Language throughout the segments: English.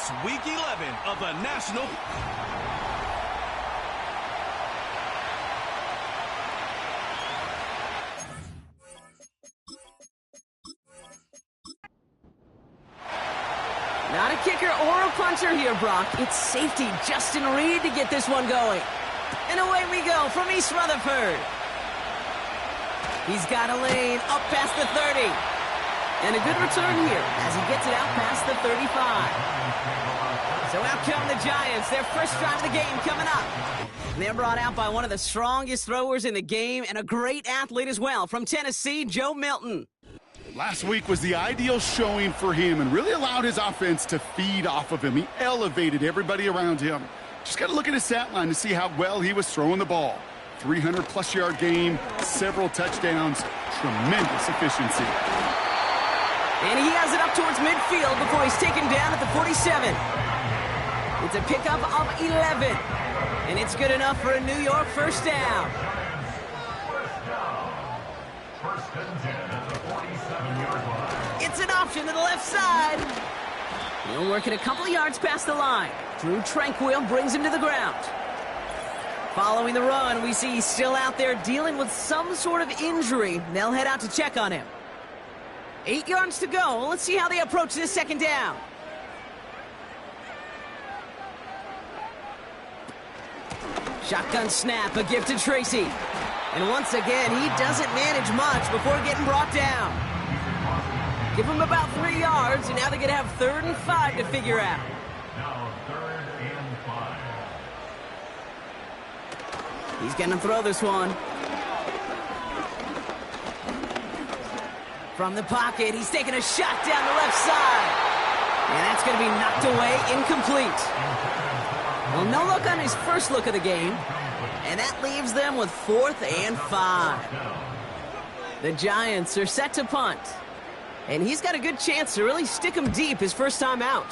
It's Week 11 of the National... Not a kicker or a puncher here, Brock. It's safety Justin Reed to get this one going. And away we go from East Rutherford. He's got a lane up past the 30. And a good return here as he gets it out past the 35. So out come the Giants. Their first drive of the game coming up. And they're brought out by one of the strongest throwers in the game and a great athlete as well from Tennessee, Joe Milton. Last week was the ideal showing for him and really allowed his offense to feed off of him. He elevated everybody around him. Just got to look at his stat line to see how well he was throwing the ball. 300-plus yard game, several touchdowns, tremendous efficiency. And he has it up towards midfield before he's taken down at the 47. It's a pickup of 11. And it's good enough for a New York first down. It's an option to the left side. He'll work it a couple of yards past the line. Drew Tranquil brings him to the ground. Following the run, we see he's still out there dealing with some sort of injury. They'll head out to check on him. 8 yards to go. Let's see how they approach this second down. Shotgun snap, a gift to Tracy. And once again, he doesn't manage much before getting brought down. Give him about 3 yards, and now they're going to have 3rd and 5 to figure out. Now 3rd and 5. He's going to throw this one. From the pocket, he's taking a shot down the left side. And that's going to be knocked away, incomplete. Well, no look on his first look of the game. And that leaves them with 4th and 5. The Giants are set to punt. And he's got a good chance to really stick him deep his first time out.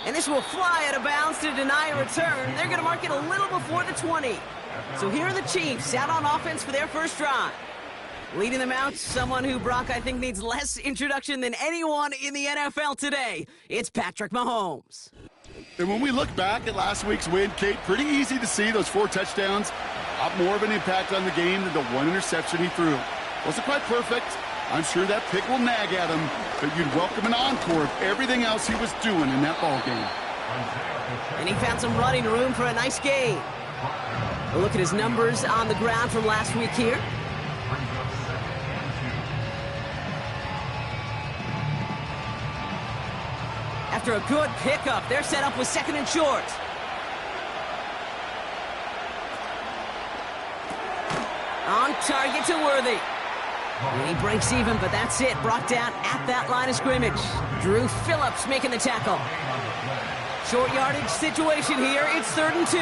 And this will fly out of bounds to deny a return. They're going to mark it a little before the 20. So here are the Chiefs out on offense for their first drive. Leading them out, someone who, Brock, I think needs less introduction than anyone in the NFL today. It's Patrick Mahomes. And when we look back at last week's win, Kate, pretty easy to see those 4 touchdowns. Have more of an impact on the game than the 1 interception he threw. Wasn't quite perfect. I'm sure that pick will nag at him, but you'd welcome an encore of everything else he was doing in that ball game. And he found some running room for a nice gain. A look at his numbers on the ground from last week here. After a good pickup, they're set up with 2nd and short. On target to Worthy. And he breaks even, but that's it. Brought down at that line of scrimmage. Drew Phillips making the tackle. Short yardage situation here. It's 3rd and 2.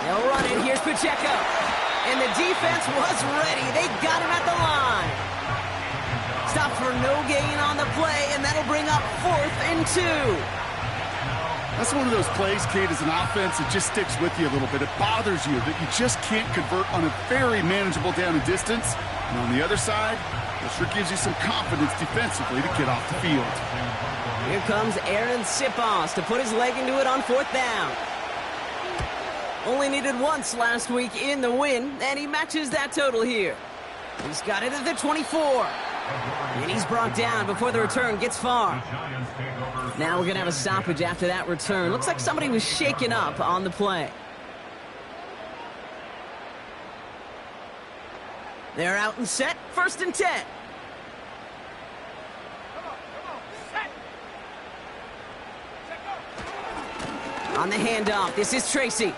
They'll run it. Here's Pacheco. And the defense was ready. They got him at the line. Stopped for no gain on the play, and that'll bring up 4th and 2. That's one of those plays, Kate, as an offense, it just sticks with you a little bit. It bothers you that you just can't convert on a very manageable down and distance. And on the other side, it sure gives you some confidence defensively to get off the field. Here comes Aaron Sipos to put his leg into it on 4th down. Only needed once last week in the win, and he matches that total here. He's got it at the 24. And he's brought down before the return gets far. Now we're going to have a stoppage after that return. Looks like somebody was shaken up on the play. They're out and set. 1st and 10. On the handoff, this is Tracy.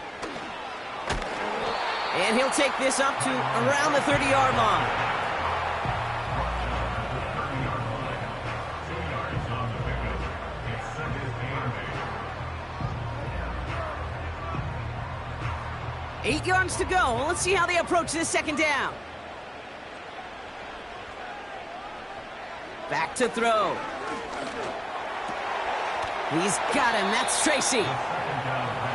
And he'll take this up to around the 30-yard line. Eight yards to go. Let's see how they approach this second down. Back to throw. He's got him. That's Tracy.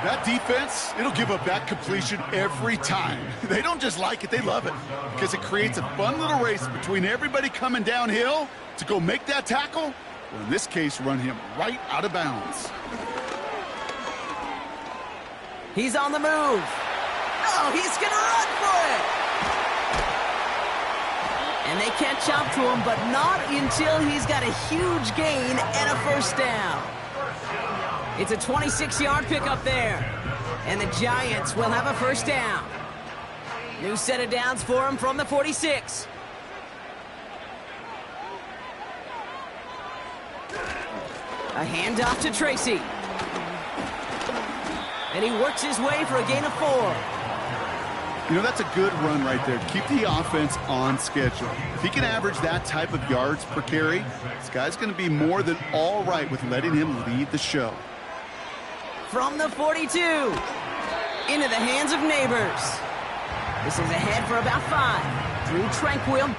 That defense, it'll give up that completion every time. They don't just like it, they love it. Because it creates a fun little race between everybody coming downhill to go make that tackle, or in this case, run him right out of bounds. He's on the move. Oh, he's going to run for it. And they catch up to him, but not until he's got a huge gain and a first down. It's a 26-yard pickup there. And the Giants will have a first down. New set of downs for him from the 46. A handoff to Tracy. And he works his way for a gain of 4. You know, that's a good run right there. Keep the offense on schedule. If he can average that type of yards per carry, this guy's going to be more than all right with letting him lead the show. From the 42, into the hands of Neighbors. This is ahead for about 5. Drew Tranquil.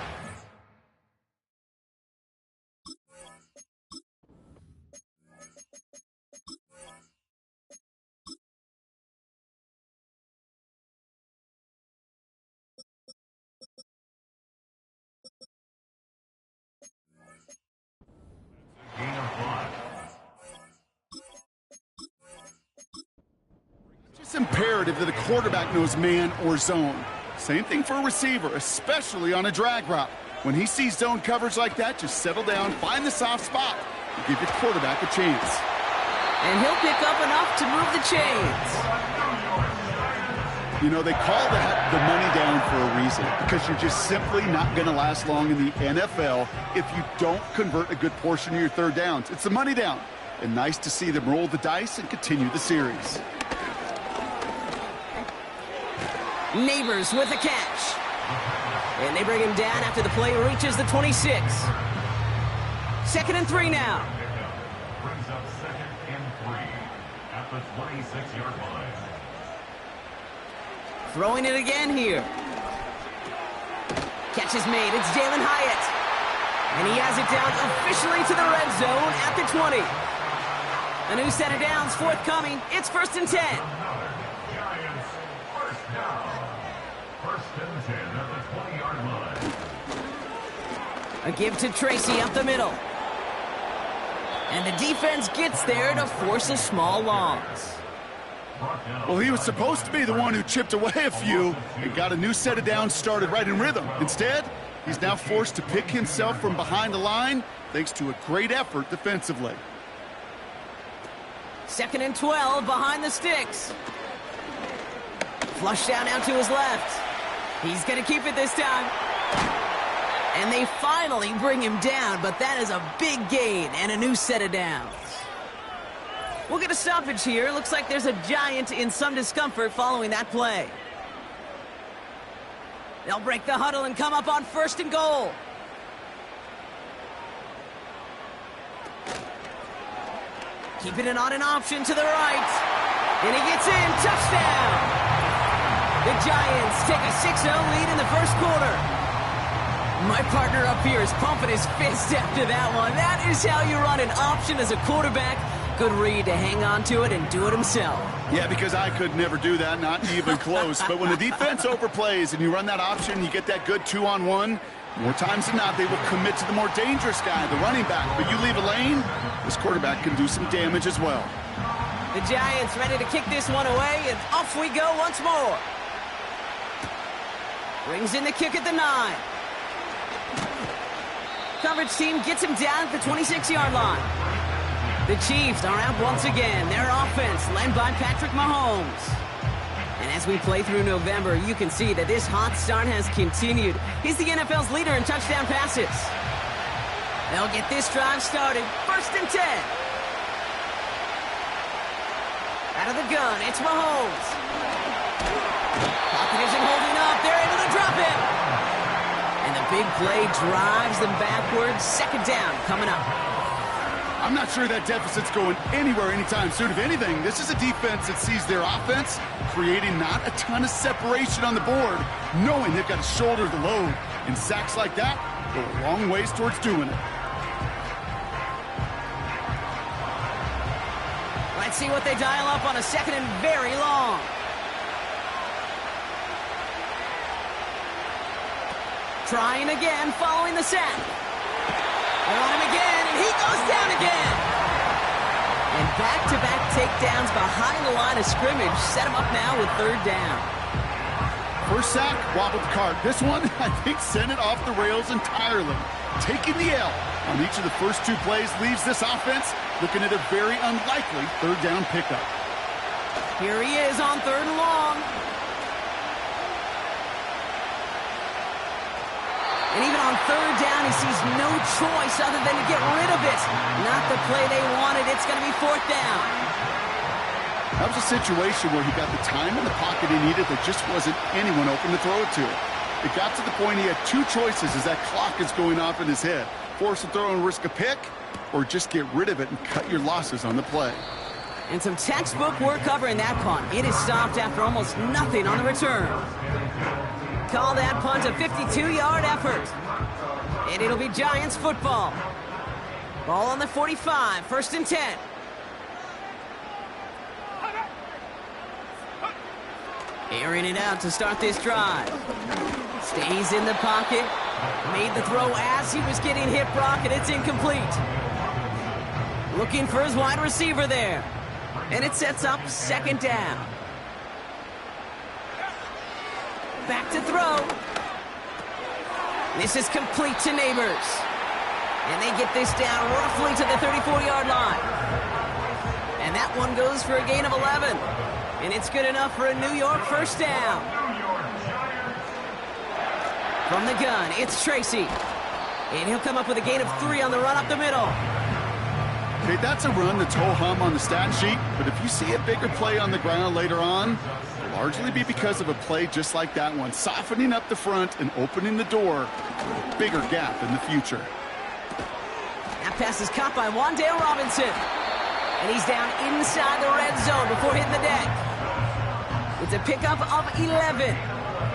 It's imperative that a quarterback knows man or zone. Same thing for a receiver, especially on a drag route. When he sees zone coverage like that, just settle down, find the soft spot, and give your quarterback a chance. And he'll pick up enough to move the chains. You know, they call that the money down for a reason, because you're just simply not going to last long in the NFL if you don't convert a good portion of your third downs. It's the money down. And nice to see them roll the dice and continue the series. Neighbors with a catch. And they bring him down after the play reaches the 26. 2nd and 3 now. Brings up 2nd and 3 at the 26-yard line. Throwing it again here. Catch is made. It's Jalen Hyatt. And he has it down officially to the red zone at the 20. A new set of downs forthcoming. It's 1st and 10. Giants first down. 1st and 10 at the 20-yard line. A give to Tracy up the middle. And the defense gets there to force a small loss. Well, he was supposed to be the one who chipped away a few and got a new set of downs started right in rhythm. Instead, he's now forced to pick himself from behind the line thanks to a great effort defensively. 2nd and 12 behind the sticks. Flush down out to his left. He's going to keep it this time. And they finally bring him down, but that is a big gain and a new set of downs. We'll get a stoppage here. Looks like there's a Giant in some discomfort following that play. They'll break the huddle and come up on 1st and goal. Keeping it on an option to the right. And he gets in. Touchdown! The Giants take a 6-0 lead in the first quarter. My partner up here is pumping his fist after that one. That is how you run an option as a quarterback. Good read to hang on to it and do it himself. Yeah, because I could never do that, not even close. But when the defense overplays and you run that option, you get that good 2-on-1, more times than not, they will commit to the more dangerous guy, the running back. But you leave a lane, this quarterback can do some damage as well. The Giants ready to kick this one away, and off we go once more. Brings in the kick at the 9. Coverage team gets him down at the 26-yard line. The Chiefs are out once again. Their offense led by Patrick Mahomes. And as we play through November, you can see that this hot start has continued. He's the NFL's leader in touchdown passes. They'll get this drive started. 1st and 10. Out of the gun, it's Mahomes. Pocket isn't holding up. They're able to drop him. And the big play drives them backwards. 2nd down coming up. I'm not sure that deficit's going anywhere anytime soon. If anything, this is a defense that sees their offense creating not a ton of separation on the board, knowing they've got to shoulder the load. And sacks like that go a long ways towards doing it. Right Let's see what they dial up on a second and very long. Trying again, following the sack. They're on him again, and he goes down again. And back-to-back takedowns behind the line of scrimmage set him up now with third down. First sack, wobbled the cart. This one, I think, sent it off the rails entirely. Taking the L on each of the first two plays leaves this offense looking at a very unlikely third down pickup. Here he is on third and long. And even on third down, he sees no choice other than to get rid of it. Not the play they wanted. It's going to be fourth down. That was a situation where he got the time in the pocket he needed. There just wasn't anyone open to throw it to. It got to the point he had two choices as that clock is going off in his head. Force a throw and risk a pick, or just get rid of it and cut your losses on the play. And some textbook work covering that punt. It is stopped after almost nothing on the return. Call that punt a 52-yard effort. And it'll be Giants football. Ball on the 45, first and 10. Airing it out to start this drive. Stays in the pocket. Made the throw as he was getting hit, Brock, and it's incomplete. Looking for his wide receiver there. And it sets up second down. Back to throw. This is complete to Neighbors. And they get this down roughly to the 34-yard line. And that one goes for a gain of 11. And it's good enough for a New York first down. From the gun, it's Tracy. And he'll come up with a gain of 3 on the run up the middle. Okay, that's a run that's ho-hum on the stat sheet, but if you see a bigger play on the ground later on, it'll largely be because of a play just like that one, softening up the front and opening the door for a bigger gap in the future. That pass is caught by Wan'Dale Robinson. And he's down inside the red zone before hitting the deck. It's a pickup of 11.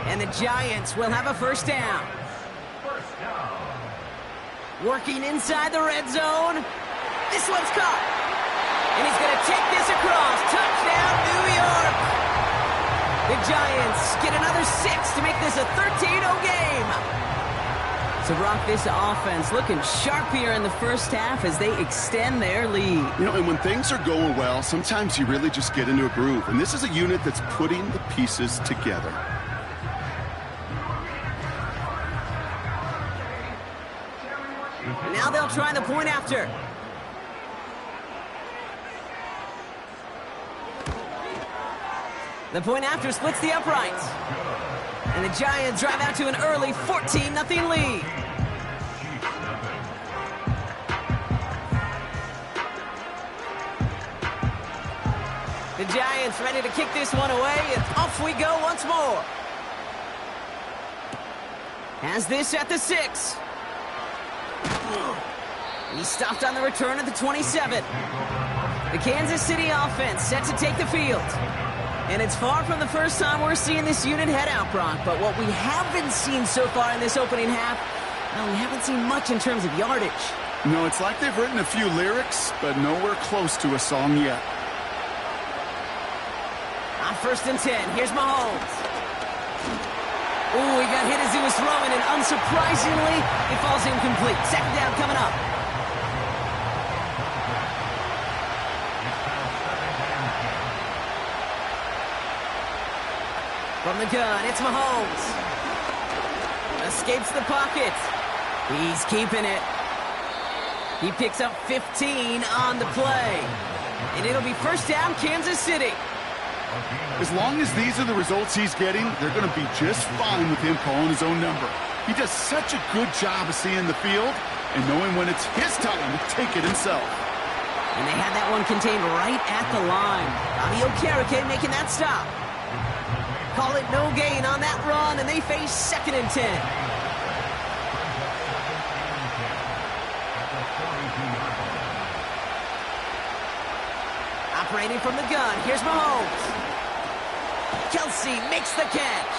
And the Giants will have a first down. Working inside the red zone. This one's caught. And he's going to take this across. Touchdown, New York. The Giants get another 6 to make this a 13-0 game. So, Brock, this offense looking sharp here in the first half as they extend their lead. You know, and when things are going well, sometimes you really just get into a groove. And this is a unit that's putting the pieces together. Now they'll try the point after. The point after splits the uprights. And the Giants drive out to an early 14-0 lead. The Giants ready to kick this one away, and off we go once more. Has this at the 6. He's stopped on the return at the 27. The Kansas City offense set to take the field. And it's far from the first time we're seeing this unit head out, Brock. But what we haven't seen so far in this opening half, well, we haven't seen much in terms of yardage. No, it's like they've written a few lyrics, but nowhere close to a song yet. On first and 10, here's Mahomes. Ooh, he got hit as he was throwing, and unsurprisingly, it falls incomplete. Second down coming up. From the gun, it's Mahomes. Escapes the pocket. He's keeping it. He picks up 15 on the play. And it'll be first down, Kansas City. As long as these are the results he's getting, they're going to be just fine with him calling his own number. He does such a good job of seeing the field and knowing when it's his time to take it himself. And they had that one contained right at the line. Bobby Okereke making that stop. Call it no gain on that run, and they face second and 10. Operating from the gun, here's Mahomes. Kelsey makes the catch.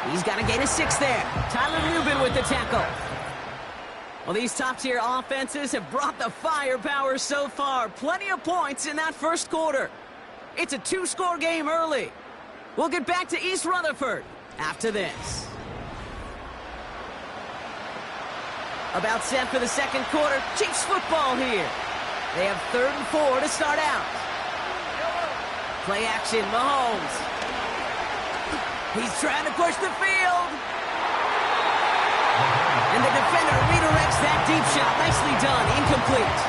He's got a gain of 6 there. Tyler Rubin with the tackle. Well, these top-tier offenses have brought the firepower so far. Plenty of points in that first quarter. It's a two-score game early. We'll get back to East Rutherford after this. About set for the second quarter. Chiefs football here. They have 3rd and 4 to start out. Play action, Mahomes. He's trying to push the field. And the defender redirects that deep shot. Nicely done. Incomplete.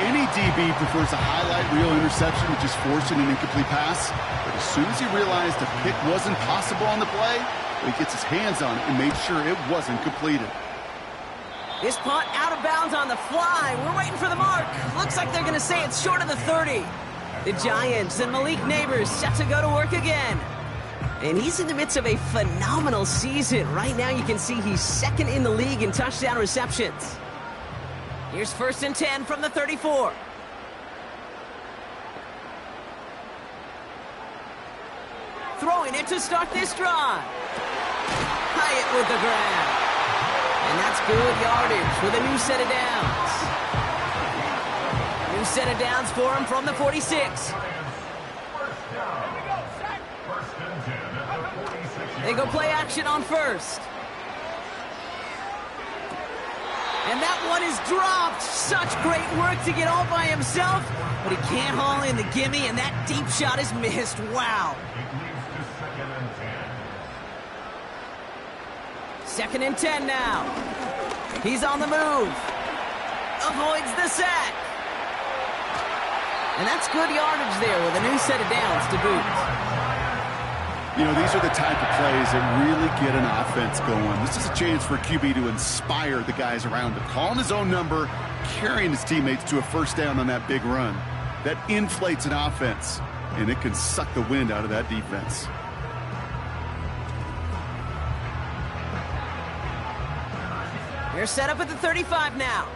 Any DB prefers a highlight reel interception to just forcing an incomplete pass. But as soon as he realized a pick wasn't possible on the play, he gets his hands on it and made sure it wasn't completed. This punt out of bounds on the fly. We're waiting for the mark. Looks like they're going to say it's short of the 30. The Giants and Malik Neighbors set to go to work again. And he's in the midst of a phenomenal season. Right now you can see he's 2nd in the league in touchdown receptions. Here's 1st and 10 from the 34. Throwing it to start this drive. Hyatt with the grab. And that's good yardage with a new set of downs. New set of downs for him from the 46. They go play action on 1st. And that one is dropped. Such great work to get all by himself. But he can't haul in the gimme, and that deep shot is missed. Wow. 2nd and 10 now. He's on the move. Avoids the sack. And that's good yardage there with a new set of downs to boot. You know, these are the type of plays that really get an offense going. This is a chance for a QB to inspire the guys around him. Calling his own number, carrying his teammates to a first down on that big run. That inflates an offense, and it can suck the wind out of that defense. They're set up at the 35 now.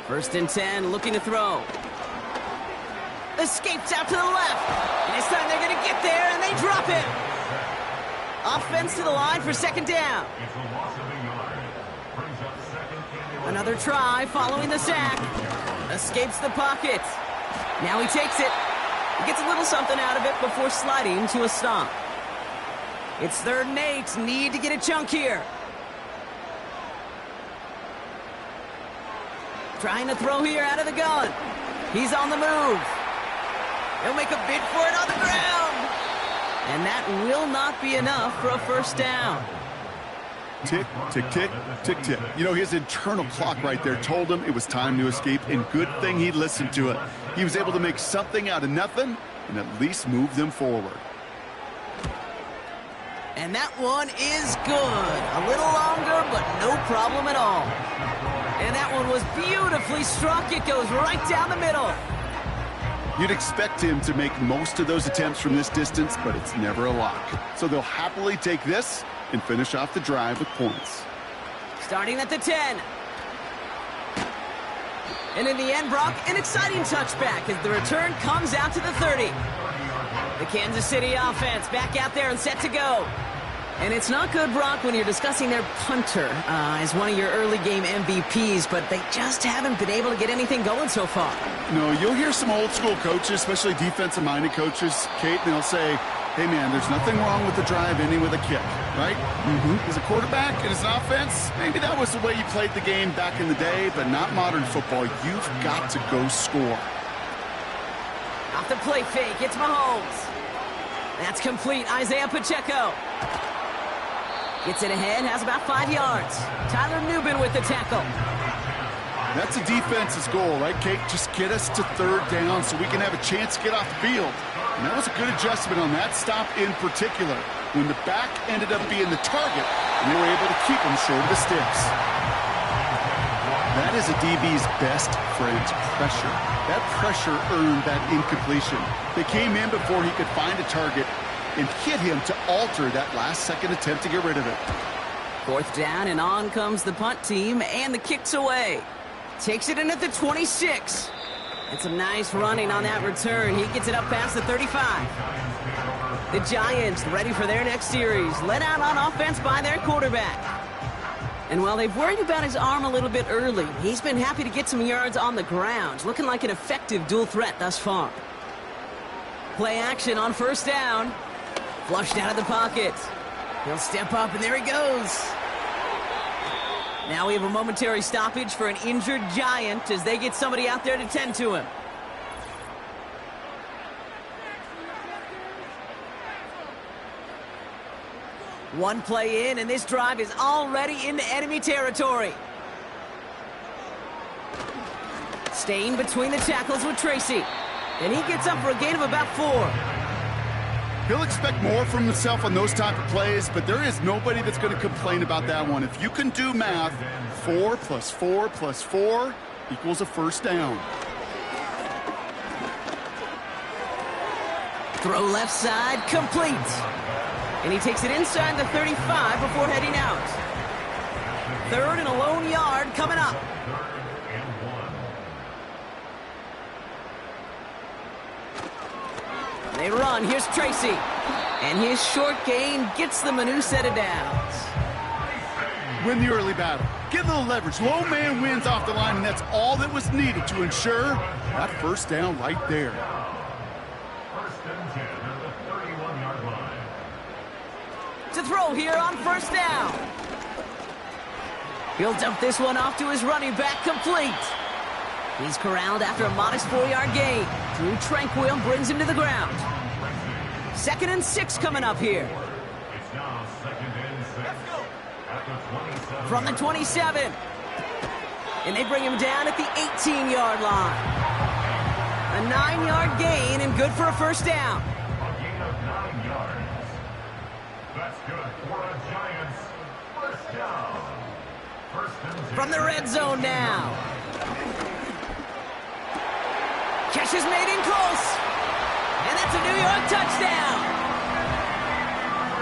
First and 10, looking to throw. Escapes out to the left. And this time they're going to get there, and they drop it. Offense to the line for 2nd down. Another try following the sack. Escapes the pocket. Now he takes it. He gets a little something out of it before sliding to a stop. It's 3rd and 8. Need to get a chunk here. Trying to throw here out of the gun. He's on the move. He'll make a bid for it on the ground. And that will not be enough for a first down. Tick, tick, tick, tick, tick. You know, his internal clock right there told him it was time to escape, and good thing he listened to it. He was able to make something out of nothing and at least move them forward. And that one is good. A little longer, but no problem at all. And that one was beautifully struck. It goes right down the middle. You'd expect him to make most of those attempts from this distance, but it's never a lock. So they'll happily take this and finish off the drive with points. Starting at the 10. And in the end, Brock, an exciting touchback as the return comes out to the 30. The Kansas City offense back out there and set to go. And it's not good, Brock, when you're discussing their punter as one of your early game MVPs, but they just haven't been able to get anything going so far. No, you'll hear some old school coaches, especially defensive-minded coaches, Kate, and they'll say, hey, man, there's nothing wrong with the drive ending with a kick, right? As a quarterback and as an offense, maybe that was the way you played the game back in the day, but not modern football. You've got to go score. Off the play fake, it's Mahomes. That's complete. Isaiah Pacheco gets it ahead, has about 5 yards. Tyler Nubin with the tackle. That's a defense's goal, right, Kate? Just get us to 3rd down so we can have a chance to get off the field. And that was a good adjustment on that stop in particular, when the back ended up being the target, and they were able to keep him short of the sticks. That is a DB's best friend, pressure. That pressure earned that incompletion. They came in before he could find a target and hit him to alter that last-second attempt to get rid of it. 4th down, and on comes the punt team, and the kick's away. Takes it in at the 26. And some nice running on that return. He gets it up past the 35. The Giants ready for their next series, led out on offense by their quarterback. And while they've worried about his arm a little bit early, he's been happy to get some yards on the ground, looking like an effective dual threat thus far. Play action on first down. Flushed out of the pocket. He'll step up, and there he goes. Now we have a momentary stoppage for an injured Giant as they get somebody out there to tend to him. One play in, and this drive is already into enemy territory. Staying between the tackles with Tracy. And he gets up for a gain of about 4. He'll expect more from himself on those type of plays, but there is nobody that's going to complain about that one. If you can do math, 4 plus 4 plus 4 equals a first down. Throw left side, complete. And he takes it inside the 35 before heading out. 3rd and a lone yard coming up. They run. Here's Tracy. And his short gain gets them a new set of downs. Win the early battle. Get a little leverage. Low man wins off the line, and that's all that was needed to ensure that first down right there. First and 10 at the 31-yard line. To throw here on first down. He'll dump this one off to his running back, complete. He's corralled after a modest 4-yard gain. Drew Tranquil brings him to the ground. 2nd and 6 coming up here. It's now 2nd and 6 at the 27. From the 27. And they bring him down at the 18-yard line. A 9-yard gain and good for a first down. A gain of 9 yards. That's good for a Giants first down. First and 10. From the red zone now. Catch is made in close. And that's a New York touchdown.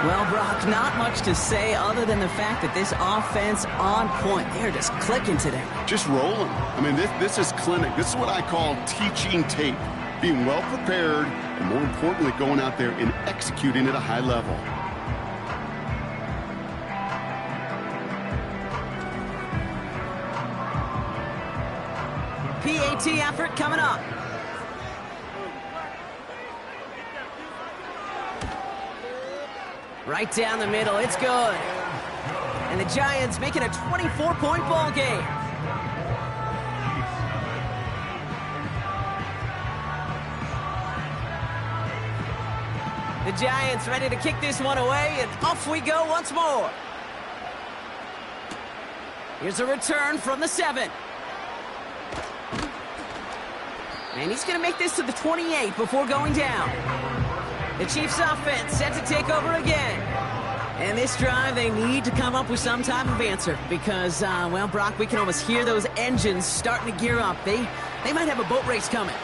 Well, Brock, not much to say other than the fact that this offense on point. They're just clicking today. Just rolling. I mean, this is clinic. This is what I call teaching tape. Being well prepared, and more importantly, going out there and executing at a high level. PAT effort coming up. Right down the middle, it's good. And the Giants making a 24-point ball game. The Giants ready to kick this one away, and off we go once more. Here's a return from the 7. And he's going to make this to the 28 before going down. The Chiefs offense set to take over again. And this drive, they need to come up with some type of answer because, well, Brock, we can almost hear those engines starting to gear up. They might have a boat race coming.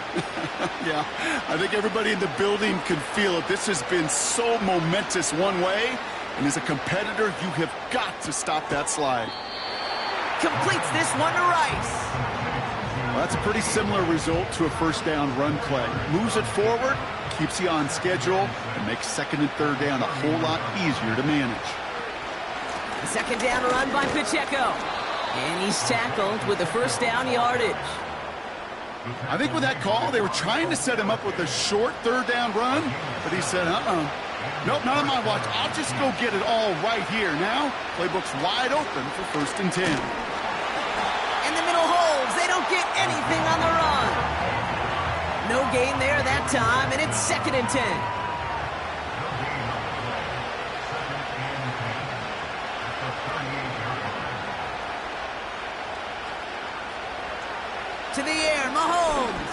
Yeah, I think everybody in the building can feel it. This has been so momentous one way, and as a competitor, you have got to stop that slide. Completes this one to Rice. Well, that's a pretty similar result to a first down run play. Moves it forward, keeps you on schedule, and makes 2nd and 3rd down a whole lot easier to manage. The 2nd down run by Pacheco. And he's tackled with the first down yardage. I think with that call, they were trying to set him up with a short 3rd down run, but he said, nope, not on my watch. I'll just go get it all right here. Now, playbook's wide open for 1st and 10. In the middle holds. They don't get anything on the run. No gain there that time, and it's 2nd and 10. To the air, Mahomes.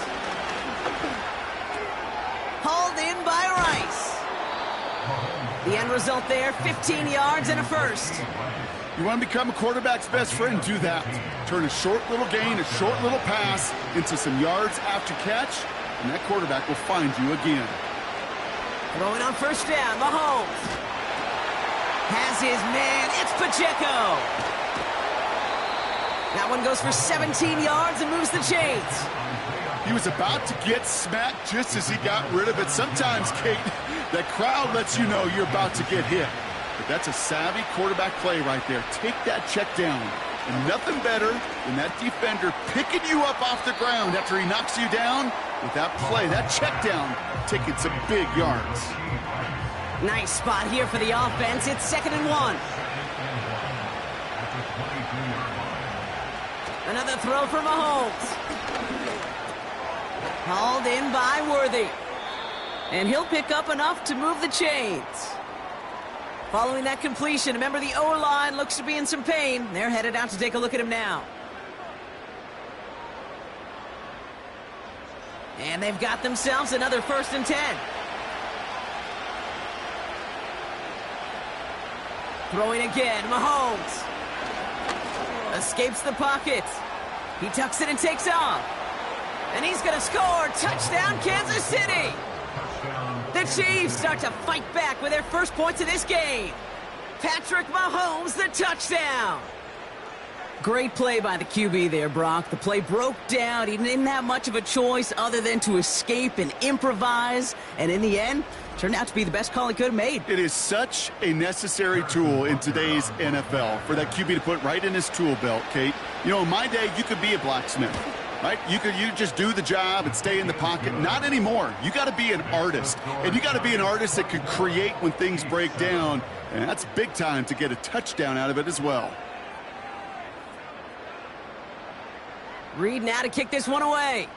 Hauled in by Rice. The end result there, 15 yards and a first. You want to become a quarterback's best friend, do that. Turn a short little gain, a short little pass into some yards after catch, and that quarterback will find you again. Throwing on first down, Mahomes. Has his man, it's Pacheco. That one goes for 17 yards and moves the chains. He was about to get smacked just as he got rid of it. Sometimes, Kate, that crowd lets you know you're about to get hit. But that's a savvy quarterback play right there. Take that check down. And nothing better than that defender picking you up off the ground after he knocks you down with that play, that check down, taking some big yards. Nice spot here for the offense. It's 2nd and 1. Another throw for Mahomes. Hauled in by Worthy. And he'll pick up enough to move the chains. Following that completion, remember the O-line looks to be in some pain. They're headed out to take a look at him now. And they've got themselves another 1st and 10. Throwing again, Mahomes. Escapes the pocket. He tucks it and takes off. And he's going to score. Touchdown, Kansas City. The Chiefs start to fight back with their first points of this game. Patrick Mahomes, the touchdown. Great play by the QB there, Brock. The play broke down. He didn't have much of a choice other than to escape and improvise. And in the end, turned out to be the best call he could have made. It is such a necessary tool in today's NFL for that QB to put right in his tool belt, Kate. You know, in my day, you could be a blacksmith. Right? You just do the job and stay in the pocket. Not anymore. You got to be an artist. And you got to be an artist that can create when things break down. And that's big time to get a touchdown out of it as well. Reed now to kick this one away.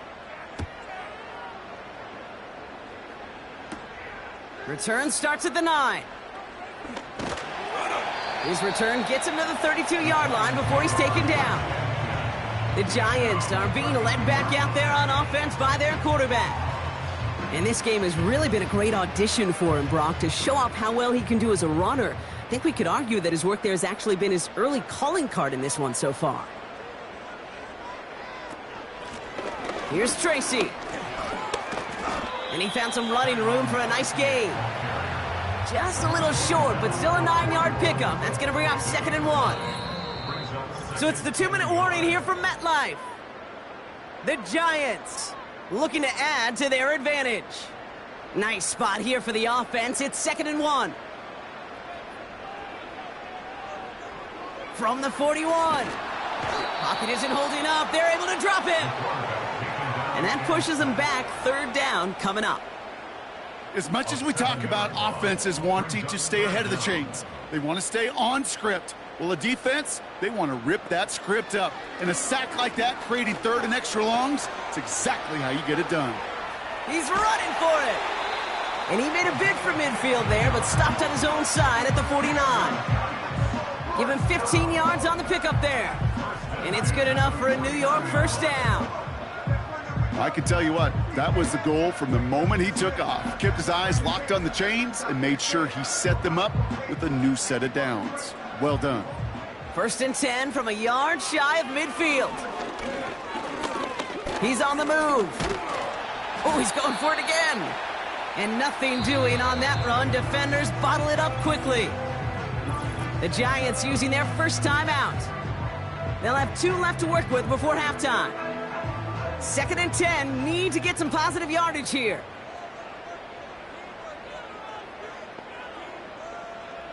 Return starts at the 9. His return gets him to the 32-yard line before he's taken down. The Giants are being led back out there on offense by their quarterback. And this game has really been a great audition for him, Brock, to show off how well he can do as a runner. I think we could argue that his work there has actually been his early calling card in this one so far. Here's Tracy. And he found some running room for a nice gain. Just a little short, but still a 9-yard pickup. That's going to bring up 2nd and 1. So it's the 2-minute warning here from MetLife. The Giants looking to add to their advantage. Nice spot here for the offense. It's 2nd and 1. From the 41. Pocket isn't holding up. They're able to drop him. And that pushes them back. 3rd down coming up. As much as we talk about offenses wanting to stay ahead of the chains, they want to stay on script. Well, a defense, they want to rip that script up. And a sack like that, creating 3rd and extra longs, it's exactly how you get it done. He's running for it. And he made a bid for midfield there, but stopped on his own side at the 49. Give him 15 yards on the pickup there. And it's good enough for a New York 1st down. I can tell you what, that was the goal from the moment he took off. Kept his eyes locked on the chains and made sure he set them up with a new set of downs. Well done. 1st and 10 from a yard shy of midfield. He's on the move. Oh, he's going for it again. And nothing doing on that run. Defenders bottle it up quickly. The Giants using their first timeout. They'll have 2 left to work with before halftime. 2nd and 10, need to get some positive yardage here.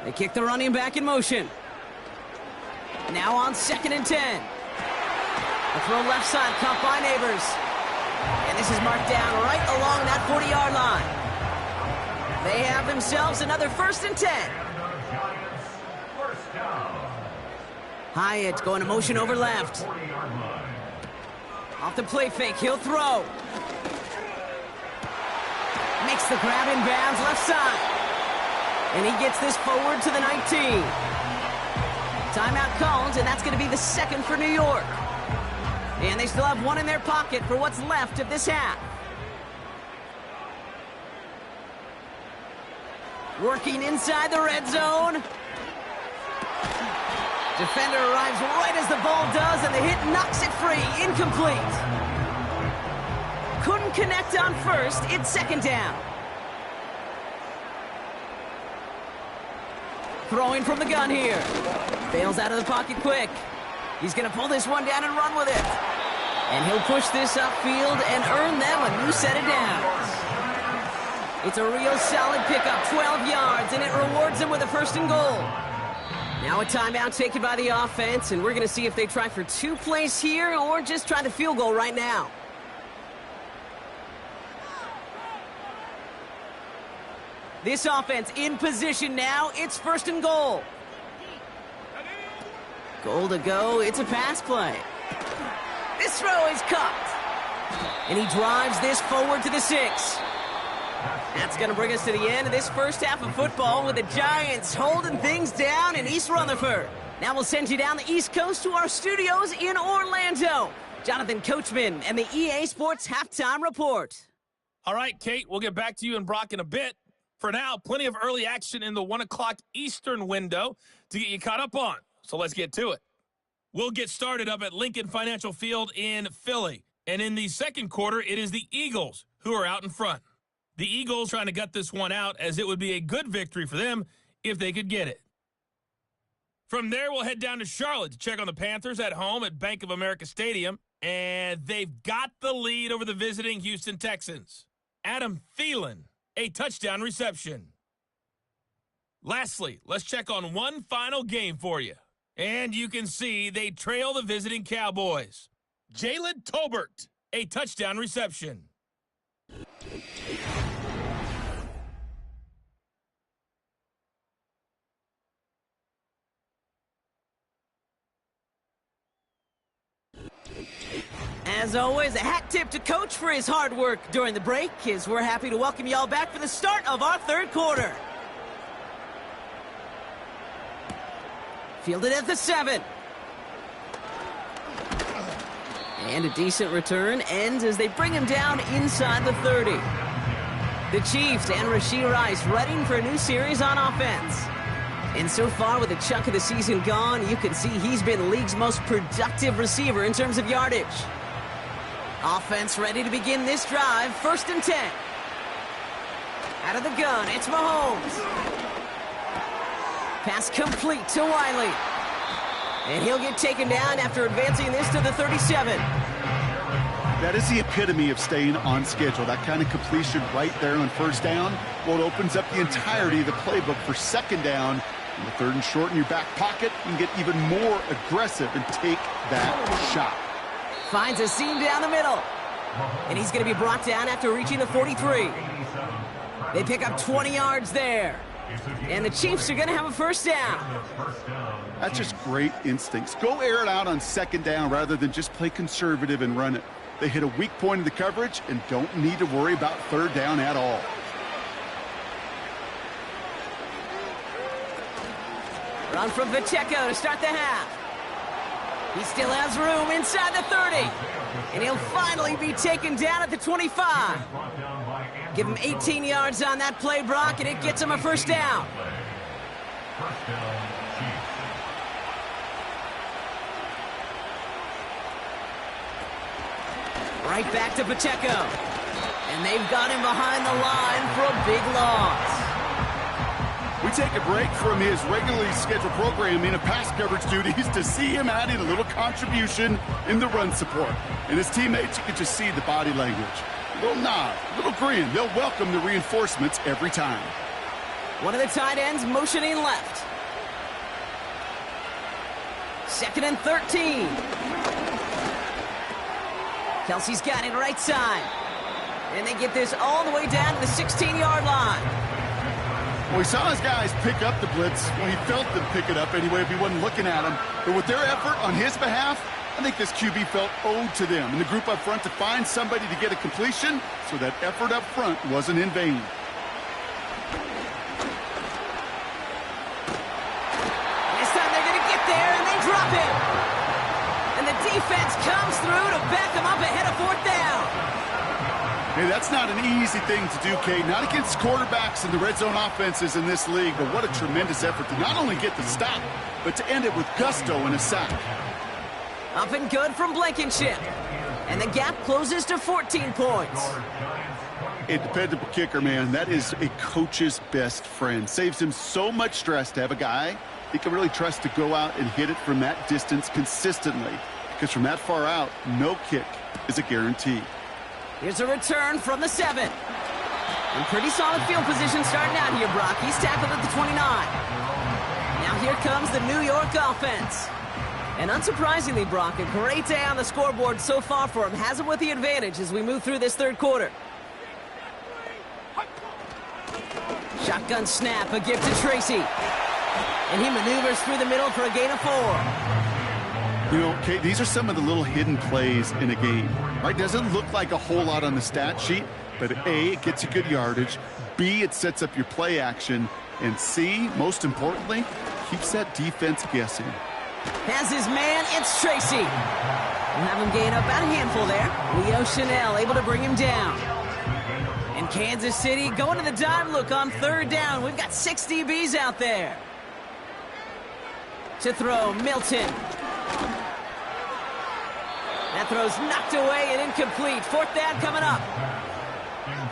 They kick the running back in motion. Now on 2nd and 10. A throw left side, caught by Neighbors. And this is marked down right along that 40-yard line. They have themselves another 1st and 10. Hyatt going to motion over left. Off the play fake, he'll throw. Makes the grab in bounds left side. And he gets this forward to the 19. Timeout called, and that's going to be the 2nd for New York. And they still have 1 in their pocket for what's left of this half. Working inside the red zone. Defender arrives right as the ball does, and the hit knocks it free. Incomplete. Couldn't connect on 1st. It's 2nd down. Throwing from the gun here. Bails out of the pocket quick. He's going to pull this one down and run with it. And he'll push this upfield and earn them a new set of downs. It's a real solid pickup, 12 yards, and it rewards them with a 1st and goal. Now a timeout taken by the offense, and we're going to see if they try for 2 plays here or just try the field goal right now. This offense in position now. It's 1st and goal. Goal to go. It's a pass play. This throw is caught. And he drives this forward to the 6. That's going to bring us to the end of this first half of football with the Giants holding things down in East Rutherford. Now we'll send you down the East Coast to our studios in Orlando. Jonathan Coachman and the EA Sports Halftime Report. All right, Kate, we'll get back to you and Brock in a bit. For now, plenty of early action in the 1 o'clock Eastern window to get you caught up on. So let's get to it. We'll get started up at Lincoln Financial Field in Philly. And in the second quarter, it is the Eagles who are out in front. The Eagles trying to gut this one out, as it would be a good victory for them if they could get it. From there, we'll head down to Charlotte to check on the Panthers at home at Bank of America Stadium. And they've got the lead over the visiting Houston Texans. Adam Thielen, a touchdown reception. Lastly, let's check on one final game for you. And you can see they trail the visiting Cowboys. Jalen Tolbert, a touchdown reception. As always, a hat tip to Coach for his hard work during the break, as we're happy to welcome y'all back for the start of our third quarter. Fielded at the 7. And a decent return ends as they bring him down inside the 30. The Chiefs and Rashee Rice readying for a new series on offense. And so far, with a chunk of the season gone, you can see he's been the league's most productive receiver in terms of yardage. Offense ready to begin this drive. 1st and 10. Out of the gun, it's Mahomes. Pass complete to Wiley. And he'll get taken down after advancing this to the 37. That is the epitome of staying on schedule. That kind of completion right there on 1st down. Well, it opens up the entirety of the playbook for 2nd down. In the 3rd and short in your back pocket, you can get even more aggressive and take that shot. Finds a seam down the middle. And he's going to be brought down after reaching the 43. They pick up 20 yards there. And the Chiefs are going to have a 1st down. That's just great instincts. Go air it out on 2nd down rather than just play conservative and run it. They hit a weak point in the coverage and don't need to worry about 3rd down at all. Run from Pacheco to start the half. He still has room inside the 30. And he'll finally be taken down at the 25. Give him 18 yards on that play, Brock, and it gets him a 1st down. Right back to Pacheco. And they've got him behind the line for a big loss. We take a break from his regularly scheduled programming of pass coverage duties to see him adding a little contribution in the run support. And his teammates, you can just see the body language. A little nod, a little grin. They'll welcome the reinforcements every time. One of the tight ends motioning left. 2nd and 13. Kelsey's got it right side. And they get this all the way down to the 16-yard line. Well, he saw his guys pick up the blitz. Well, he felt them pick it up anyway if he wasn't looking at him. But with their effort on his behalf, I think this QB felt owed to them and the group up front to find somebody to get a completion, so that effort up front wasn't in vain. This time they're going to get there, and they drop him. And the defense comes through to back them up ahead of 4th down. Hey, that's not an easy thing to do, Kate. Not against quarterbacks and the red zone offenses in this league, but what a tremendous effort to not only get the stop, but to end it with gusto and a sack. Up and good from Blankenship. And the gap closes to 14 points. A dependable kicker, man. That is a coach's best friend. Saves him so much stress to have a guy he can really trust to go out and hit it from that distance consistently. Because from that far out, no kick is a guarantee. Here's a return from the 7. In pretty solid field position starting out here, Brock. He's tackled at the 29. Now here comes the New York offense. And unsurprisingly, Brock, a great day on the scoreboard so far for him. Has him with the advantage as we move through this third quarter. Shotgun snap, a gift to Tracy. And he maneuvers through the middle for a gain of 4. You know, Kate, these are some of the little hidden plays in a game, right? Doesn't look like a whole lot on the stat sheet, but A, it gets you good yardage. B, it sets up your play action. And C, most importantly, keeps that defense guessing. Has his man, it's Tracy. We'll have him gain up about a handful there. Leo Chanel able to bring him down. And Kansas City going to the dime look on third down. We've got 6 DBs out there. To throw, Milton. That throw's knocked away and incomplete. Fourth down coming up.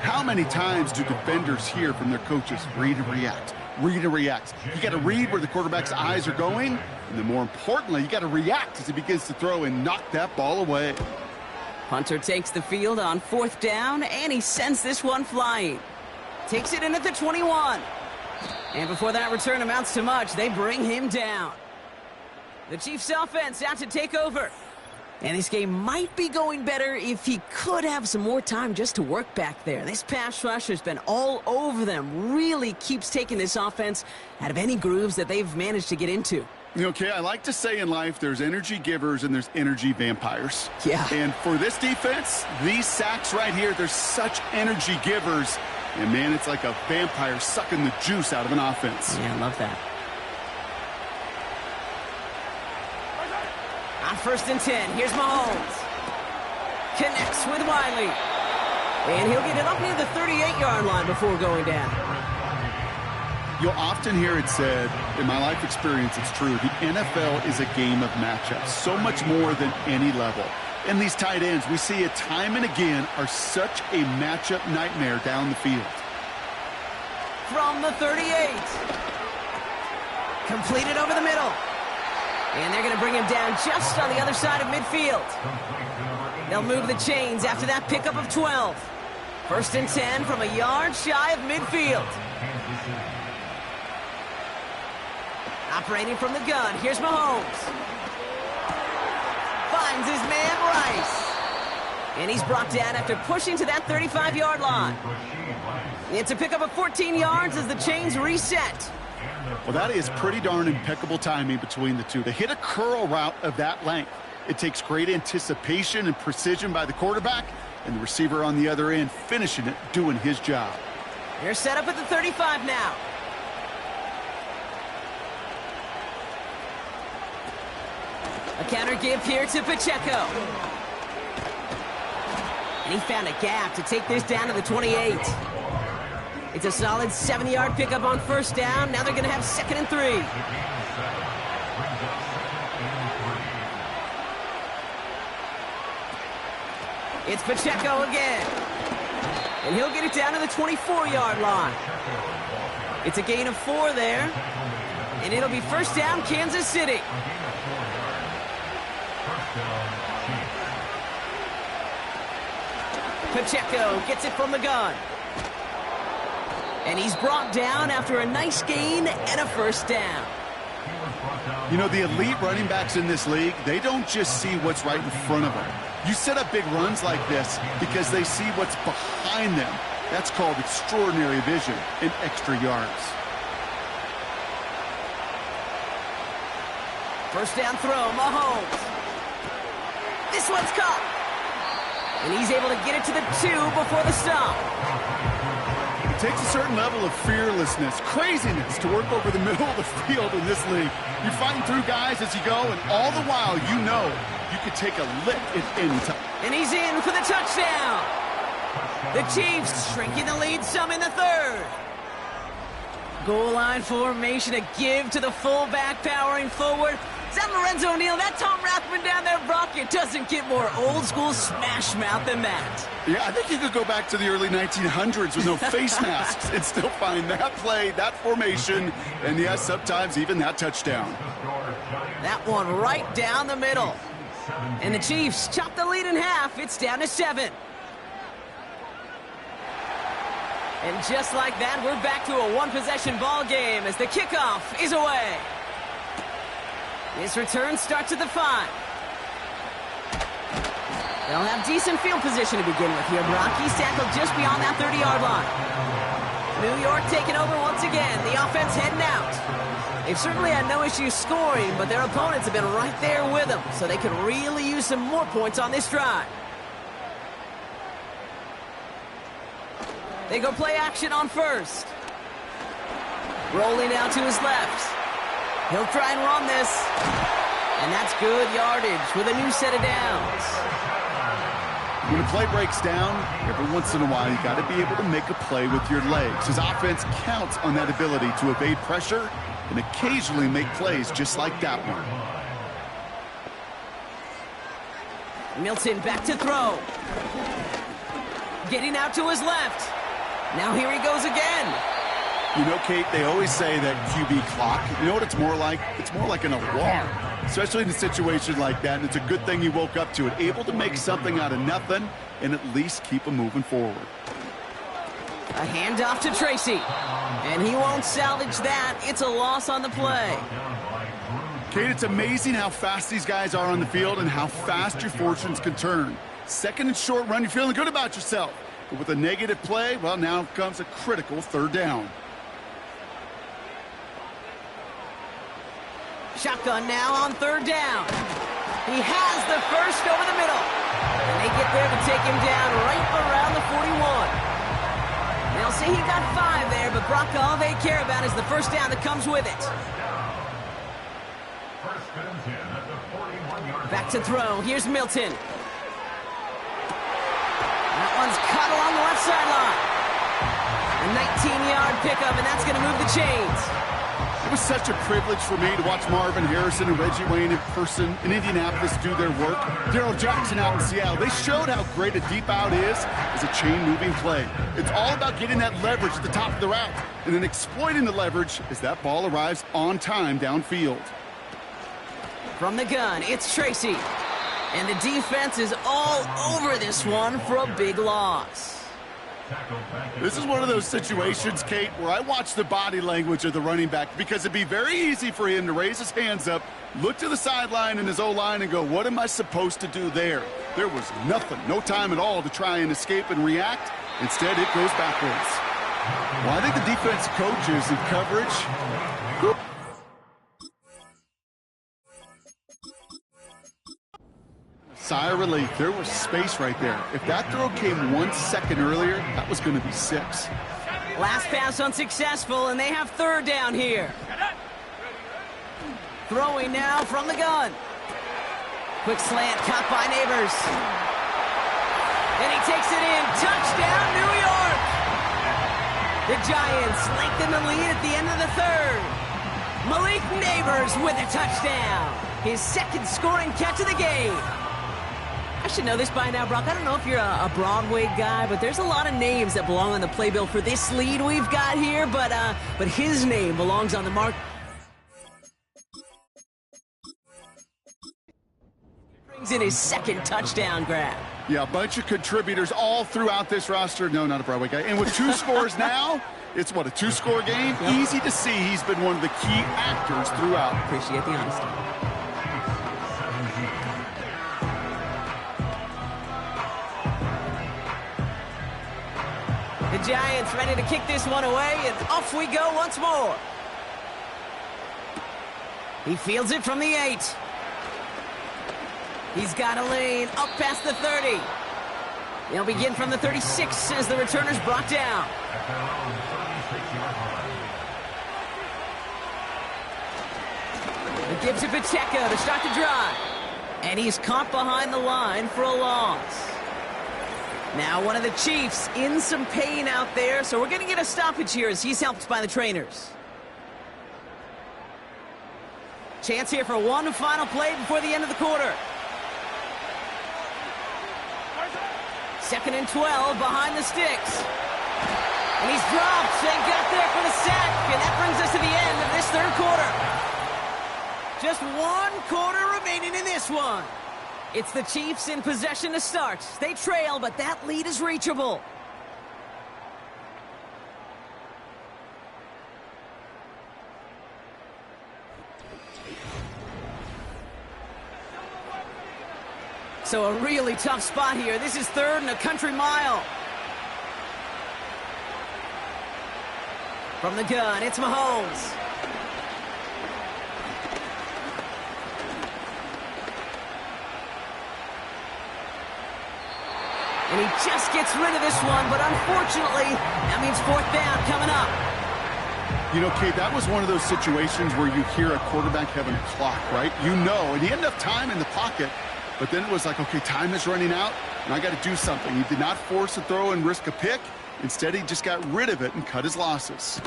How many times do defenders hear from their coaches, read and react, read and react? You got to read where the quarterback's eyes are going, and then more importantly, you got to react as he begins to throw and knock that ball away. Hunter takes the field on fourth down, and he sends this one flying. Takes it in at the 21. And before that return amounts to much, they bring him down. The Chiefs offense out to take over. And this game might be going better if he could have some more time just to work back there. This pass rush has been all over them. Really keeps taking this offense out of any grooves that they've managed to get into. Okay, I like to say in life there's energy givers and there's energy vampires. Yeah. And for this defense, these sacks right here, they're such energy givers. And, man, it's like a vampire sucking the juice out of an offense. Yeah, I love that. On 1st and 10, here's Mahomes. Connects with Wiley. And he'll get it up near the 38-yard line before going down. You'll often hear it said, in my life experience, it's true, the NFL is a game of matchups, so much more than any level. And these tight ends, we see it time and again, are such a matchup nightmare down the field. From the 38. Completed over the middle. And they're going to bring him down just on the other side of midfield. They'll move the chains after that pickup of 12. 1st and 10 from a yard shy of midfield. Operating from the gun, here's Mahomes. Finds his man Rice. And he's brought down after pushing to that 35-yard line. It's a pickup of 14 yards as the chains reset. Well, that is pretty darn impeccable timing between the two. To hit a curl route of that length, it takes great anticipation and precision by the quarterback, and the receiver on the other end finishing it, doing his job. They're set up at the 35 now. A counter give here to Pacheco. And he found a gap to take this down to the 28. It's a solid 7-yard pickup on 1st down. Now they're going to have 2nd and 3. It's Pacheco again. And he'll get it down to the 24-yard line. It's a gain of 4 there. And it'll be 1st down, Kansas City. Pacheco gets it from the gun. And he's brought down after a nice gain and a 1st down. You know, the elite running backs in this league, they don't just see what's right in front of them. You set up big runs like this because they see what's behind them. That's called extraordinary vision and extra yards. 1st down throw, Mahomes. This one's caught. And he's able to get it to the 2 before the stop. It takes a certain level of fearlessness, craziness to work over the middle of the field in this league. You're fighting through guys as you go, and all the while you know you could take a lick at any time. And he's in for the touchdown. The Chiefs shrinking the lead some in the 3rd. Goal line formation, a give to the fullback powering forward. Is that Lorenzo Neal? That Tom Rathman down there, Brock? It doesn't get more old school smash mouth than that. Yeah, I think you could go back to the early 1900s with no face masks and still find that play, that formation, and yes, sometimes even that touchdown. That one right down the middle. And the Chiefs chop the lead in half. It's down to 7. And just like that, we're back to a one-possession ball game as the kickoff is away. This return starts at the 5. They'll have decent field position to begin with here, Brock. He's tackled just beyond that 30-yard line. New York taking over once again. The offense heading out. They've certainly had no issues scoring, but their opponents have been right there with them, so they could really use some more points on this drive. They go play action on first. Rolling out to his left. He'll try and run this. And that's good yardage with a new set of downs. When a play breaks down, every once in a while, you got to be able to make a play with your legs. His offense counts on that ability to evade pressure and occasionally make plays just like that one. Milton back to throw. Getting out to his left. Now here he goes again. You know, Kate, they always say that QB clock, you know what it's more like? It's more like an alarm, especially in a situation like that. And it's a good thing you woke up to it, able to make something out of nothing and at least keep them moving forward. A handoff to Tracy. And he won't salvage that. It's a loss on the play. Kate, it's amazing how fast these guys are on the field and how fast your fortunes can turn. Second and short run, you're feeling good about yourself. But with a negative play, well, now comes a critical 3rd down. Shotgun now on 3rd down. He has the first over the middle. And they get there to take him down right around the 41. They'll say he got 5 there, but Brock, all they care about is the first down that comes with it. Back to throw. Here's Milton. That one's caught along the left sideline. A 19-yard pickup, and that's going to move the chains. It was such a privilege for me to watch Marvin Harrison and Reggie Wayne in person in Indianapolis do their work. Darrell Jackson out in Seattle. They showed how great a deep out is as a chain-moving play. It's all about getting that leverage at the top of the route and then exploiting the leverage as that ball arrives on time downfield. From the gun, it's Tracy. And the defense is all over this one for a big loss. This is one of those situations, Kate, where I watch the body language of the running back because it'd be very easy for him to raise his hands up, look to the sideline in his O-line and go, what am I supposed to do there? There was nothing, no time at all to try and escape and react. Instead, it goes backwards. Well, I think the defense coaches in coverage, sigh of relief. There was space right there. If that throw came 1 second earlier, that was going to be 6. Last pass unsuccessful, and they have 3rd down here. Throwing now from the gun. Quick slant caught by Neighbors. And he takes it in. Touchdown, New York! The Giants lengthen the lead at the end of the 3rd. Malik Neighbors with a touchdown. His 2nd scoring catch of the game. I should know this by now, Brock. I don't know if you're a Broadway guy, but there's a lot of names that belong on the playbill for this lead we've got here, but his name belongs on the mark. Brings in his 2nd touchdown grab. Yeah, a bunch of contributors all throughout this roster. No, not a Broadway guy. And with 2 scores now, it's what, a 2-score game? Yep. Easy to see he's been one of the key actors throughout. Appreciate the honesty. The Giants ready to kick this one away, and off we go once more. He fields it from the 8. He's got a lane up past the 30. They'll begin from the 36 as the returner's brought down. It gives to Pacheco to start the drive. And he's caught behind the line for a loss. Now one of the Chiefs in some pain out there, so we're going to get a stoppage here as he's helped by the trainers. Chance here for one final play before the end of the quarter. 2nd and 12 behind the sticks. And he's dropped and got there for the sack, and that brings us to the end of this 3rd quarter. Just 1 quarter remaining in this one. It's the Chiefs in possession to start. They trail, but that lead is reachable. So a really tough spot here. This is 3rd and a country mile. From the gun, it's Mahomes. And he just gets rid of this one, but unfortunately, that means 4th down coming up. You know, Kate, that was one of those situations where you hear a quarterback having a clock, right? You know, and he had enough time in the pocket, but then it was like, okay, time is running out, and I got to do something. He did not force a throw and risk a pick. Instead, he just got rid of it and cut his losses.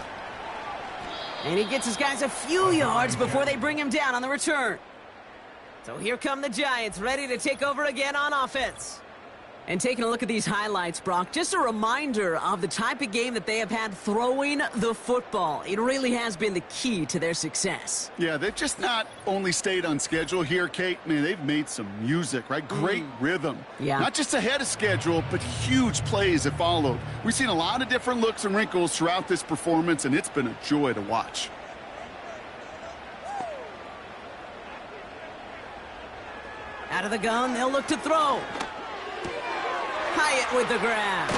And he gets his guys a few yards before they bring him down on the return. So here come the Giants, ready to take over again on offense. And taking a look at these highlights, Brock, just a reminder of the type of game that they have had throwing the football. It really has been the key to their success. Yeah, they've just not only stayed on schedule here, Kate. Man, they've made some music, right? Great rhythm. Yeah. Not just ahead of schedule, but huge plays that followed. We've seen a lot of different looks and wrinkles throughout this performance, and it's been a joy to watch. Out of the gun, they'll look to throw. Hyatt with the grab.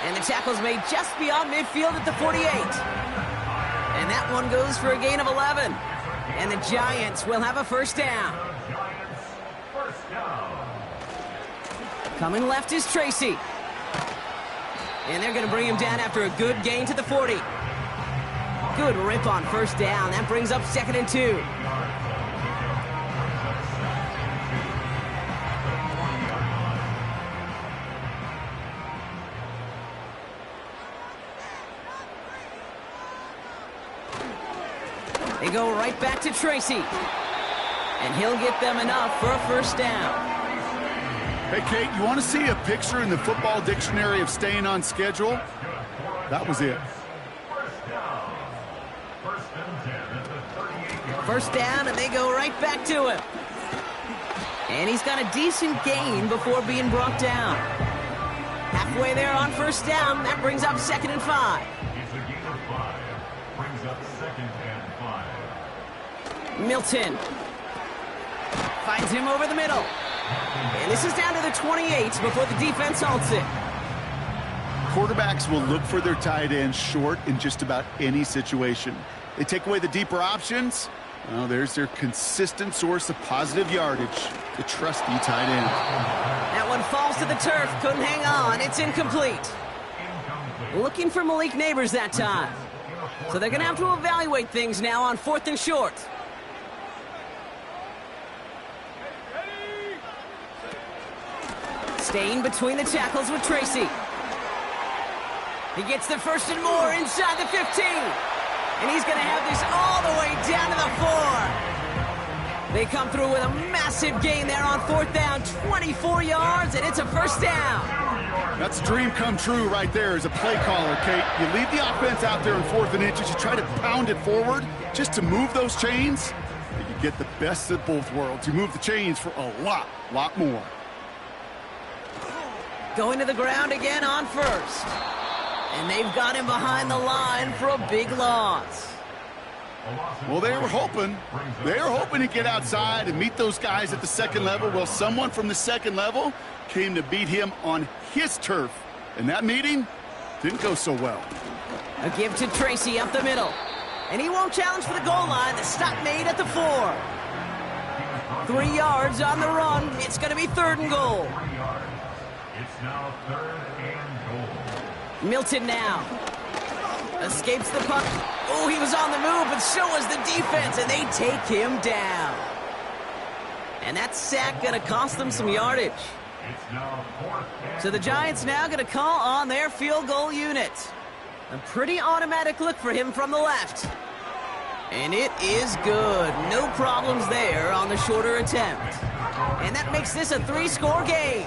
And the tackle's made just beyond midfield at the 48. And that one goes for a gain of 11. And the Giants will have a 1st down. Coming left is Tracy. And they're going to bring him down after a good gain to the 40. Good rip on 1st down. That brings up 2nd and 2. They go right back to Tracy. And he'll get them enough for a 1st down. Hey, Kate, you want to see a picture in the football dictionary of staying on schedule? That was it. 1st down, and they go right back to him. And he's got a decent gain before being brought down. Halfway there on 1st down, that brings up 2nd and 5. It's a gain of 5. Brings up 2nd and 5. Milton finds him over the middle. And this is down to the 28 before the defense halts it. Quarterbacks will look for their tight end short in just about any situation. They take away the deeper options. Well, there's their consistent source of positive yardage, the trusty tight end. That one falls to the turf. Couldn't hang on. It's incomplete. Looking for Malik Neighbors that time. So they're going to have to evaluate things now on 4th and short. Staying between the tackles with Tracy. He gets the 1st and more inside the 15. And he's going to have this all the way down to the 4. They come through with a massive gain there on 4th down. 24 yards, and it's a 1st down. That's a dream come true right there as a play caller, Kate. You leave the offense out there in 4th and inches. You try to pound it forward just to move those chains. But you get the best of both worlds. You move the chains for a lot more. Going to the ground again on 1st. And they've got him behind the line for a big loss. Well, they were hoping to get outside and meet those guys at the 2nd level. Well, someone from the 2nd level came to beat him on his turf. And that meeting didn't go so well. A give to Tracy up the middle. And he won't challenge for the goal line. The stop made at the 4. 3 yards on the run. It's going to be 3rd and goal. It's now 3rd and goal. Milton now. Escapes the puck. Oh, he was on the move, but so was the defense, and they take him down. And that sack going to cost them some yardage. It's now 4th and So the Giants now going to call on their field goal unit. A pretty automatic look for him from the left. And it is good. No problems there on the shorter attempt. And that makes this a 3-score game.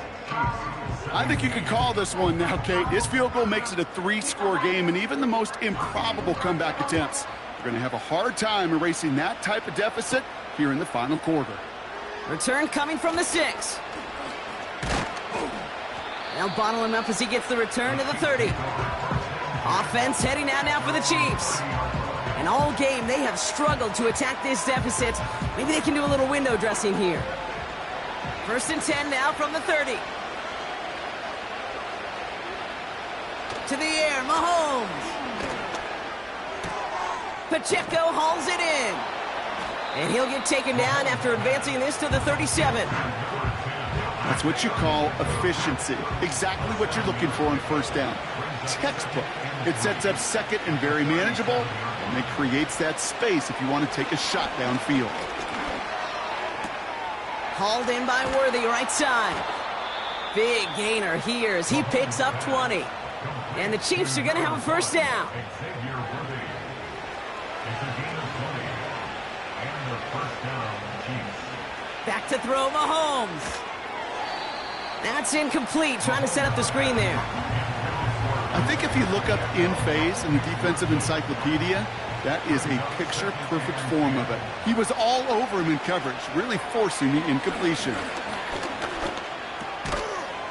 I think you could call this one now, Kate. This field goal makes it a 3-score game, and even the most improbable comeback attempts are going to have a hard time erasing that type of deficit here in the final quarter. Return coming from the 6. They'll bottle him up as he gets the return to the 30. Offense heading out now for the Chiefs. And all game, they have struggled to attack this deficit. Maybe they can do a little window dressing here. 1st and 10 now from the 30. To the air, Mahomes. Pacheco hauls it in. And he'll get taken down after advancing this to the 37. That's what you call efficiency. Exactly what you're looking for on 1st down. Textbook. It sets up 2nd and very manageable, and it creates that space if you want to take a shot downfield. Hauled in by Worthy, right side. Big gainer here as he picks up 20. And the Chiefs are going to have a 1st down. Back to throw, Mahomes. That's incomplete, trying to set up the screen there. I think if you look up in phase in the defensive encyclopedia, that is a picture-perfect form of it. He was all over him in coverage, really forcing the incompletion.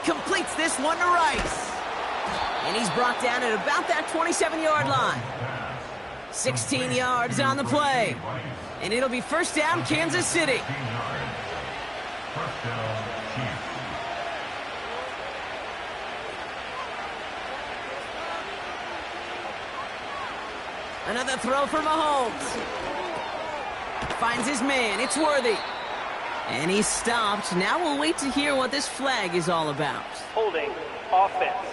Completes this one to Rice. And he's brought down at about that 27-yard line. 16 yards on the play. And it'll be 1st down, Kansas City. Another throw for Mahomes. Finds his man. It's Worthy. And he's stopped. Now we'll wait to hear what this flag is all about. Holding offense.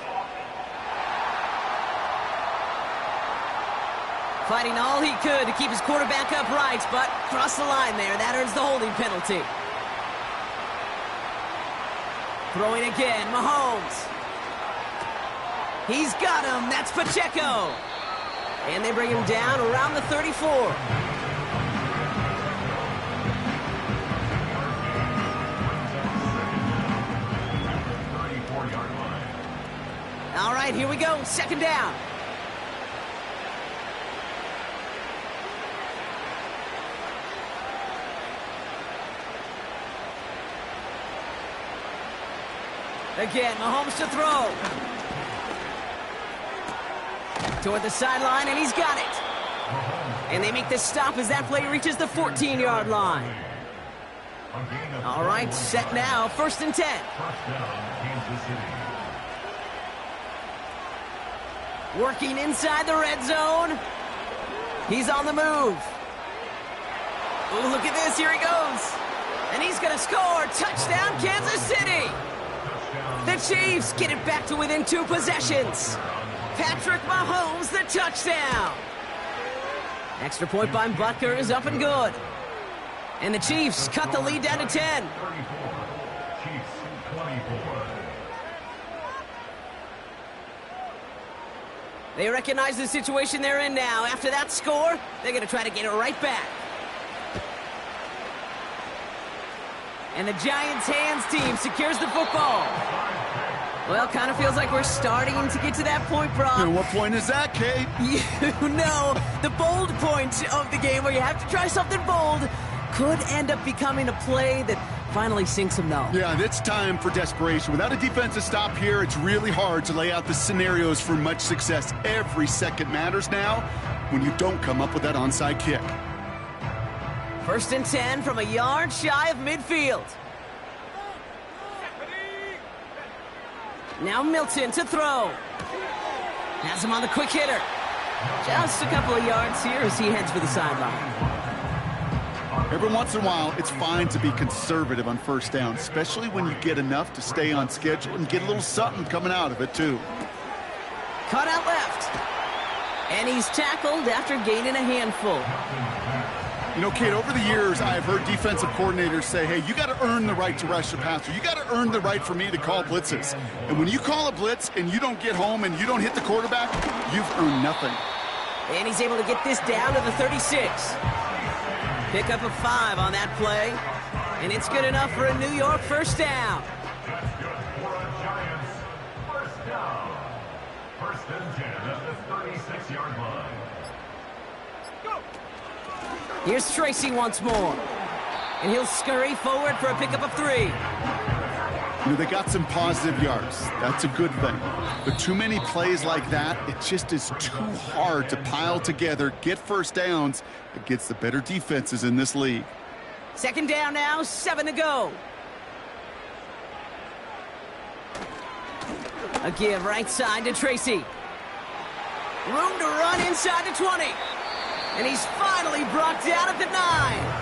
Fighting all he could to keep his quarterback upright, but crossed the line there. That earns the holding penalty. Throwing again, Mahomes. He's got him. That's Pacheco. And they bring him down around the 34. All right, here we go. 2nd down. Again, Mahomes to throw. Toward the sideline, and he's got it. And they make the stop as that play reaches the 14-yard line. All right, set now, 1st and 10. Working inside the red zone. He's on the move. Oh, look at this, here he goes. And he's gonna score, touchdown Kansas City. The Chiefs get it back to within 2 possessions. Patrick Mahomes, the touchdown. Extra point by Butker is up and good. And the Chiefs cut the lead down to 10. They recognize the situation they're in now. After that score, they're going to try to get it right back. And the Giants' hands team secures the football. Well, kind of feels like we're starting to get to that point, Brock. And what point is that, Kate? You know, the bold point of the game where you have to try something bold could end up becoming a play that finally sinks them, though. Yeah, it's time for desperation. Without a defensive stop here, it's really hard to lay out the scenarios for much success. Every second matters now when you don't come up with that onside kick. 1st and 10 from a yard shy of midfield. Now Milton to throw. Has him on the quick hitter. Just a couple of yards here as he heads for the sideline. Every once in a while, it's fine to be conservative on 1st down, especially when you get enough to stay on schedule and get a little something coming out of it, too. Cut out left. And he's tackled after gaining a handful. You know, Kate, over the years, I've heard defensive coordinators say, hey, you got to earn the right to rush your passer. You got to earn the right for me to call blitzes. And when you call a blitz and you don't get home and you don't hit the quarterback, you've earned nothing. And he's able to get this down to the 36. Pick up a 5 on that play. And it's good enough for a New York 1st down. That's good for a Giants 1st down. 1st and 10 at the 36-yard line. Here's Tracy once more. And he'll scurry forward for a pickup of 3. You know, they got some positive yards. That's a good thing. But too many plays like that, it just is too hard to pile together, get first downs against the better defenses in this league. 2nd down now, 7 to go. A give right side to Tracy. Room to run inside the 20. And he's finally brought down at the 9.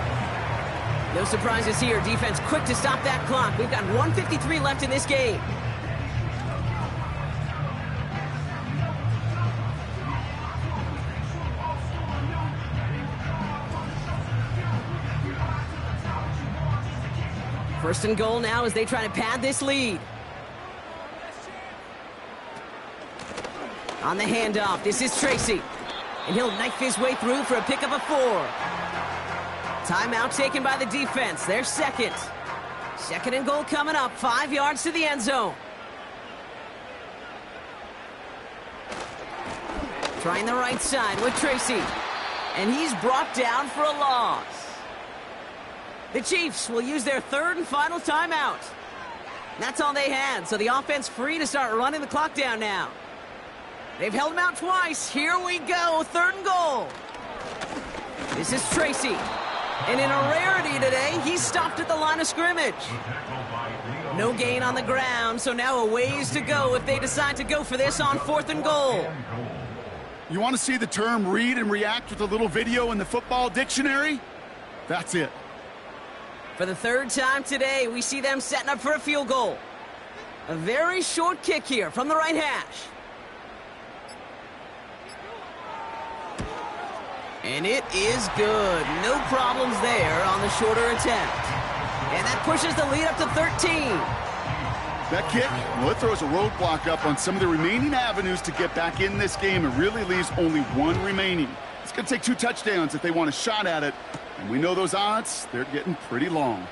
No surprises here. Defense quick to stop that clock. We've got 1:53 left in this game. First and goal now as they try to pad this lead. On the handoff, this is Tracy. And he'll knife his way through for a pickup of 4. Timeout taken by the defense. Their second. 2nd and goal coming up. 5 yards to the end zone. Trying the right side with Tracy. And he's brought down for a loss. The Chiefs will use their 3rd and final timeout. That's all they had, so the offense free to start running the clock down now. They've held him out twice. Here we go, 3rd and goal. This is Tracy. And in a rarity today, he's stopped at the line of scrimmage. No gain on the ground, so now a ways to go if they decide to go for this on 4th and goal. You want to see the term read and react with a little video in the football dictionary? That's it. For the 3rd time today, we see them setting up for a field goal. A very short kick here from the right hash. And it is good. No problems there on the shorter attempt. And that pushes the lead up to 13. That kick, well, it throws a roadblock up on some of the remaining avenues to get back in this game. It really leaves only 1 remaining. It's going to take 2 touchdowns if they want a shot at it. And we know those odds, they're getting pretty long.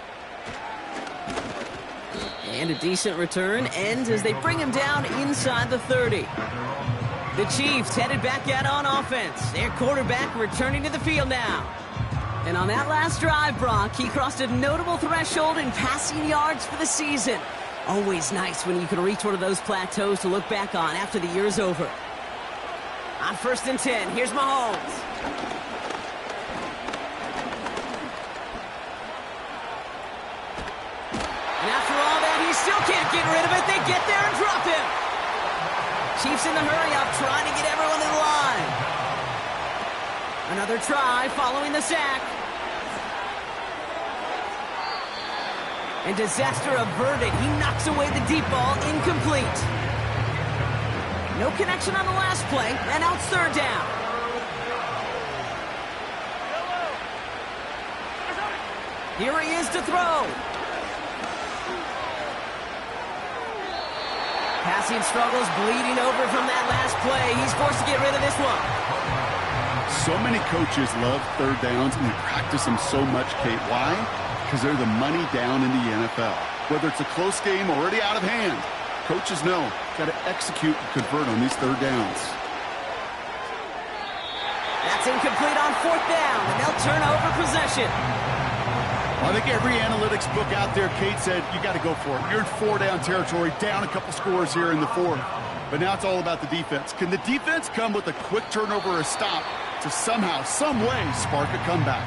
And a decent return ends as they bring him down inside the 30. The Chiefs headed back out on offense. Their quarterback returning to the field now. And on that last drive, Brock, he crossed a notable threshold in passing yards for the season. Always nice when you can reach one of those plateaus to look back on after the year's over. On 1st and 10, here's Mahomes. And after all that, he still can't get rid of it. They get there and drop him. Chiefs in the hurry-up, trying to get everyone in line. Another try following the sack. And disaster averted. He knocks away the deep ball, incomplete. No connection on the last play, and now it's 3rd down. Here he is to throw. Passing struggles, bleeding over from that last play. He's forced to get rid of this one. So many coaches love 3rd downs, and they practice them so much, Kate. Why? Because they're the money down in the NFL. Whether it's a close game already out of hand, coaches know, got to execute and convert on these 3rd downs. That's incomplete on 4th down, and they'll turn over possession. I think every analytics book out there, Kate, said you got to go for it. You're in 4-down territory, down a couple scores here in the 4th. But now it's all about the defense. Can the defense come with a quick turnover or a stop to somehow, some way, spark a comeback?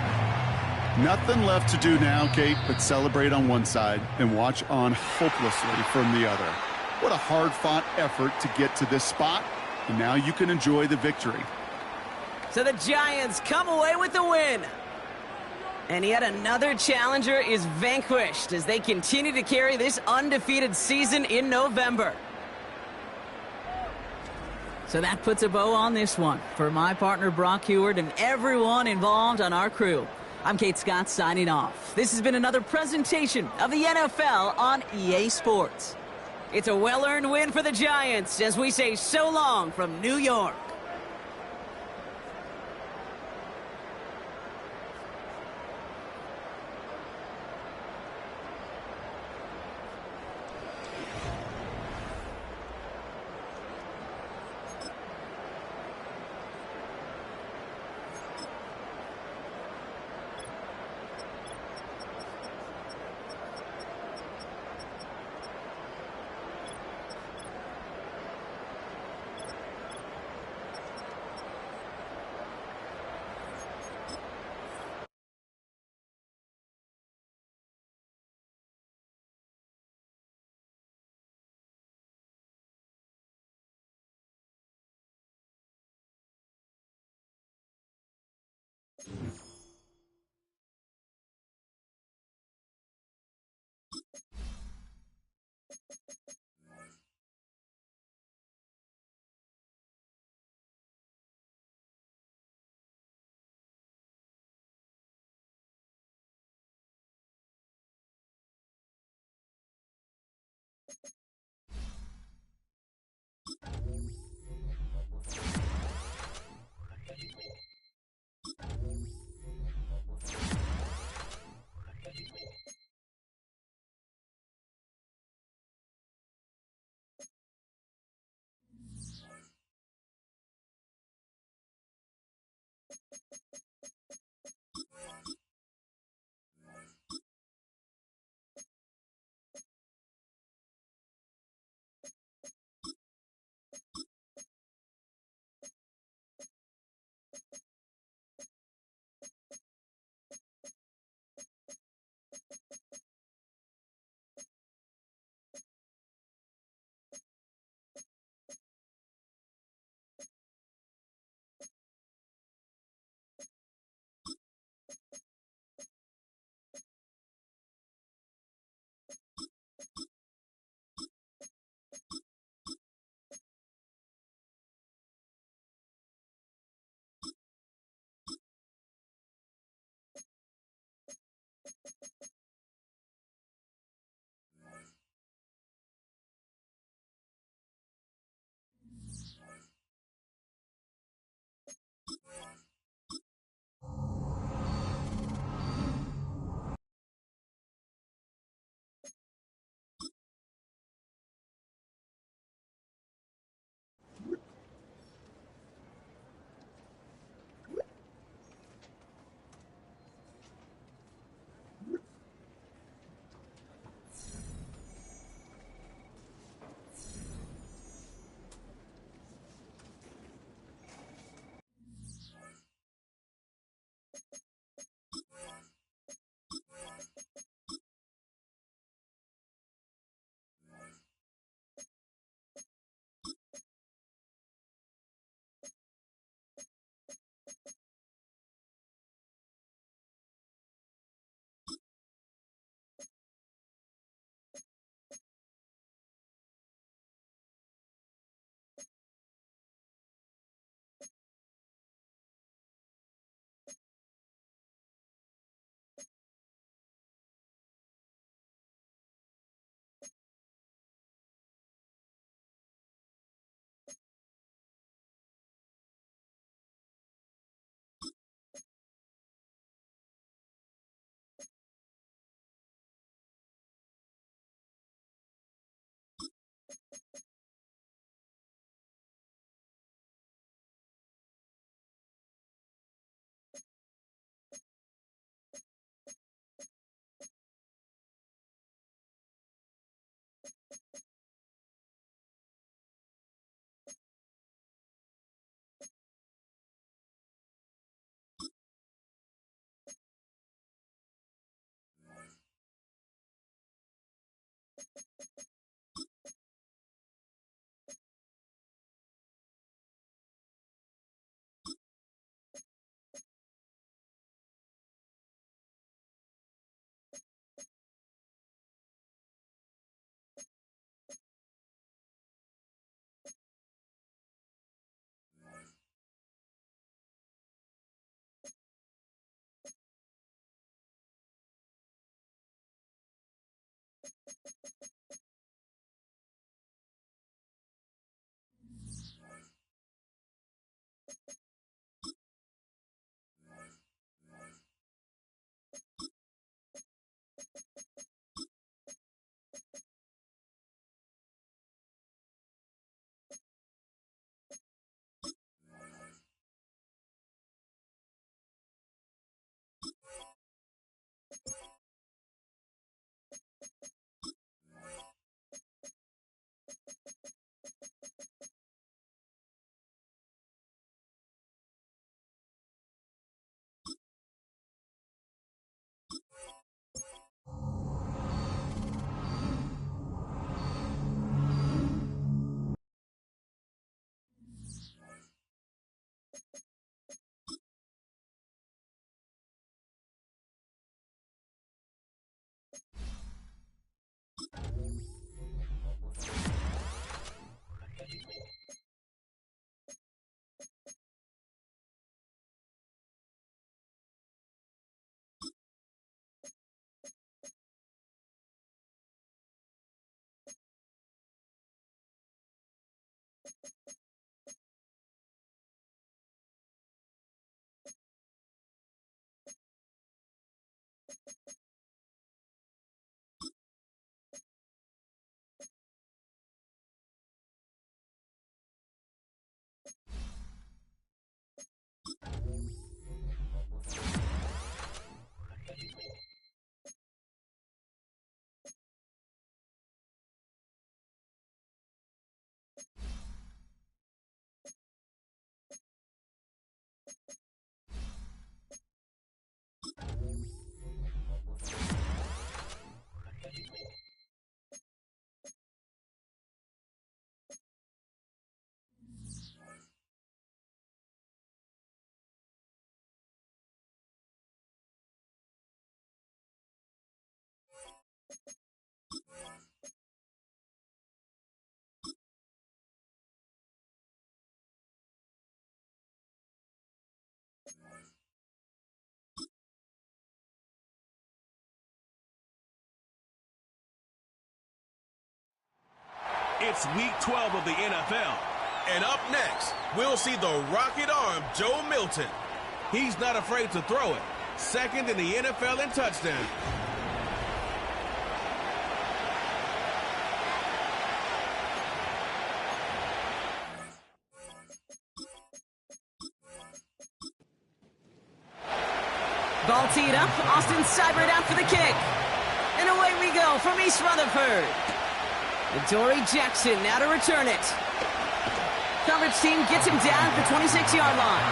Nothing left to do now, Kate, but celebrate on one side and watch on hopelessly from the other. What a hard-fought effort to get to this spot, and now you can enjoy the victory. So the Giants come away with the win. And yet another challenger is vanquished as they continue to carry this undefeated season in November. So that puts a bow on this one. For my partner Brock Heward and everyone involved on our crew, I'm Kate Scott signing off. This has been another presentation of the NFL on EA Sports. It's a well-earned win for the Giants as we say so long from New York. It's week 12 of the NFL. And up next, we'll see the rocket arm Joe Milton. He's not afraid to throw it. Second in the NFL in touchdown. Ball teed up. Austin Seibert out for the kick. And away we go from East Rutherford. Dory Jackson now to return it. Coverage team gets him down at the 26-yard line.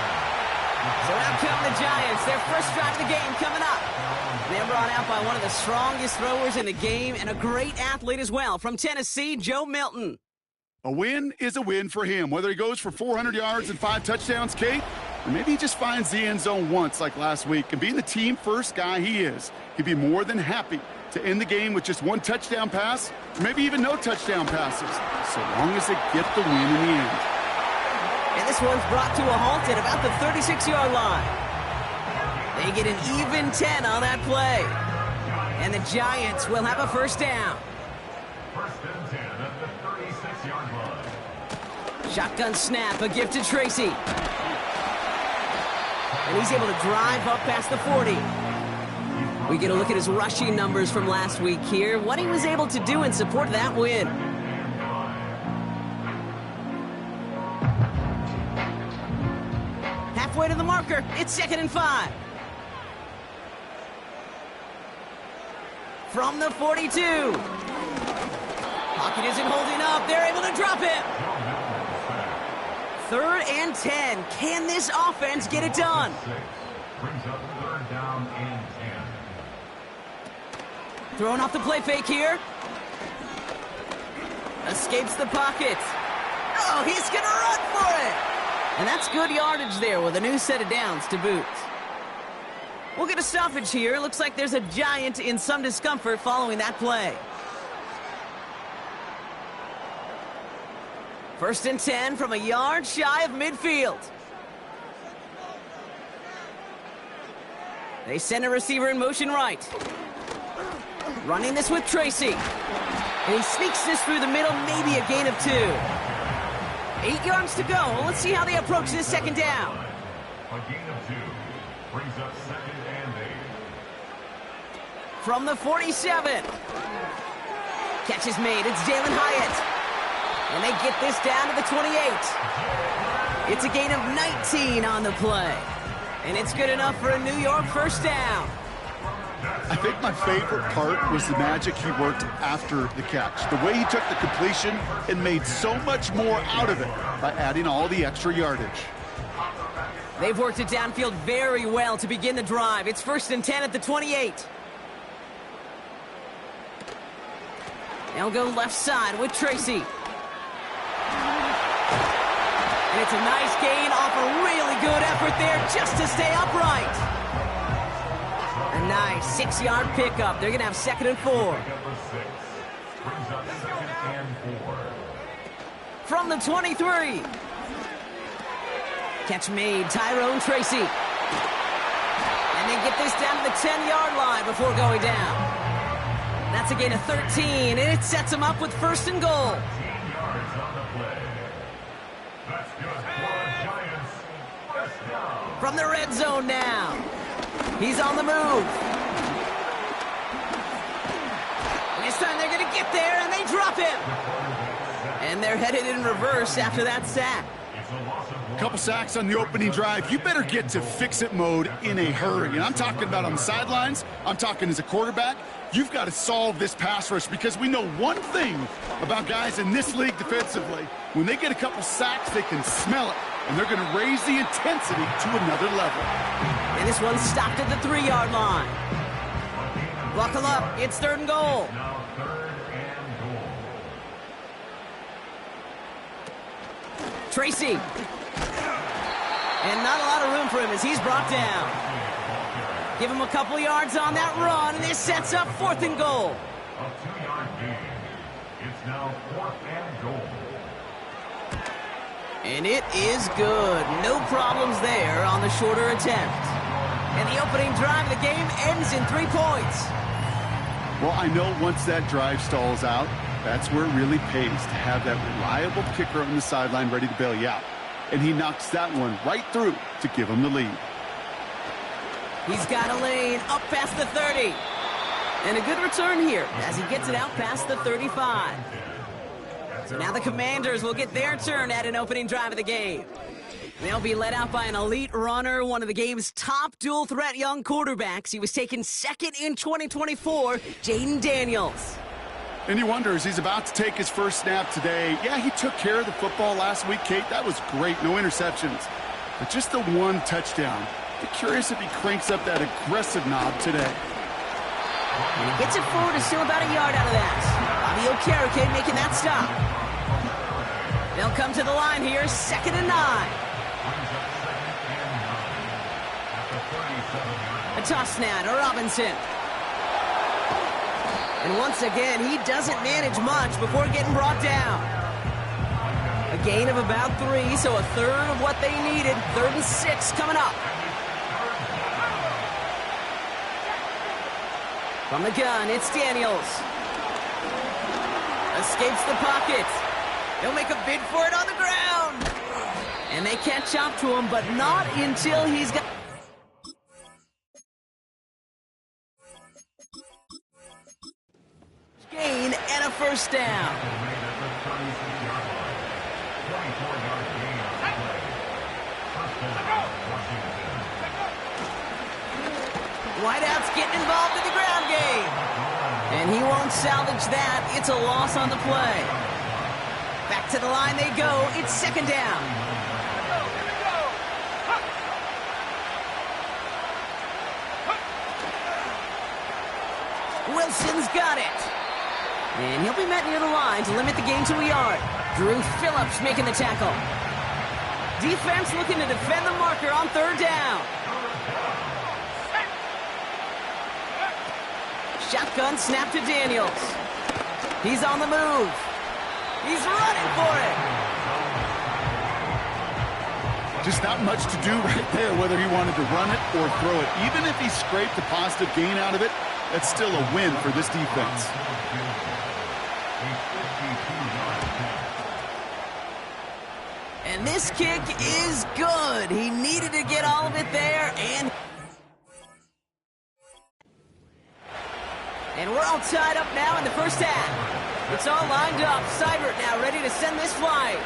So out come the Giants. Their first drive of the game coming up. They're brought out by one of the strongest throwers in the game and a great athlete as well from Tennessee, Joe Milton. A win is a win for him, whether he goes for 400 yards and 5 touchdowns, Kate, or maybe he just finds the end zone once like last week. And being the team-first guy he is, he'd be more than happy to end the game with just 1 touchdown pass, or maybe even no touchdown passes, so long as they get the win in the end. And this one's brought to a halt at about the 36-yard line. They get an even 10 on that play. And the Giants will have a first down. First and 10 at the 36-yard line. Shotgun snap, a gift to Tracy. And he's able to drive up past the 40. We get a look at his rushing numbers from last week here, what he was able to do in support of that win. Halfway to the marker, it's 2nd and 5. From the 42. Pocket isn't holding up, they're able to drop it. 3rd and 10. Can this offense get it done? Brings up 3rd down and 10. Throwing off the play fake here. Escapes the pocket. Oh, he's going to run for it. And that's good yardage there with a new set of downs to boot. We'll get a stoppage here. Looks like there's a Giant in some discomfort following that play. 1st and 10 from a yard shy of midfield. They send a receiver in motion right. Running this with Tracy. And he sneaks this through the middle, maybe a gain of 2. 8 yards to go. Let's see how they approach this 2nd down. A gain of 2. Brings up 2nd and 8. From the 47. Catch is made. It's Jalen Hyatt. And they get this down to the 28. It's a gain of 19 on the play. And it's good enough for a New York first down. I think my favorite part was the magic he worked after the catch. The way he took the completion and made so much more out of it by adding all the extra yardage. They've worked it downfield very well to begin the drive. It's 1st and 10 at the 28. They'll go left side with Tracy. And it's a nice gain off a really good effort there just to stay upright. A nice 6-yard pickup. They're going to have 2nd and 4. Number 6. Brings up 2nd and 4. From the 23. Catch made, Tyrone Tracy. And they get this down to the 10-yard line before going down. That's a gain of 13, and it sets them up with 1st and goal. 10 yards on the play. That's good for the Giants. First down. From the red zone now. He's on the move. And this time they're going to get there, and they drop him. And they're headed in reverse after that sack. A couple sacks on the opening drive. You better get to fix-it mode in a hurry. And I'm talking about on the sidelines. I'm talking as a quarterback. You've got to solve this pass rush because we know one thing about guys in this league defensively. When they get a couple sacks, they can smell it. And they're going to raise the intensity to another level. And this one stopped at the 3-yard line. Buckle up. It's 3rd and goal. Now 3rd and goal. Tracy. And not a lot of room for him as he's brought down. Give him a couple yards on that run, and this sets up 4th and goal. A 2-yard gain. It's now 4th and goal. And it is good. No problems there on the shorter attempt. And the opening drive of the game ends in 3 points. Well, I know once that drive stalls out, that's where it really pays to have that reliable kicker on the sideline ready to bail you out. And he knocks that one right through to give him the lead. He's got a lane up past the 30. And a good return here as he gets it out past the 35. So now the Commanders will get their turn at an opening drive of the game. They'll be led out by an elite runner, one of the game's top dual-threat young quarterbacks. He was taken 2nd in 2024, Jaden Daniels. And he wonders, he's about to take his first snap today. Yeah, he took care of the football last week, Kate. That was great. No interceptions. But just the one touchdown. Be curious if he cranks up that aggressive knob today. And he gets it forward and still about a yard out of that. Bobby Okereke making that stop. They'll come to the line here, 2nd and 9. A toss now to Robinson. And once again, he doesn't manage much before getting brought down. A gain of about 3, so a 1/3 of what they needed. 3rd and 6 coming up. From the gun, it's Daniels. Escapes the pocket. He'll make a bid for it on the ground. And they catch up to him, but not until he's got... gain and a first down. Wideout's getting involved in the ground game. And he won't salvage that. It's a loss on the play. Back to the line they go. It's 2nd down. Wilson's got it. And he'll be met near the line to limit the gain to a yard. Drew Phillips making the tackle. Defense looking to defend the marker on 3rd down. Shotgun snap to Daniels. He's on the move. He's running for it. Just not much to do right there, whether he wanted to run it or throw it. Even if he scraped a positive gain out of it, that's still a win for this defense. And this kick is good. He needed to get all of it there, and we're all tied up now in the first half. It's all lined up. Seibert now ready to send this flight.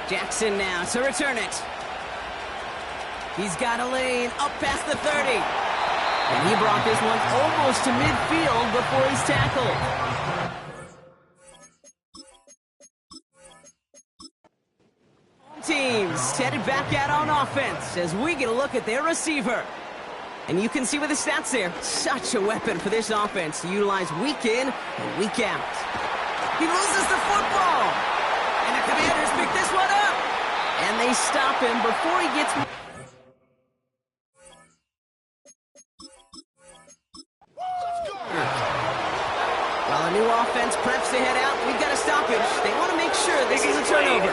Jackson now to return it. He's got a lane up past the 30. And he brought this one almost to midfield before he's tackled. Teams headed back out on offense as we get a look at their receiver. And you can see with the stats there, such a weapon for this offense to utilize week in and week out. He loses the football. And the Commanders pick this one up. And they stop him before he gets... While a new offense preps to head out, we've got a stoppage. They want to make sure this is a turnover.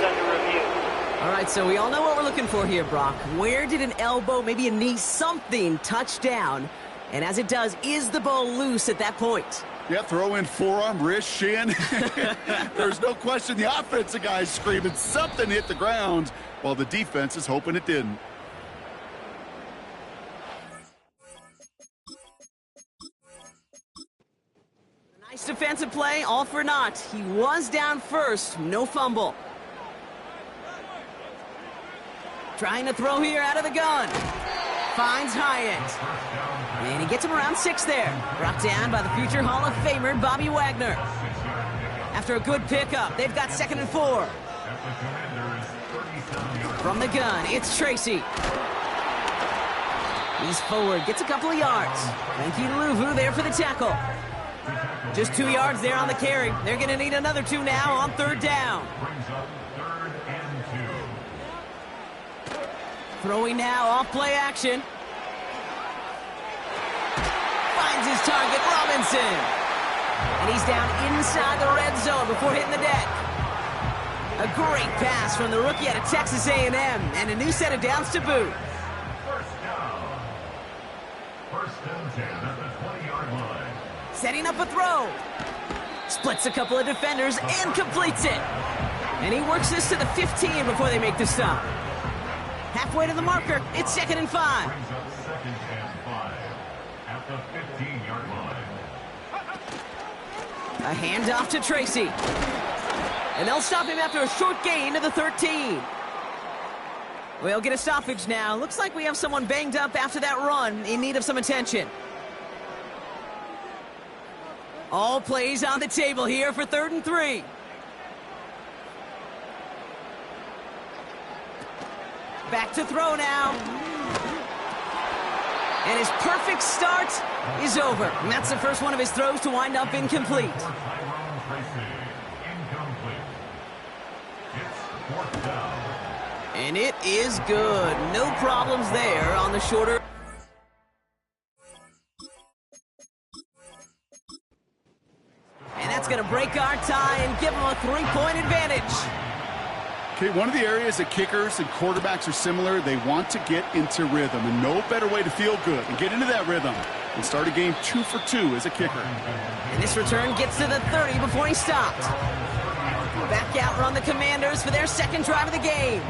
All right, so we all know what we're looking for here, Brock. Where did an elbow, maybe a knee, something touch down? And as it does, is the ball loose at that point? Yeah, throw in forearm, wrist, shin. There's no question the offensive guy's screaming something hit the ground while the defense is hoping it didn't. Nice defensive play, all for naught. He was down first, no fumble. Trying to throw here out of the gun. Finds Hyatt. And he gets him around 6 there. Brought down by the future Hall of Famer, Bobby Wagner. After a good pickup, they've got 2nd and 4. From the gun, it's Tracy. He's forward, gets a couple of yards. Frankie Luvu there for the tackle. Just 2 yards there on the carry. They're going to need another 2 now on 3rd down. Throwing now off play action. Finds his target, Robinson. And he's down inside the red zone before hitting the deck. A great pass from the rookie out of Texas A&M, and a new set of downs to boot. First and 10 at the 20-yard line. Setting up a throw. Splits a couple of defenders and completes it. And he works this to the 15 before they make the stop. Halfway to the marker, it's 2nd and 5. Brings up 2nd and 5 at the 15-yard line. A handoff to Tracy. And they'll stop him after a short gain to the 13. We'll get a stoppage now. Looks like we have someone banged up after that run in need of some attention. All plays on the table here for 3rd and 3. Back to throw now. And his perfect start is over. And that's the first one of his throws to wind up incomplete. And it is good. No problems there on the shorter. And that's going to break our tie and give them a 3-point advantage. Okay, one of the areas that kickers and quarterbacks are similar, they want to get into rhythm, and no better way to feel good and get into that rhythm and start a game 2 for 2 as a kicker. And this return gets to the 30 before he stopped. Back out run the Commanders for their 2nd drive of the game.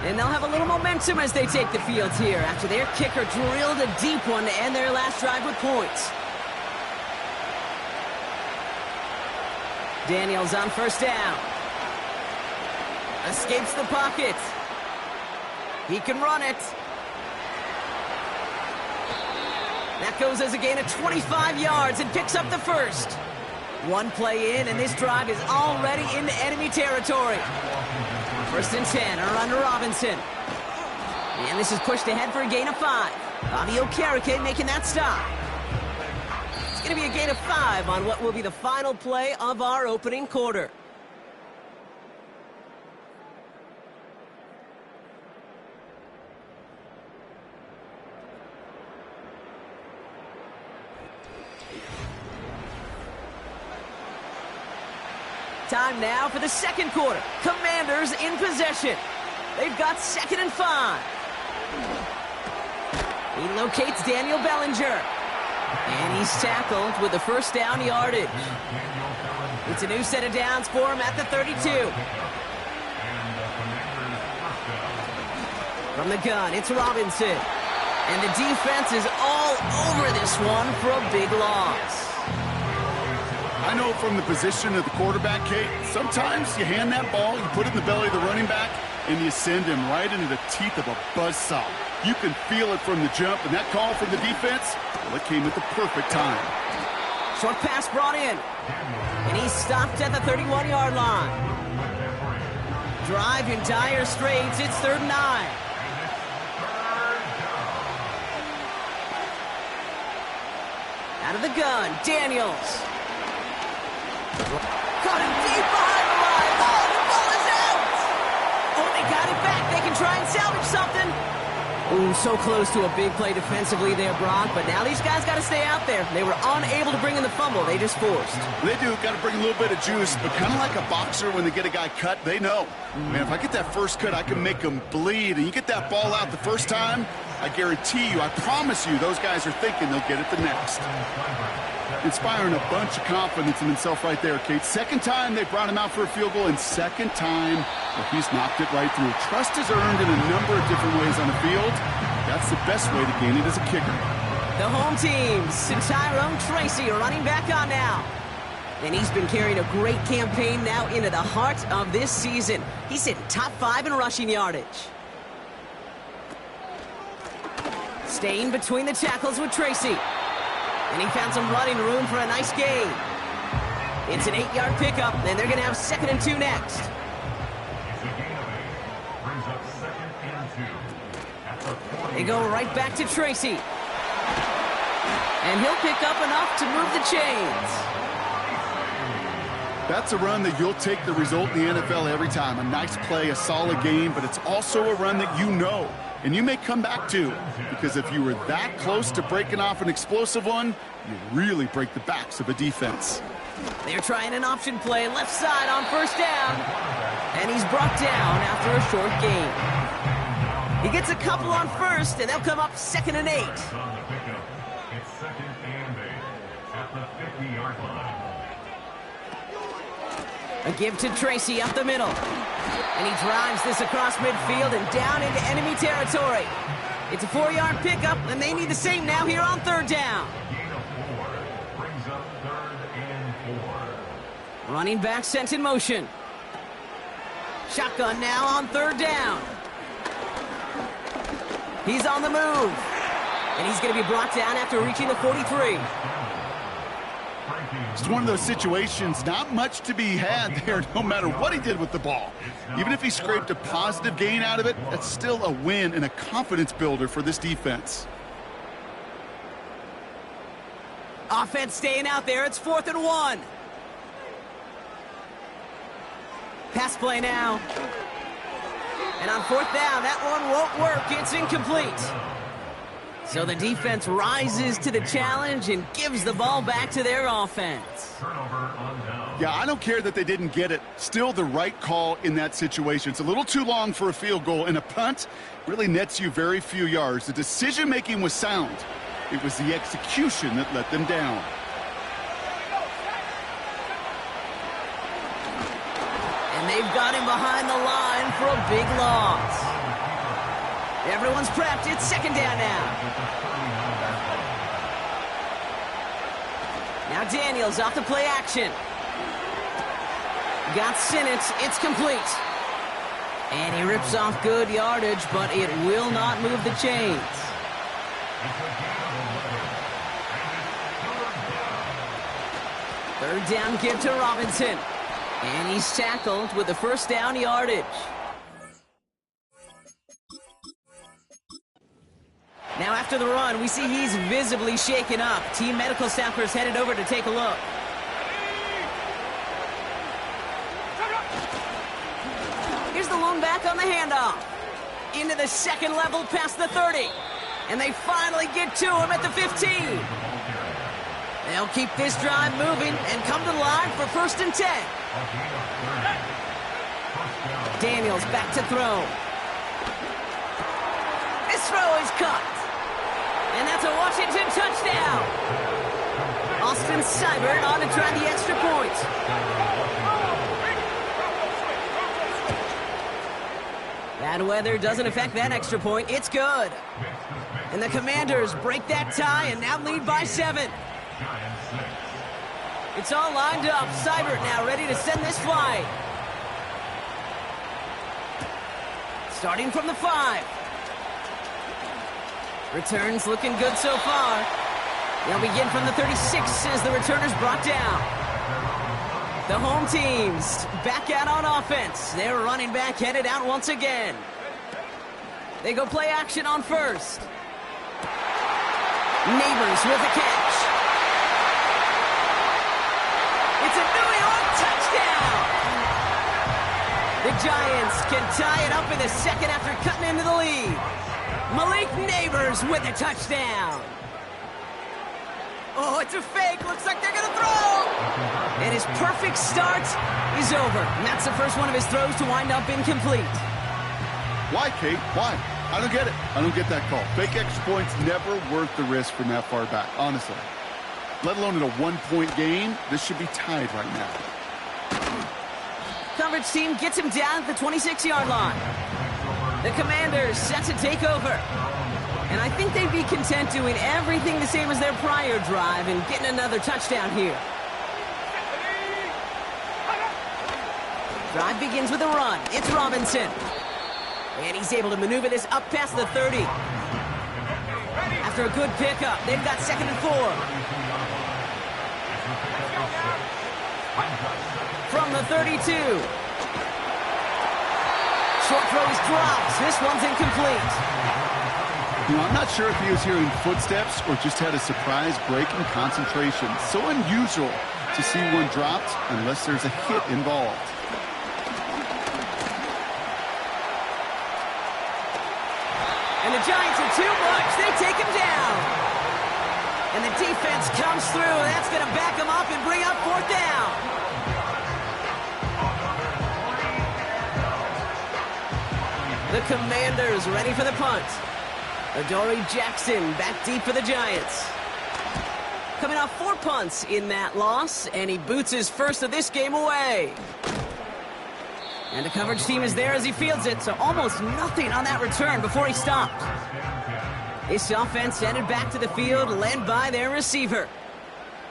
And they'll have a little momentum as they take the field here after their kicker drilled a deep one to end their last drive with points. Daniels on 1st down. Escapes the pocket. He can run it. That goes as a gain of 25 yards and picks up the 1st. One play in, and this drive is already into enemy territory. 1st and 10, a run to Robinson. And this is pushed ahead for a gain of 5. Bobby Okereke making that stop. It's going to be a gain of 5 on what will be the final play of our opening quarter. Time now for the 2nd quarter. Commanders in possession. They've got 2nd and 5. He locates Daniel Bellinger. And he's tackled with the 1st down yardage. It's a new set of downs for him at the 32. From the gun, it's Robinson. And the defense is all over this one for a big loss. I know from the position of the quarterback, Kate, sometimes you hand that ball, you put it in the belly of the running back, and you send him right into the teeth of a buzzsaw. You can feel it from the jump, and that call from the defense, well, it came at the perfect time. Short pass brought in, and he's stopped at the 31-yard line. Drive in dire straits, it's 3rd and 9. Out of the gun, Daniels. Caught him deep behind the line. Oh, the ball is out! Oh, they got it back. They can try and salvage something. Ooh, so close to a big play defensively there, Brock. But now these guys got to stay out there. They were unable to bring in the fumble. They just forced. They do. Got to bring a little bit of juice. But kind of like a boxer when they get a guy cut, they know. Man, if I get that first cut, I can make them bleed. And you get that ball out the first time, I guarantee you, I promise you, those guys are thinking they'll get it the next. Inspiring a bunch of confidence in himself right there, Kate. Second time they brought him out for a field goal, and second time well, he's knocked it right through. Trust is earned in a number of different ways on the field. That's the best way to gain it as a kicker. The home team's Tyrone Tracy running back on now. And he's been carrying a great campaign now into the heart of this season. He's hitting top 5 in rushing yardage. Staying between the tackles with Tracy. And he found some running room for a nice gain. It's an 8-yard pickup, and they're going to have 2nd and 2 next. It's a gain of 8. Brings up 2nd and 2. At the 40. They go right back to Tracy. And he'll pick up enough to move the chains. That's a run that you'll take the result in the NFL every time. A nice play, a solid game, but it's also a run that you know and you may come back to, because if you were that close to breaking off an explosive one, you really break the backs of a defense. They're trying an option play left side on first down, and he's brought down after a short gain. He gets a couple on first, and they'll come up 2nd and 8. On the pickup, it's 2nd and 8 at the 50-yard line. A give to Tracy up the middle. And he drives this across midfield and down into enemy territory. It's a 4-yard pickup, and they need the same now here on 3rd down. Gain of 4 brings up 3rd and 4. Running back sent in motion. Shotgun now on 3rd down. He's on the move. And he's going to be brought down after reaching the 43. It's one of those situations, not much to be had there no matter what he did with the ball. Even if he scraped a positive gain out of it, that's still a win and a confidence builder for this defense. Offense staying out there. It's 4th and 1. Pass play now. And on 4th down, that one won't work. It's incomplete. So the defense rises to the challenge and gives the ball back to their offense. Turnover on down. Yeah, I don't care that they didn't get it. Still the right call in that situation. It's a little too long for a field goal, and a punt really nets you very few yards. The decision-making was sound. It was the execution that let them down. And they've got him behind the line for a big loss. Everyone's prepped. It's 2nd down now. Now Daniels off the play action. Got Sinnott. It's complete. And he rips off good yardage, but it will not move the chains. Third down give to Robinson. And he's tackled with the first down yardage. Now after the run, we see he's visibly shaken up. Team medical staffers headed over to take a look. Here's the lone back on the handoff. Into the 2nd level past the 30. And they finally get to him at the 15. They'll keep this drive moving and come to the line for 1st and 10. Daniels back to throw. This throw is cut. And that's a Washington touchdown. Austin Seibert on to try the extra point. Bad weather doesn't affect that extra point. It's good. And the Commanders break that tie and now lead by 7. It's all lined up. Seibert now ready to send this flight. Starting from the 5. Returns looking good so far. They'll begin from the 36 as the returner's brought down. The home team's back out on offense. Their running back headed out once again. They go play action on first. Neighbors with a catch. It's a New York touchdown! The Giants can tie it up in the 2nd after cutting into the lead. Malik Neighbors with a touchdown. Oh, it's a fake. Looks like they're going to throw. And his perfect start is over. And that's the first one of his throws to wind up incomplete. Why, Kate? Why? I don't get it. I don't get that call. Fake extra points never worth the risk from that far back, honestly. Let alone in a one-point game, this should be tied right now. Coverage team gets him down at the 26-yard line. The Commanders set to take over. And I think they'd be content doing everything the same as their prior drive and getting another touchdown here. Drive begins with a run. It's Robinson. And he's able to maneuver this up past the 30. After a good pickup, they've got 2nd and 4. From the 32. Short throw is dropped. This one's incomplete. You know, I'm not sure if he was hearing footsteps or just had a surprise break in concentration. So unusual to see one dropped unless there's a hit involved. And the Giants are too much. They take him down. And the defense comes through. That's going to back him up and bring up 4th down. The Commanders ready for the punt. Adoree Jackson back deep for the Giants. Coming off 4 punts in that loss, and he boots his first of this game away. And the coverage team is there as he fields it, so almost nothing on that return before he stopped. This offense headed back to the field, led by their receiver.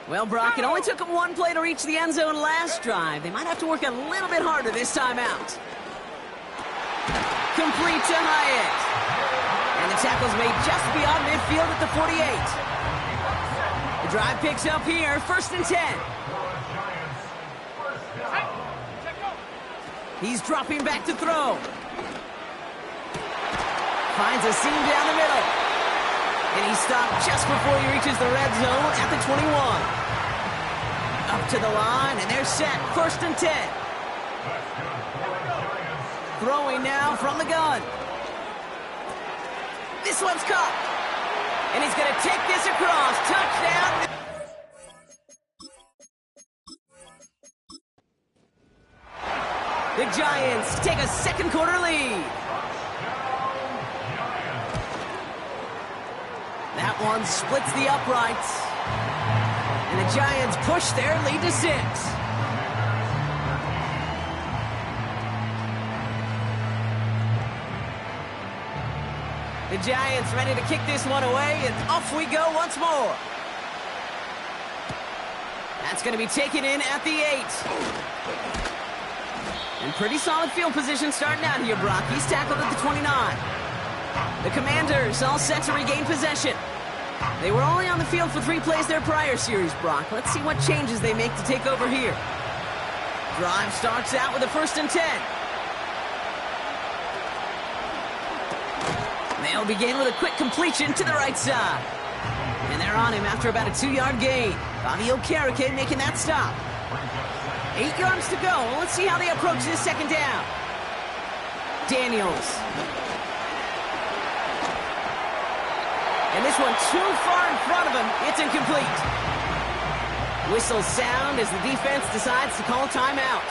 Well, Brock, it only took them 1 play to reach the end zone last drive. They might have to work a little bit harder this time out. Complete to Hyatt. And the tackle's made just beyond midfield at the 48. The drive picks up here, 1st and 10. He's dropping back to throw. Finds a seam down the middle. And he's stopped just before he reaches the red zone at the 21. Up to the line, and they're set. 1st and 10. Throwing now from the gun. This one's caught. And he's going to take this across. Touchdown. The Giants take a 2nd quarter lead. That one splits the uprights. And the Giants push their lead to 6. The Giants ready to kick this one away, and off we go once more. That's going to be taken in at the 8. And pretty solid field position starting out here, Brock. He's tackled at the 29. The Commanders all set to regain possession. They were only on the field for 3 plays their prior series, Brock. Let's see what changes they make to take over here. Drive starts out with a 1st and 10. They'll begin with a quick completion to the right side. And they're on him after about a 2-yard gain. Bobby Okereke making that stop. 8 yards to go. Let's see how they approach this 2nd down. Daniels. And this one too far in front of him. It's incomplete. Whistles sound as the defense decides to call timeout.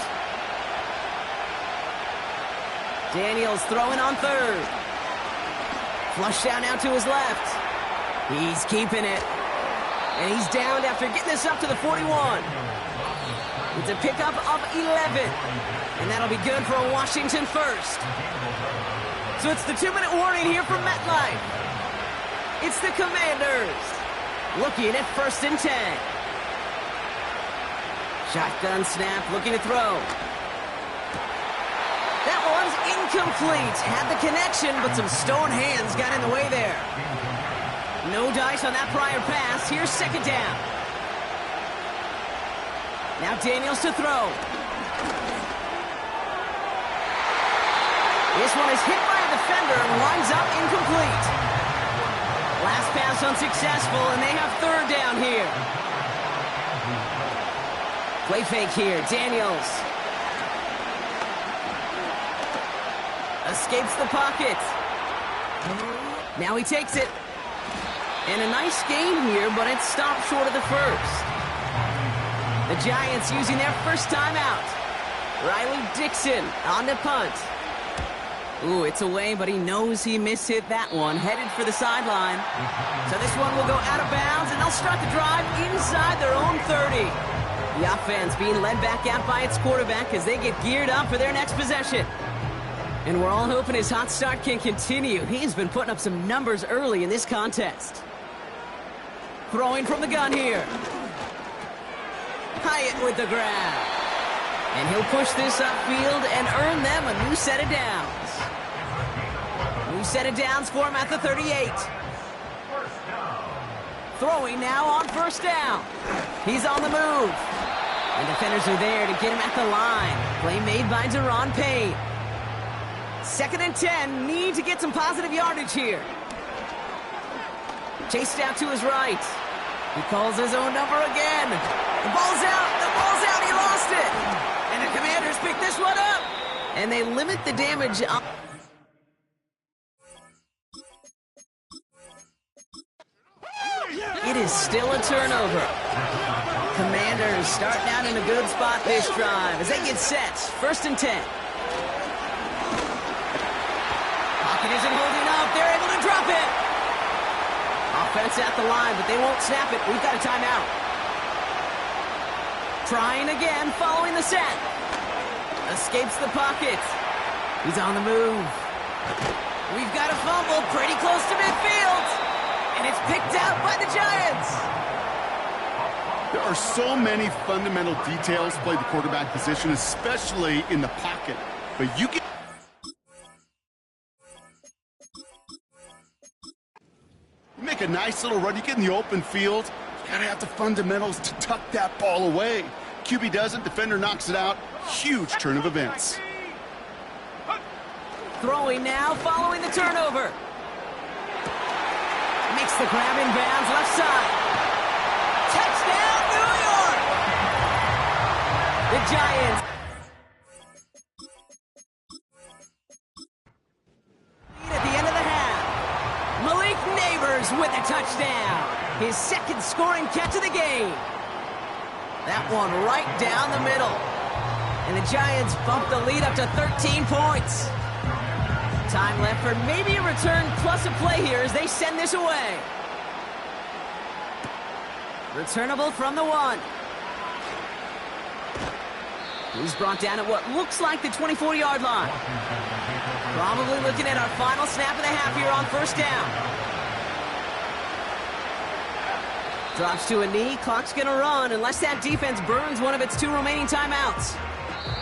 Daniels throwing on 3rd. Flush down now to his left. He's keeping it. And he's downed after getting this up to the 41. It's a pickup of 11. And that'll be good for a Washington first. So it's the 2-minute warning here from MetLife. It's the Commanders looking at 1st and 10. Shotgun snap, looking to throw. That one's incomplete. Had the connection, but some stone hands got in the way there. No dice on that prior pass. Here's 2nd down. Now Daniels to throw. This one is hit by a defender and winds up incomplete. Last pass unsuccessful, and they have 3rd down here. Play fake here. Daniels. Escapes the pocket. Now he takes it. And a nice gain here, but it's stopped short of the 1st. The Giants using their first timeout. Riley Dixon on the punt. Ooh, it's away, but he knows he mishit that one. Headed for the sideline. So this one will go out of bounds, and they'll start the drive inside their own 30. The offense being led back out by its quarterback as they get geared up for their next possession. And we're all hoping his hot start can continue. He's been putting up some numbers early in this contest. Throwing from the gun here. Hyatt with the grab. And he'll push this upfield and earn them a new set of downs. New set of downs for him at the 38. Throwing now on first down. He's on the move. And defenders are there to get him at the line. Play made by Deron Payne. 2nd and 10. Need to get some positive yardage here. Chased out to his right. He calls his own number again. The ball's out. The ball's out. He lost it. And the Commanders pick this one up. And they limit the damage up. It is still a turnover. Commanders starting out in a good spot this drive as they get set. 1st and 10. Pocket isn't holding up. They're able to drop it. Offense at the line, but they won't snap it. We've got a timeout. Trying again, following the set. Escapes the pocket. He's on the move. We've got a fumble pretty close to midfield. And it's picked out by the Giants. There are so many fundamental details to play the quarterback position, especially in the pocket. But you can... You make a nice little run. You get in the open field. You got to have the fundamentals to tuck that ball away. QB doesn't. Defender knocks it out. Huge turn of events. Throwing now, following the turnover. Makes the grab in bounds, left side. Touchdown, New York! The Giants lead at the end of the half. Malik Neighbors with a touchdown. His 2nd scoring catch of the game. That one right down the middle. And the Giants bump the lead up to 13 points. Time left for maybe a return plus a play here as they send this away. Returnable from the 1. He's brought down at what looks like the 24-yard line. Probably looking at our final snap of the half here on 1st down. Drops to a knee. Clock's going to run unless that defense burns one of its 2 remaining timeouts.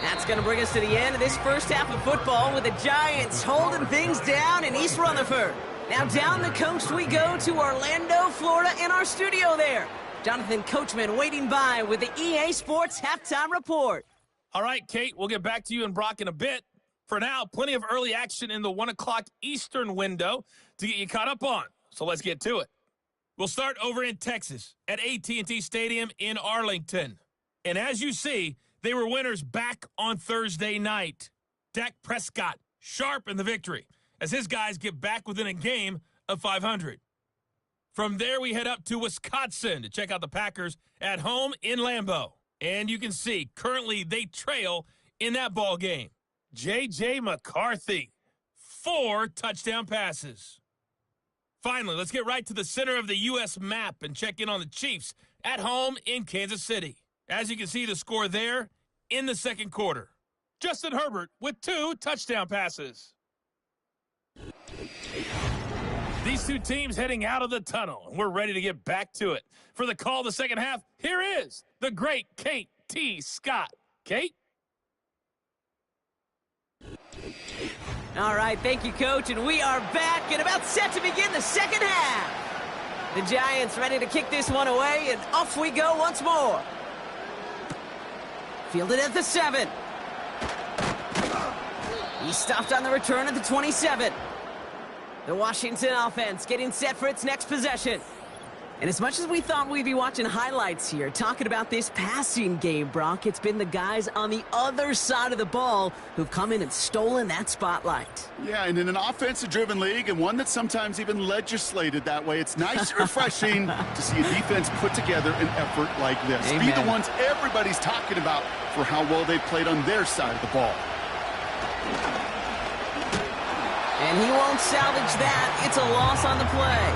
That's going to bring us to the end of this first half of football with the Giants holding things down in East Rutherford. Now down the coast we go to Orlando, Florida in our studio there. Jonathan Coachman waiting by with the EA Sports Halftime Report. All right, Kate, we'll get back to you and Brock in a bit. For now, plenty of early action in the 1 o'clock Eastern window to get you caught up on. So let's get to it. We'll start over in Texas at AT&T Stadium in Arlington. And as you see, they were winners back on Thursday night. Dak Prescott sharp in the victory as his guys get back within a game of 500. From there, we head up to Wisconsin to check out the Packers at home in Lambeau. And you can see, currently they trail in that ball game. J.J. McCarthy, 4 touchdown passes. Finally, let's get right to the center of the U.S. map and check in on the Chiefs at home in Kansas City. As you can see, the score there in the 2nd quarter. Justin Herbert with 2 touchdown passes. These 2 teams heading out of the tunnel, and we're ready to get back to it. For the call of the second half, here is the great Kate T. Scott. Kate? All right, thank you, Coach, and we are back and about set to begin the second half. The Giants ready to kick this one away, and off we go once more. Fielded at the 7. He stopped on the return at the 27. The Washington offense getting set for its next possession. And as much as we thought we'd be watching highlights here, talking about this passing game, Brock, it's been the guys on the other side of the ball who've come in and stolen that spotlight. Yeah, and in an offensive-driven league, and one that's sometimes even legislated that way, it's nice and refreshing to see a defense put together an effort like this. Amen. Be the ones everybody's talking about for how well they played on their side of the ball. And he won't salvage that. It's a loss on the play.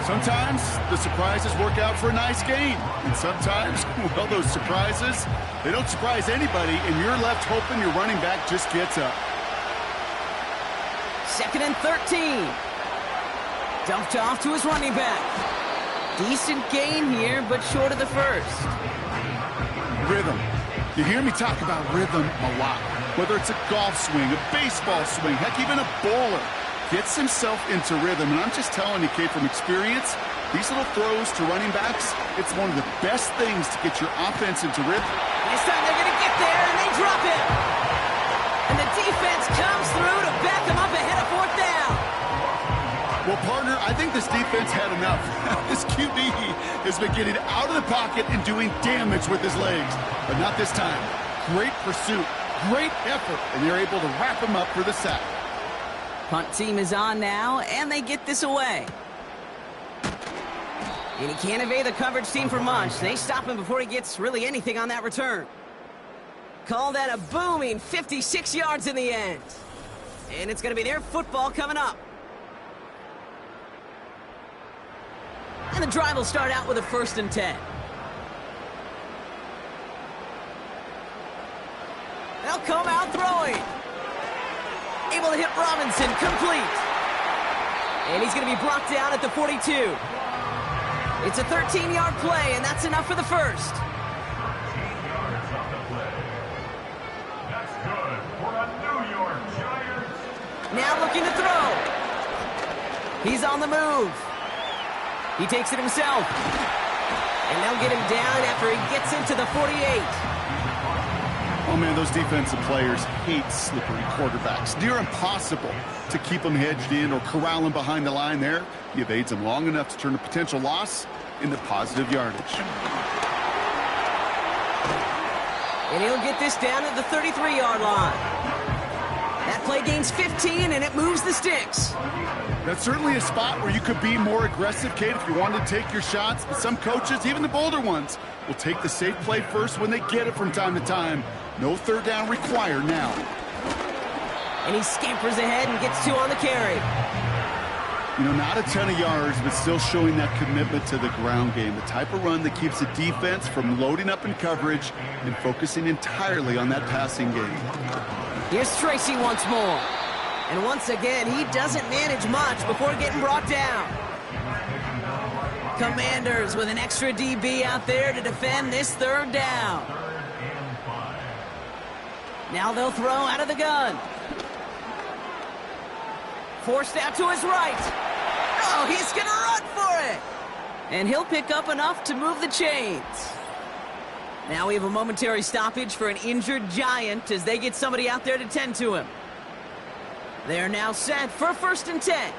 Sometimes the surprises work out for a nice gain. And sometimes, well, those surprises, they don't surprise anybody, and you're left hoping your running back just gets up. 2nd and 13. Dumped off to his running back. Decent gain here, but short of the first. Rhythm. You hear me talk about rhythm a lot. Whether it's a golf swing, a baseball swing, heck, even a bowler gets himself into rhythm. And I'm just telling you, Kate, from experience, these little throws to running backs, it's one of the best things to get your offense into rhythm. This time they're going to get there, and they drop it. And the defense comes through to back them up ahead of 4th down. Well, partner, I think this defense had enough. This QB has been getting out of the pocket and doing damage with his legs. But not this time. Great pursuit, great effort, and they're able to wrap him up for the sack. Punt team is on now, and they get this away. And he can't evade the coverage team for much. They stop him before he gets really anything on that return. Call that a booming 56 yards in the end. And it's going to be their football coming up. And the drive will start out with a 1st and 10. They'll come out throwing. Able to hit Robinson, complete. And he's going to be brought down at the 42. It's a 13-yard play, and that's enough for the first. 13 yards on the play. That's good for a New York Giants. Now looking to throw. He's on the move. He takes it himself. And they'll get him down after he gets into the 48. Oh, man, those defensive players hate slippery quarterbacks. Near impossible to keep them hedged in or corral them behind the line there. He evades them long enough to turn a potential loss into positive yardage. And he'll get this down at the 33-yard line. That play gains 15, and it moves the sticks. That's certainly a spot where you could be more aggressive, Kate, if you wanted to take your shots. But some coaches, even the bolder ones, will take the safe play first when they get it from time to time. No 3rd down required now. And he scampers ahead and gets 2 on the carry. You know, not a ton of yards, but still showing that commitment to the ground game. The type of run that keeps the defense from loading up in coverage and focusing entirely on that passing game. Here's Tracy once more. And once again, he doesn't manage much before getting brought down. Commanders with an extra DB out there to defend this 3rd down. Now they'll throw out of the gun. Forced out to his right. Oh, he's going to run for it. And he'll pick up enough to move the chains. Now we have a momentary stoppage for an injured Giant as they get somebody out there to tend to him. They're now set for 1st and 10.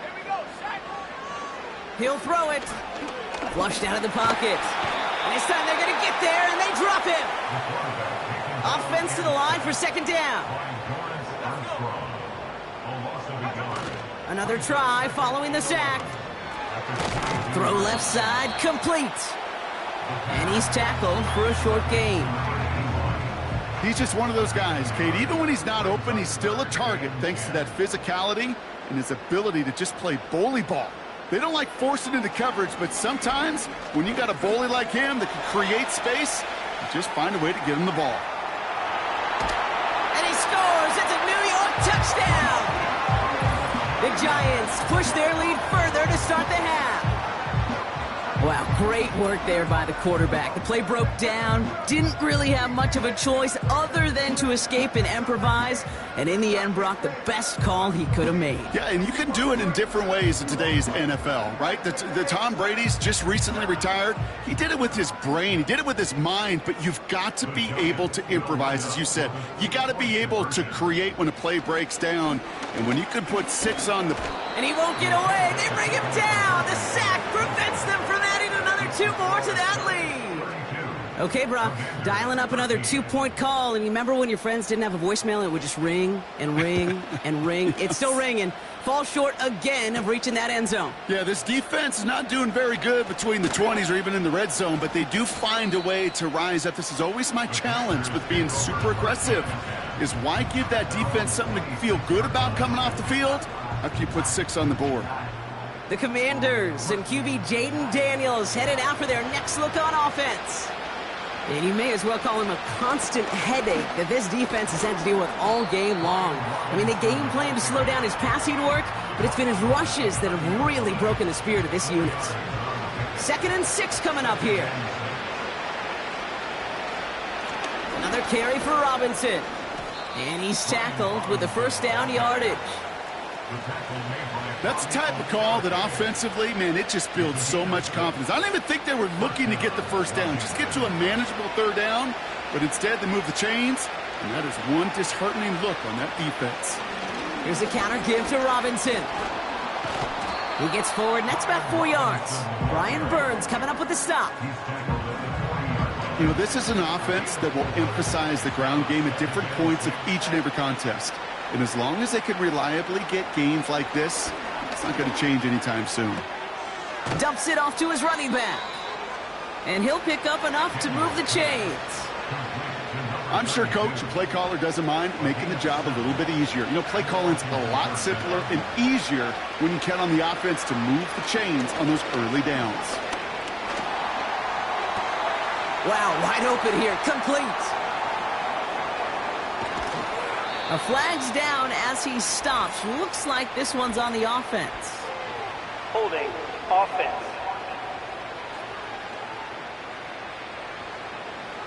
Here we go, he'll throw it. Flushed out of the pocket. And this time they're going to get there, and they drop him. Offense to the line for 2nd down. Another try following the sack. Throw left side, complete. And he's tackled for a short gain. He's just one of those guys, Kate. Even when he's not open, he's still a target thanks to that physicality and his ability to just play bully ball. They don't like forcing into coverage, but sometimes when you got a bully like him that can create space, you just find a way to get him the ball. And he scores. It's a New York touchdown. The Giants push their lead further to start the half. Wow, great work there by the quarterback. The play broke down, didn't really have much of a choice other than to escape and improvise, and in the end, Brock, the best call he could have made. Yeah, and you can do it in different ways in today's NFL, right? The Tom Brady's just recently retired. He did it with his brain. He did it with his mind, but you've got to be able to improvise, as you said. You got to be able to create when a play breaks down, and when you can put 6 on the... And he won't get away. They bring him down. The sack prevents them from adding another 2 more to that lead. Okay, Brock, dialing up another 2-point call. And you remember when your friends didn't have a voicemail and it would just ring and ring and ring? It's still ringing. Falls short again of reaching that end zone. Yeah, this defense is not doing very good between the 20s or even in the red zone, but they do find a way to rise up. This is always my challenge with being super aggressive. is why give that defense something to feel good about coming off the field after you put 6 on the board? The Commanders and QB Jaden Daniels headed out for their next look on offense. And you may as well call him a constant headache that this defense has had to deal with all game long. I mean, they game plan to slow down his passing work, but it's been his rushes that have really broken the spirit of this unit. 2nd and 6 coming up here. Another carry for Robinson. And he's tackled with the first down yardage. That's the type of call that offensively, man, it just builds so much confidence. I don't even think they were looking to get the first down. Just get to a manageable 3rd down, but instead they move the chains, and that is one disheartening look on that defense. Here's a counter give to Robinson. He gets forward, and that's about 4 yards. Brian Burns coming up with the stop. You know, this is an offense that will emphasize the ground game at different points of each and every contest. And as long as they can reliably get gains like this, it's not going to change anytime soon. Dumps it off to his running back. And he'll pick up enough to move the chains. I'm sure coach and play caller doesn't mind making the job a little bit easier. You know, play calling's a lot simpler and easier when you count on the offense to move the chains on those early downs. Wow, wide open here, complete. A flag's down as he stops. Looks like this one's on the offense. Holding offense.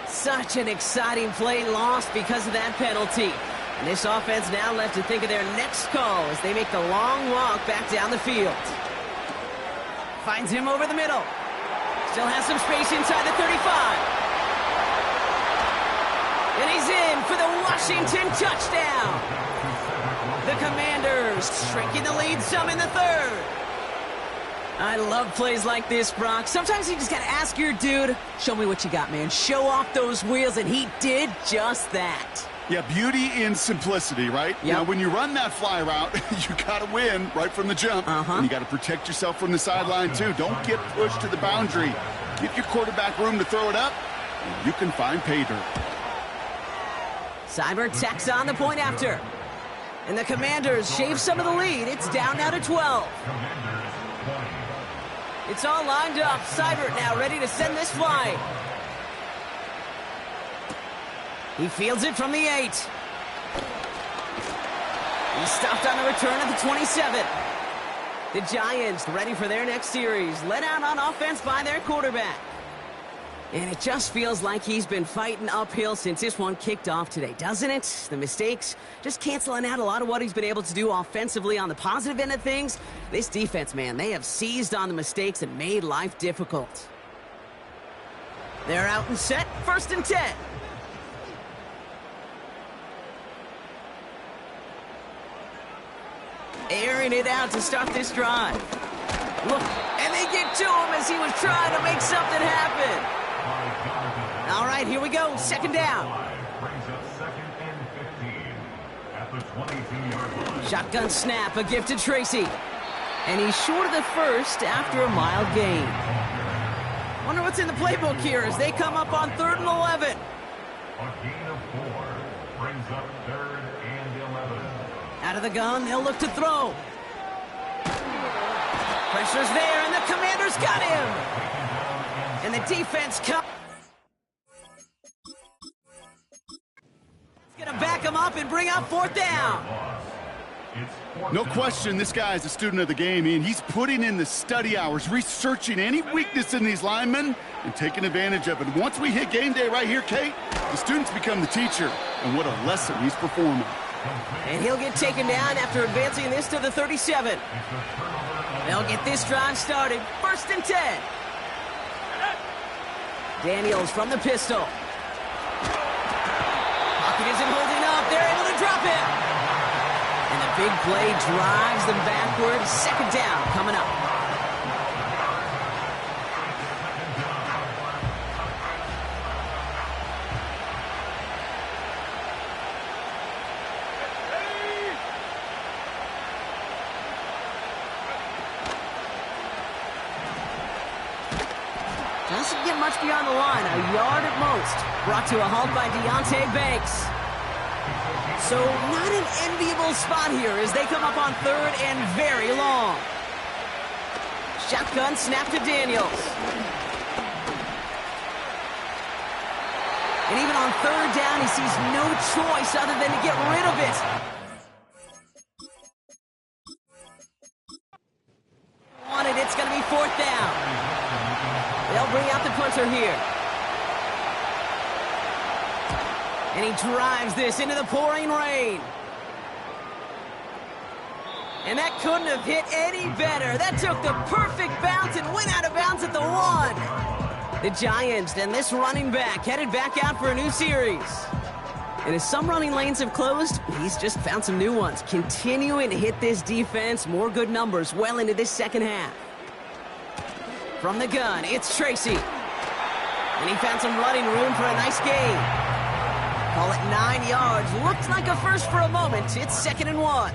Such an exciting play lost because of that penalty. And this offense now left to think of their next call as they make the long walk back down the field. Finds him over the middle. Still has some space inside the 35. And he's in for the Washington touchdown. The Commanders shrinking the lead some in the 3rd. I love plays like this, Brock. Sometimes you just got to ask your dude, show me what you got, man. Show off those wheels, and he did just that. Yeah, beauty in simplicity, right? Yep. Now, when you run that fly route, you got to win right from the jump. And you got to protect yourself from the sideline, too. Don't get pushed to the boundary. Give your quarterback room to throw it up, and you can find pay dirt. Seibert tacks on the point after. And the Commanders shave some of the lead. It's down now to 12. It's all lined up. Seibert now ready to send this flying. He fields it from the 8. He's stopped on the return at the 27. The Giants ready for their next series. Led out on offense by their quarterback. And it just feels like he's been fighting uphill since this one kicked off today, doesn't it? The mistakes just canceling out a lot of what he's been able to do offensively on the positive end of things. This defense, man, they have seized on the mistakes and made life difficult. They're out and set, 1st and 10. Airing it out to start this drive. Look, and they get to him as he was trying to make something happen. All right, here we go. 2nd down. Shotgun snap, a gift to Tracy. And he's short of the 1st after a mild gain. Wonder what's in the playbook here as they come up on 3rd and 11. A gain of 4 brings up 3rd and 11. Out of the gun, they'll look to throw. Pressure's there, and the Commanders got him. And the defense comes. It's going to back him up and bring up 4th down. No question, this guy is a student of the game, and he's putting in the study hours, researching any weakness in these linemen and taking advantage of it. Once we hit game day right here, Kate, the students become the teacher, and what a lesson he's performing. And he'll get taken down after advancing this to the 37. They'll get this drive started. 1st and 10. Daniels from the pistol. Pocket isn't holding up. They're able to drop him. And the big play drives them backward. 2nd down coming up. Doesn't get much beyond the line, a yard at most. Brought to a halt by Deontay Banks. So not an enviable spot here as they come up on third and very long. Shotgun snap to Daniels. And even on third down, he sees no choice other than to get rid of it. It's going to be fourth down. They'll bring out the punter here. And he drives this into the pouring rain. And that couldn't have hit any better. That took the perfect bounce and went out of bounds at the 1. The Giants and this running back headed back out for a new series. And as some running lanes have closed, he's just found some new ones. Continuing to hit this defense, more good numbers well into this second half. From the gun, it's Tracy. And he found some running room for a nice gain. Call it 9 yards. Looked like a first for a moment. It's 2nd and 1.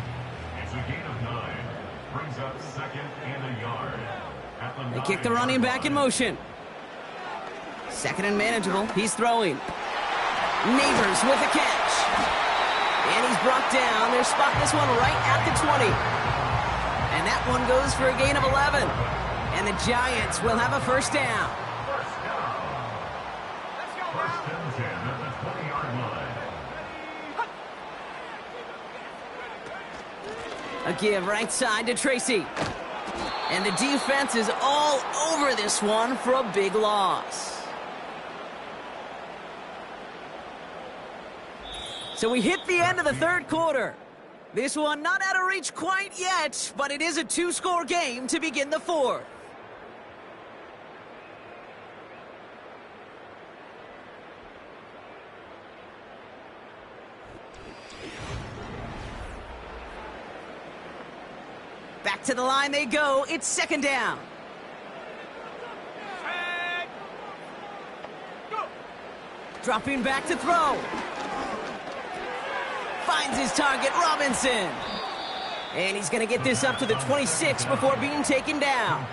It's a gain of 9. Brings up 2nd and a yard. They kick the running back in motion. 2nd and manageable. He's throwing. Neighbors with a catch. And he's brought down. They're spotting this one right at the 20. And that one goes for a gain of 11. And the Giants will have a first down. First down. First and 10 at the 20-yard line. A give right side to Tracy. And the defense is all over this one for a big loss. So we hit the end of the third quarter. This one not out of reach quite yet, but it is a 2-score game to begin the fourth. Back to the line they go. It's 2nd down. Dropping back to throw. Finds his target, Robinson. And he's going to get this up to the 26 before being taken down.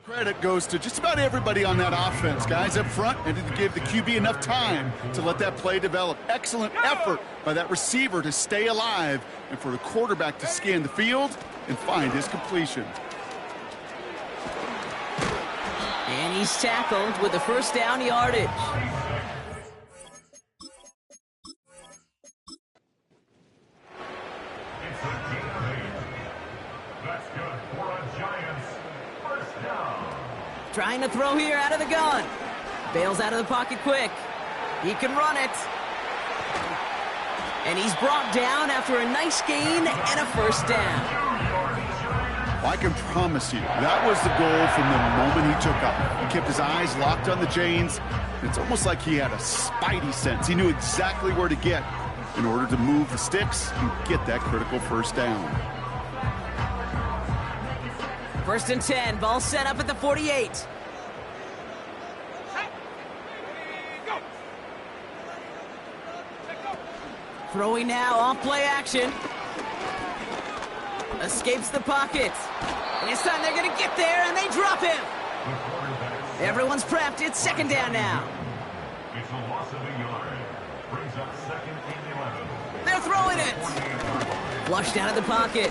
Credit goes to just about everybody on that offense. Guys up front and to give the QB enough time to let that play develop. Excellent effort by that receiver to stay alive and for the quarterback to scan the field and find his completion. And he's tackled with the first down yardage. It's a gain of 8. That's good for a Giants. First down. Trying to throw here out of the gun. Bails out of the pocket quick. He can run it. And he's brought down after a nice gain and a first down. I can promise you, that was the goal from the moment he took up. He kept his eyes locked on the chains. It's almost like he had a spidey sense. He knew exactly where to get in order to move the sticks and get that critical first down. 1st and 10, ball set up at the 48. Throwing now, off play action. Escapes the pocket. And this time they're going to get there, and they drop him. Everyone's prepped. It's 2nd down now. It's a loss of a yard. Brings up 2nd and 11. They're throwing it. Flushed out of the pocket.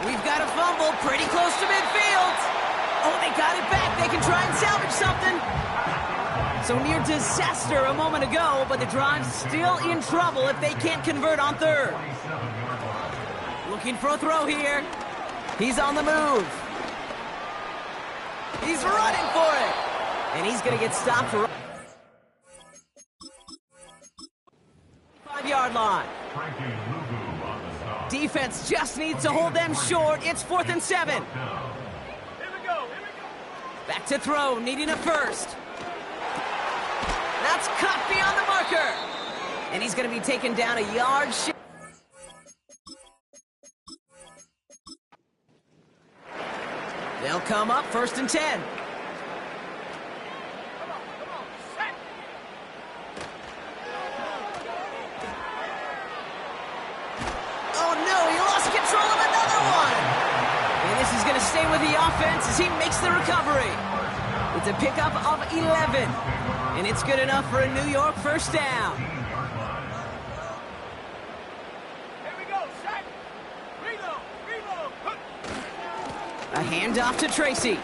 We've got a fumble pretty close to midfield. Oh, they got it back. They can try and salvage something. So near disaster a moment ago, but the drive's still in trouble if they can't convert on third. Looking for a throw here. He's on the move. He's running for it. And he's going to get stopped for 5-yard line. Defense just needs to hold them short. It's 4th and 7. Back to throw, needing a first. That's cut beyond the marker. And he's going to be taken down a yard short. They'll come up 1st and 10. Oh no, he lost control of another one. And this is going to stay with the offense as he makes the recovery. It's a pickup of 11, and it's good enough for a New York first down. Here we go, Shaq. Reload. A handoff to Tracy.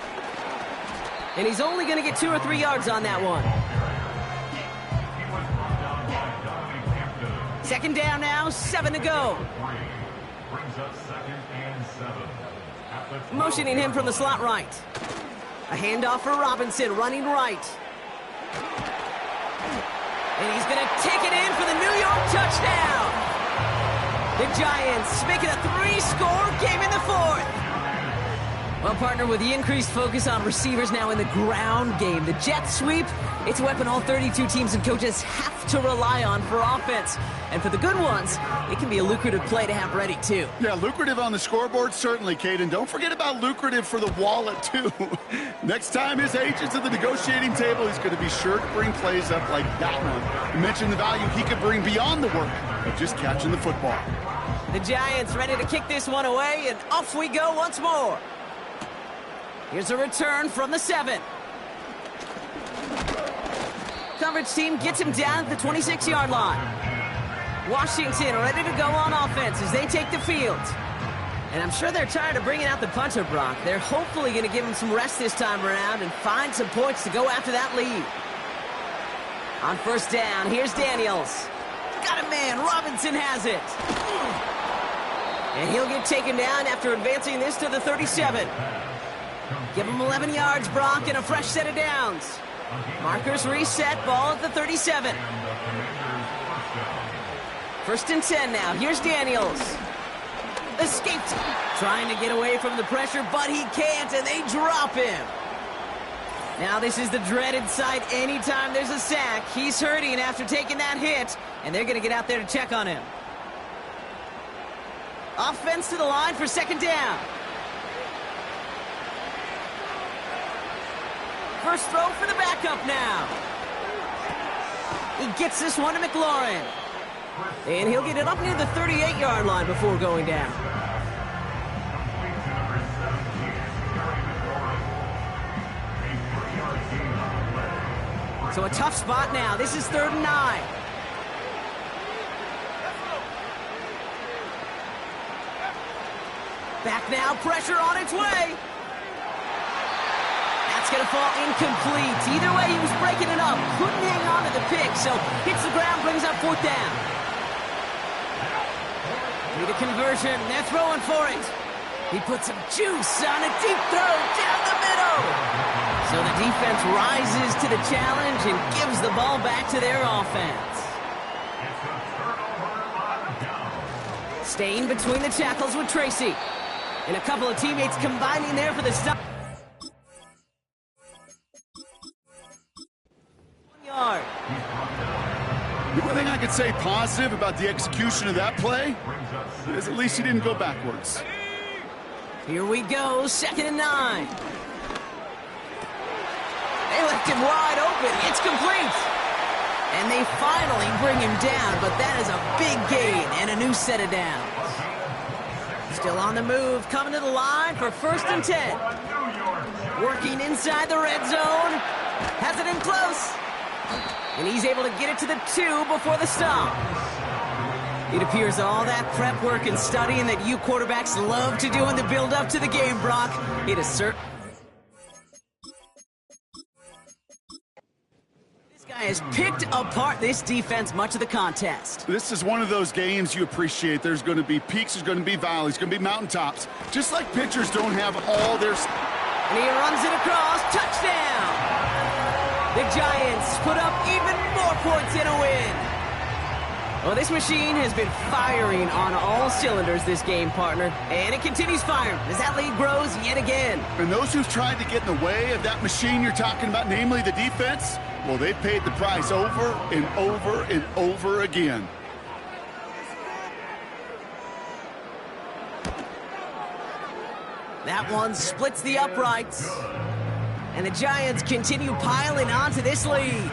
And he's only going to get 2 or 3 yards on that one. Second down now, 7 to go. Brings up 2nd and 7. Motioning him from the slot right. A handoff for Robinson, running right. And he's going to take it in for the New York touchdown. The Giants make it a 3-score game in the 4th. Well, partner, with the increased focus on receivers now in the ground game, the jet sweep, it's a weapon all 32 teams and coaches have to rely on for offense. And for the good ones, it can be a lucrative play to have ready, too. Yeah, lucrative on the scoreboard, certainly, Kate. And don't forget about lucrative for the wallet, too. Next time his agent's at the negotiating table, he's going to be sure to bring plays up like that one. You mentioned the value he could bring beyond the work of just catching the football. The Giants ready to kick this one away, and off we go once more. Here's a return from the 7. Coverage team gets him down at the 26-yard line. Washington ready to go on offense as they take the field. And I'm sure they're tired of bringing out the punter, Brock. They're hopefully going to give him some rest this time around and find some points to go after that lead. On first down, here's Daniels. Got a man, Robinson has it. And he'll get taken down after advancing this to the 37. Give him 11 yards, Brock, and a fresh set of downs. Markers reset, ball at the 37. First and 10 now. Here's Daniels. Escaped. Trying to get away from the pressure, but he can't, and they drop him. Now this is the dreaded sight anytime there's a sack. He's hurting after taking that hit, and they're going to get out there to check on him. Offense to the line for second down. First throw for the backup now. He gets this one to McLaurin. And he'll get it up near the 38-yard line before going down. So a tough spot now. This is 3rd and 9. Back now, pressure on its way. It's going to fall incomplete. Either way, he was breaking it up. Couldn't hang on to the pick, so hits the ground, brings up 4th down. Need a conversion. They're throwing for it. He puts some juice on a deep throw down the middle. So the defense rises to the challenge and gives the ball back to their offense. Staying between the tackles with Tracy. And a couple of teammates combining there for the stop. The only thing I could say positive about the execution of that play is at least he didn't go backwards. Here we go, 2nd and 9. They left him wide open. It's complete. And they finally bring him down, but that is a big gain and a new set of downs. Still on the move, coming to the line for 1st and 10. Working inside the red zone. Has it in close. And he's able to get it to the 2 before the stop. It appears all that prep work and studying that you quarterbacks love to do in the build-up to the game, Brock. It is certain. This guy has picked apart this defense much of the contest. This is one of those games you appreciate. There's going to be peaks, there's going to be valleys, going to be mountaintops. Just like pitchers don't have all their... And he runs it across. Touchdown! The Giants put up even more points in a win. Well, this machine has been firing on all cylinders this game, partner. And it continues firing as that lead grows yet again. And those who've tried to get in the way of that machine you're talking about, namely the defense, well, they paid the price over and over and over again. That one splits the uprights. And the Giants continue piling onto this lead.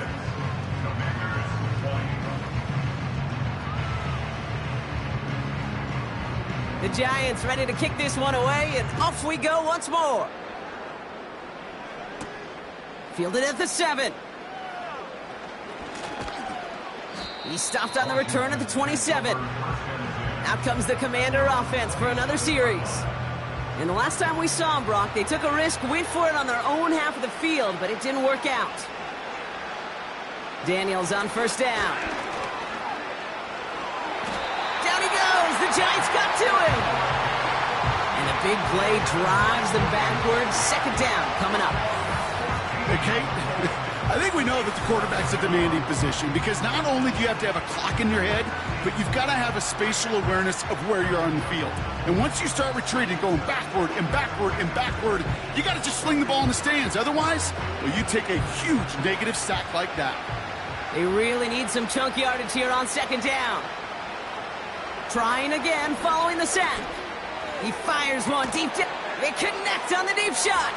The Giants ready to kick this one away, and off we go once more. Fielded at the 7. He stopped on the return at the 27. Out comes the Commander offense for another series. And the last time we saw them, Brock, they took a risk, went for it on their own half of the field, but it didn't work out. Daniels on first down. Down he goes. The Giants got to him. And a big play drives them backwards. Second down coming up. Hey, Kate, I think we know that the quarterback's a demanding position because not only do you have to have a clock in your head, but you've got to have a spatial awareness of where you're on the field. And once you start retreating, going backward and backward and backward, you got to just sling the ball in the stands. Otherwise, well, you take a huge negative sack like that. They really need some chunk yardage here on second down. Trying again, following the sack. He fires one deep down. They connect on the deep shot.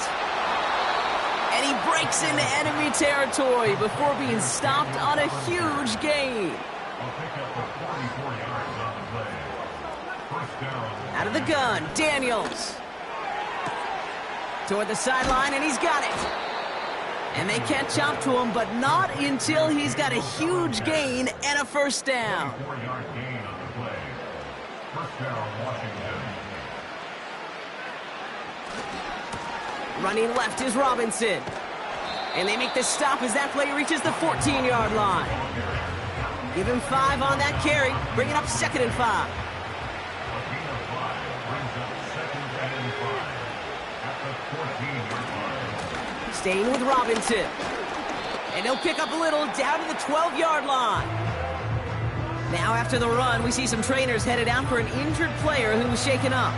And he breaks into enemy territory before being stopped on a huge gain. Out of the gun, Daniels. Toward the sideline, and he's got it. And they catch up to him, but not until he's got a huge gain and a first down. 4-yard gain on the play. First down, Washington. Running left is Robinson. And they make the stop as that play reaches the 14-yard line. Give him 5 on that carry, bringing up 2nd and 5. A gain of 5 brings up 2nd and 5 at the 14-yard line. Staying with Robinson. And he'll pick up a little down to the 12-yard line. Now after the run, we see some trainers headed out for an injured player who was shaken up.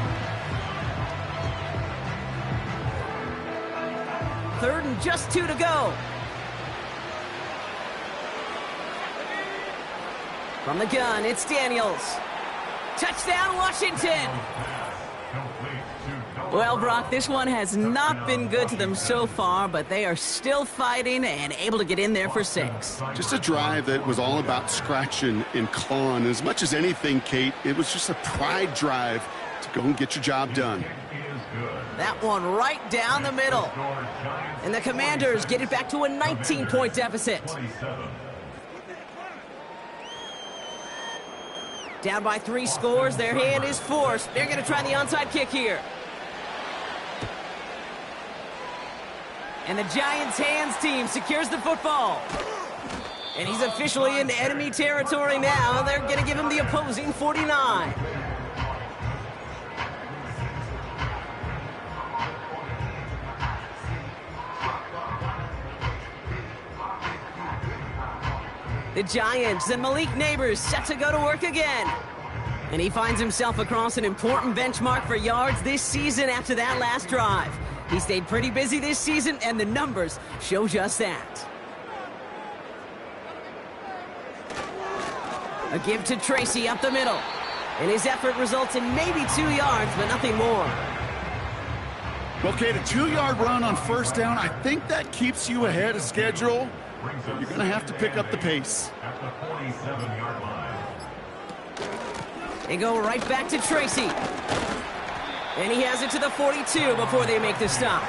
3rd and just 2 to go. From the gun, it's Daniels. Touchdown, Washington! Well, Brock, this one has not been good to them so far, but they are still fighting and able to get in there for 6. Just a drive that was all about scratching and clawing. As much as anything, Kate, it was just a pride drive to go and get your job done. That one right down the middle. And the Commanders get it back to a 19-point deficit. Down by 3 scores, their hand is forced. They're going to try the onside kick here. And the Giants' hands team secures the football. And he's officially into enemy territory now. They're going to give him the opposing 49. The Giants and Malik Neighbors set to go to work again. And he finds himself across an important benchmark for yards this season after that last drive. He stayed pretty busy this season, and the numbers show just that. A give to Tracy up the middle. And his effort results in maybe 2 yards, but nothing more. Okay, the 2-yard run on first down, I think that keeps you ahead of schedule. You're going to have to pick up the pace. At the 47-yard line. They go right back to Tracy. And he has it to the 42 before they make the stop.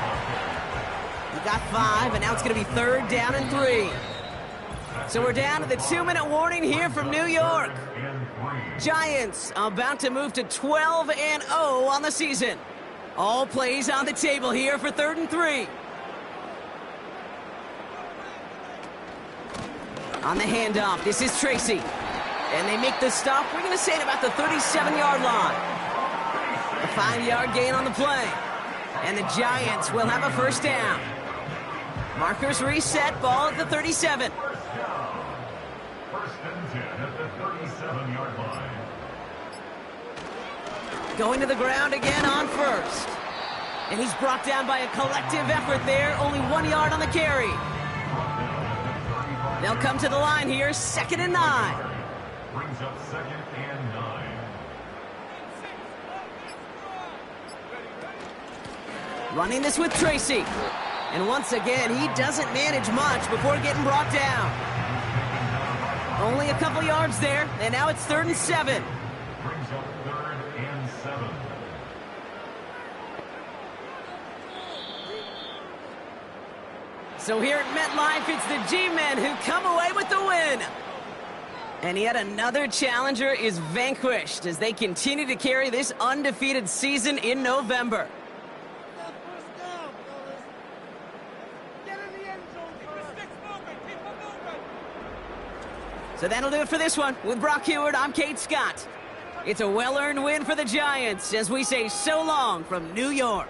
He got 5, and now it's going to be 3rd down and 3. So we're down to the 2-minute warning here from New York. Giants about to move to 12-0 on the season. All plays on the table here for 3rd and 3. On the handoff, this is Tracy. And they make the stop, we're going to say, at about the 37-yard line. A 5-yard gain on the play. And the Giants will have a first down. Markers reset, ball at the 37. First and 10 at the 37-yard line. Going to the ground again on first. And he's brought down by a collective effort there, only 1 yard on the carry. They'll come to the line here, 2nd and 9. Brings up 2nd and 9. Running this with Tracy. And once again, he doesn't manage much before getting brought down. Only a couple yards there, and now it's 3rd and 7. Brings up 3rd and 7. So here at MetLife, it's the G-Men who come away with the win. And yet another challenger is vanquished as they continue to carry this undefeated season in November. So that'll do it for this one. With Brock Heward, I'm Kate Scott. It's a well-earned win for the Giants as we say so long from New York.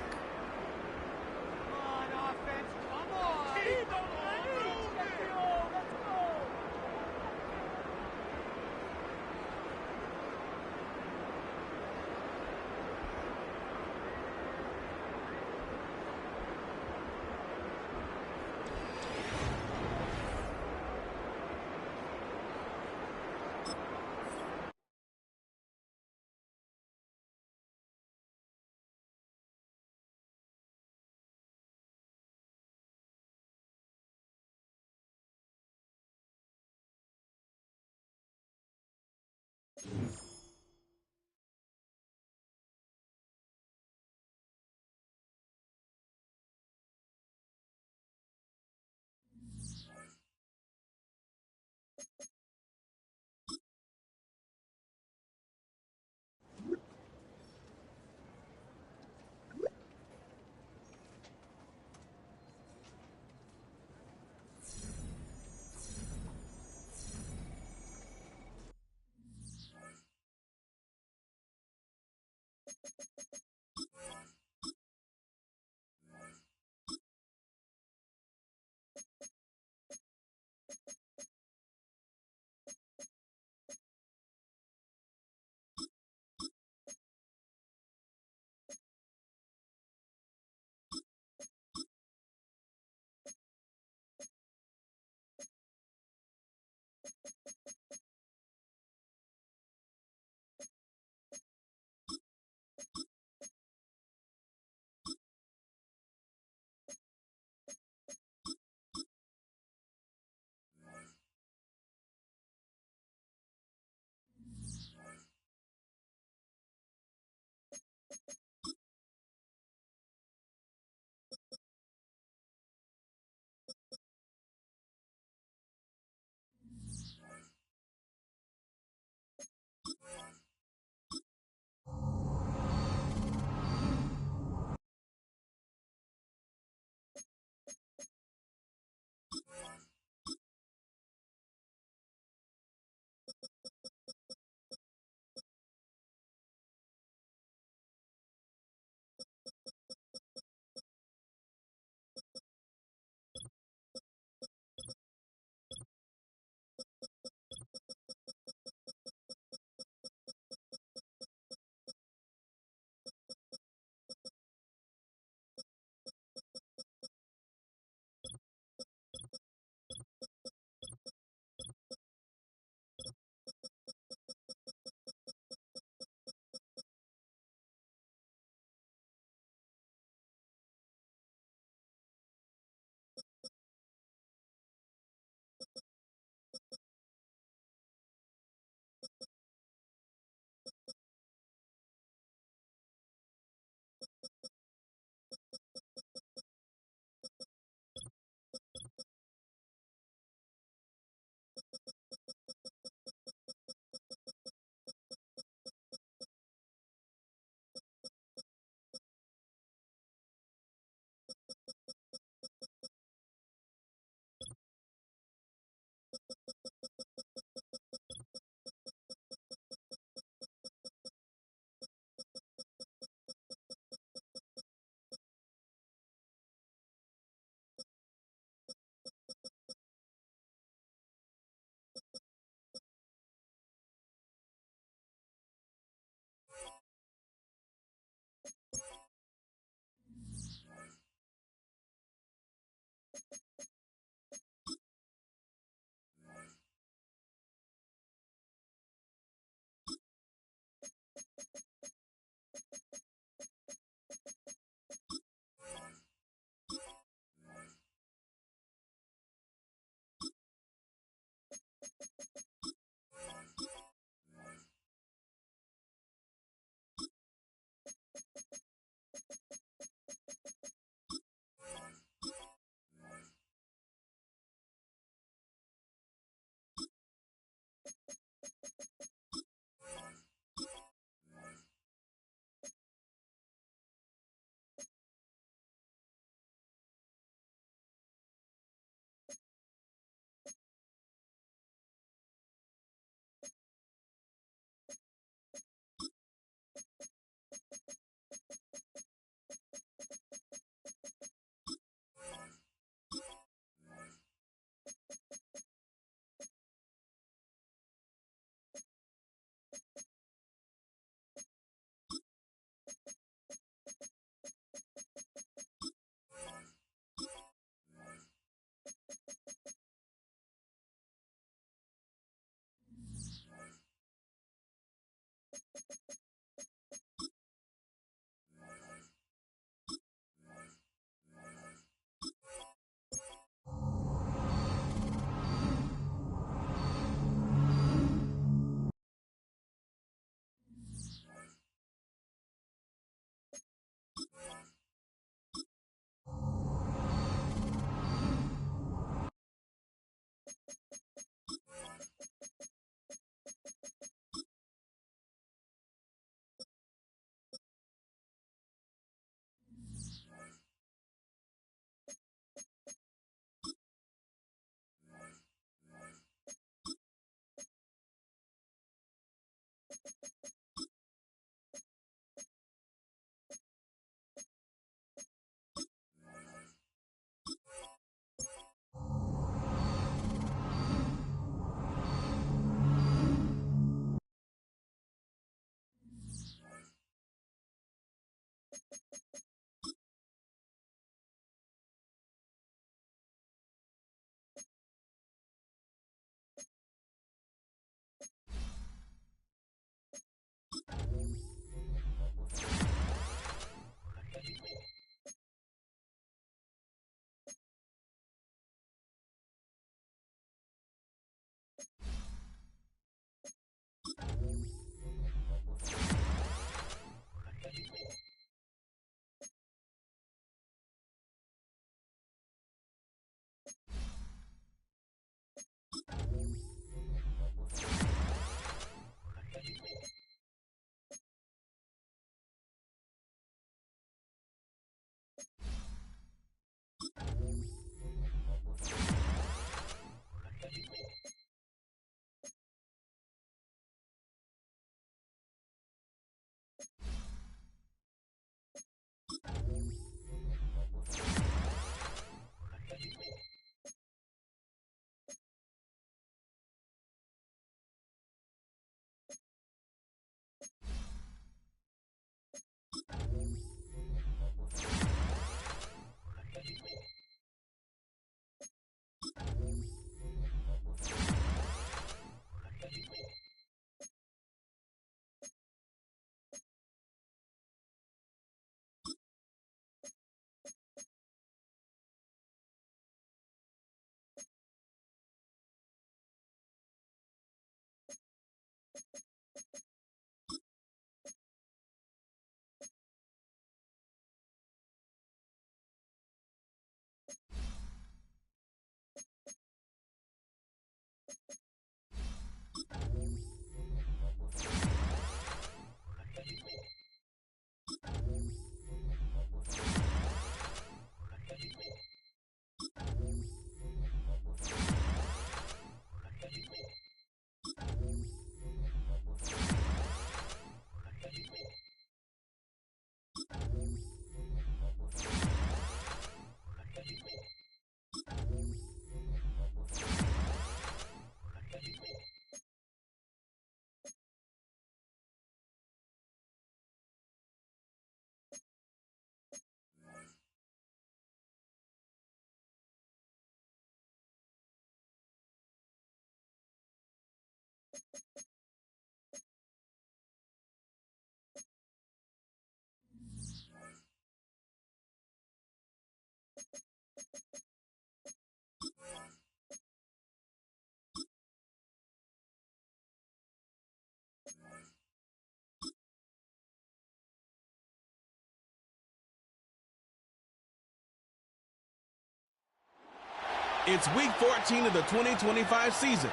It's week 14 of the 2025 season,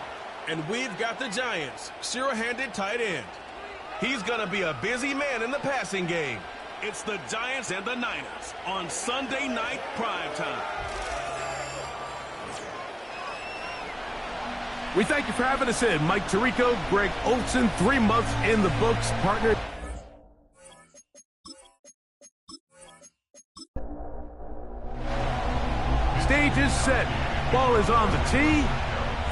and we've got the Giants' sure-handed tight end. He's going to be a busy man in the passing game. It's the Giants and the Niners on Sunday Night Primetime. We thank you for having us in. Mike Tirico, Greg Olson, 3 months in the books, partner. Stage is set. Ball is on the tee.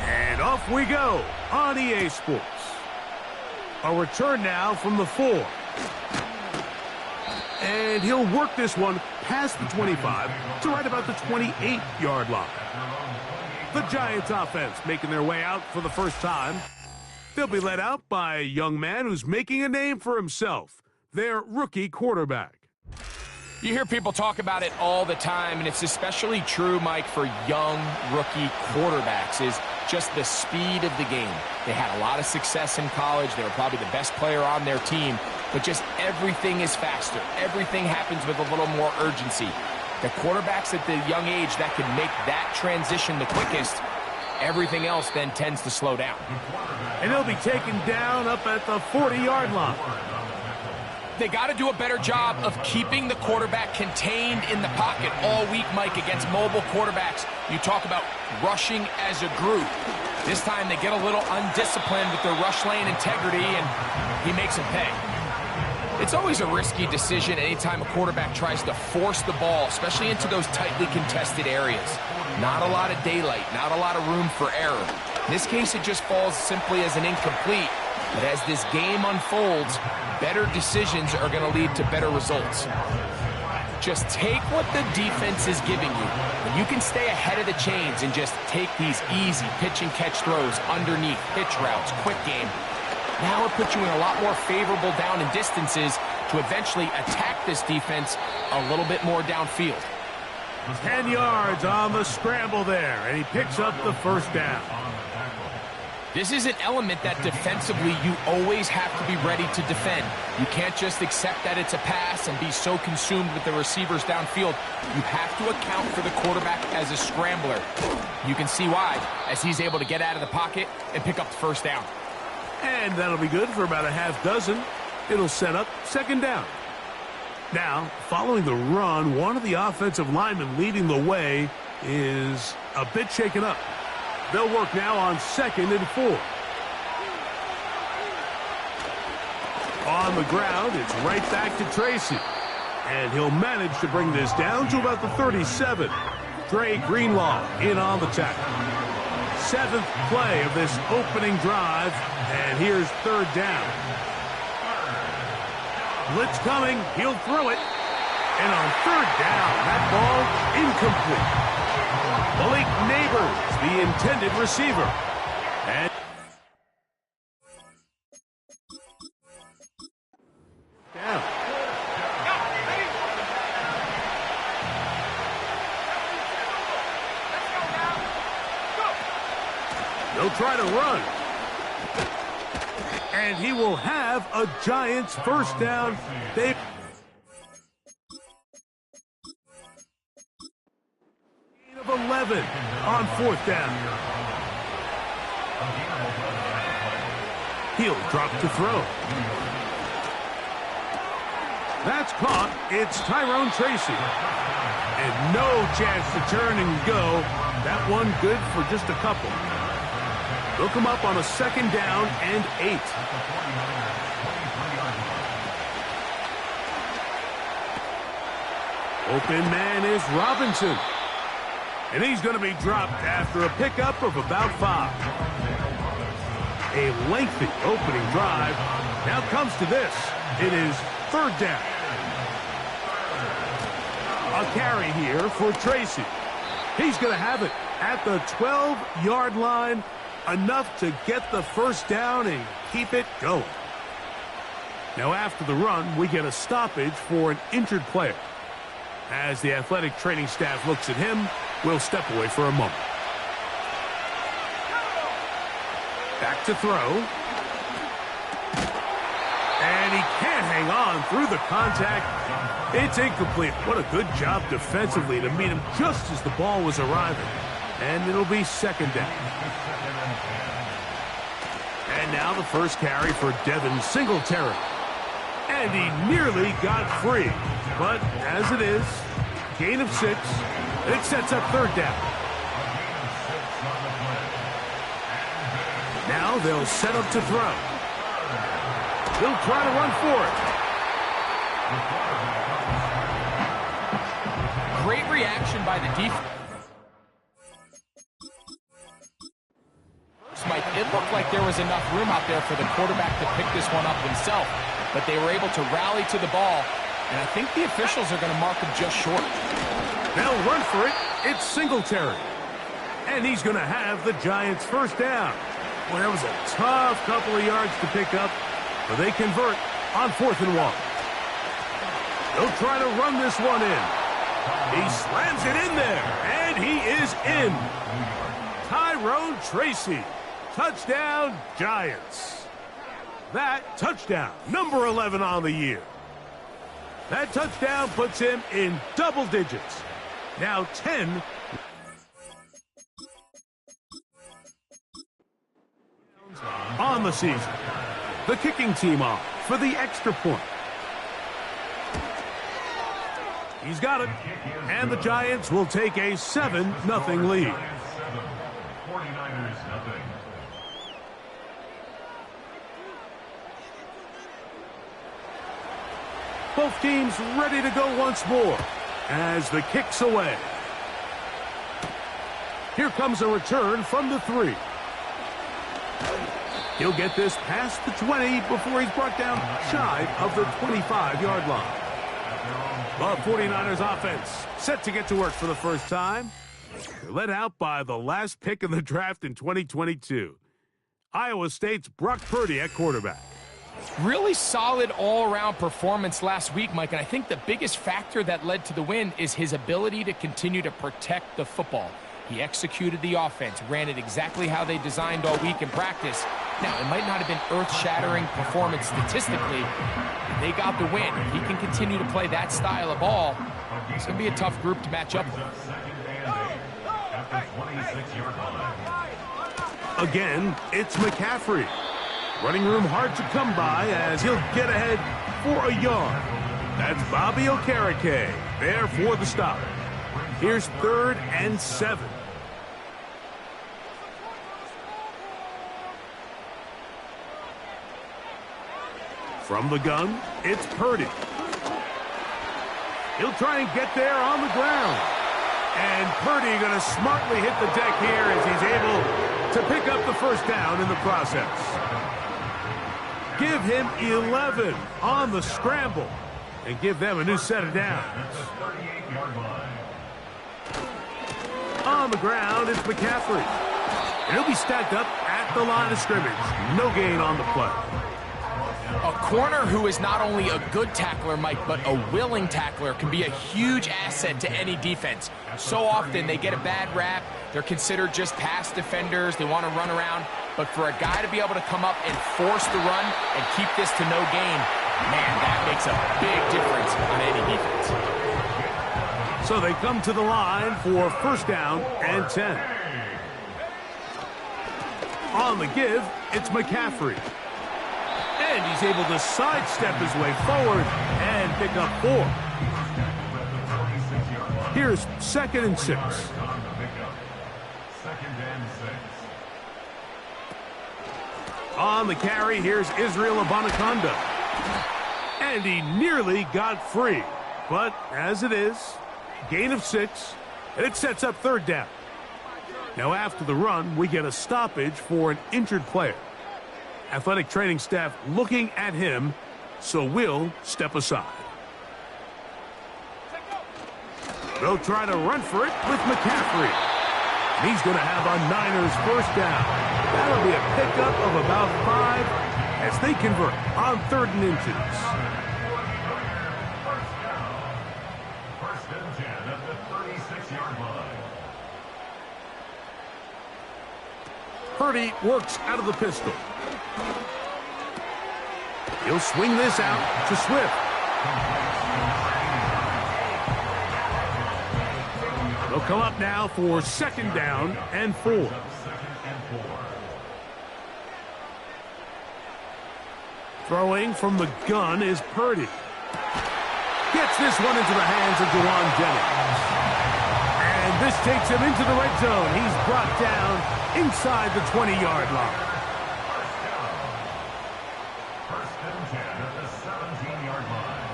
And off we go on EA Sports. A return now from the 4. And he'll work this one past the 25 to right about the 28-yard line. The Giants offense making their way out for the first time. They'll be led out by a young man who's making a name for himself, their rookie quarterback. You hear people talk about it all the time, and it's especially true, Mike, for young rookie quarterbacks, is just the speed of the game. They had a lot of success in college. They were probably the best player on their team, but just everything is faster. Everything happens with a little more urgency. The quarterbacks at the young age that can make that transition the quickest, everything else then tends to slow down. And they'll be taken down up at the 40-yard line. They got to do a better job of keeping the quarterback contained in the pocket all week, Mike, against mobile quarterbacks. You talk about rushing as a group. This time they get a little undisciplined with their rush lane integrity, and he makes them pay. It's always a risky decision anytime a quarterback tries to force the ball, especially into those tightly contested areas. Not a lot of daylight, not a lot of room for error. In this case, it just falls simply as an incomplete. But as this game unfolds, better decisions are going to lead to better results. Just take what the defense is giving you. When you can stay ahead of the chains and just take these easy pitch and catch throws underneath, pitch routes, quick game, now it puts you in a lot more favorable down and distances to eventually attack this defense a little bit more downfield. 10 yards on the scramble there, and he picks up the first down. This is an element that defensively you always have to be ready to defend. You can't just accept that it's a pass and be so consumed with the receivers downfield. You have to account for the quarterback as a scrambler. You can see why, as he's able to get out of the pocket and pick up the first down. And that'll be good for about a half dozen. It'll set up second down. Now, following the run, one of the offensive linemen leading the way is a bit shaken up. They'll work now on 2nd and 4. On the ground, it's right back to Tracy. And he'll manage to bring this down to about the 37. Dre Greenlaw in on the tackle. 7th play of this opening drive, and here's 3rd down. Blitz coming, he'll throw it. And on 3rd down, that ball incomplete. Malik Neighbors, the intended receiver. And down. They'll try to run. And he will have a Giants first down. They 11 on 4th down. He'll drop to throw. That's caught. It's Tyrone Tracy. And no chance to turn and go. That one good for just a couple. They'll come up on a 2nd down and 8. Open man is Robinson. And he's going to be dropped after a pickup of about 5. A lengthy opening drive. Now comes to this. It is 3rd down. A carry here for Tracy. He's going to have it at the 12-yard line. Enough to get the first down and keep it going. Now after the run, we get a stoppage for an injured player. As the athletic training staff looks at him, we'll step away for a moment. Back to throw. And he can't hang on through the contact. It's incomplete. What a good job defensively to meet him just as the ball was arriving. And it'll be 2nd down. And now the first carry for Devin Singletary. And he nearly got free. But as it is, gain of 6. It sets up 3rd down. Now they'll set up to throw. He'll try to run for it. Great reaction by the defense. Mike, it looked like there was enough room out there for the quarterback to pick this one up himself, but they were able to rally to the ball, and I think the officials are going to mark him just short. They'll run for it. It's Singletary. And he's going to have the Giants first down. Well, that was a tough couple of yards to pick up, but they convert on 4th and 1. They'll try to run this one in. He slams it in there, and he is in. Tyrone Tracy, touchdown Giants. That touchdown, number 11 on the year. That touchdown puts him in double digits. Now 10. On the season. The kicking team off for the extra point. He's got it. And the Giants will take a 7-0 lead. 49ers nothing. Both teams ready to go once more as the kick's away. Here comes a return from the 3. He'll get this past the 20 before he's brought down shy of the 25-yard line. The 49ers offense set to get to work for the first time. They're led out by the last pick in the draft in 2022. Iowa State's Brock Purdy at quarterback. Really solid all-around performance last week, Mike, and I think the biggest factor that led to the win is his ability to continue to protect the football. He executed the offense, ran it exactly how they designed all week in practice. Now, it might not have been earth-shattering performance statistically, but they got the win. If he can continue to play that style of ball, it's going to be a tough group to match up with. Again, it's McCaffrey. Running room hard to come by as he'll get ahead for a yard. That's Bobby Okereke there for the stop. Here's 3rd and 7. From the gun, it's Purdy. He'll try and get there on the ground. And Purdy going to smartly hit the deck here as he's able to pick up the first down in the process. Give him 11 on the scramble and give them a new set of downs. On the ground, it's McCaffrey. And he'll be stacked up at the line of scrimmage. No gain on the play. A corner who is not only a good tackler, Mike, but a willing tackler can be a huge asset to any defense. So often they get a bad rap. They're considered just pass defenders. They want to run around. But for a guy to be able to come up and force the run and keep this to no gain, man, that makes a big difference on any defense. So they come to the line for 1st down and 10. On the give, it's McCaffrey. And he's able to sidestep his way forward and pick up 4. Here's 2nd and 6. On the carry, here's Israel Abanikanda. And he nearly got free. But as it is, gain of 6, and it sets up 3rd down. Now after the run, we get a stoppage for an injured player. Athletic training staff looking at him, so we'll step aside. They'll try to run for it with McCaffrey. He's going to have a Niners 1st down. That'll be a pickup of about 5 as they convert on 3rd and inches. 1st and 10 at the 36-yard line. Purdy works out of the pistol. He'll swing this out to Swift. They'll come up now for 2nd down and 4. Throwing from the gun is Purdy. Gets this one into the hands of Juwan Jennings. And this takes him into the red zone. He's brought down inside the 20-yard line.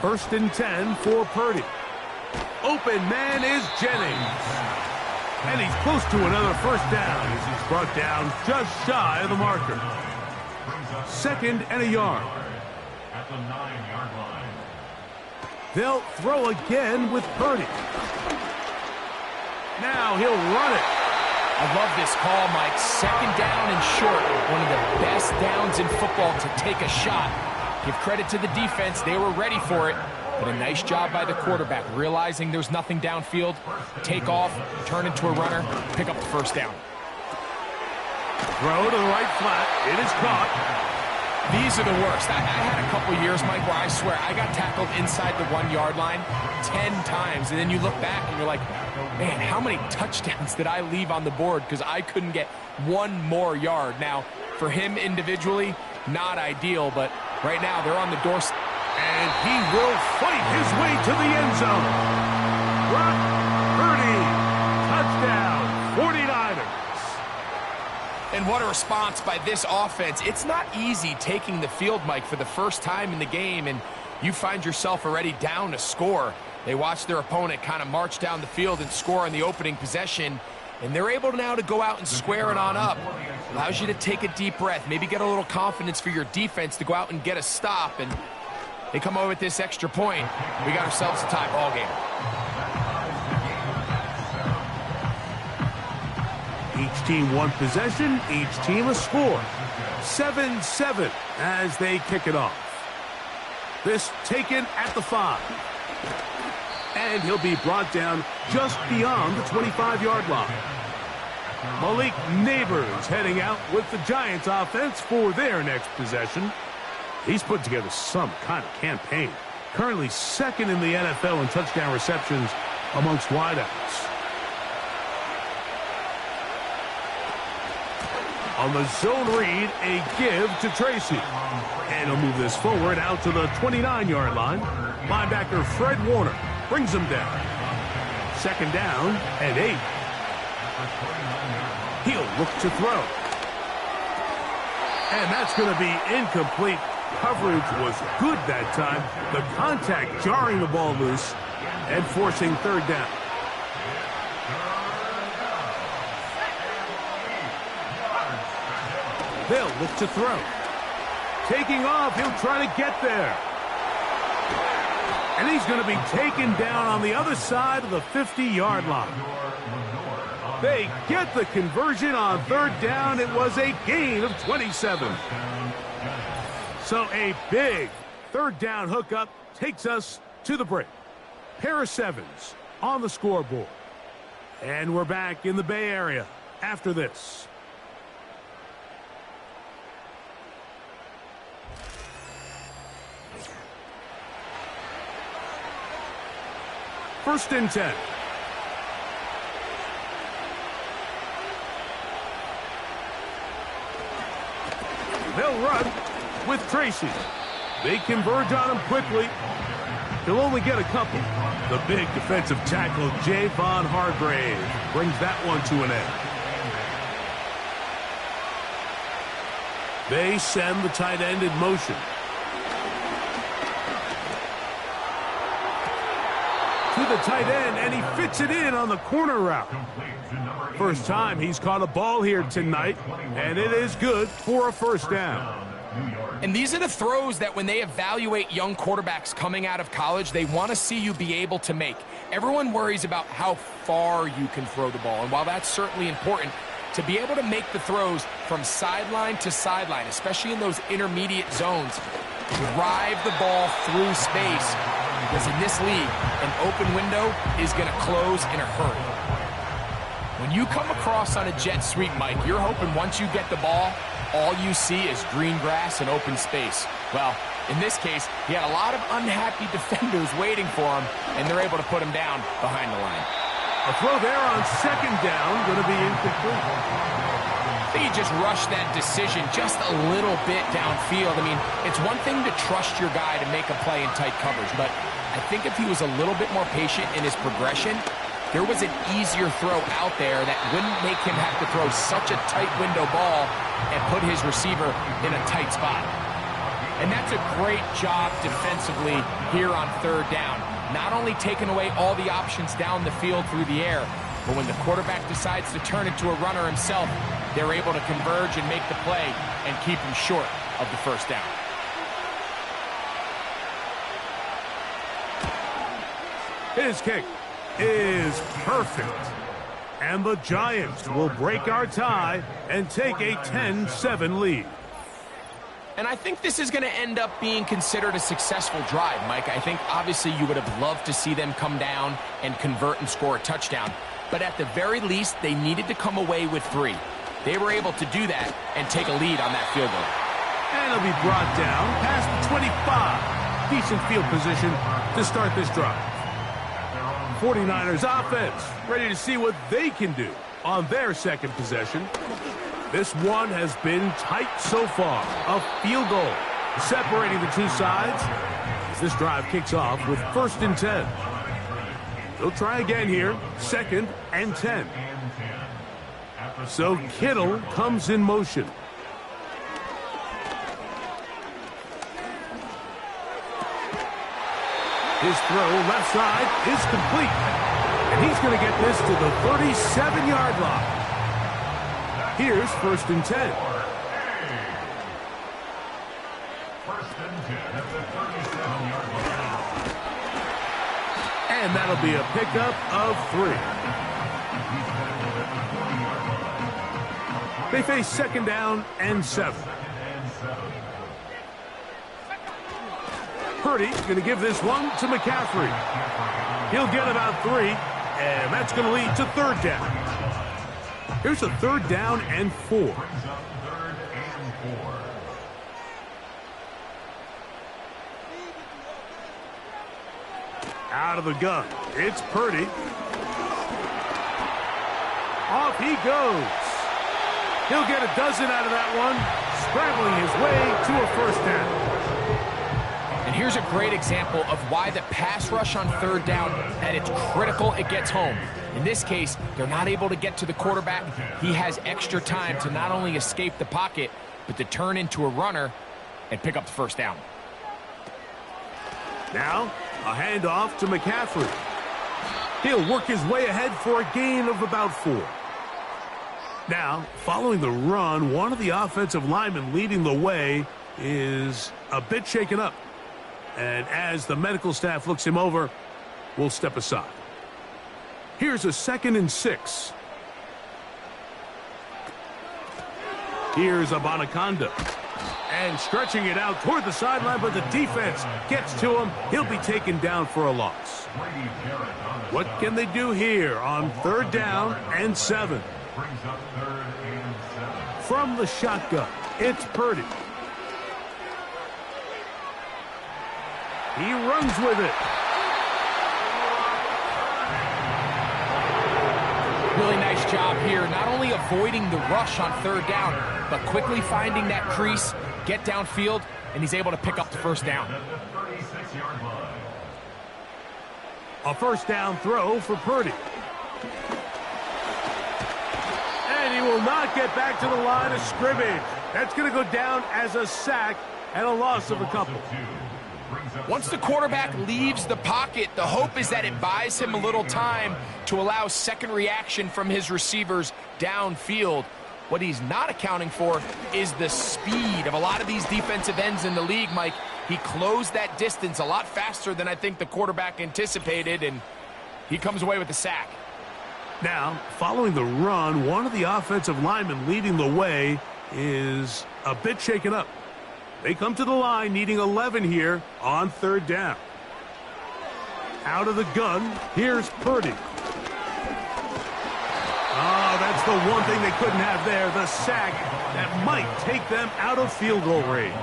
1st and 10 for Purdy. Open man is Jennings. And he's close to another 1st down as he's brought down just shy of the marker. 2nd and a yard. At the 9-yard line. They'll throw again with Purdy. Now he'll run it. I love this call, Mike. Second down and short. One of the best downs in football to take a shot. Give credit to the defense. They were ready for it. But a nice job by the quarterback, realizing there's nothing downfield. Take off, turn into a runner, pick up the first down. Throw to the right flat. It is caught. These are the worst. I had a couple years, Mike, where I swear I got tackled inside the 1-yard line 10 times. And then you look back and you're like, man, how many touchdowns did I leave on the board because I couldn't get one more yard? Now, for him individually, not ideal, but right now they're on the doorstep. And he will fight his way to the end zone. Brock Purdy, touchdown, 49ers. And what a response by this offense. It's not easy taking the field, Mike, for the first time in the game, and you find yourself already down a score. They watch their opponent kind of march down the field and score on the opening possession, and they're able now to go out and square it on up. Allows you to take a deep breath, maybe get a little confidence for your defense to go out and get a stop, and they come over with this extra point. We got ourselves a tie ball game. Each team one possession, each team a score. 7-7 as they kick it off. This taken at the 5. And he'll be brought down just beyond the 25-yard line. Malik Neighbors heading out with the Giants offense for their next possession. He's put together some kind of campaign. Currently second in the NFL in touchdown receptions amongst wideouts. On the zone read, a give to Tracy. And he'll move this forward out to the 29-yard line. Linebacker Fred Warner brings him down. Second down and 8. He'll look to throw. And that's going to be incomplete. Coverage was good that time. The contact jarring the ball loose and forcing third down. They'll look to throw. Taking off, he'll try to get there. And he's going to be taken down on the other side of the 50-yard line. They get the conversion on third down. It was a gain of 27. So a big third down hookup takes us to the break. Pair of 7s on the scoreboard. And we're back in the Bay Area after this. First and 10. They'll run with Tracy. They converge on him quickly. He'll only get a couple. The big defensive tackle, Javon Hargrave, brings that one to an end. They send the tight end in motion. To the tight end, and he fits it in on the corner route. First time he's caught a ball here tonight, and it is good for a first down. And these are the throws that when they evaluate young quarterbacks coming out of college, they want to see you be able to make. Everyone worries about how far you can throw the ball, and while that's certainly important, to be able to make the throws from sideline to sideline, especially in those intermediate zones, drive the ball through space, because in this league, an open window is going to close in a hurry. When you come across on a jet sweep, Mike, you're hoping once you get the ball, all you see is green grass and open space. Well, in this case, he had a lot of unhappy defenders waiting for him, and they're able to put him down behind the line. A throw there on second down, going to be incomplete. I think he just rushed that decision just a little bit downfield. I mean, it's one thing to trust your guy to make a play in tight coverage, but I think if he was a little bit more patient in his progression, there was an easier throw out there that wouldn't make him have to throw such a tight window ball and put his receiver in a tight spot. And that's a great job defensively here on third down. Not only taking away all the options down the field through the air, but when the quarterback decides to turn into a runner himself, they're able to converge and make the play and keep him short of the first down. His kick is perfect. And the Giants will break our tie and take a 10-7 lead. And I think this is going to end up being considered a successful drive, Mike. I think obviously you would have loved to see them come down and convert and score a touchdown. But at the very least, they needed to come away with 3. They were able to do that and take a lead on that field goal. And it'll be brought down past the 25. Decent field position to start this drive. 49ers offense ready to see what they can do on their second possession. This one has been tight so far. A field goal separating the two sides as this drive kicks off with 1st and 10. They'll try again here, 2nd and 10. So Kittle comes in motion. His throw left side is complete. And he's going to get this to the 37-yard line. Here's 1st and 10. 1st and 10 at the 37-yard line. And that'll be a pickup of 3. They face 2nd down and 7. Purdy going to give this one to McCaffrey. He'll get about 3, and that's going to lead to 3rd down. Here's a 3rd down and 4. Out of the gun, it's Purdy. Off he goes. He'll get a dozen out of that one, scrambling his way to a 1st down. And here's a great example of why the pass rush on 3rd down, at its critical, it gets home. In this case, they're not able to get to the quarterback. He has extra time to not only escape the pocket, but to turn into a runner and pick up the 1st down. Now, a handoff to McCaffrey. He'll work his way ahead for a gain of about 4. Now, following the run, one of the offensive linemen leading the way is a bit shaken up. And as the medical staff looks him over, we'll step aside. Here's a 2nd and 6. Here's Abanaconda. And stretching it out toward the sideline, but the defense gets to him. He'll be taken down for a loss. What can they do here on 3rd down and 7? From the shotgun, it's Purdy. He runs with it. Really nice job here, not only avoiding the rush on 3rd down, but quickly finding that crease, get downfield, and he's able to pick up the 1st down. A 1st down throw for Purdy. And he will not get back to the line of scrimmage. That's going to go down as a sack and a loss of a couple. Once the quarterback leaves the pocket, the hope is that it buys him a little time to allow second reaction from his receivers downfield. What he's not accounting for is the speed of a lot of these defensive ends in the league, Mike. He closed that distance a lot faster than I think the quarterback anticipated, and he comes away with the sack. Now, following the run, one of the offensive linemen leading the way is a bit shaken up. They come to the line needing 11 here on 3rd down. Out of the gun, here's Purdy. Oh, that's the one thing they couldn't have there, the sack that might take them out of field goal range.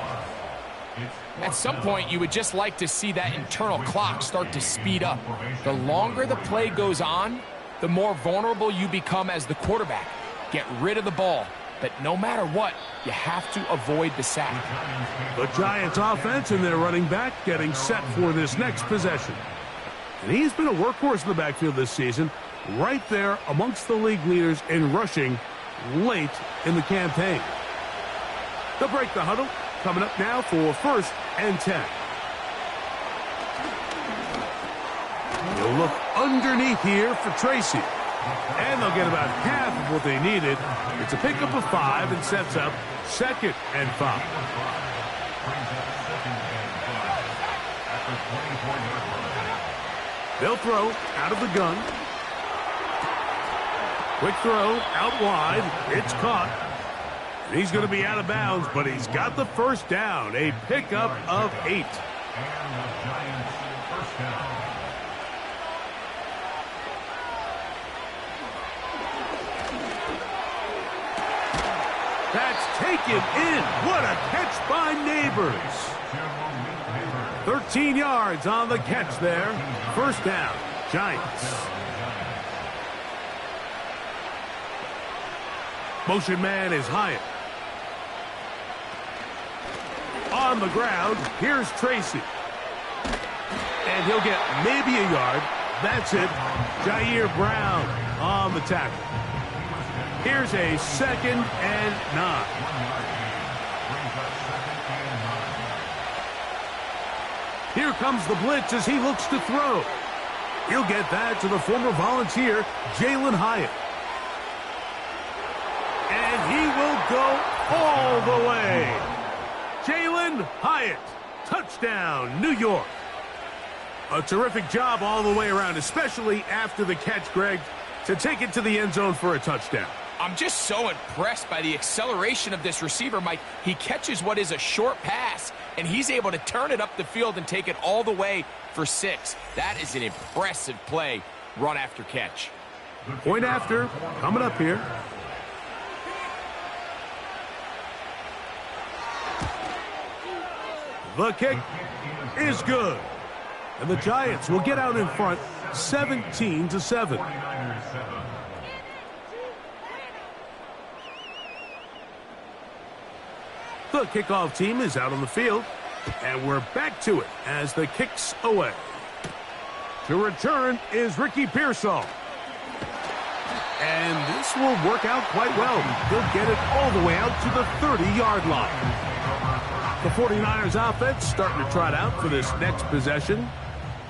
At some point, you would just like to see that internal clock start to speed up. The longer the play goes on, the more vulnerable you become as the quarterback. Get rid of the ball. But no matter what, you have to avoid the sack. The Giants offense and their running back getting set for this next possession. And he's been a workhorse in the backfield this season, right there amongst the league leaders in rushing late in the campaign. They'll break the huddle, coming up now for 1st and 10. They'll look underneath here for Tracy. And they'll get about half of what they needed. It's a pickup of 5 and sets up 2nd and 5. They'll throw out of the gun. Quick throw, out wide. It's caught. And he's going to be out of bounds, but he's got the first down. A pickup of 8. And the Giants first down. That's taken in. What a catch by Neighbors. 13 yards on the catch there. First down, Giants. Motion man is Hyatt. On the ground, here's Tracy. And he'll get maybe a yard. That's it. Jair Brown on the tackle. Here's a 2nd and 9. Here comes the blitz as he looks to throw. He'll get that to the former Volunteer, Jalen Hyatt. And he will go all the way. Jalen Hyatt, touchdown, New York. A terrific job all the way around, especially after the catch, Greg, to take it to the end zone for a touchdown. I'm just so impressed by the acceleration of this receiver, Mike. He catches what is a short pass, and he's able to turn it up the field and take it all the way for 6. That is an impressive play, run after catch. Point after, coming up here. The kick is good. And the Giants will get out in front 17-7. The kickoff team is out on the field. And we're back to it as the kick's away. To return is Ricky Pearsall. And this will work out quite well. He'll get it all the way out to the 30-yard line. The 49ers offense starting to trot out for this next possession.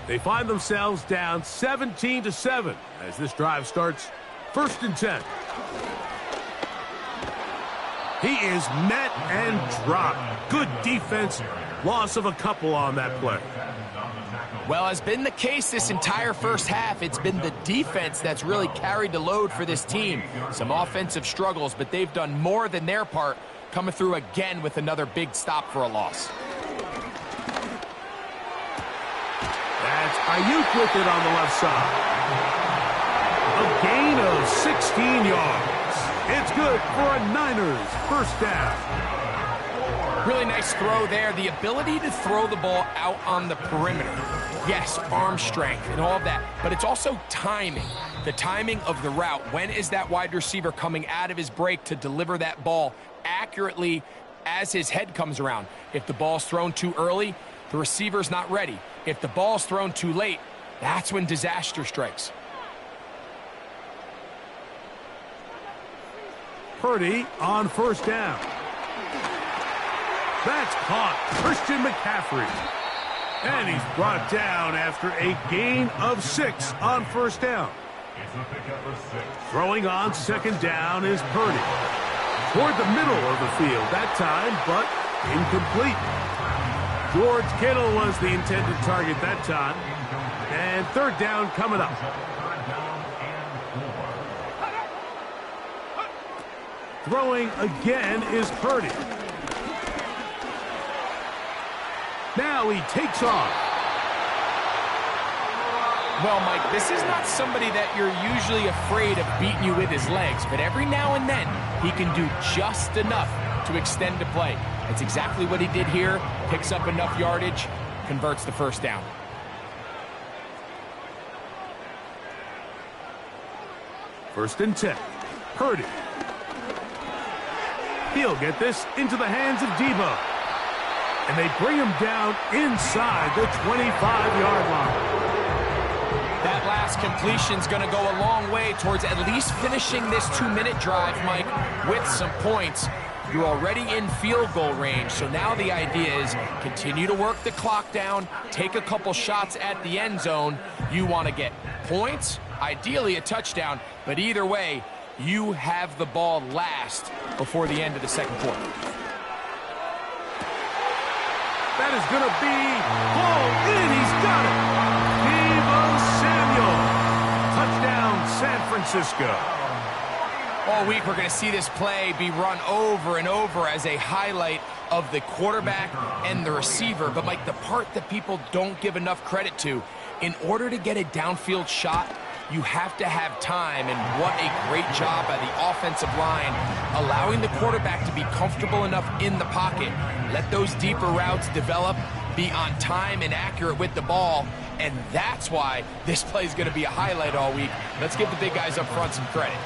They find themselves down 17-7 as this drive starts 1st and 10. He is met and dropped. Good defense. Loss of a couple on that play. Well, as been the case this entire first half, it's been the defense that's really carried the load for this team. Some offensive struggles, but they've done more than their part, coming through again with another big stop for a loss. That's Ayuk with it on the left side. A gain of 16 yards. It's good for a Niners first down. Really nice throw there. The ability to throw the ball out on the perimeter. Yes, arm strength and all of that, but it's also timing. The timing of the route. When is that wide receiver coming out of his break to deliver that ball accurately as his head comes around? If the ball's thrown too early, the receiver's not ready. If the ball's thrown too late, that's when disaster strikes. Purdy on first down. That's caught. Christian McCaffrey. And he's brought down after a gain of 6 on first down. Throwing on 2nd down is Purdy. Toward the middle of the field that time, but incomplete. George Kittle was the intended target that time. And 3rd down coming up. Throwing again is Purdy. Now he takes off. Well, Mike, this is not somebody that you're usually afraid of beating you with his legs, but every now and then he can do just enough to extend the play. That's exactly what he did here. Picks up enough yardage, converts the first down. First and 10. Purdy. He'll get this into the hands of Debo. And they bring him down inside the 25-yard line. That last completion's going to go a long way towards at least finishing this 2-minute drive, Mike, with some points. You're already in field goal range, so now the idea is continue to work the clock down, take a couple shots at the end zone. You want to get points, ideally a touchdown, but either way, you have the ball last before the end of the second quarter. That is going to be hauled in. He's got it. Deebo Samuel. Touchdown, San Francisco. All week, we're going to see this play be run over and over as a highlight of the quarterback and the receiver. But, Mike, the part that people don't give enough credit to, in order to get a downfield shot, you have to have time, and what a great job by the offensive line, allowing the quarterback to be comfortable enough in the pocket. Let those deeper routes develop, be on time and accurate with the ball, and that's why this play is going to be a highlight all week. Let's give the big guys up front some credit.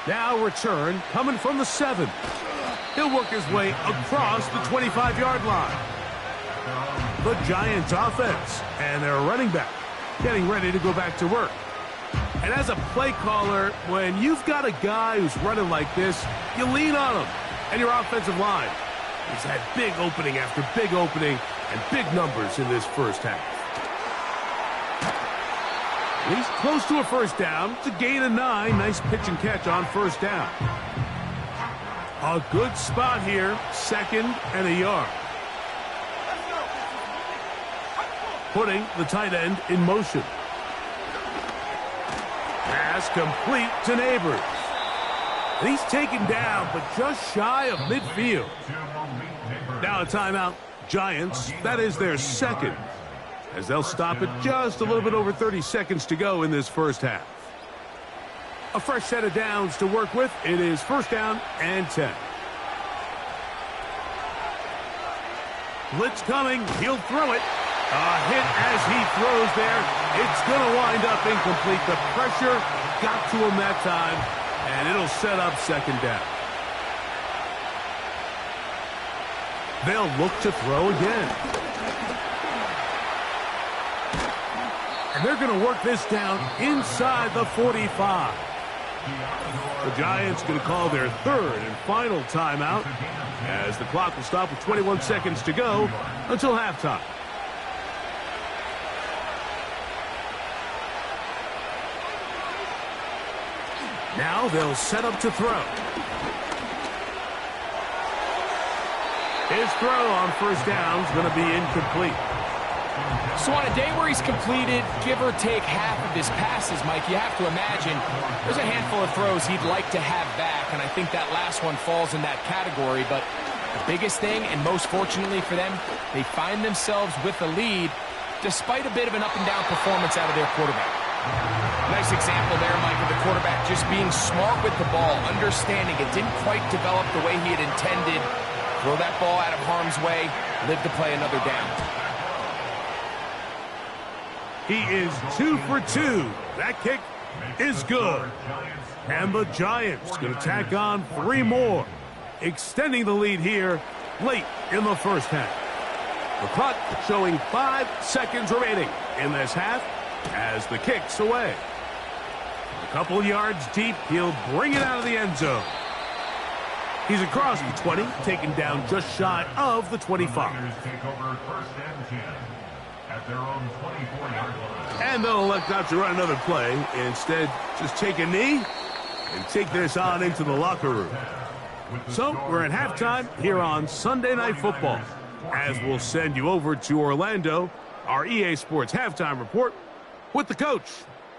Now return coming from the 7. He'll work his way across the 25-yard line. The Giants offense and their running back getting ready to go back to work. And as a play caller, when you've got a guy who's running like this, you lean on him. And your offensive line has had big opening after big opening and big numbers in this first half. He's close to a first down. It's a gain of 9. Nice pitch and catch on first down. A good spot here. 2nd and a yard. Putting the tight end in motion. Pass complete to Neighbors. And he's taken down, but just shy of midfield. Now a timeout. Giants, that is their 2nd. As they'll stop it just a little bit over 30 seconds to go in this first half. A fresh set of downs to work with. It is 1st down and 10. Blitz coming. He'll throw it. A hit as he throws there. It's going to wind up incomplete. The pressure got to him that time, and it'll set up 2nd down. They'll look to throw again. And they're going to work this down inside the 45. The Giants going to call their 3rd and final timeout as the clock will stop with 21 seconds to go until halftime. Now they'll set up to throw. His throw on first down is going to be incomplete. So on a day where he's completed, give or take half of his passes, Mike, you have to imagine there's a handful of throws he'd like to have back, and I think that last one falls in that category. But the biggest thing, and most fortunately for them, they find themselves with a lead despite a bit of an up-and-down performance out of their quarterback. Nice example there, Mike, of the quarterback just being smart with the ball, understanding it didn't quite develop the way he had intended. Throw that ball out of harm's way, live to play another down. He is 2 for 2. That kick is good. And the Giants going to tack on 3 more, extending the lead here late in the first half. The clock showing 5 seconds remaining in this half as the kick's away. A couple yards deep, he'll bring it out of the end zone. He's across the 20, taken down just shy of the 25. Take over 1st and 10 at their own 24-yard line. And they'll elect not to run another play. Instead, just take a knee and take this on into the locker room. So we're at halftime here on Sunday Night Football, as we'll send you over to Orlando, our EA Sports halftime report with the coach.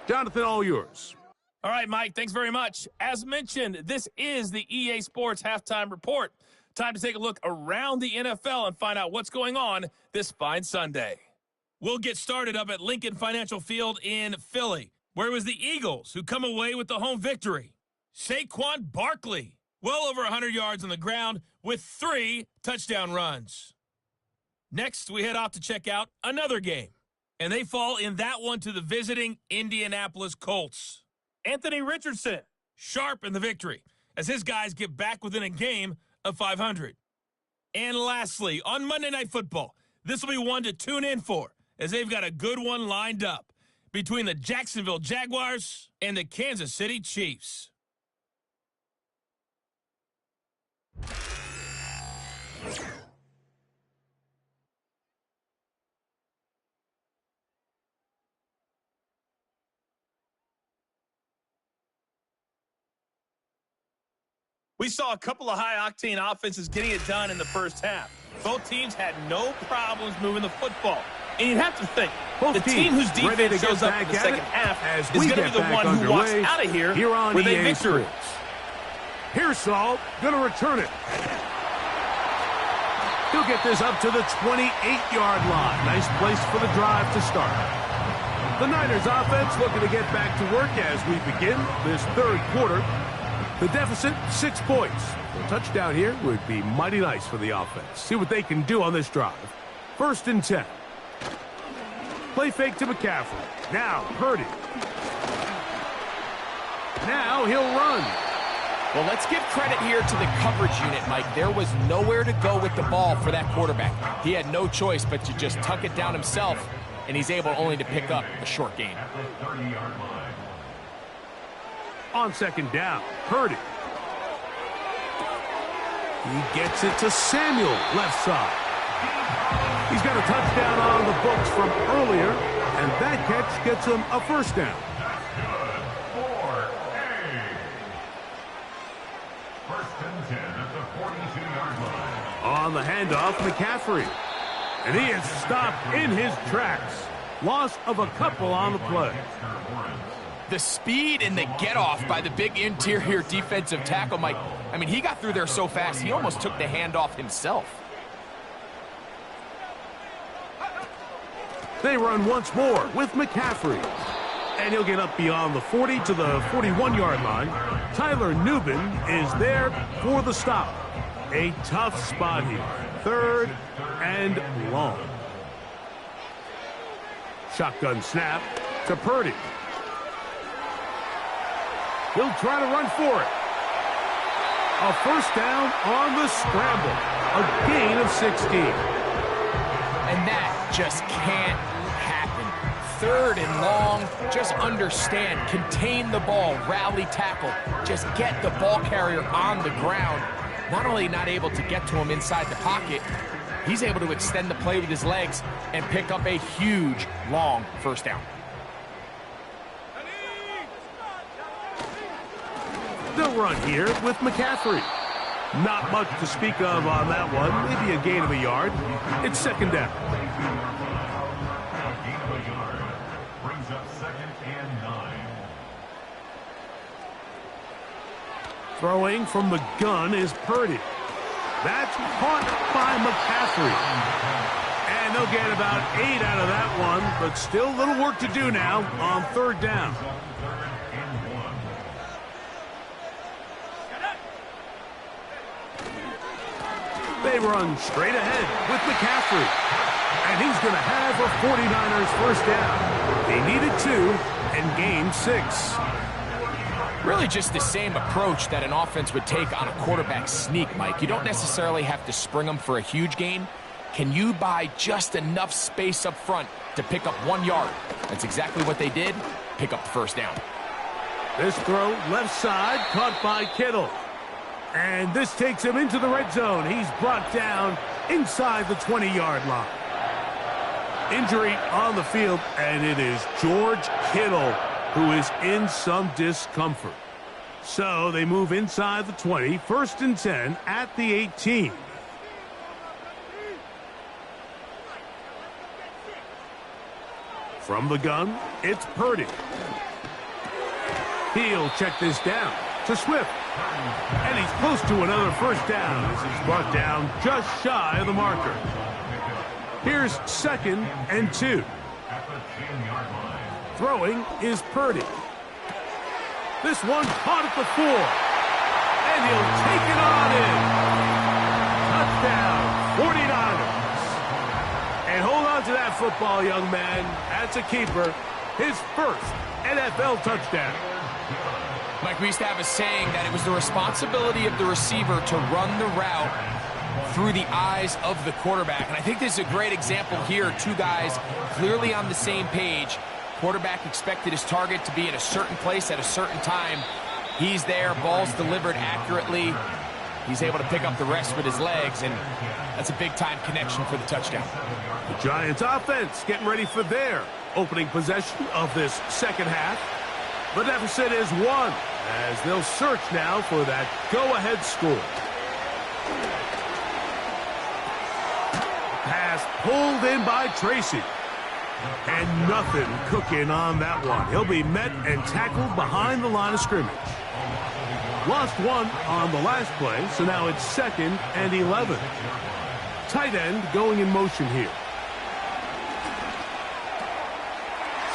Jonathan, all yours. All right, Mike, thanks very much. As mentioned, this is the EA Sports Halftime Report. Time to take a look around the NFL and find out what's going on this fine Sunday. We'll get started up at Lincoln Financial Field in Philly, where it was the Eagles who come away with the home victory. Saquon Barkley, well over 100 yards on the ground with 3 touchdown runs. Next, we head off to check out another game, and they fall in that one to the visiting Indianapolis Colts. Anthony Richardson, sharp in the victory, as his guys get back within a game of 500. And lastly, on Monday Night Football, this will be one to tune in for, as they've got a good one lined up between the Jacksonville Jaguars and the Kansas City Chiefs. We saw a couple of high-octane offenses getting it done in the first half. Both teams had no problems moving the football. And you'd have to think, Both the team whose teams ready to defense get shows up back in the at second it half as is we going to get be the back one who walks underway out of here on with a EA victory. Sports. Here's Saul, going to return it. He'll get this up to the 28-yard line. Nice place for the drive to start. The Niners offense looking to get back to work as we begin this third quarter. The deficit, 6 points. A touchdown here would be mighty nice for the offense. See what they can do on this drive. 1st and 10. Play fake to McCaffrey. Now, Purdy. Now he'll run. Well, let's give credit here to the coverage unit, Mike. There was nowhere to go with the ball for that quarterback. He had no choice but to just tuck it down himself, and he's able only to pick up a short gain. On 2nd down, Purdy. He gets it to Samuel, left side. He's got a touchdown on the books from earlier, and that catch gets him a 1st down. On the handoff, McCaffrey. And he is stopped in his tracks. Loss of a couple on the play. The speed and the get-off by the big interior defensive tackle, Mike. I mean, he got through there so fast, he almost took the handoff himself. They run once more with McCaffrey. And he'll get up beyond the 40 to the 41-yard line. Tyler Nubin is there for the stop. A tough spot here. 3rd and long. Shotgun snap to Purdy. He'll try to run for it. A 1st down on the scramble. A gain of 16. And that just can't happen. 3rd and long, just understand, contain the ball, rally tackle, just get the ball carrier on the ground. Not only not able to get to him inside the pocket, he's able to extend the play with his legs and pick up a huge, long 1st down. They'll run here with McCaffrey. Not much to speak of on that one. Maybe a gain of a yard. It's 2nd down. Brings up 2nd and 9. Throwing from the gun is Purdy. That's caught by McCaffrey. And they'll get about 8 out of that one, but still a little work to do now on 3rd down. They run straight ahead with McCaffrey. And he's going to have a 49ers 1st down. They needed 2 and gained 6. Really just the same approach that an offense would take on a quarterback sneak, Mike. You don't necessarily have to spring them for a huge gain. Can you buy just enough space up front to pick up 1 yard? That's exactly what they did. Pick up the 1st down. This throw left side caught by Kittle. And this takes him into the red zone. He's brought down inside the 20-yard line. Injury on the field, and it is George Kittle who is in some discomfort. So they move inside the 20, 1st and 10 at the 18. From the gun, it's Purdy. He'll check this down to Swift. And he's close to another 1st down as he's brought down just shy of the marker. Here's 2nd and 2. Throwing is Purdy. This one caught at the 4. And he'll take it on in. Touchdown, 49ers. And hold on to that football, young man. That's a keeper. His 1st NFL touchdown. Mike, we used to have a saying that it was the responsibility of the receiver to run the route through the eyes of the quarterback. And I think this is a great example here. 2 guys clearly on the same page. Quarterback expected his target to be in a certain place at a certain time. He's there, ball's delivered accurately. He's able to pick up the rest with his legs, and that's a big-time connection for the touchdown. The Giants offense getting ready for their opening possession of this 2nd half. The deficit is 1 as they'll search now for that go-ahead score. Pass pulled in by Tracy. And nothing cooking on that one. He'll be met and tackled behind the line of scrimmage. Lost one on the last play, so now it's 2nd and 11. Tight end going in motion here.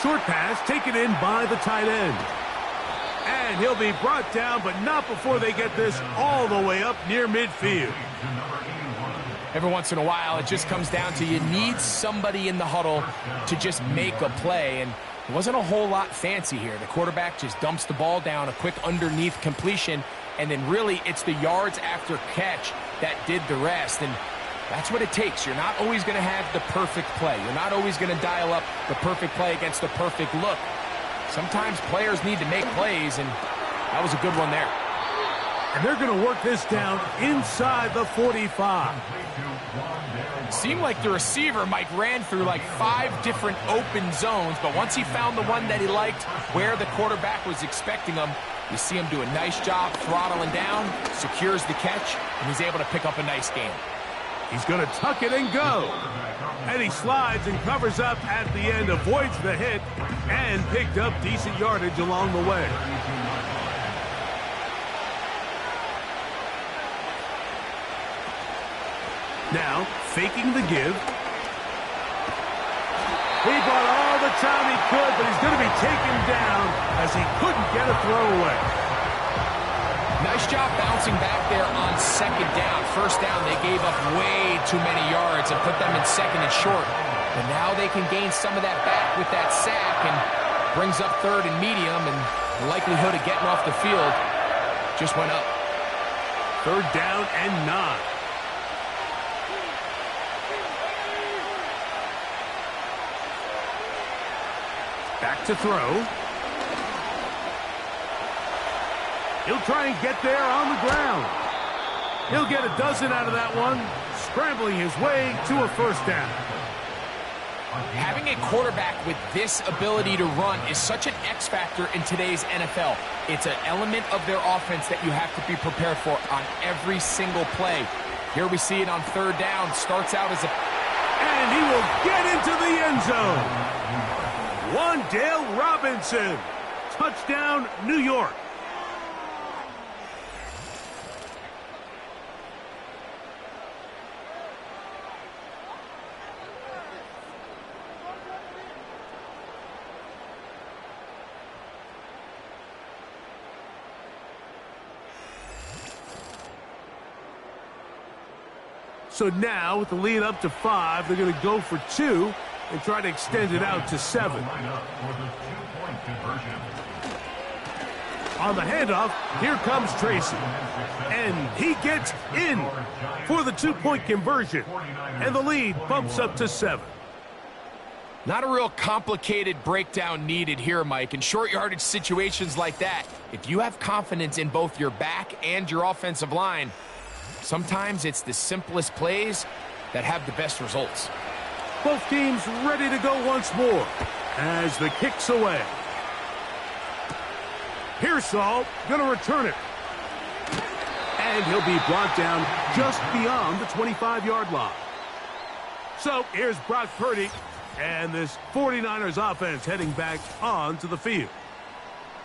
Short pass taken in by the tight end. And he'll be brought down, but not before they get this all the way up near midfield. Every once in a while, it just comes down to you need somebody in the huddle to just make a play, and it wasn't a whole lot fancy here. The quarterback just dumps the ball down, a quick underneath completion, and then really it's the yards after catch that did the rest, and that's what it takes. You're not always going to have the perfect play. You're not always going to dial up the perfect play against the perfect look. Sometimes players need to make plays, and that was a good one there. And they're going to work this down inside the 45. Seemed like the receiver, Mike, ran through like 5 different open zones, but once he found the one that he liked where the quarterback was expecting him, you see him do a nice job throttling down, secures the catch, and he's able to pick up a nice gain. He's going to tuck it and go. And he slides and covers up at the end, avoids the hit, and picked up decent yardage along the way. Now, faking the give. He bought all the time he could, but he's going to be taken down as he couldn't get a throwaway. Nice job bouncing back there on 2nd down. 1st down, they gave up way too many yards and put them in 2nd and short. But now they can gain some of that back with that sack and brings up 3rd and medium, and the likelihood of getting off the field just went up. 3rd down and 9. Back to throw. He'll try and get there on the ground. He'll get a dozen out of that one, scrambling his way to a 1st down. Having a quarterback with this ability to run is such an X factor in today's NFL. It's an element of their offense that you have to be prepared for on every single play. Here we see it on 3rd down. Starts out as a... And he will get into the end zone. Wan'Dale Robinson. Touchdown, New York. So now, with the lead up to 5, they're going to go for 2 and try to extend it out to 7. On the handoff, here comes Tracy. And he gets in for the 2-point conversion. And the lead bumps up to 7. Not a real complicated breakdown needed here, Mike. In short yardage situations like that, if you have confidence in both your back and your offensive line, sometimes it's the simplest plays that have the best results. Both teams ready to go once more as the kick's away. Pearsall going to return it. And he'll be brought down just beyond the 25-yard line. So here's Brock Purdy and this 49ers offense heading back onto the field.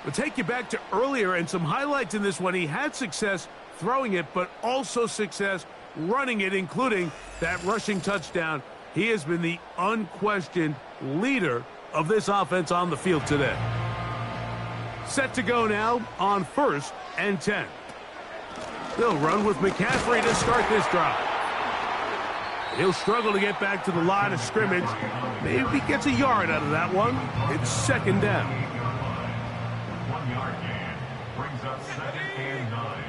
We'll take you back to earlier and some highlights in this one. He had success throwing it, but also success running it, including that rushing touchdown. He has been the unquestioned leader of this offense on the field today. Set to go now on 1st and 10. They'll run with McCaffrey to start this drive. He'll struggle to get back to the line of scrimmage. Maybe he gets a yard out of that one. It's 2nd down. 1-yard gain brings up 2nd and 9.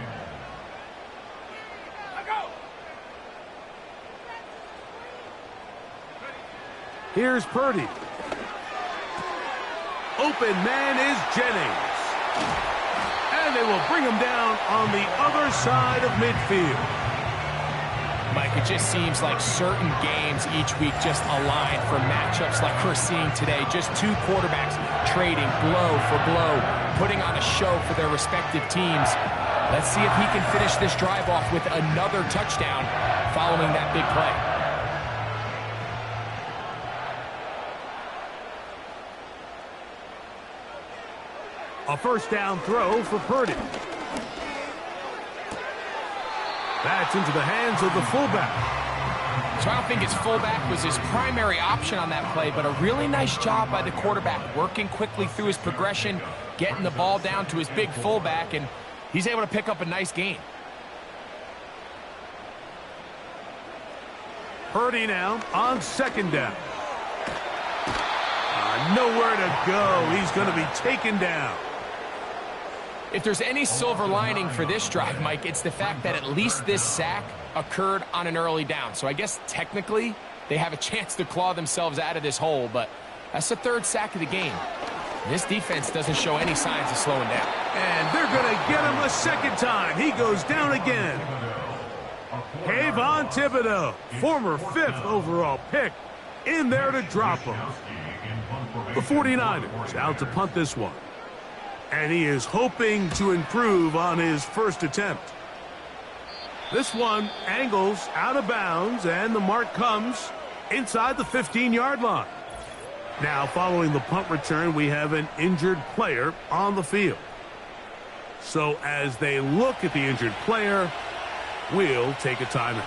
Here's Purdy. Open man is Jennings. And they will bring him down on the other side of midfield. Mike, it just seems like certain games each week just align for matchups like we're seeing today. Just 2 quarterbacks trading blow for blow, putting on a show for their respective teams. Let's see if he can finish this drive off with another touchdown following that big play. A first down throw for Purdy. That's into the hands of the fullback. So I don't think his fullback was his primary option on that play, but a really nice job by the quarterback, working quickly through his progression, getting the ball down to his big fullback, and he's able to pick up a nice gain. Purdy now on second down. Nowhere to go. He's going to be taken down. If there's any silver lining for this drive, Mike, it's the fact that at least this sack occurred on an early down. So I guess technically they have a chance to claw themselves out of this hole, but that's the third sack of the game. This defense doesn't show any signs of slowing down. And they're going to get him a second time. He goes down again. Kayvon Thibodeau, former 5th overall pick, in there to drop him. The 49ers out to punt this one. And he is hoping to improve on his first attempt. This one angles out of bounds, and the mark comes inside the 15-yard line. Now, following the punt return, we have an injured player on the field. So as they look at the injured player, we'll take a timeout.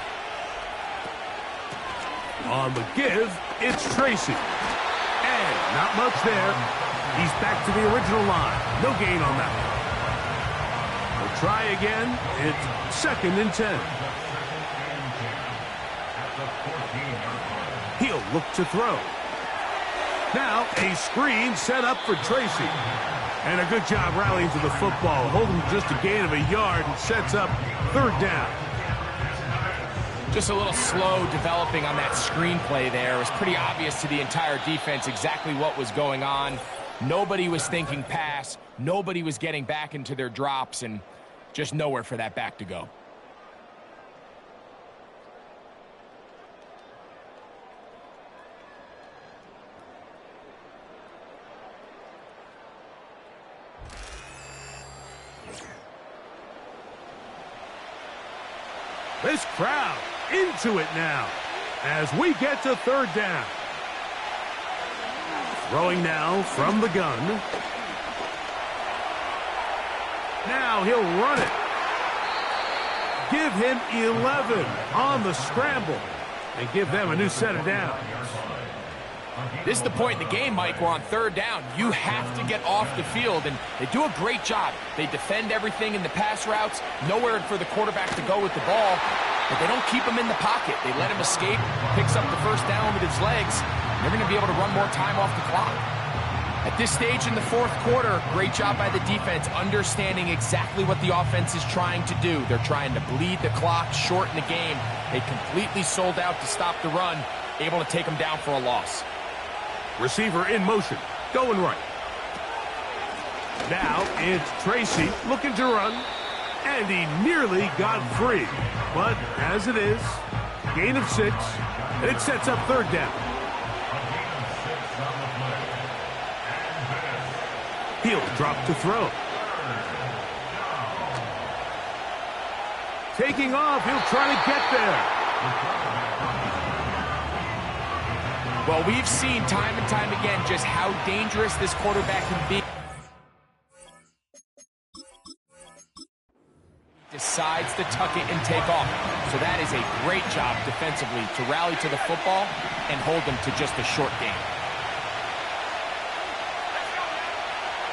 On the give, it's Tracy. And not much there. He's back to the original line. No gain on that one. We'll try again. It's 2nd and 10. He'll look to throw. Now a screen set up for Tracy. And a good job rallying to the football. Holding just a gain of a yard and sets up 3rd down. Just a little slow developing on that screenplay there. It was pretty obvious to the entire defense exactly what was going on. Nobody was thinking pass. Nobody was getting back into their drops, and just nowhere for that back to go. This crowd into it now as we get to 3rd down. Throwing now from the gun. Now he'll run it. Give him 11 on the scramble and give them a new set of downs. This is the point in the game, Mike, where on 3rd down, you have to get off the field, and they do a great job. They defend everything in the pass routes, nowhere for the quarterback to go with the ball, but they don't keep him in the pocket. They let him escape, picks up the first down with his legs. They're going to be able to run more time off the clock. At this stage in the 4th quarter, great job by the defense, understanding exactly what the offense is trying to do. They're trying to bleed the clock, shorten the game. They completely sold out to stop the run, able to take them down for a loss. Receiver in motion, going right. Now it's Tracy looking to run, and he nearly got free. But as it is, gain of 6, and it sets up 3rd down. He'll drop to throw. Taking off, he'll try to get there. Well, we've seen time and time again just how dangerous this quarterback can be. Decides to tuck it and take off. So that is a great job defensively to rally to the football and hold them to just a short game.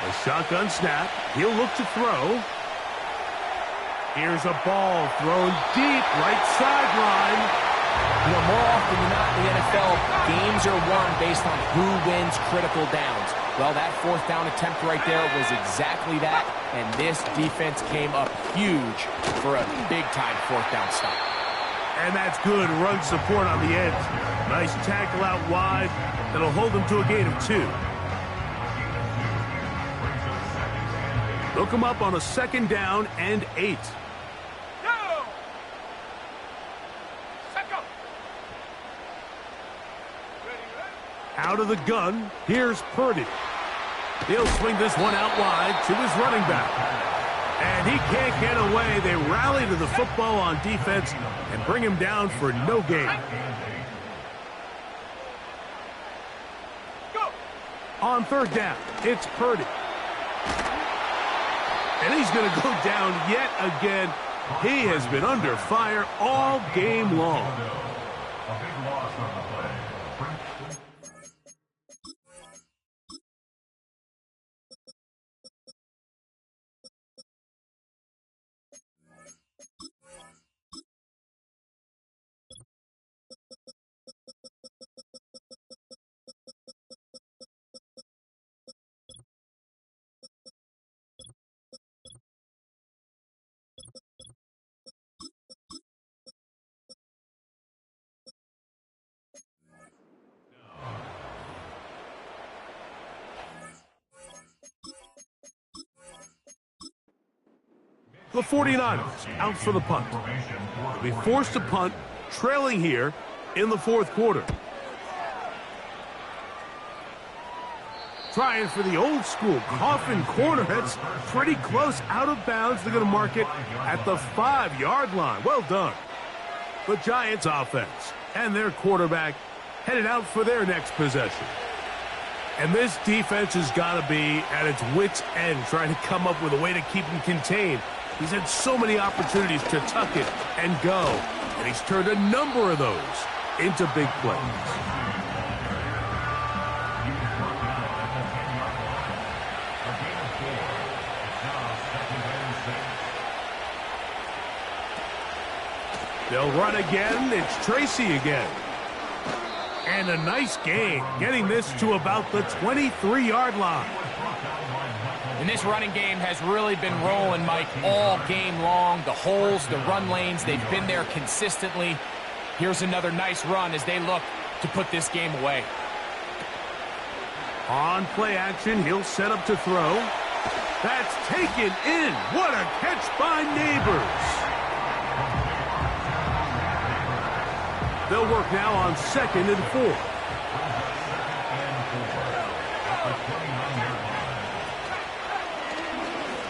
A shotgun snap. He'll look to throw. Here's a ball thrown deep, right sideline. You know, more often than not in the NFL, games are won based on who wins critical downs. Well, that 4th down attempt right there was exactly that, and this defense came up huge for a big-time 4th down stop. And that's good run support on the edge. Nice tackle out wide that'll hold them to a gain of 2. They'll come up on a 2nd down and 8. Out of the gun, here's Purdy. He'll swing this one out wide to his running back. And he can't get away. They rally to the football on defense and bring him down for no gain. On 3rd down, it's Purdy. And he's going to go down yet again. He has been under fire all game long. A big loss on the play. The 49ers out for the punt. They'll be forced to punt, trailing here in the fourth quarter. Trying for the old school coffin corner. That's pretty close out of bounds. They're going to mark it at the 5-yard line. Well done. The Giants offense and their quarterback headed out for their next possession. And this defense has got to be at its wits' end, trying to come up with a way to keep him contained. He's had so many opportunities to tuck it and go, and he's turned a number of those into big plays. They'll run again. It's Tracy again. And a nice gain, getting this to about the 23-yard line. And this running game has really been rolling, Mike, all game long. The holes, the run lanes, they've been there consistently. Here's another nice run as they look to put this game away. On play action, he'll set up to throw. That's taken in. What a catch by Neighbors. They'll work now on 2nd and 4.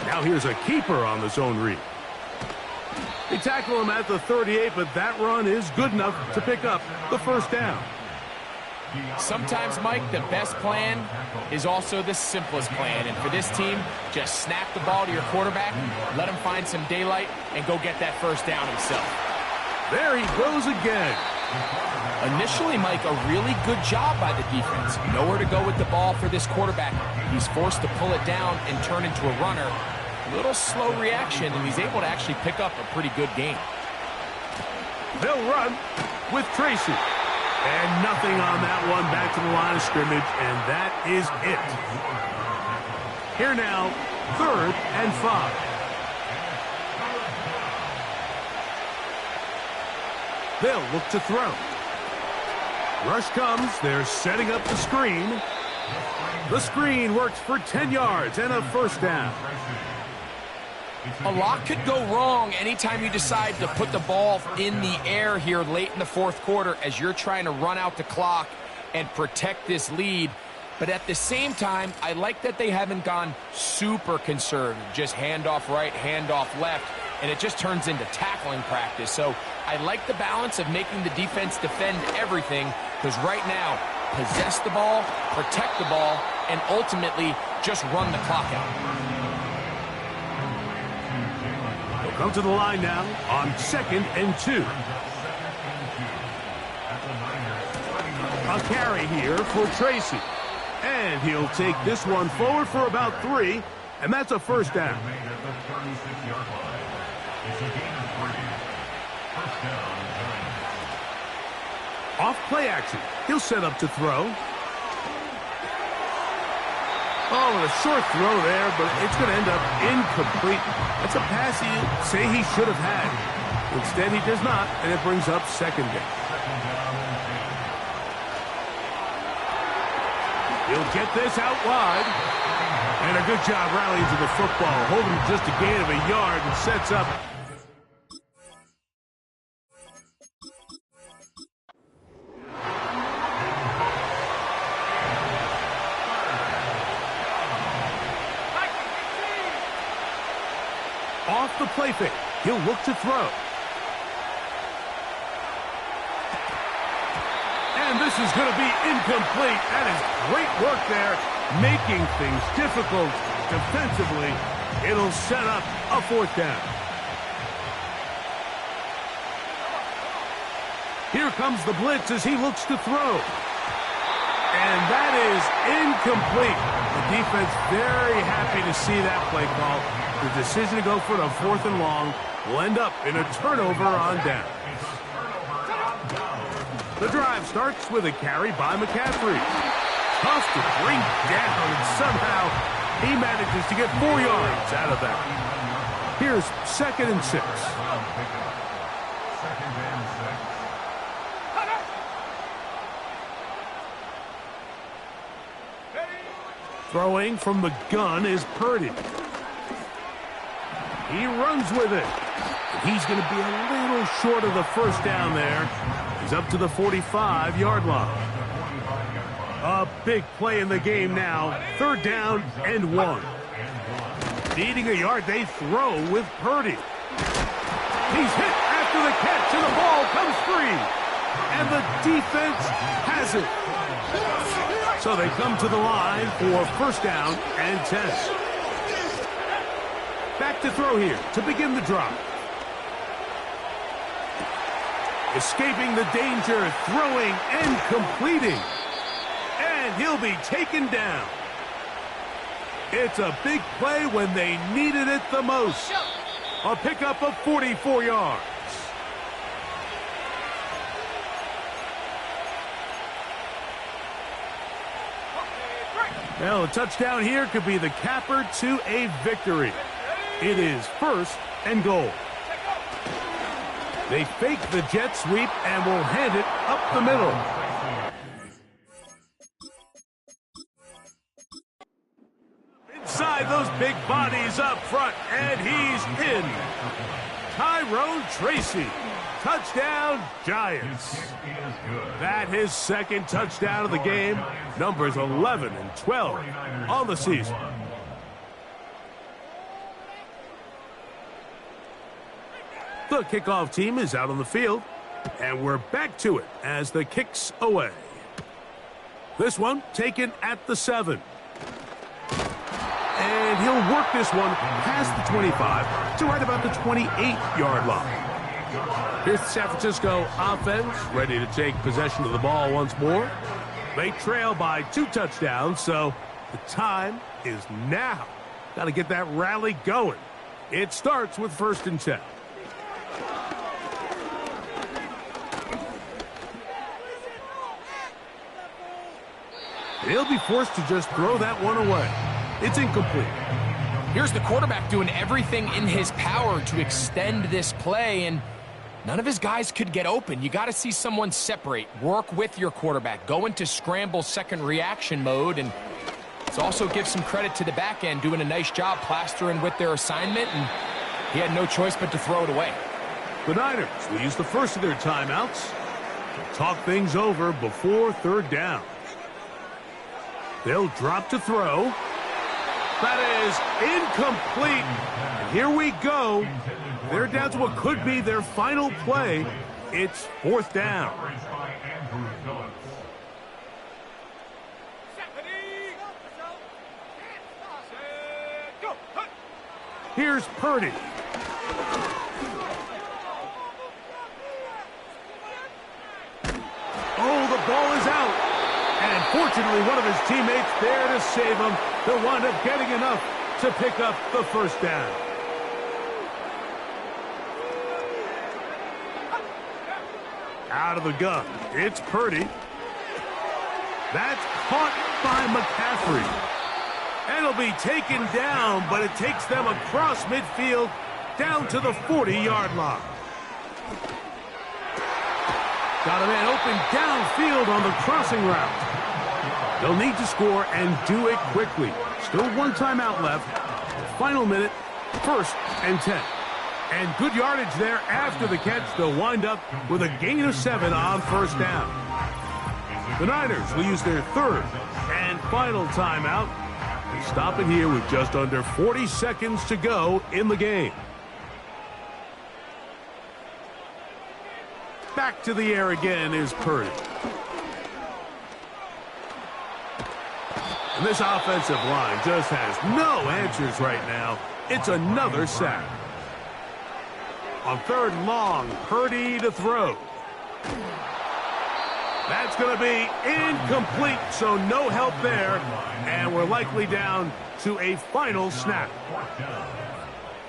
Now here's a keeper on the zone read. They tackle him at the 38, but that run is good enough to pick up the first down. Sometimes, Mike, the best plan is also the simplest plan. And for this team, just snap the ball to your quarterback, let him find some daylight, and go get that first down himself. There he goes again. Initially, Mike, a really good job by the defense. Nowhere to go with the ball for this quarterback. He's forced to pull it down and turn into a runner. A little slow reaction, and he's able to actually pick up a pretty good game. They'll run with Tracy. And nothing on that one, back to the line of scrimmage, and that is it. Here now, 3rd and 5. They'll look to throw. Rush comes. They're setting up the screen. The screen works for 10 yards and a first down. A lot could go wrong anytime you decide to put the ball in the air here late in the fourth quarter as you're trying to run out the clock and protect this lead. But at the same time, I like that they haven't gone super conservative, just handoff right, handoff left, and it just turns into tackling practice. So I like the balance of making the defense defend everything, because right now, possess the ball, protect the ball, and ultimately just run the clock out. They'll come to the line now on 2nd and 2. A carry here for Tracy. And he'll take this one forward for about 3, and that's a first down. Off play action. He'll set up to throw. Oh, a short throw there, but it's going to end up incomplete. That's a pass you say he should have had. Instead, he does not, and it brings up 2nd down. He'll get this out wide. And a good job rallying to the football. Holding just a gain of a yard and sets up. Off the play fake. He'll look to throw. And this is going to be incomplete. That is great work there, making things difficult defensively. It'll set up a 4th down. Here comes the blitz as he looks to throw. And that is incomplete. The defense very happy to see that play call. The decision to go for the 4th and long will end up in a turnover on down. The drive starts with a carry by McCaffrey. Tough to bring down, and somehow he manages to get 4 yards out of that. Here's 2nd and 6. Throwing from the gun is Purdy. He runs with it. He's going to be a little short of the 1st down there. He's up to the 45-yard line. A big play in the game now. 3rd down and 1. Needing a yard, they throw with Purdy. He's hit after the catch, and the ball comes free. And the defense has it. So they come to the line for 1st down and 10. Back to throw here to begin the drive. Escaping the danger, throwing and completing. And he'll be taken down. It's a big play when they needed it the most. A pickup of 44 yards. Well, a touchdown here could be the capper to a victory. It is 1st and goal. They fake the jet sweep and will hand it up the middle. Inside those big bodies up front, and he's in. Tyrone Tracy. Touchdown, Giants. That his 2nd touchdown of the game. Numbers 11 and 12 on the season. The kickoff team is out on the field, and we're back to it as the kick's away. This one taken at the 7. And he'll work this one past the 25 to right about the 28-yard line. Here's the San Francisco offense, ready to take possession of the ball once more. They trail by 2 touchdowns, so the time is now. Got to get that rally going. It starts with 1st and 10. He'll be forced to just throw that one away. It's incomplete. Here's the quarterback doing everything in his power to extend this play, and none of his guys could get open. You got to see someone separate, work with your quarterback, go into scramble 2nd reaction mode, and let's also give some credit to the back end doing a nice job plastering with their assignment, and he had no choice but to throw it away. The Niners will use the first of their timeouts to talk things over before 3rd down. They'll drop to throw. That is incomplete. And here we go. They're down to what could be their final play. It's 4th down. Here's Purdy. Oh, the ball is out. And fortunately, one of his teammates there to save him. They'll wind up getting enough to pick up the 1st down. Out of the gun, it's Purdy. That's caught by McCaffrey. And it'll be taken down, but it takes them across midfield down to the 40-yard line. Got a man open downfield on the crossing route. They'll need to score and do it quickly. Still 1 timeout left. Final minute, 1st and 10. And good yardage there after the catch. They'll wind up with a gain of 7 on 1st down. The Niners will use their 3rd and final timeout. They stop it here with just under 40 seconds to go in the game. Back to the air again is Purdy. And this offensive line just has no answers right now. It's another sack. On third and long, Purdy to throw. That's going to be incomplete, so no help there. And we're likely down to a final snap.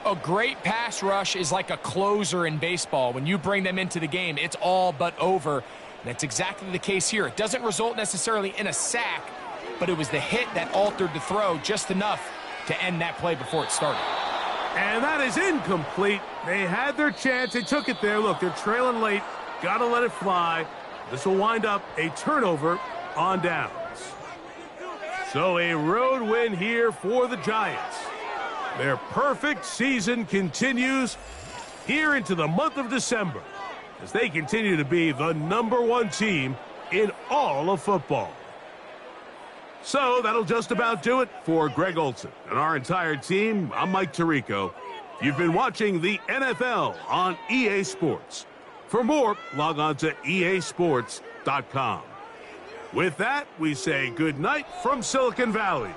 A great pass rush is like a closer in baseball. When you bring them into the game, it's all but over. That's exactly the case here. It doesn't result necessarily in a sack, but it was the hit that altered the throw just enough to end that play before it started. And that is incomplete. They had their chance. They took it there. Look, they're trailing late. Got to let it fly. This will wind up a turnover on downs. So a road win here for the Giants. Their perfect season continues here into the month of December as they continue to be the #1 team in all of football. So that'll just about do it for Greg Olson and our entire team. I'm Mike Tirico. You've been watching the NFL on EA Sports. For more, log on to easports.com. With that, we say good night from Silicon Valley.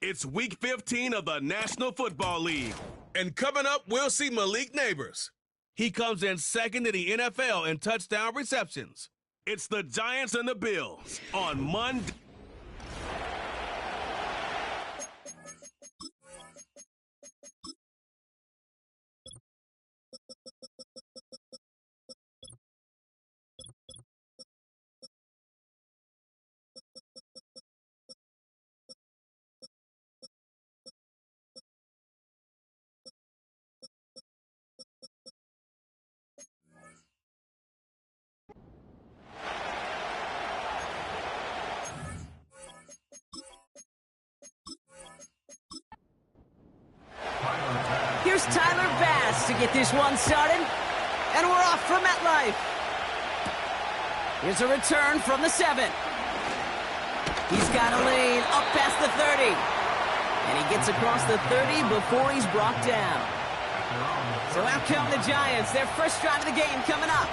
It's Week 15 of the National Football League. And coming up, we'll see Malik Neighbors. He comes in second in the NFL in touchdown receptions. It's the Giants and the Bills on Monday. Here's Tyler Bass to get this one started. And we're off from MetLife. Here's a return from the 7. He's got a lane up past the 30. And he gets across the 30 before he's brought down. So out come the Giants. Their first drive of the game coming up.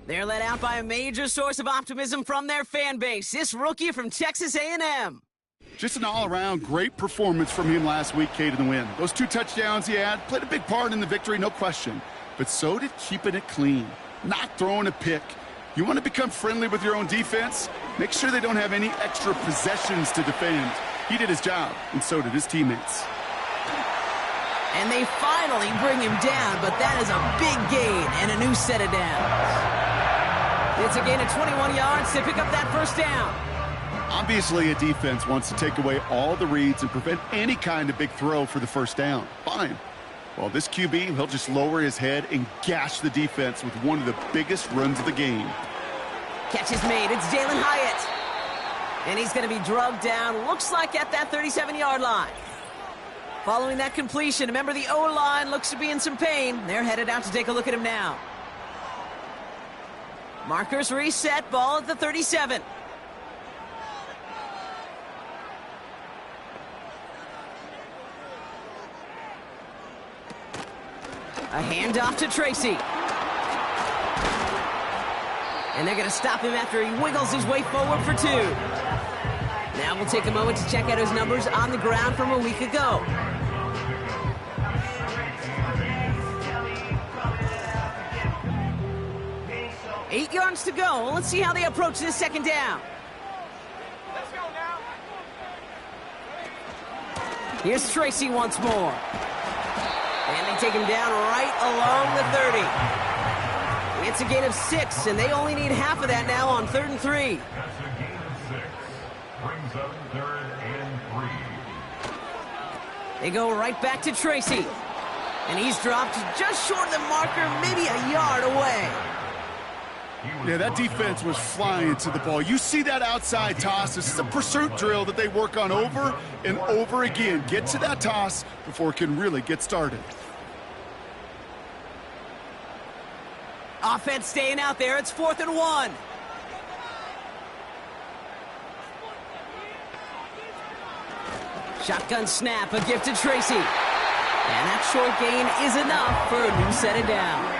They're led out by a major source of optimism from their fan base. This rookie from Texas A&M. Just an all-around great performance from him last week, Kate, in the win. Those 2 touchdowns he had played a big part in the victory, no question. But so did keeping it clean, not throwing a pick. You want to become friendly with your own defense? Make sure they don't have any extra possessions to defend. He did his job, and so did his teammates. And they finally bring him down, but that is a big gain and a new set of downs. It's a gain of 21 yards to pick up that first down. Obviously, a defense wants to take away all the reads and prevent any kind of big throw for the first down. Fine. Well, this QB, he'll just lower his head and gash the defense with one of the biggest runs of the game. Catch is made. It's Jalen Hyatt. And he's going to be drugged down, looks like at that 37-yard line. Following that completion, remember the O-line looks to be in some pain. They're headed out to take a look at him now. Markers reset, ball at the 37. A handoff to Tracy. And they're going to stop him after he wiggles his way forward for 2. Now we'll take a moment to check out his numbers on the ground from a week ago. Eight yards to go. Let's see how they approach this second down. Let's go now. Here's Tracy once more. And they take him down right along the 30. It's a gain of 6, and they only need half of that now on 3rd and 3. That's a gain of 6. Brings up 3rd and 3. They go right back to Tracy. And he's dropped just short of the marker, maybe a yard away. Yeah, that defense was flying to the ball. You see that outside toss. This is a pursuit drill that they work on over and over again. Get to that toss before it can really get started. Offense staying out there. It's 4th and 1. Shotgun snap, a gift to Tracy. And that short gain is enough for a new set of downs.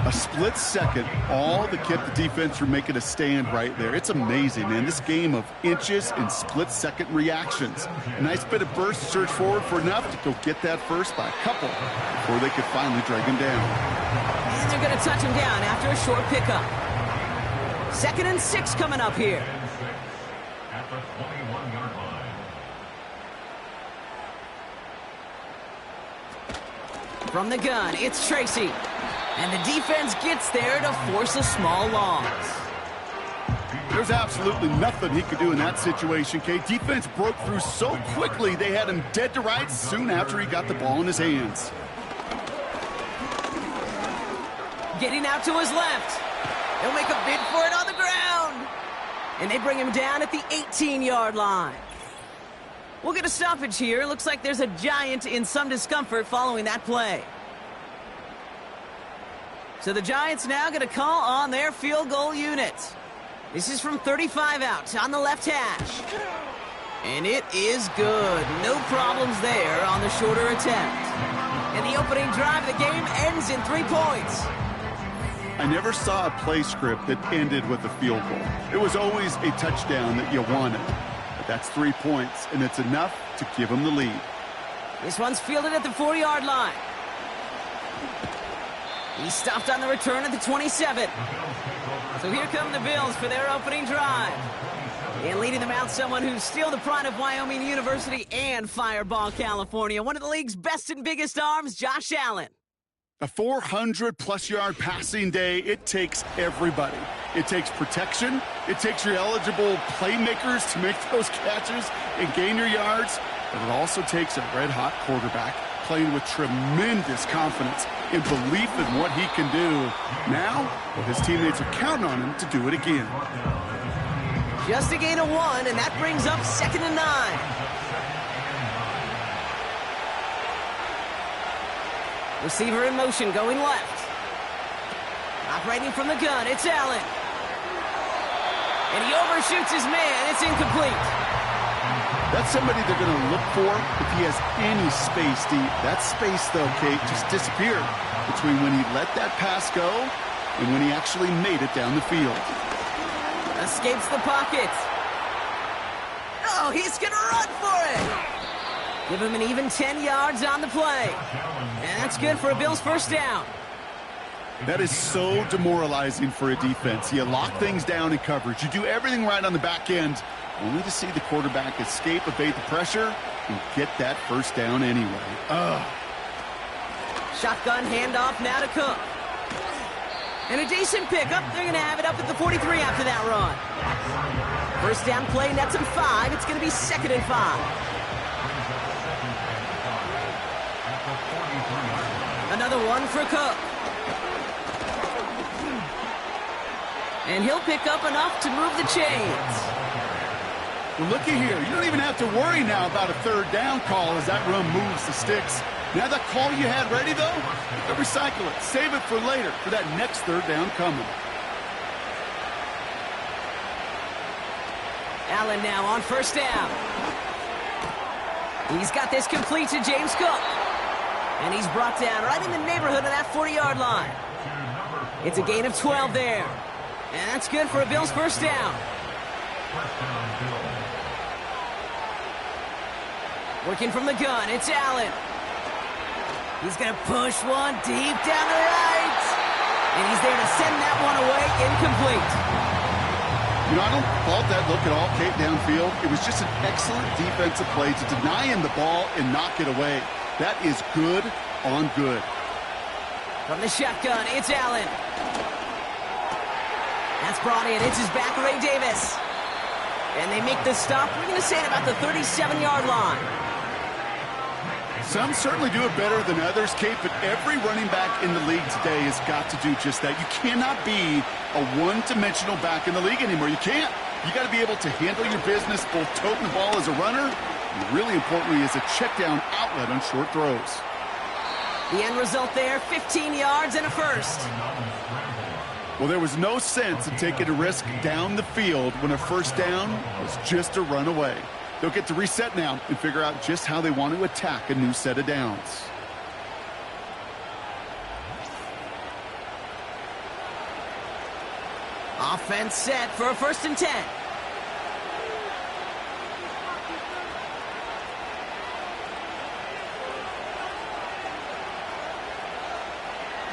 A split second, all that kept the defense from making a stand right there. It's amazing, man. This game of inches and split-second reactions. A nice bit of burst, surge forward for enough to go get that first by a couple before they could finally drag him down. And they're going to touch him down after a short pickup. 2nd and 6 coming up here. At the 21-yard line. From the gun, it's Tracy. And the defense gets there to force a small loss. There's absolutely nothing he could do in that situation, Kate. Defense broke through so quickly, they had him dead to rights soon after he got the ball in his hands. Getting out to his left. He'll make a bid for it on the ground. And they bring him down at the 18-yard line. We'll get a stoppage here. Looks like there's a Giant in some discomfort following that play. So the Giants now going to call on their field goal unit. This is from 35 out on the left hash. And it is good. No problems there on the shorter attempt. And the opening drive of the game ends in 3 points. I never saw a play script that ended with a field goal. It was always a touchdown that you wanted. That's 3 points, and it's enough to give them the lead. This one's fielded at the 4-yard line. He stopped on the return at the 27. So here come the Bills for their opening drive. And leading them out, someone who's still the pride of Wyoming University and Fireball, California. One of the league's best and biggest arms, Josh Allen. A 400-plus yard passing day, it takes everybody. It takes protection. It takes your eligible playmakers to make those catches and gain your yards. But it also takes a red-hot quarterback playing with tremendous confidence and belief in what he can do. Now, well, his teammates are counting on him to do it again. Just a gain of 1, and that brings up 2nd and 9. Receiver in motion, going left. Operating from the gun, it's Allen. And he overshoots his man. It's incomplete. That's somebody they're going to look for if he has any space deep. That space, though, Kate, just disappeared between when he let that pass go and when he actually made it down the field. Escapes the pocket. Oh, he's going to run for it. Give him an even 10 yards on the play. And that's good for a Bills first down. That is so demoralizing for a defense. You lock things down in coverage. You do everything right on the back end, only to see the quarterback escape, evade the pressure, and get that first down anyway. Shotgun handoff now to Cook. And a decent pickup. They're going to have it up at the 43 after that run. First down play, nets him 5. It's going to be 2nd and 5. Another one for Cook. And he'll pick up enough to move the chains. Well, looky here. You don't even have to worry now about a third down call as that run moves the sticks. Now that call you had ready, though, recycle it. Save it for later for that next third down coming. Allen now on first down. He's got this complete to James Cook. And he's brought down right in the neighborhood of that 40-yard line. It's a gain of 12 there. And that's good for a Bills first down. Working from the gun, it's Allen. He's going to push one deep down the right. And he's there to send that one away, incomplete. You know, I don't fault that look at all, Kate, downfield. It was just an excellent defensive play to deny him the ball and knock it away. That is good on good. From the shotgun, it's Allen. That's brought in. It's his back, Ray Davis. And they make the stop. We're going to say at about the 37-yard line. Some certainly do it better than others, Kate, but every running back in the league today has got to do just that. You cannot be a one-dimensional back in the league anymore. You can't. You got to be able to handle your business, both toting the ball as a runner, and really importantly as a check-down outlet on short throws. The end result there, 15 yards and a first. Well, there was no sense in taking a risk down the field when a first down was just a run away. They'll get to reset now and figure out just how they want to attack a new set of downs. Offense set for a 1st and 10.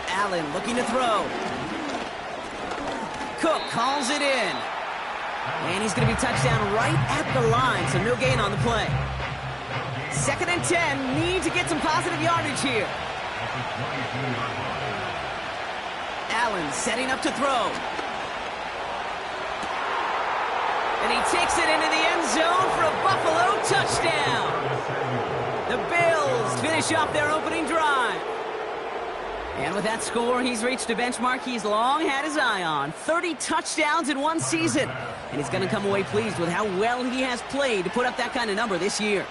Allen looking to throw. Cook calls it in. And he's going to be touchdown right at the line, so no gain on the play. 2nd and 10, need to get some positive yardage here. Allen setting up to throw. And he takes it into the end zone for a Buffalo touchdown. The Bills finish off their opening drive. And with that score, he's reached a benchmark he's long had his eye on. 30 touchdowns in one season. And he's going to come away pleased with how well he has played to put up that kind of number this year.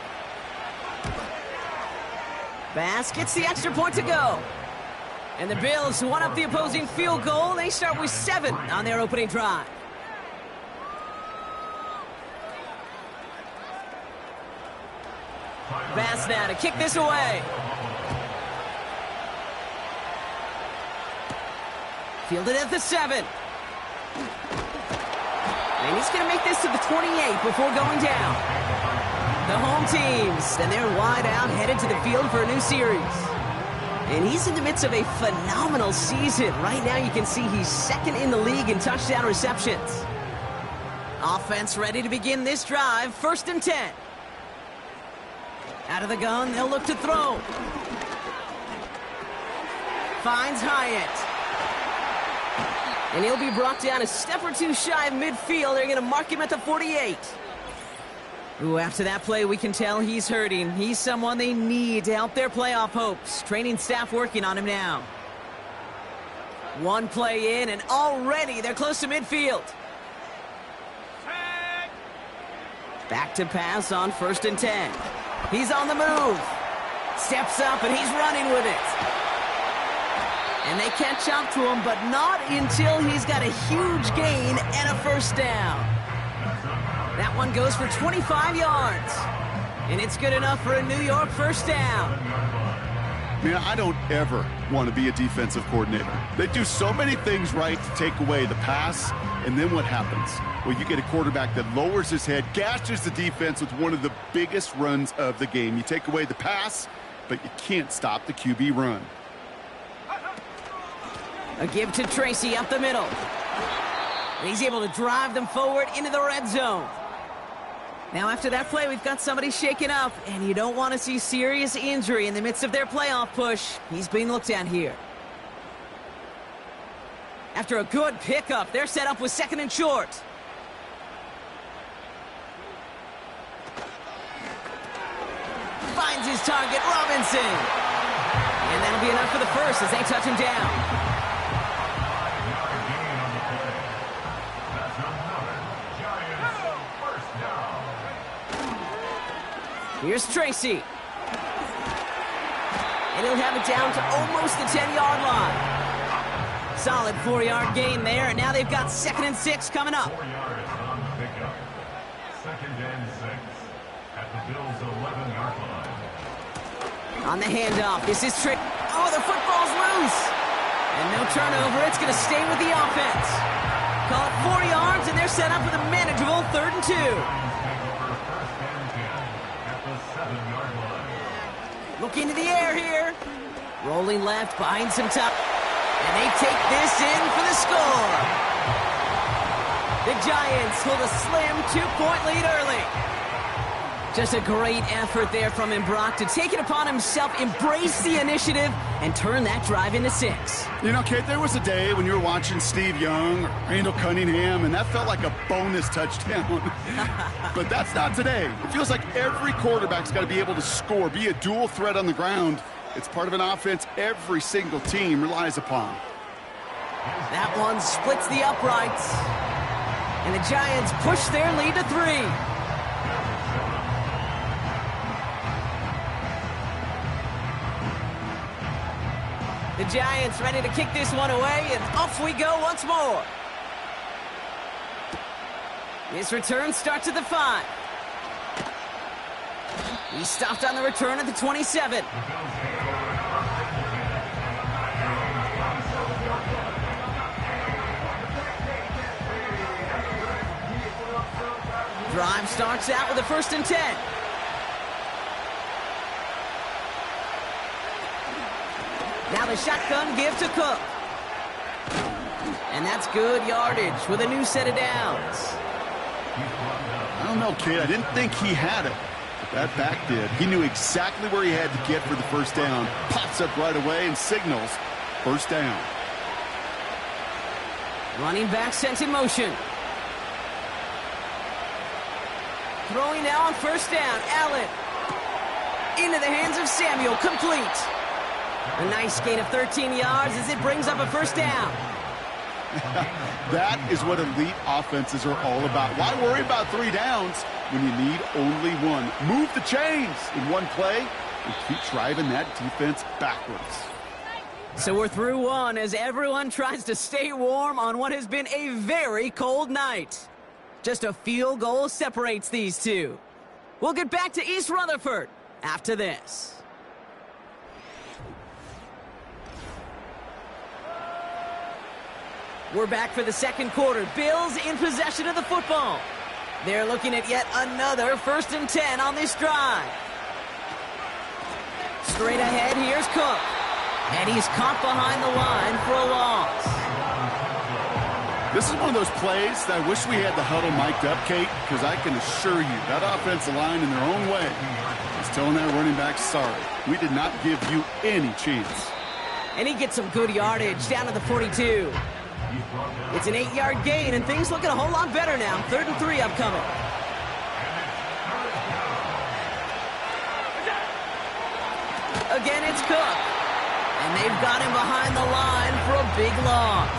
Bass gets the extra point to go. And the Bills won up the opposing field goal. They start with 7 on their opening drive. Bass now to kick this away. Fielded at the 7. And he's going to make this to the 28 before going down. The home teams, and they're wide out, headed to the field for a new series. And he's in the midst of a phenomenal season. Right now, you can see he's second in the league in touchdown receptions. Offense ready to begin this drive. 1st and 10. Out of the gun, they'll look to throw. Finds Hyatt. And he'll be brought down a step or two shy of midfield. They're going to mark him at the 48. Ooh, after that play, we can tell he's hurting. He's someone they need to help their playoff hopes. Training staff working on him now. One play in, and already they're close to midfield. Back to pass on 1st and 10. He's on the move. Steps up, and he's running with it. And they catch up to him, but not until he's got a huge gain and a 1st down. That one goes for 25 yards. And it's good enough for a New York 1st down. Man, I don't ever want to be a defensive coordinator. They do so many things right to take away the pass, and then what happens? Well, you get a quarterback that lowers his head, gashes the defense with one of the biggest runs of the game. You take away the pass, but you can't stop the QB run. A give to Tracy up the middle. And he's able to drive them forward into the red zone. Now, after that play, we've got somebody shaken up, and you don't want to see serious injury in the midst of their playoff push. He's being looked at here. After a good pickup, they're set up with 2nd and short. Finds his target, Robinson. And that'll be enough for the 1st as they touch him down. Here's Tracy. And he'll have it down to almost the 10-yard line. Solid 4-yard gain there, and now they've got 2nd and 6 coming up. 4 yards on the pickup. 2nd and 6 at the Bills' 11-yard line. On the handoff, this is Trick. Oh, the football's loose. And no turnover, it's going to stay with the offense. Call it 4 yards, and they're set up with a manageable 3rd and 2. Looking to the air here. Rolling left, behind some top. And they take this in for the score. The Giants hold a slim 2-point lead early. Just a great effort there from him, Brock, to take it upon himself, embrace the initiative, and turn that drive into 6. You know, Kate, there was a day when you were watching Steve Young or Randall Cunningham, and that felt like a bonus touchdown. But that's not today. It feels like every quarterback's got to be able to score, be a dual threat on the ground. It's part of an offense every single team relies upon. That one splits the uprights. And the Giants push their lead to 3. The Giants ready to kick this one away, and off we go once more. His return starts at the 5. He stopped on the return at the 27. Drive starts out with a 1st and 10. Now the shotgun give to Cook. And that's good yardage with a new set of downs. I don't know, kid. I didn't think he had it. But that back did. He knew exactly where he had to get for the 1st down. Pops up right away and signals 1st down. Running back sent in motion. Throwing now on 1st down. Allen. Into the hands of Samuel. Complete. A nice gain of 13 yards as it brings up a 1st down. That is what elite offenses are all about. Why worry about 3 downs when you need only 1? Move the chains in one play and keep driving that defense backwards. So we're through 1 as everyone tries to stay warm on what has been a very cold night. Just a field goal separates these two. We'll get back to East Rutherford after this. We're back for the second quarter. Bills in possession of the football. They're looking at yet another 1st and 10 on this drive. Straight ahead, here's Cook. And he's caught behind the line for a loss. This is one of those plays that I wish we had the huddle mic'd up, Kate, because I can assure you that offensive line in their own way is telling that running back, sorry, we did not give you any chance. And he gets some good yardage down to the 42. It's an 8-yard gain, and things looking a whole lot better now. 3rd and 3 upcoming. Again, it's Cook. And they've got him behind the line for a big loss.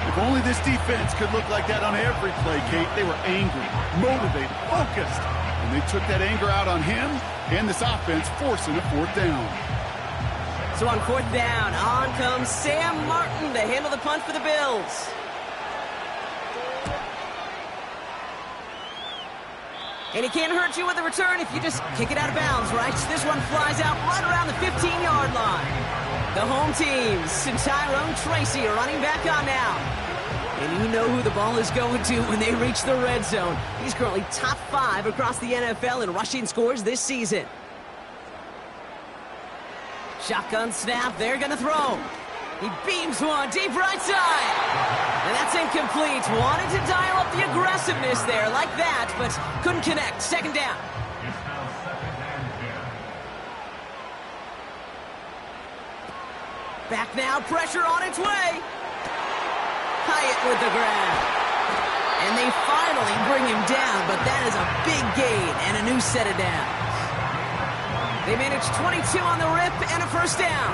If only this defense could look like that on every play, Kate. They were angry, motivated, focused. And they took that anger out on him and this offense, forcing a 4th down. So on 4th down, on comes Sam Martin to handle the punt for the Bills. And he can't hurt you with a return if you just kick it out of bounds, right? This one flies out right around the 15-yard line. The home teams, Tyrone Tracy are running back on now. And you know who the ball is going to when they reach the red zone. He's currently top 5 across the NFL in rushing scores this season. Shotgun snap, they're going to throw. He beams one deep right side. And that's incomplete. Wanted to dial up the aggressiveness there like that, but couldn't connect. 2nd down. Back now, pressure on its way. Hyatt with the grab. And they finally bring him down, but that is a big gain and a new set of downs. They managed 22 on the rip and a 1st down.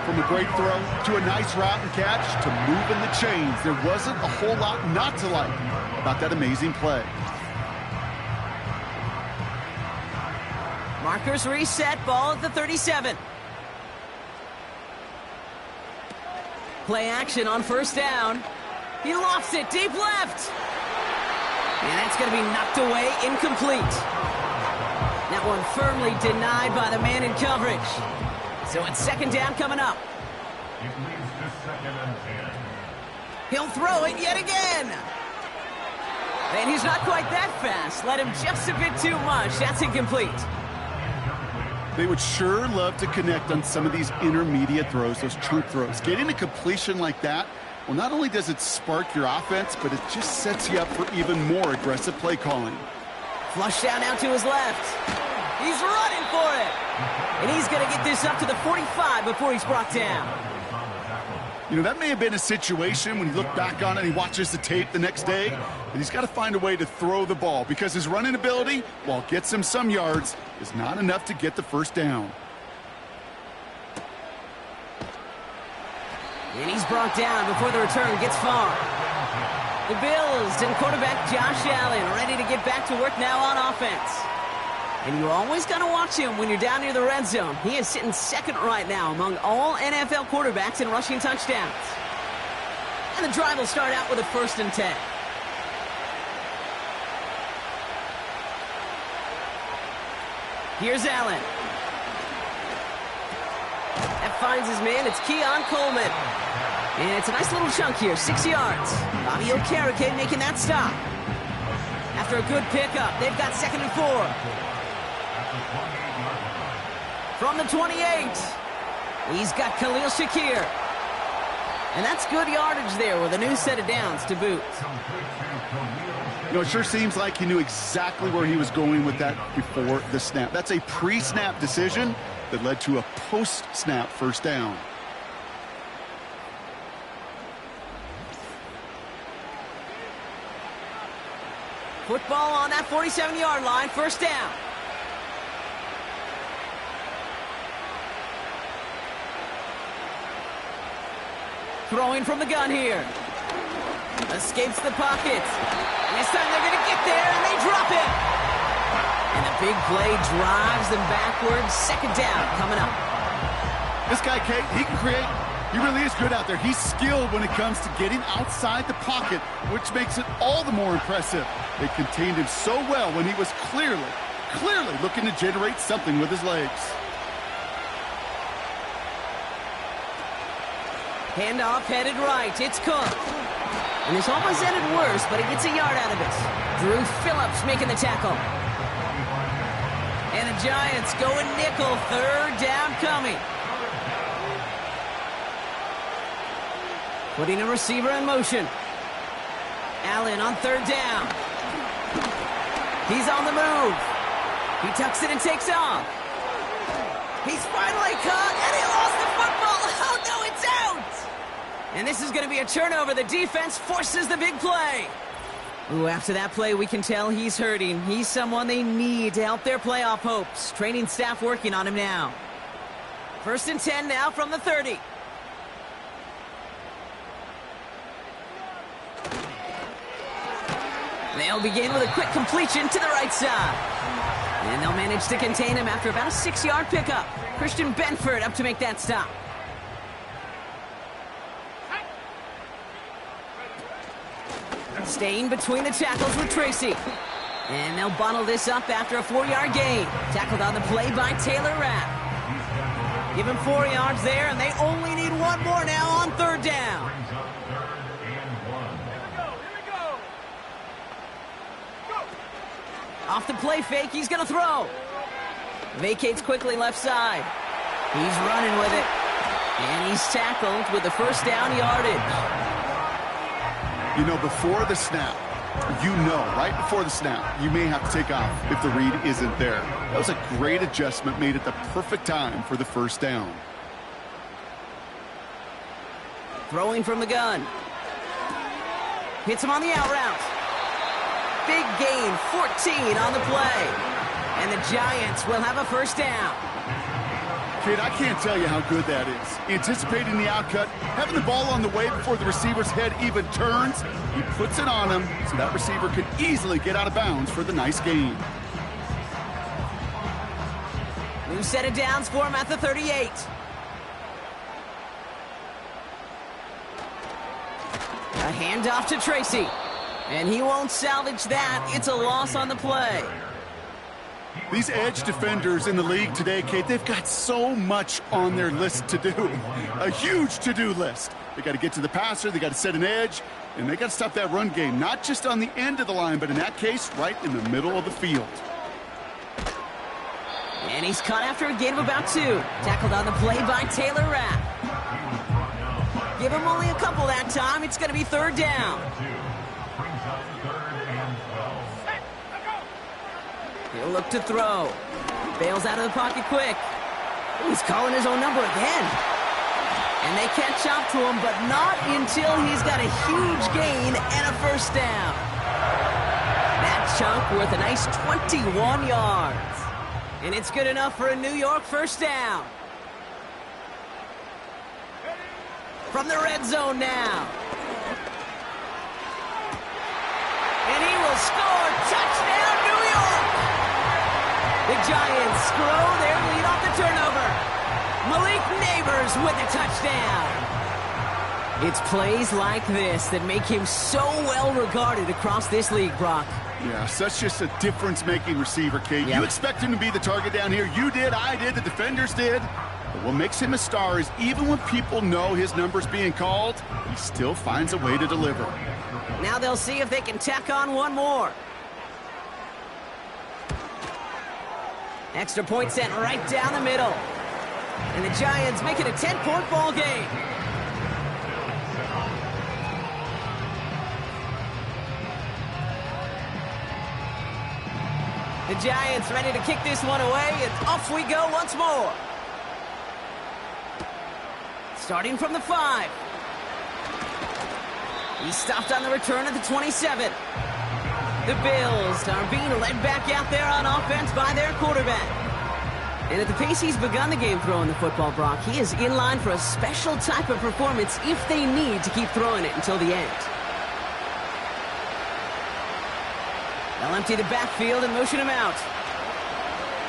From a great throw to a nice route and catch to moving the chains, there wasn't a whole lot not to like about that amazing play. Markers reset, ball at the 37. Play action on 1st down. He lofts it deep left. And that's going to be knocked away, incomplete. That one firmly denied by the man in coverage. So it's 2nd down coming up. It leads to 2nd and 10. He'll throw it yet again. And he's not quite that fast. Let him just a bit too much. That's incomplete. They would sure love to connect on some of these intermediate throws, those chunk throws. Getting a completion like that, well, not only does it spark your offense, but it just sets you up for even more aggressive play calling. Flush down now to his left. He's running for it. And he's going to get this up to the 45 before he's brought down. You know, that may have been a situation when you look back on it and he watches the tape the next day, and he's got to find a way to throw the ball because his running ability, while it gets him some yards, is not enough to get the 1st down. And he's brought down before the return gets far. The Bills and quarterback Josh Allen ready to get back to work now on offense. And you're always going to watch him when you're down near the red zone. He is sitting 2nd right now among all NFL quarterbacks in rushing touchdowns. And the drive will start out with a 1st and 10. Here's Allen. That finds his man. It's Keon Coleman. And it's a nice little chunk here, 6 yards. Bobby Okereke making that stop. After a good pickup, they've got 2nd and 4. From the 28, he's got Khalil Shakir. And that's good yardage there with a new set of downs to boot. You know, it sure seems like he knew exactly where he was going with that before the snap. That's a pre-snap decision that led to a post-snap 1st down. Football on that 47-yard line, 1st down. Throwing from the gun here. Escapes the pocket. And this time they're going to get there, and they drop it. And a big play drives them backwards. 2nd down coming up. This guy, Kate, he can create. He really is good out there. He's skilled when it comes to getting outside the pocket, which makes it all the more impressive. They contained him so well when he was clearly looking to generate something with his legs. Handoff headed right. It's Cook. And this almost ended worse, but he gets a yard out of it. Drew Phillips making the tackle. And the Giants going nickel. Third down coming. Putting a receiver in motion. Allen on third down. He's on the move. He tucks it and takes off. He's finally caught, and he lost the football. Oh, no, it's out. And this is going to be a turnover. The defense forces the big play. Ooh, after that play, we can tell he's hurting. He's someone they need to help their playoff hopes. Training staff working on him now. 1st and 10 now from the 30. They'll begin with a quick completion to the right side. And they'll manage to contain him after about a 6-yard pickup. Christian Benford up to make that stop. Staying between the tackles with Tracy. And they'll bottle this up after a 4-yard gain. Tackled on the play by Taylor Rapp. Give him 4 yards there, and they only need one more now on third down. Off the play fake, he's going to throw. Vacates quickly left side. He's running with it. And he's tackled with the first down yardage. You know, before the snap, right before the snap, you may have to take off if the read isn't there. That was a great adjustment made at the perfect time for the first down. Throwing from the gun. Hits him on the out route. Big gain, 14 on the play. And the Giants will have a first down. Kid, I can't tell you how good that is. Anticipating the outcut, having the ball on the way before the receiver's head even turns. He puts it on him so that receiver could easily get out of bounds for the nice gain. New set of downs for him at the 38. A handoff to Tracy. And he won't salvage that. It's a loss on the play. These edge defenders in the league today, Kate, they've got so much on their list to do. A huge to-do list. They got to get to the passer, they got to set an edge, and they got to stop that run game, not just on the end of the line, but in that case, right in the middle of the field. And he's caught after a gain of about 2. Tackled on the play by Taylor Rapp. Give him only a couple that time. It's going to be third down. He'll look to throw. Bails out of the pocket quick. He's calling his own number again. And they catch up to him, but not until he's got a huge gain and a first down. That chunk worth a nice 21 yards. And it's good enough for a New York first down. From the red zone now. And he will score. Touchdown, New York! The Giants grow their lead off the turnover. Malik Neighbors with a touchdown. It's plays like this that make him so well regarded across this league, Brock. Yeah, such just a difference-making receiver, Kate. Yep. You expect him to be the target down here. You did, I did, the defenders did. But what makes him a star is even when people know his number's being called, he still finds a way to deliver. Now they'll see if they can tack on one more. Extra point sent right down the middle. And the Giants make it a 10-point ball game. The Giants ready to kick this one away, and off we go once more. Starting from the 5. He's stopped on the return at the 27. The Bills are being led back out there on offense by their quarterback. And at the pace he's begun the game throwing the football, Brock, he is in line for a special type of performance if they need to keep throwing it until the end. They'll empty the backfield and motion him out.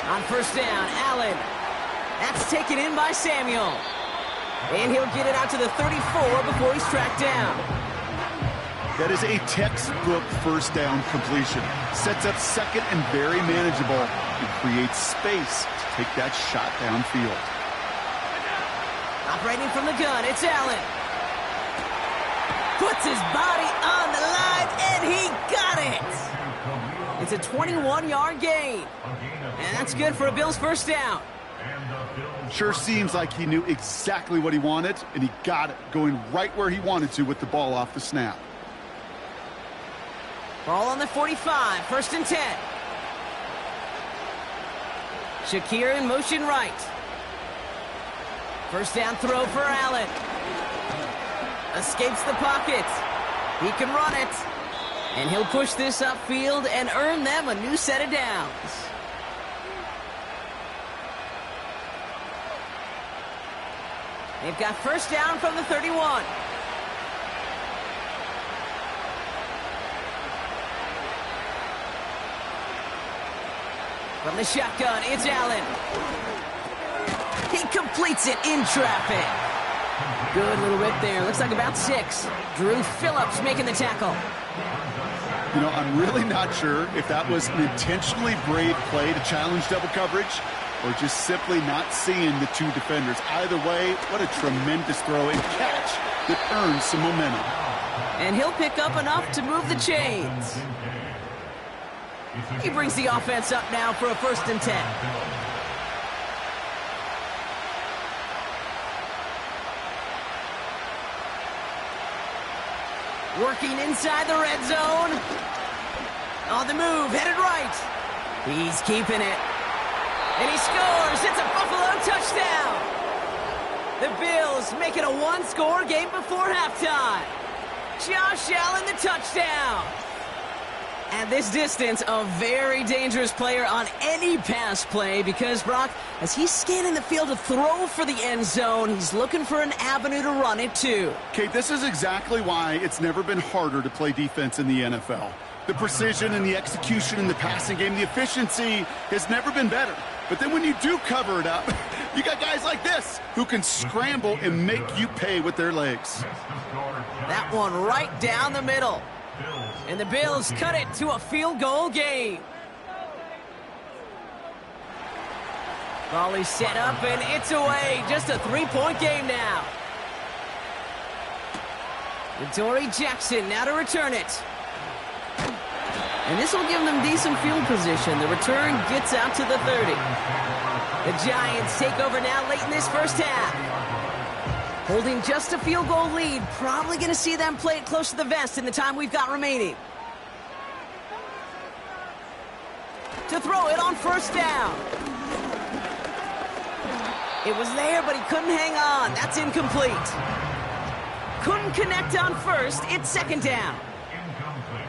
On first down, Allen. That's taken in by Samuel. And he'll get it out to the 34 before he's tracked down. That is a textbook first down completion. Sets up second and very manageable and creates space to take that shot downfield. Operating from the gun, it's Allen. Puts his body on the line, and he got it. It's a 21-yard gain. And that's good for a Bills first down. Sure seems like he knew exactly what he wanted, and he got it, going right where he wanted to with the ball off the snap. Ball on the 45, first and 10. Shakir in motion right. First down throw for Allen. Escapes the pocket. He can run it. And he'll push this upfield and earn them a new set of downs. They've got first down from the 31. From the shotgun, it's Allen. He completes it in traffic. Good little rip there. Looks like about 6. Drew Phillips making the tackle. You know, I'm really not sure if that was an intentionally brave play to challenge double coverage or just simply not seeing the two defenders. Either way, what a tremendous throw and catch that earns some momentum. And he'll pick up enough to move the chains. He brings the offense up now for a first and 10. Working inside the red zone. On the move, headed right. He's keeping it. And he scores. It's a Buffalo touchdown. The Bills make it a one-score game before halftime. Josh Allen, the touchdown. At this distance, a very dangerous player on any pass play because, Brock, as he's scanning the field to throw for the end zone, he's looking for an avenue to run it too. Kate, this is exactly why it's never been harder to play defense in the NFL. The precision and the execution in the passing game, the efficiency has never been better. But then when you do cover it up, you got guys like this who can scramble and make you pay with their legs. That one right down the middle. And the Bills cut it to a field goal game. Volley set up, and it's away. Just a three-point game now. Dory Jackson now to return it. And this will give them decent field position. The return gets out to the 30. The Giants take over now late in this first half. Holding just a field goal lead. Probably going to see them play it close to the vest in the time we've got remaining. To throw it on first down. It was there, but he couldn't hang on. That's incomplete. Couldn't connect on first. It's second down. Incomplete.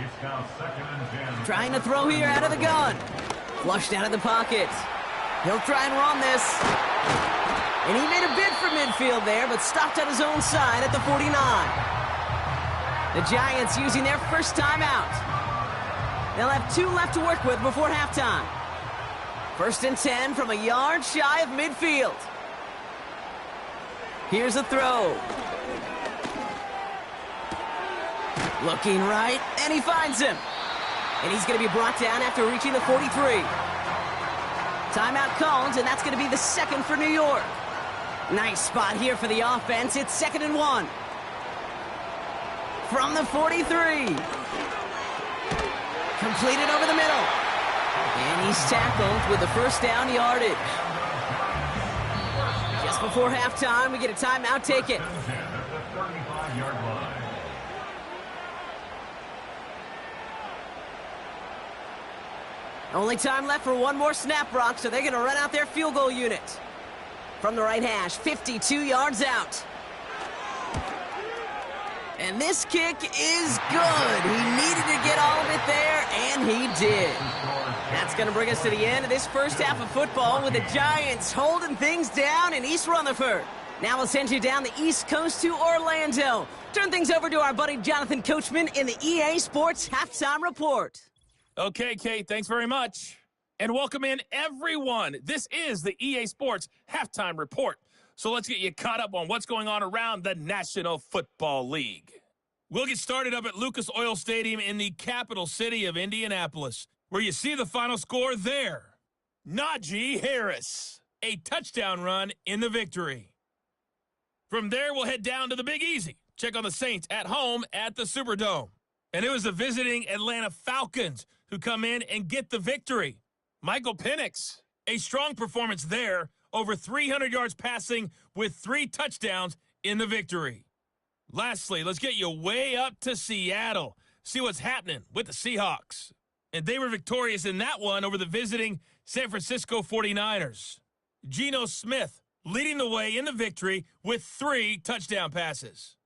It's now second and 10. Trying to throw here out of the gun. Flushed out of the pocket. He'll try and run this. And he made a bid for midfield there, but stopped at his own side at the 49. The Giants using their first timeout. They'll have 2 left to work with before halftime. First and 10 from a yard shy of midfield. Here's a throw. Looking right, and he finds him. And he's going to be brought down after reaching the 43. Timeout called, and that's going to be the second for New York. Nice spot here for the offense. It's second and 1. From the 43. Completed over the middle. And he's tackled with the first down yardage. Just before halftime, we get a timeout. Take it. Only time left for one more snap, Brock, so they're going to run out their field goal unit. From the right hash, 52 yards out. And this kick is good. He needed to get all of it there, and he did. That's going to bring us to the end of this first half of football with the Giants holding things down in East Rutherford. Now we'll send you down the East Coast to Orlando. Turn things over to our buddy Jonathan Coachman in the EA Sports Halftime Report. Okay, Kate, thanks very much. And welcome in, everyone. This is the EA Sports Halftime Report. So let's get you caught up on what's going on around the National Football League. We'll get started up at Lucas Oil Stadium in the capital city of Indianapolis, where you see the final score there. Najee Harris, a touchdown run in the victory. From there, we'll head down to the Big Easy check on the Saints at home at the Superdome. And it was the visiting Atlanta Falcons who come in and get the victory. Michael Penix, a strong performance there, over 300 yards passing with 3 touchdowns in the victory. Lastly, let's get you way up to Seattle. See what's happening with the Seahawks. And they were victorious in that one over the visiting San Francisco 49ers. Geno Smith leading the way in the victory with 3 touchdown passes.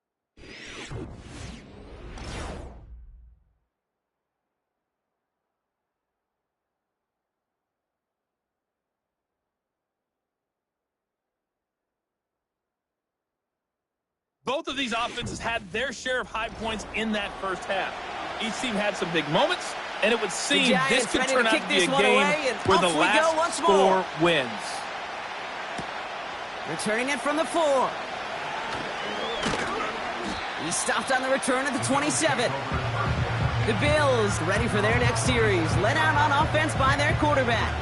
Both of these offenses had their share of high points in that first half. Each team had some big moments, and it would seem this could turn out to be a game where the last score wins. Returning it from the 4. He stopped on the return at the 27. The Bills ready for their next series, led out on offense by their quarterback.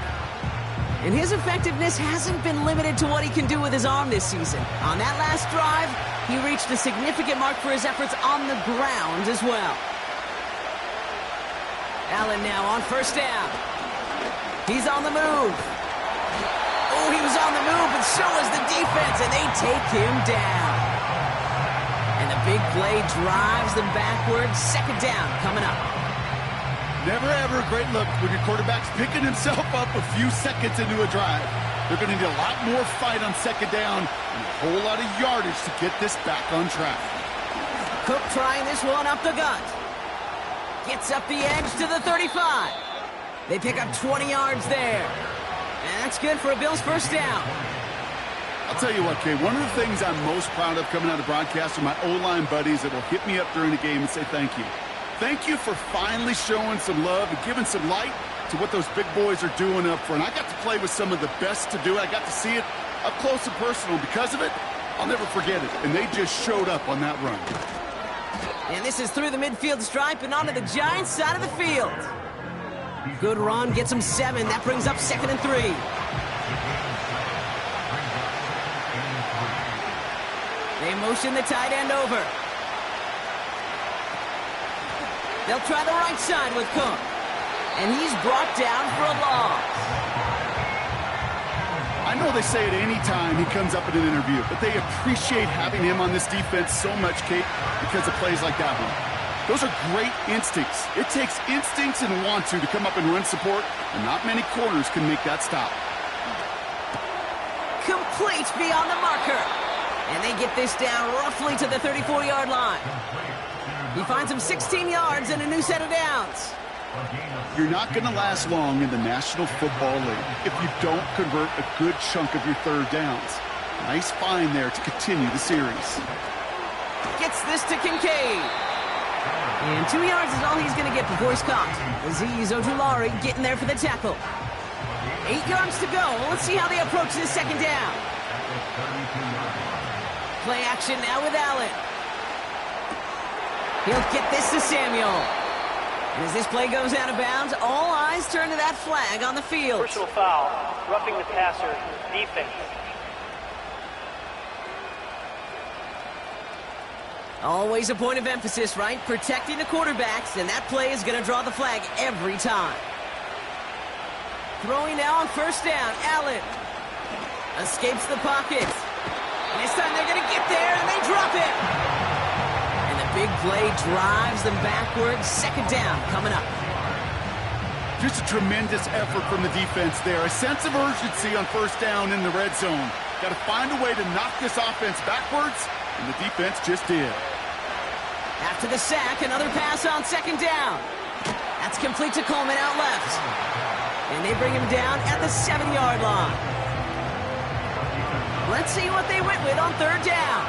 And his effectiveness hasn't been limited to what he can do with his arm this season. On that last drive, he reached a significant mark for his efforts on the ground as well. Allen now on first down. He's on the move. Oh, he was on the move, but so was the defense, and they take him down. And the big play drives them backwards. Second down coming up. Never ever a great look when your quarterback's picking himself up a few seconds into a drive. They're going to need a lot more fight on second down and a whole lot of yardage to get this back on track. Cook trying this one up the gut. Gets up the edge to the 35. They pick up 20 yards there. And that's good for a Bills first down. I'll tell you what, Kay, one of the things I'm most proud of coming out of broadcast are my O-line buddies that will hit me up during the game and say thank you. Thank you for finally showing some love and giving some light to what those big boys are doing up front. I got to play with some of the best to do it. I got to see it up close and personal. Because of it, I'll never forget it. And they just showed up on that run. And this is through the midfield stripe and onto the Giants side of the field. Good run, gets them 7. That brings up 2nd and 3. They motion the tight end over. They'll try the right side with Cook. And he's brought down for a loss. I know they say it any time he comes up in an interview, but they appreciate having him on this defense so much, Kate, because of plays like that one. Those are great instincts. It takes instincts and want to come up and run support, and not many corners can make that stop. Complete beyond the marker. And they get this down roughly to the 34-yard line. He finds him 16 yards and a new set of downs. You're not going to last long in the National Football League if you don't convert a good chunk of your third downs. Nice find there to continue the series. Gets this to Kincaid. And 2 yards is all he's going to get before he's caught. Azeez Ojulari getting there for the tackle. 8 yards to go. Let's see how they approach this second down. Play action now with Allen. He'll get this to Samuel. And as this play goes out of bounds, all eyes turn to that flag on the field. Personal foul, roughing the passer, defense. Always a point of emphasis, right? Protecting the quarterbacks, and that play is going to draw the flag every time. Throwing now on first down, Allen. Escapes the pocket. And this time they're going to get there, and they drop it. And the big play drives them backwards. Second down coming up. Just a tremendous effort from the defense there. A sense of urgency on first down in the red zone. Got to find a way to knock this offense backwards, and the defense just did. After the sack, another pass on second down. That's complete to Coleman out left. And they bring him down at the 7-yard line. Let's see what they went with on third down.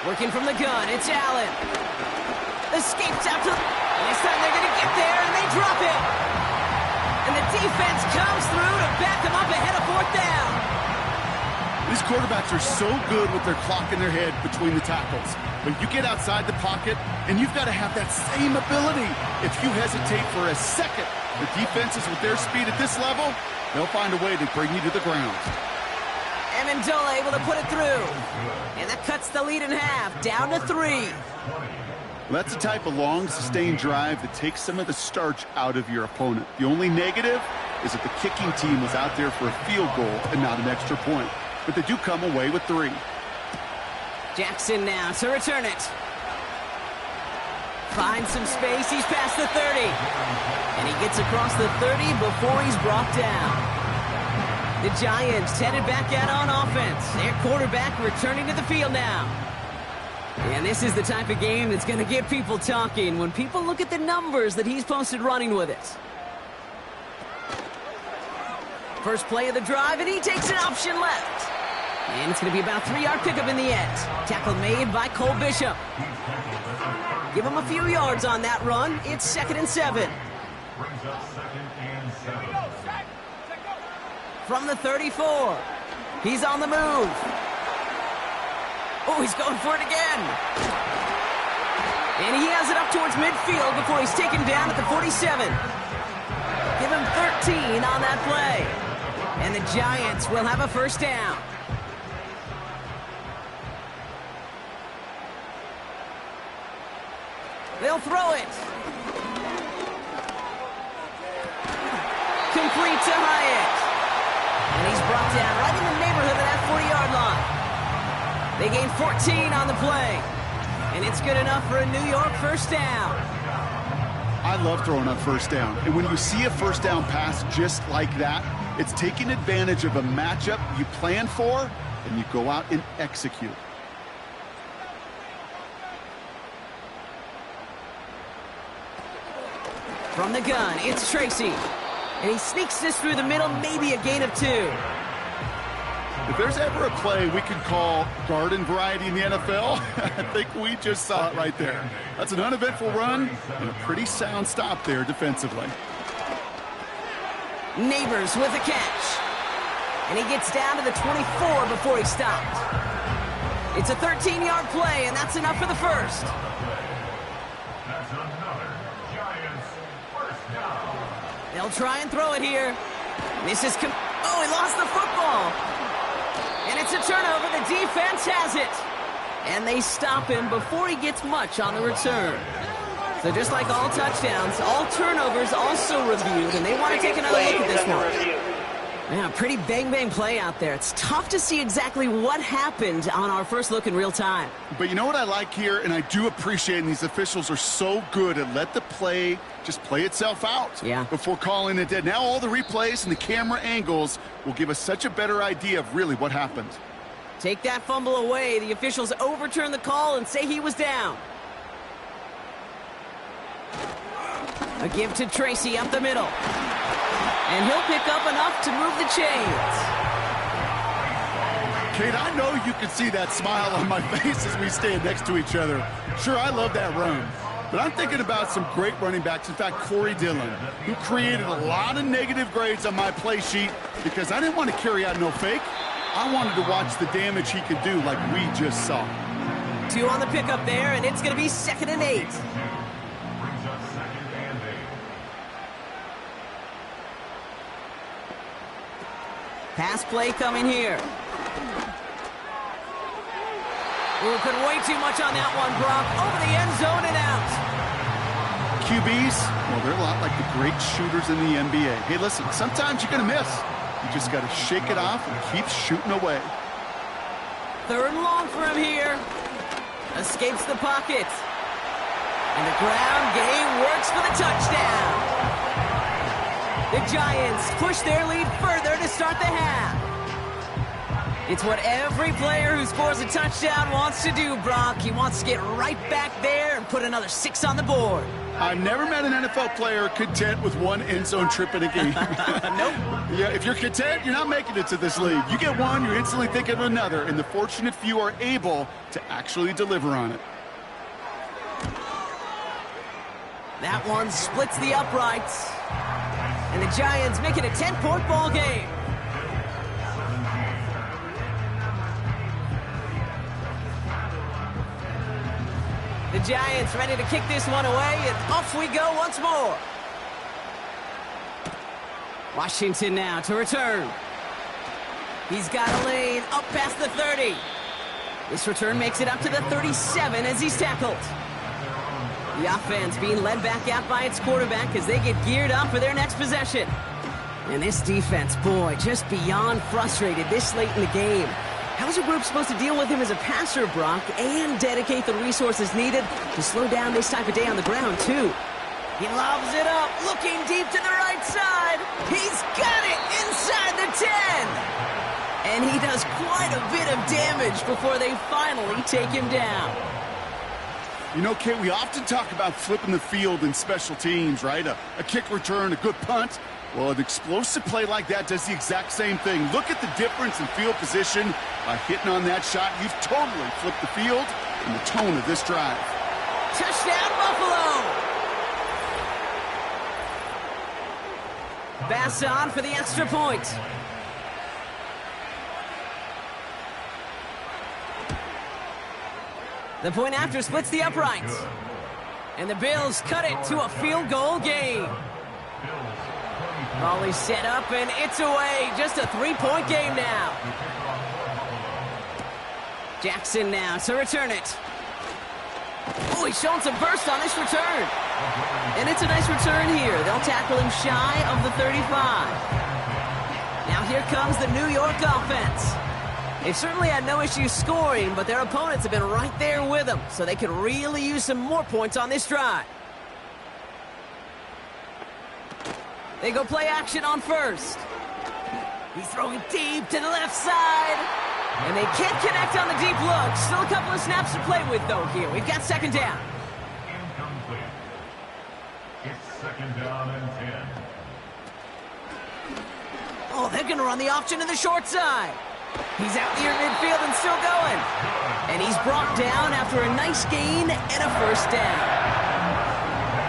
Working from the gun, it's Allen. Escapes out to... And this time they're going to get there, and they drop it. And the defense comes through to back them up ahead of fourth down. These quarterbacks are so good with their clock in their head between the tackles. But you get outside the pocket, and you've got to have that same ability. If you hesitate for a second, the defenses with their speed at this level, they'll find a way to bring you to the ground. And Amendola able to put it through. And that cuts the lead in half, down to 3. Well, that's the type of long, sustained drive that takes some of the starch out of your opponent. The only negative is that the kicking team was out there for a field goal and not an extra point. But they do come away with 3. Jackson now to return it. Finds some space. He's past the 30. And he gets across the 30 before he's brought down. The Giants headed back out on offense. Their quarterback returning to the field now. And this is the type of game that's going to get people talking when people look at the numbers that he's posted running with it. First play of the drive, and he takes an option left. And it's going to be about a 3-yard pickup in the end. Tackle made by Cole Bishop. Give him a few yards on that run. It's 2nd and 7. Brings up 2nd and 7. From the 34. He's on the move. Oh, he's going for it again. And he has it up towards midfield before he's taken down at the 47. Give him 13 on that play. And the Giants will have a first down. They'll throw it. Complete to Hyatt. And he's brought down right in the neighborhood of that 40-yard line. They gain 14 on the play. And it's good enough for a New York first down. I love throwing on first down. And when you see a first down pass just like that, it's taking advantage of a matchup you plan for, and you go out and execute. From the gun, it's Tracy. And he sneaks this through the middle, maybe a gain of 2. If there's ever a play we could call garden variety in the NFL, I think we just saw it right there. That's an uneventful run and a pretty sound stop there defensively. Neighbors with a catch. And he gets down to the 24 before he stopped. It's a 13-yard play, and that's enough for the first. That's another Giants first down. They'll try and throw it here. This is... Oh, he lost the football. And it's a turnover. The defense has it. And they stop him before he gets much on the return. So just like all touchdowns, all turnovers also reviewed, and they want to take another look at this one. Yeah, pretty bang-bang play out there. It's tough to see exactly what happened on our first look in real time. But you know what I like here, and I do appreciate, and these officials are so good at let the play just play itself out before calling it dead. Now all the replays and the camera angles will give us such a better idea of really what happened. Take that fumble away. The officials overturn the call and say he was down. A give to Tracy up the middle. And he'll pick up enough to move the chains. Kate, I know you can see that smile on my face as we stand next to each other. Sure, I love that run. But I'm thinking about some great running backs. In fact, Corey Dillon, who created a lot of negative grades on my play sheet because I didn't want to carry out no fake. I wanted to watch the damage he could do like we just saw. 2 on the pickup there, and it's going to be 2nd and 8. Pass play coming here. Ooh, put way too much on that one, Brock. Over the end zone and out. QBs, well, they're a lot like the great shooters in the NBA. Hey, listen, sometimes you're going to miss. You just got to shake it off and keep shooting away. 3rd and long for him here. Escapes the pocket. And the ground game works for the touchdown. The Giants push their lead further to start the half. It's what every player who scores a touchdown wants to do, Brock. He wants to get right back there and put another 6 on the board. I've never met an NFL player content with 1 end zone trip in a game. Nope. Yeah, if you're content, you're not making it to this league. You get one, you're instantly thinking of another, and the fortunate few are able to actually deliver on it. That one splits the uprights. And the Giants make it a 10-point ball game. The Giants ready to kick this one away, and off we go once more. Washington now to return. He's got a lane up past the 30. This return makes it up to the 37 as he's tackled. The offense being led back out by its quarterback as they get geared up for their next possession. And this defense, boy, just beyond frustrated this late in the game. How's a group supposed to deal with him as a passer, Brock, and dedicate the resources needed to slow down this type of day on the ground, too? He lobs it up, looking deep to the right side. He's got it inside the 10. And he does quite a bit of damage before they finally take him down. You know, Kate, we often talk about flipping the field in special teams, right? A kick return, a good punt. Well, an explosive play like that does the exact same thing. Look at the difference in field position. By hitting on that shot, you've totally flipped the field and the tone of this drive. Touchdown, Buffalo! Bass on for the extra point. The point after splits the uprights. And the Bills cut it to a field goal game. Ball is set up and it's away. Just a 3-point game now. Jackson now to return it. Oh, he's showing some burst on this return. And it's a nice return here. They'll tackle him shy of the 35. Now here comes the New York offense. They've certainly had no issue scoring, but their opponents have been right there with them, so they could really use some more points on this drive. They go play action on first. He's throwing deep to the left side. And they can't connect on the deep look. Still a couple of snaps to play with, though, here. We've got second down. Incomplete. It's second down and 10. Oh, they're going to run the option to the short side. He's out near midfield and still going. And he's brought down after a nice gain and a first down.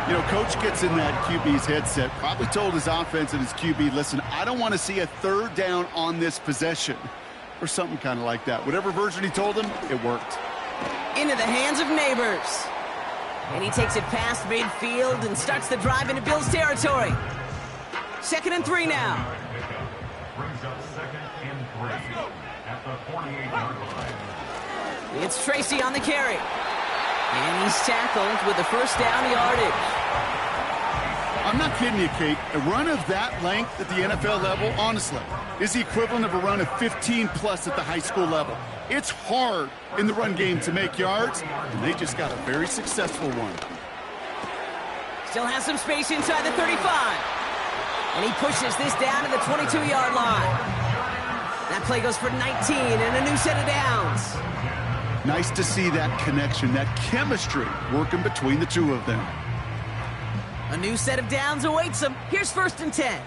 You know, Coach gets in that QB's headset, probably told his offense and his QB, listen, I don't want to see a third down on this possession. Or something kind of like that. Whatever version he told him, it worked. Into the hands of Neighbors. And he takes it past midfield and starts the drive into Bills territory. 2nd and 3 now. Brings up 2nd and 3 at the 48-yard line. It's Tracy on the carry. And he's tackled with the first down yardage. I'm not kidding you, Kate. A run of that length at the NFL level, honestly, is the equivalent of a run of 15-plus at the high school level. It's hard in the run game to make yards, and they just got a very successful one. Still has some space inside the 35. And he pushes this down to the 22-yard line. That play goes for 19 and a new set of downs. Nice to see that connection, that chemistry working between the two of them. A new set of downs awaits him. Here's 1st and 10.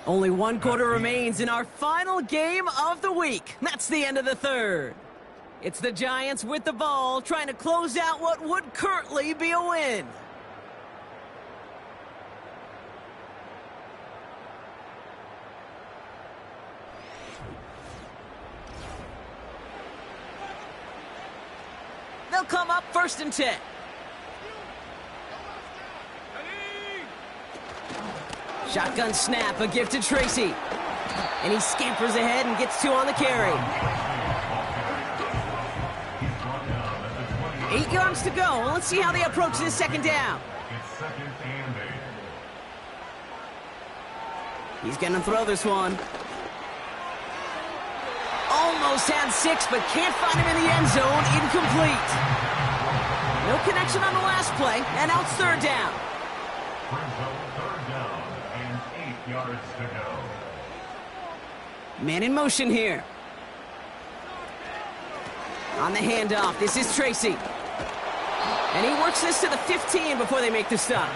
Only one quarter remains in our final game of the week. That's the end of the third. It's the Giants with the ball, trying to close out what would currently be a win. They'll come up 1st and 10. Shotgun snap, a gift to Tracy. And he scampers ahead and gets 2 on the carry. 8 yards to go. Well, let's see how they approach this 2nd down. It's 2nd and 8. He's going to throw this one. Almost had 6, but can't find him in the end zone. Incomplete. No connection on the last play, and now it's 3rd down. Brings up 3rd down and 8 yards to go. Man in motion here. On the handoff, this is Tracy. And he works this to the 15 before they make the stop.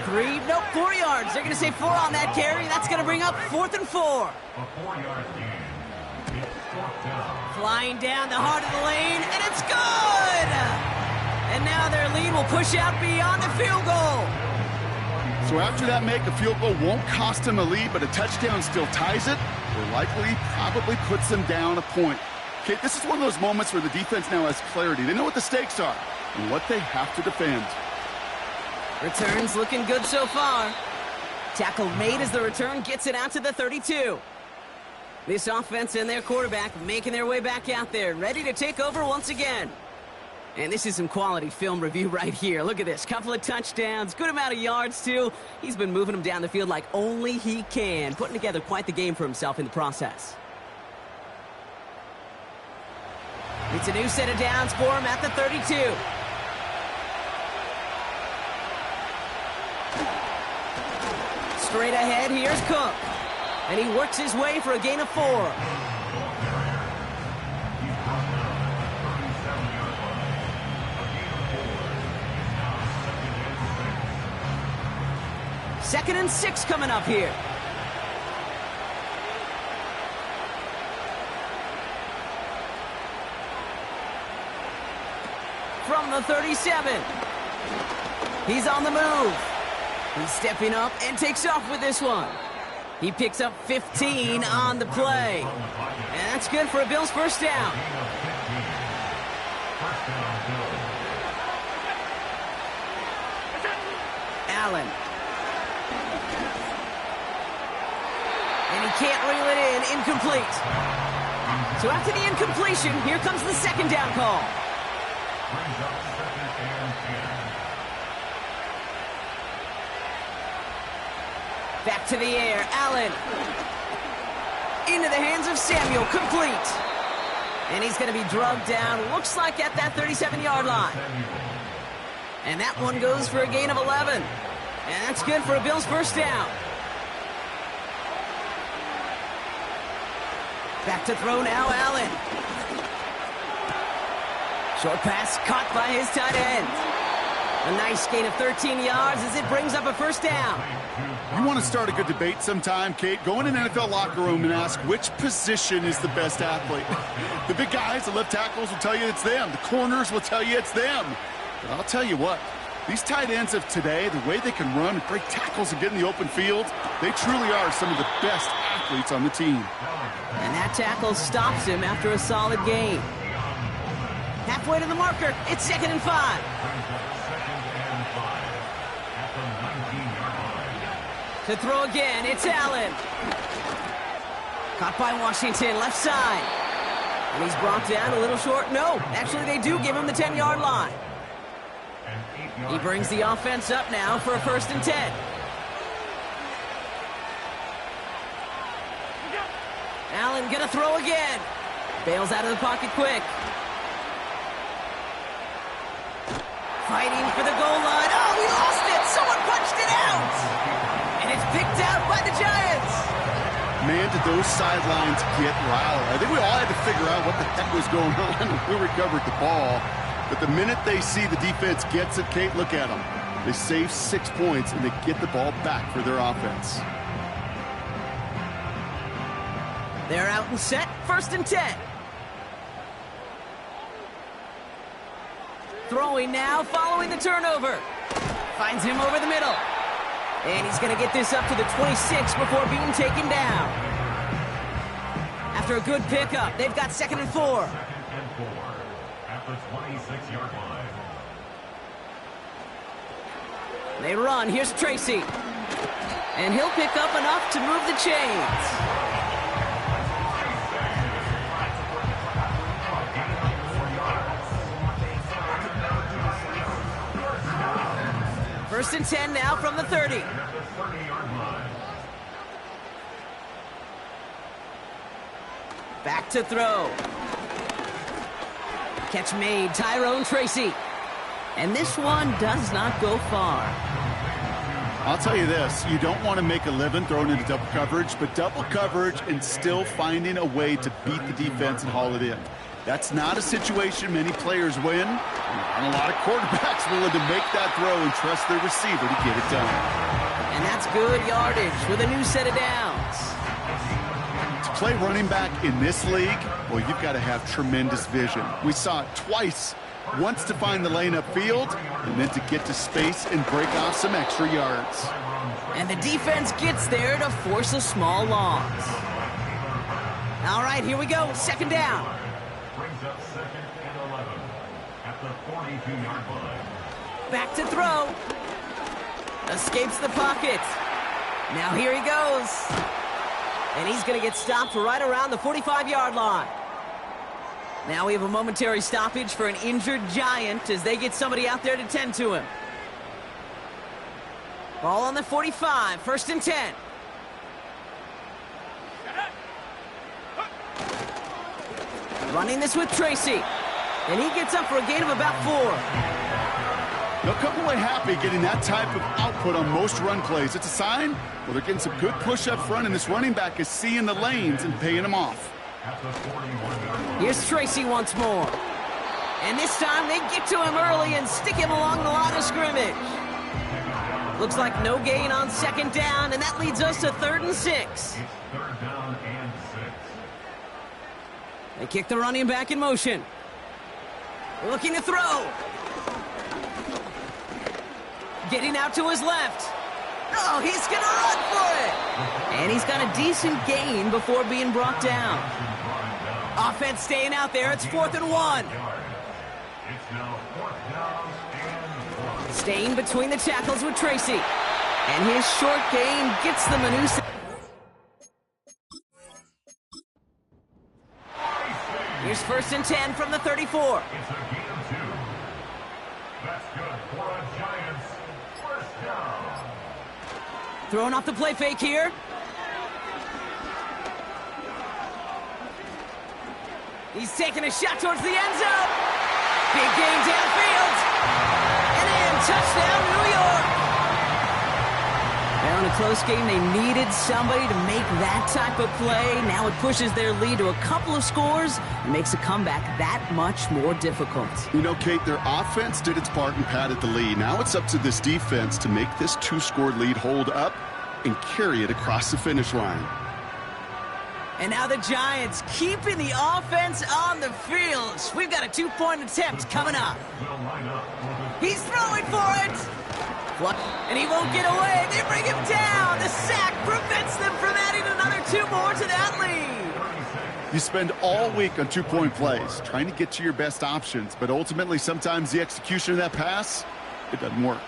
4 yards. They're going to say 4 on that carry. That's going to bring up 4th and 4. A 4-yard gain. It's 4th down. Flying down the heart of the lane, and it's good! And now their lead will push out beyond the field goal. So after that make, a field goal won't cost them a lead, but a touchdown still ties it, or likely probably puts them down a point. Okay, this is one of those moments where the defense now has clarity. They know what the stakes are and what they have to defend. Return's looking good so far. Tackle made as the return gets it out to the 32. This offense and their quarterback making their way back out there, ready to take over once again. And this is some quality film review right here. Look at this. Couple of touchdowns, good amount of yards, too. He's been moving them down the field like only he can, putting together quite the game for himself in the process. It's a new set of downs for him at the 32. Straight ahead, here's Cook. And he works his way for a gain of 4. Second and 6 coming up here. From the 37. He's on the move. He's stepping up and takes off with this one. He picks up 15 on the play. And that's good for a Bills first down. Allen. And he can't reel it in. Incomplete. So after the incompletion, here comes the second down call. Back to the air, Allen. Into the hands of Samuel, complete. And he's going to be drugged down, looks like at that 37-yard line. And that one goes for a gain of 11. And that's good for a Bills first down. Back to throw now, Allen. Short pass caught by his tight end. A nice gain of 13 yards as it brings up a first down. You want to start a good debate sometime, Kate? Go in an NFL locker room and ask which position is the best athlete. The big guys, the left tackles will tell you it's them. The corners will tell you it's them. But I'll tell you what, these tight ends of today, the way they can run and break tackles and get in the open field, they truly are some of the best athletes on the team. And that tackle stops him after a solid gain. Halfway to the marker, it's second and 5. To throw again, it's Allen. Caught by Washington, left side. And he's brought down a little short. No, actually they do give him the 10-yard line. He brings the offense up now for a first and 10. Allen gonna throw again. Bails out of the pocket quick. Fighting for the goal line. Oh, he lost it. Someone punched it out. And it's picked out by the Giants. Man, did those sidelines get loud. I think we all had to figure out what the heck was going on when we recovered the ball. But the minute they see the defense gets it, Kate, look at them. They save 6 points, and they get the ball back for their offense. They're out and set. First and 10. Throwing now, following the turnover. Finds him over the middle. And he's going to get this up to the 26 before being taken down. After a good pickup, they've got second and 4. Second and 4 at the 26-yard line. They run. Here's Tracy. And he'll pick up enough to move the chains. First and 10 now from the 30. Back to throw. Catch made, Tyrone Tracy. And this one does not go far. I'll tell you this, you don't want to make a living throwing into double coverage, but double coverage and still finding a way to beat the defense and haul it in. That's not a situation many players win. Not a lot of quarterbacks willing to make that throw and trust their receiver to get it done. And that's good yardage with a new set of downs. To play running back in this league, well, you've got to have tremendous vision. We saw it twice. Once to find the lane upfield, and then to get to space and break off some extra yards. And the defense gets there to force a small loss. All right, here we go. Second down. Brings up second and 11 at the 42-yard line. Back to throw. Escapes the pocket. Now here he goes. And he's going to get stopped right around the 45-yard line. Now we have a momentary stoppage for an injured Giant as they get somebody out there to tend to him. Ball on the 45, 1st and 10. Running this with Tracy. And he gets up for a gain of about 4. They'll come away happy getting that type of output on most run plays. It's a sign, well, they're getting some good push up front, and this running back is seeing the lanes and paying them off. Here's Tracy once more. And this time they get to him early and stick him along the line of scrimmage. Looks like no gain on 2nd down, and that leads us to 3rd and 6. It's 3rd down and 6. They kick the running back in motion. Looking to throw. Getting out to his left. Oh, he's going to run for it. And he's got a decent gain before being brought down. Offense staying out there. It's 4th and 1. It's now 4th down and 1. Staying between the tackles with Tracy. And his short gain gets them a new... Here's 1st and 10 from the 34. It's a gain of 2. That's good for a Giants 1st down. Throwing off the play fake here. He's taking a shot towards the end zone. Big gain downfield. And in, touchdown, New York. Now in a close game, they needed somebody to make that type of play. Now it pushes their lead to a couple of scores and makes a comeback that much more difficult. You know, Kate, their offense did its part and padded the lead. Now it's up to this defense to make this 2-score lead hold up and carry it across the finish line. And now the Giants keeping the offense on the field. We've got a 2-point attempt coming up. He's throwing for it. And he won't get away. They bring him down. The sack prevents them from adding another 2 more to that lead. You spend all week on 2-point plays, trying to get to your best options, but ultimately sometimes the execution of that pass, it doesn't work.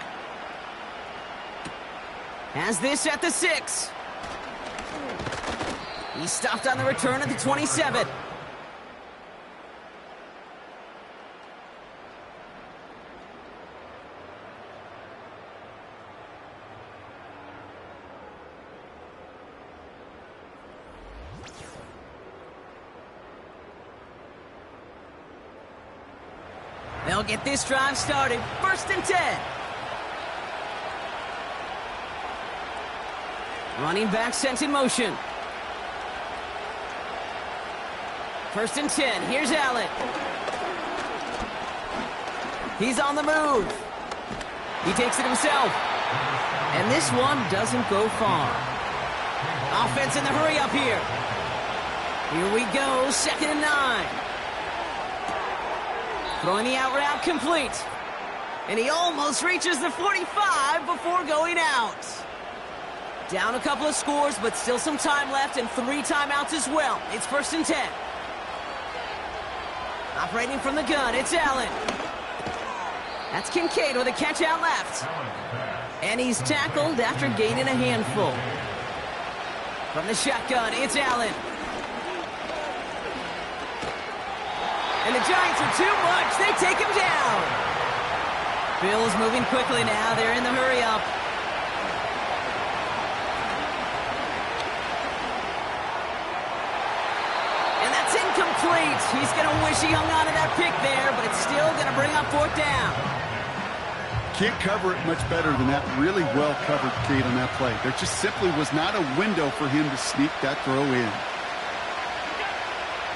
Has this at the 6. He's stopped on the return at the 27. They'll get this drive started. 1st and 10. Running back sent in motion. 1st and 10. Here's Allen. He's on the move. He takes it himself. And this one doesn't go far. Offense in the hurry up here. Here we go. 2nd and 9. Throwing the out route complete. And he almost reaches the 45 before going out. Down a couple of scores, but still some time left and 3 timeouts as well. It's 1st and 10. Operating from the gun, it's Allen. That's Kincaid with a catch out left. And he's tackled after gaining a handful. From the shotgun, it's Allen. And the Giants are too much. They take him down. Bills moving quickly now. They're in the hurry up. And that's incomplete. He's going to wish he hung on to that pick there, but it's still going to bring up 4th down. Can't cover it much better than that. Really well covered, Kate, on that play. There just simply was not a window for him to sneak that throw in.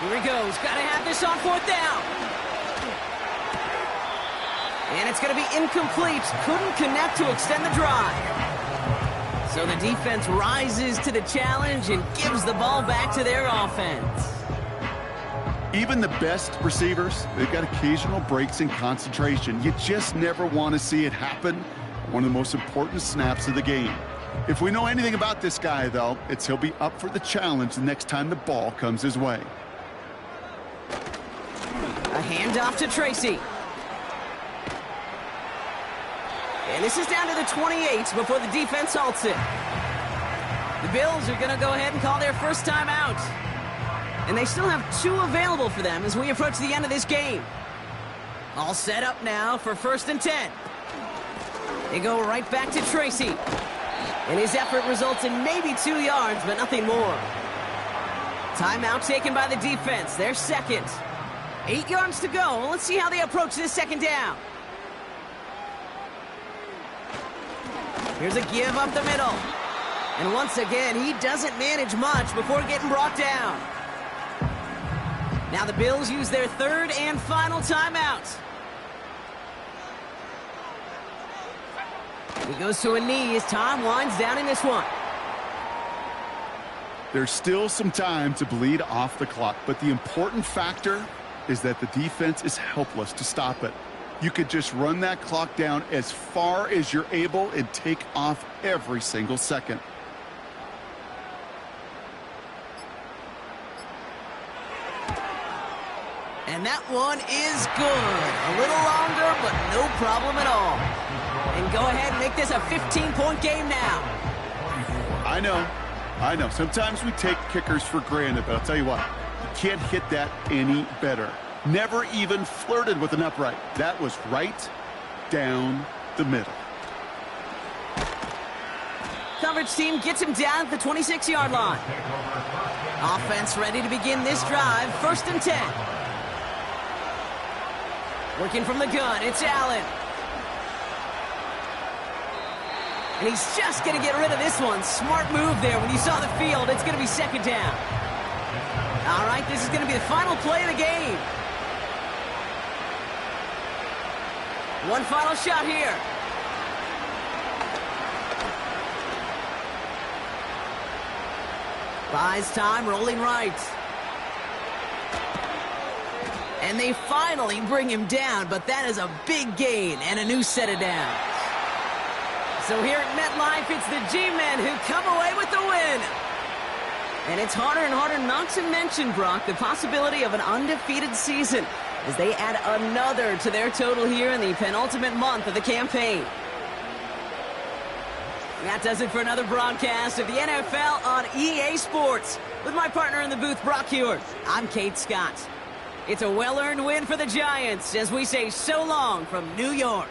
Here he goes. Got to have this on 4th down. And it's going to be incomplete. Couldn't connect to extend the drive. So the defense rises to the challenge and gives the ball back to their offense. Even the best receivers, they've got occasional breaks in concentration. You just never want to see it happen. One of the most important snaps of the game. If we know anything about this guy, though, it's he'll be up for the challenge the next time the ball comes his way. A handoff to Tracy. And this is down to the 28 before the defense halts it. The Bills are going to go ahead and call their first time out. And they still have 2 available for them as we approach the end of this game. All set up now for 1st and 10. They go right back to Tracy. And his effort results in maybe 2 yards, but nothing more. Timeout taken by the defense. Their second. 8 yards to go. Let's see how they approach this second down. Here's a give up the middle. And once again, he doesn't manage much before getting brought down. Now the Bills use their 3rd and final timeout. He goes to a knee as time winds down in this one. There's still some time to bleed off the clock, but the important factor is that the defense is helpless to stop it. You could just run that clock down as far as you're able and take off every single second. And that one is good. A little longer, but no problem at all. And go ahead and make this a 15-point game now. I know. Sometimes we take kickers for granted, but I'll tell you what, you can't hit that any better. Never even flirted with an upright. That was right down the middle. Coverage team gets him down at the 26-yard line. Offense ready to begin this drive. 1st and 10. Working from the gun, it's Allen. And he's just going to get rid of this one. Smart move there. When you saw the field, it's going to be 2nd down. All right, this is going to be the final play of the game. One final shot here. Buys time, rolling right. And they finally bring him down, but that is a big gain and a new set of downs. So here at MetLife, it's the G-Men who come away with the win. And it's harder and harder not to mention, Brock, the possibility of an undefeated season as they add another to their total here in the penultimate month of the campaign. That does it for another broadcast of the NFL on EA Sports. With my partner in the booth, Brock Hewitt, I'm Kate Scott. It's a well-earned win for the Giants as we say so long from New York.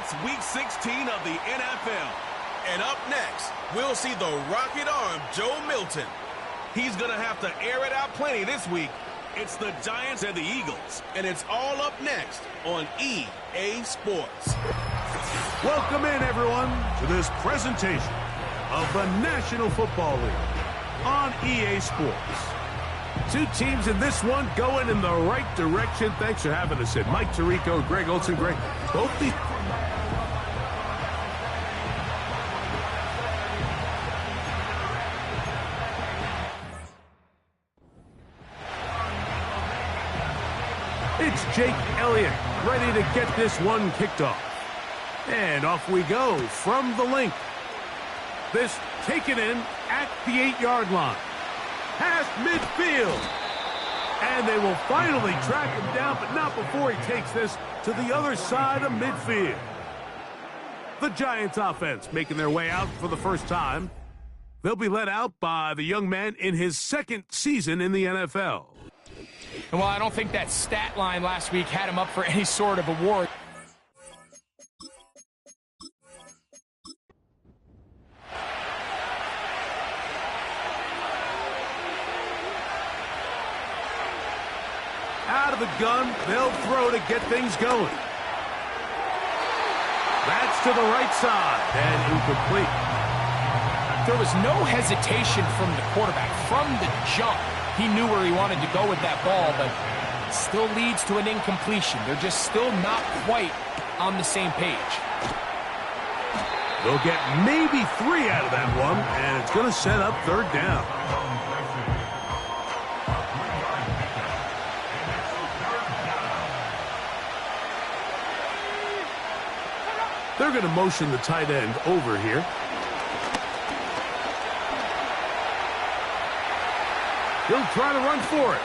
It's Week 16 of the NFL. And up next, we'll see the rocket arm Joe Milton. He's going to have to air it out plenty this week. It's the Giants and the Eagles, and it's all up next on EA Sports. Welcome in, everyone, to this presentation of the National Football League on EA Sports. Two teams in this one going in the right direction. Thanks for having us in. Mike Tirico, Greg Olson. Greg, both these... It's Jake Elliott ready to get this one kicked off. And off we go from the link. This taken in at the 8-yard line. Past midfield. And they will finally track him down, but not before he takes this to the other side of midfield. The Giants offense making their way out for the first time. They'll be led out by the young man in his second season in the NFL. And while I don't think that stat line last week had him up for any sort of award, out of the gun, they'll throw to get things going. That's to the right side and incomplete. there was no hesitation from the quarterback. From the jump, he knew where he wanted to go with that ball, but it still leads to an incompletion. They're just still not quite on the same page. They'll get maybe 3 out of that one, and it's going to set up third down. They're going to motion the tight end over here. He'll try to run for it.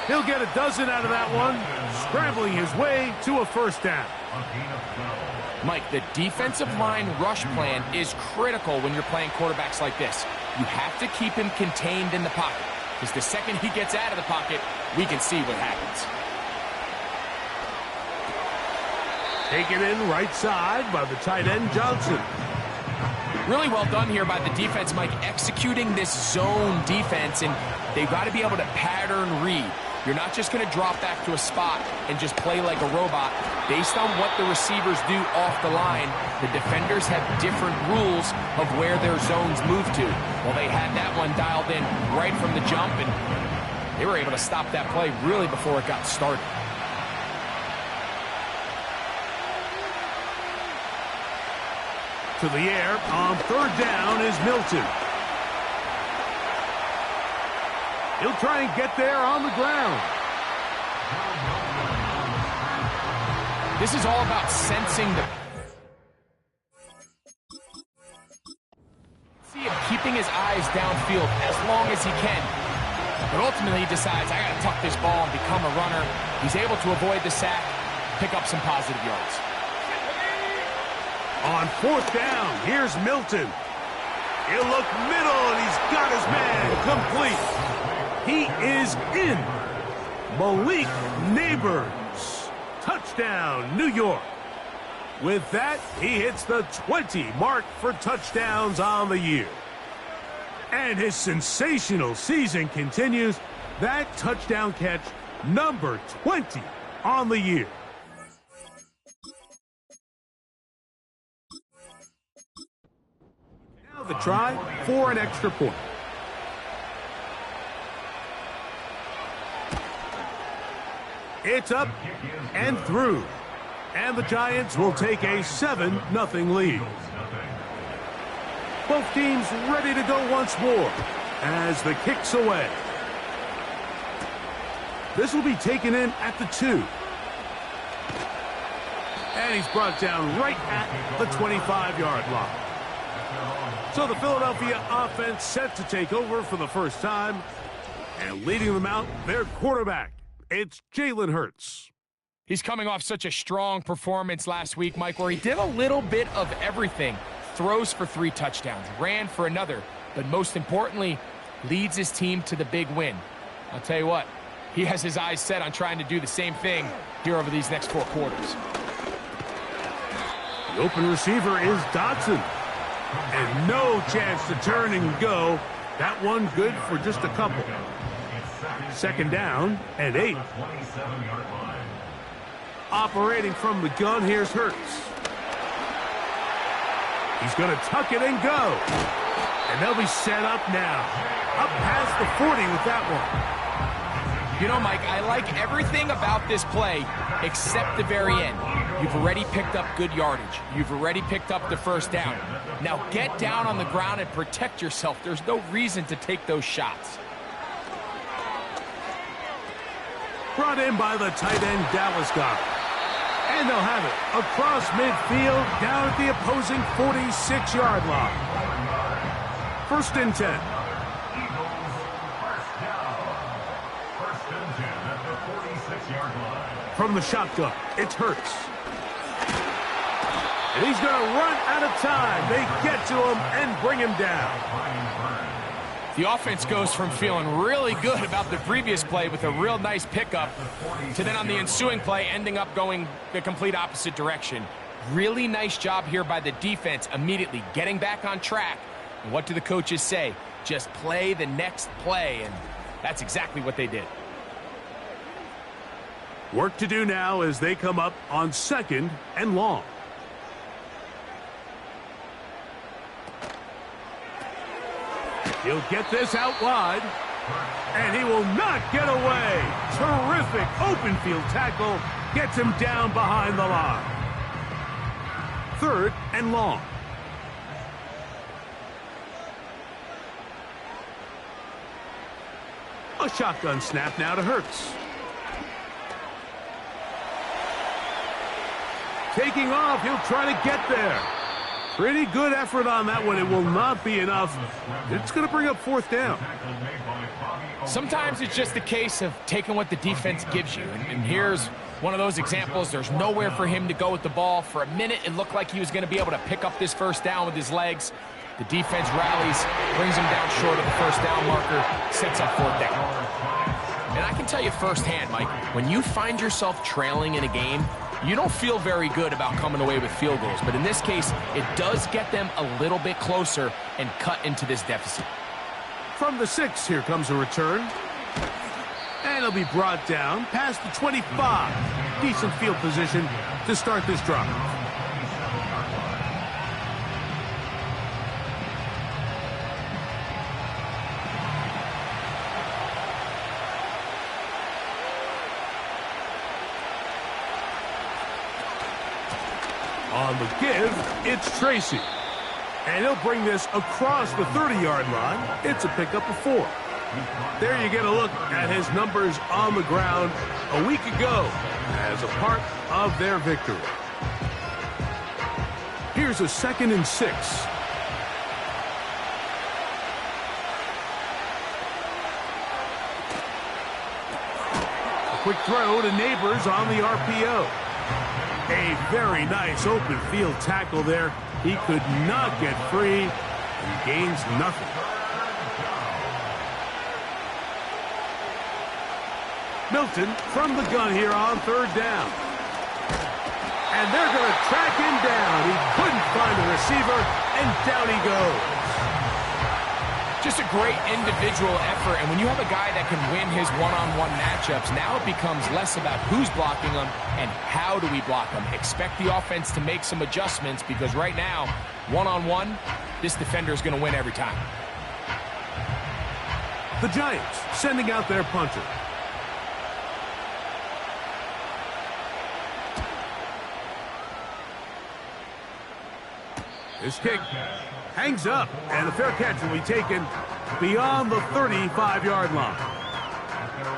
He'll get a dozen out of that one, scrambling his way to a first down. Mike, the defensive line rush plan is critical when you're playing quarterbacks like this. You have to keep him contained in the pocket, because the second he gets out of the pocket, we can see what happens. Taken in right side by the tight end, Johnson. Really well done here by the defense, Mike, executing this zone defense, and they've got to be able to pattern read. You're not just going to drop back to a spot and just play like a robot. Based on what the receivers do off the line, the defenders have different rules of where their zones move to. Well, they had that one dialed in right from the jump, and they were able to stop that play really before it got started. To the air on third down is Milton. He'll try and get there on the ground. This is all about sensing the... See him keeping his eyes downfield as long as he can. But ultimately he decides, I got to tuck this ball and become a runner. He's able to avoid the sack, pick up some positive yards. On fourth down, here's Milton. He'll look middle, and he's got his man complete. He is in. Malik Neighbors. Touchdown, New York. With that, he hits the 20 mark for touchdowns on the year. And his sensational season continues. That touchdown catch, number 20 on the year. Now the try for an extra point. It's up and through. And the Giants will take a 7-0 lead. Both teams ready to go once more as the kick's away. This will be taken in at the 2. And he's brought down right at the 25-yard line. So the Philadelphia offense set to take over for the first time. And leading them out, their quarterback. It's Jalen Hurts. He's coming off such a strong performance last week, Mike, where he did a little bit of everything. Throws for 3 touchdowns, ran for another, but most importantly, leads his team to the big win. I'll tell you what, he has his eyes set on trying to do the same thing here over these next 4 quarters. The open receiver is Dotson. And no chance to turn and go. That one good for just a couple. Second down and 8. Operating from the gun, here's Hurts. He's going to tuck it and go. And they'll be set up now. Up past the 40 with that one. You know, Mike, I like everything about this play except the very end. You've already picked up good yardage. You've already picked up the first down. Now get down on the ground and protect yourself. There's no reason to take those shots. Brought in by the tight end, Dallas Goedert. And they'll have it across midfield down at the opposing 46-yard line. First and 10. From the shotgun, it's Hurts. And he's going to run out of time. They get to him and bring him down. The offense goes from feeling really good about the previous play with a real nice pickup to then on the ensuing play ending up going the complete opposite direction. Really nice job here by the defense immediately getting back on track. And what do the coaches say? Just play the next play, and that's exactly what they did. Work to do now as they come up on second and long. He'll get this out wide, and he will not get away. Terrific open field tackle gets him down behind the line. Third and long. A shotgun snap now to Hurts. Taking off, he'll try to get there. Pretty good effort on that one. It will not be enough. It's going to bring up fourth down. Sometimes it's just a case of taking what the defense gives you. And here's one of those examples. There's nowhere for him to go with the ball. For a minute, it looked like he was going to be able to pick up this first down with his legs. The defense rallies, brings him down short of the first down marker, sets up fourth down. And I can tell you firsthand, Mike, when you find yourself trailing in a game, you don't feel very good about coming away with field goals. But in this case, it does get them a little bit closer and cut into this deficit. From the 6, here comes a return. And it'll be brought down past the 25. Decent field position to start this drive. On the give, it's Tracy. And he'll bring this across the 30-yard line. It's a pickup of 4. There you get a look at his numbers on the ground a week ago as a part of their victory. Here's a 2nd and 6. A quick throw to Neighbors on the RPO. A very nice open field tackle there. He could not get free and gains nothing. Milton from the gun here on 3rd down. And they're going to track him down. He couldn't find a receiver, and down he goes. Just a great individual effort, and when you have a guy that can win his one-on-one matchups, now it becomes less about who's blocking him and how do we block him. Expect the offense to make some adjustments because right now, one-on-one, this defender is going to win every time. The Giants sending out their punter. This kick hangs up, and the fair catch will be taken beyond the 35-yard line.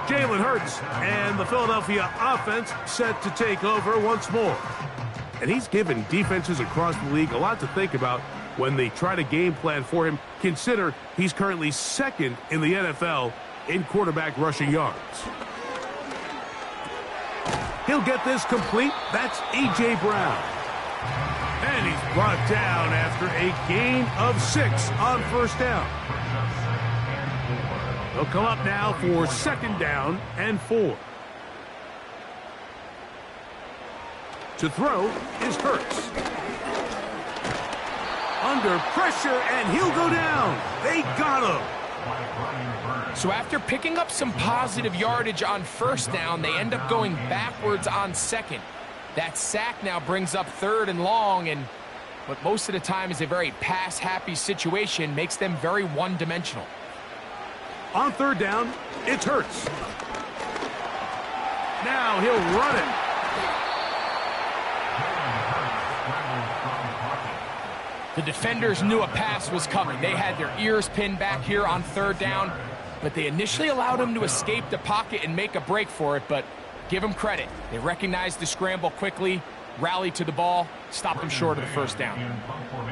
Jalen Hurts and the Philadelphia offense set to take over once more. And he's given defenses across the league a lot to think about when they try to game plan for him. Consider he's currently 2nd in the NFL in quarterback rushing yards. He'll get this complete. That's A.J. Brown. And he's brought down after a gain of 6 on 1st down. They'll come up now for 2nd down and 4. To throw is Hurts. Under pressure, and he'll go down. They got him. So after picking up some positive yardage on first down, they end up going backwards on second. That sack now brings up 3rd and long, and what most of the time is a very pass-happy situation makes them very one-dimensional. On 3rd down, it's Hurts. Now he'll run it. The defenders knew a pass was coming. They had their ears pinned back here on 3rd down, but they initially allowed him to escape the pocket and make a break for it, but give them credit. They recognized the scramble quickly, rallied to the ball, stopped him short of the 1st down.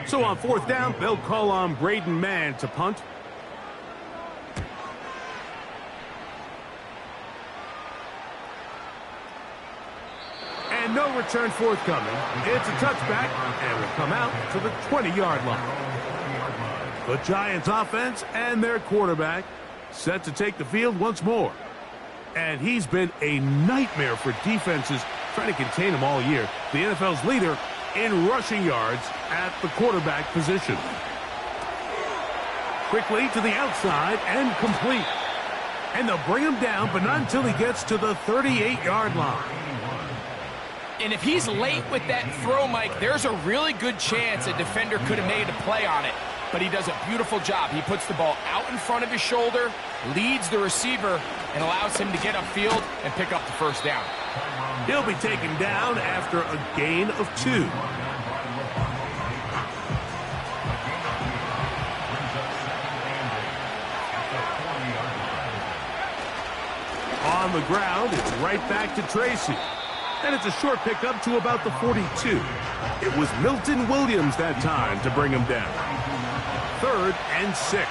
So on 4th down, they'll call on Braden Mann to punt. And no return forthcoming. It's a touchback, and will come out to the 20-yard line. The Giants offense and their quarterback set to take the field once more. And he's been a nightmare for defenses trying to contain him all year. The NFL's leader in rushing yards at the quarterback position. Quickly to the outside and complete. And they'll bring him down, but not until he gets to the 38-yard line. And if he's late with that throw, Mike, there's a really good chance a defender could have made a play on it. But he does a beautiful job. He puts the ball out in front of his shoulder, leads the receiver, and allows him to get upfield and pick up the 1st down. He'll be taken down after a gain of 2. On the ground, it's right back to Tracy. And it's a short pickup to about the 42. It was Milton Williams that time to bring him down. 3rd and 6.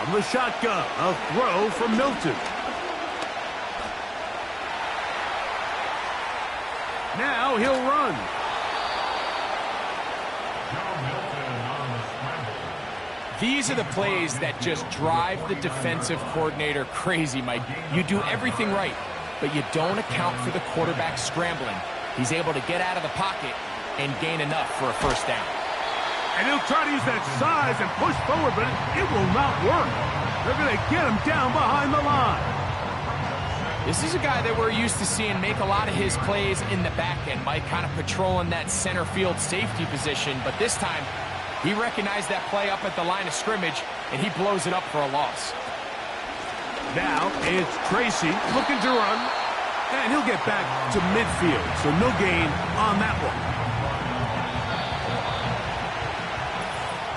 From the shotgun, a throw from Milton. Now he'll run. These are the plays that just drive the defensive coordinator crazy, Mike. You do everything right, but you don't account for the quarterback scrambling. He's able to get out of the pocket and gain enough for a 1st down. And he'll try to use that size and push forward, but it will not work. They're going to get him down behind the line. This is a guy that we're used to seeing make a lot of his plays in the back end, Mike, kind of patrolling that center field safety position, but this time, he recognized that play up at the line of scrimmage, and he blows it up for a loss. Now it's Tracy looking to run, and he'll get back to midfield, so no gain on that one.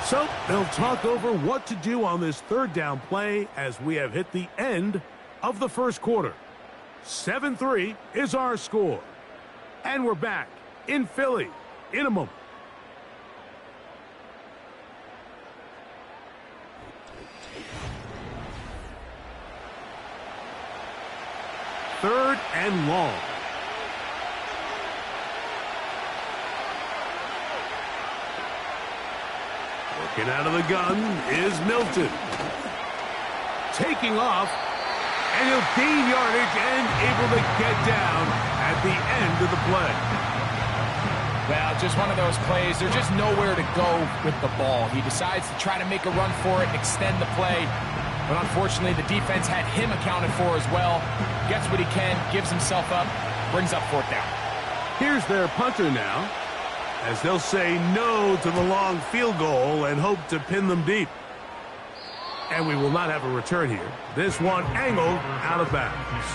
So they'll talk over what to do on this 3rd down play as we have hit the end of the 1st quarter. 7-3 is our score. And we're back in Philly in a moment. Third and long. Working out of the gun is Milton. Taking off, and he'll gain yardage and able to get down at the end of the play. Well, just one of those plays. There's just nowhere to go with the ball. He decides to try to make a run for it and extend the play. But unfortunately, the defense had him accounted for as well. Gets what he can, gives himself up, brings up 4th down. Here's their punter now, as they'll say no to the long field goal and hope to pin them deep. And we will not have a return here. This one angled out of bounds.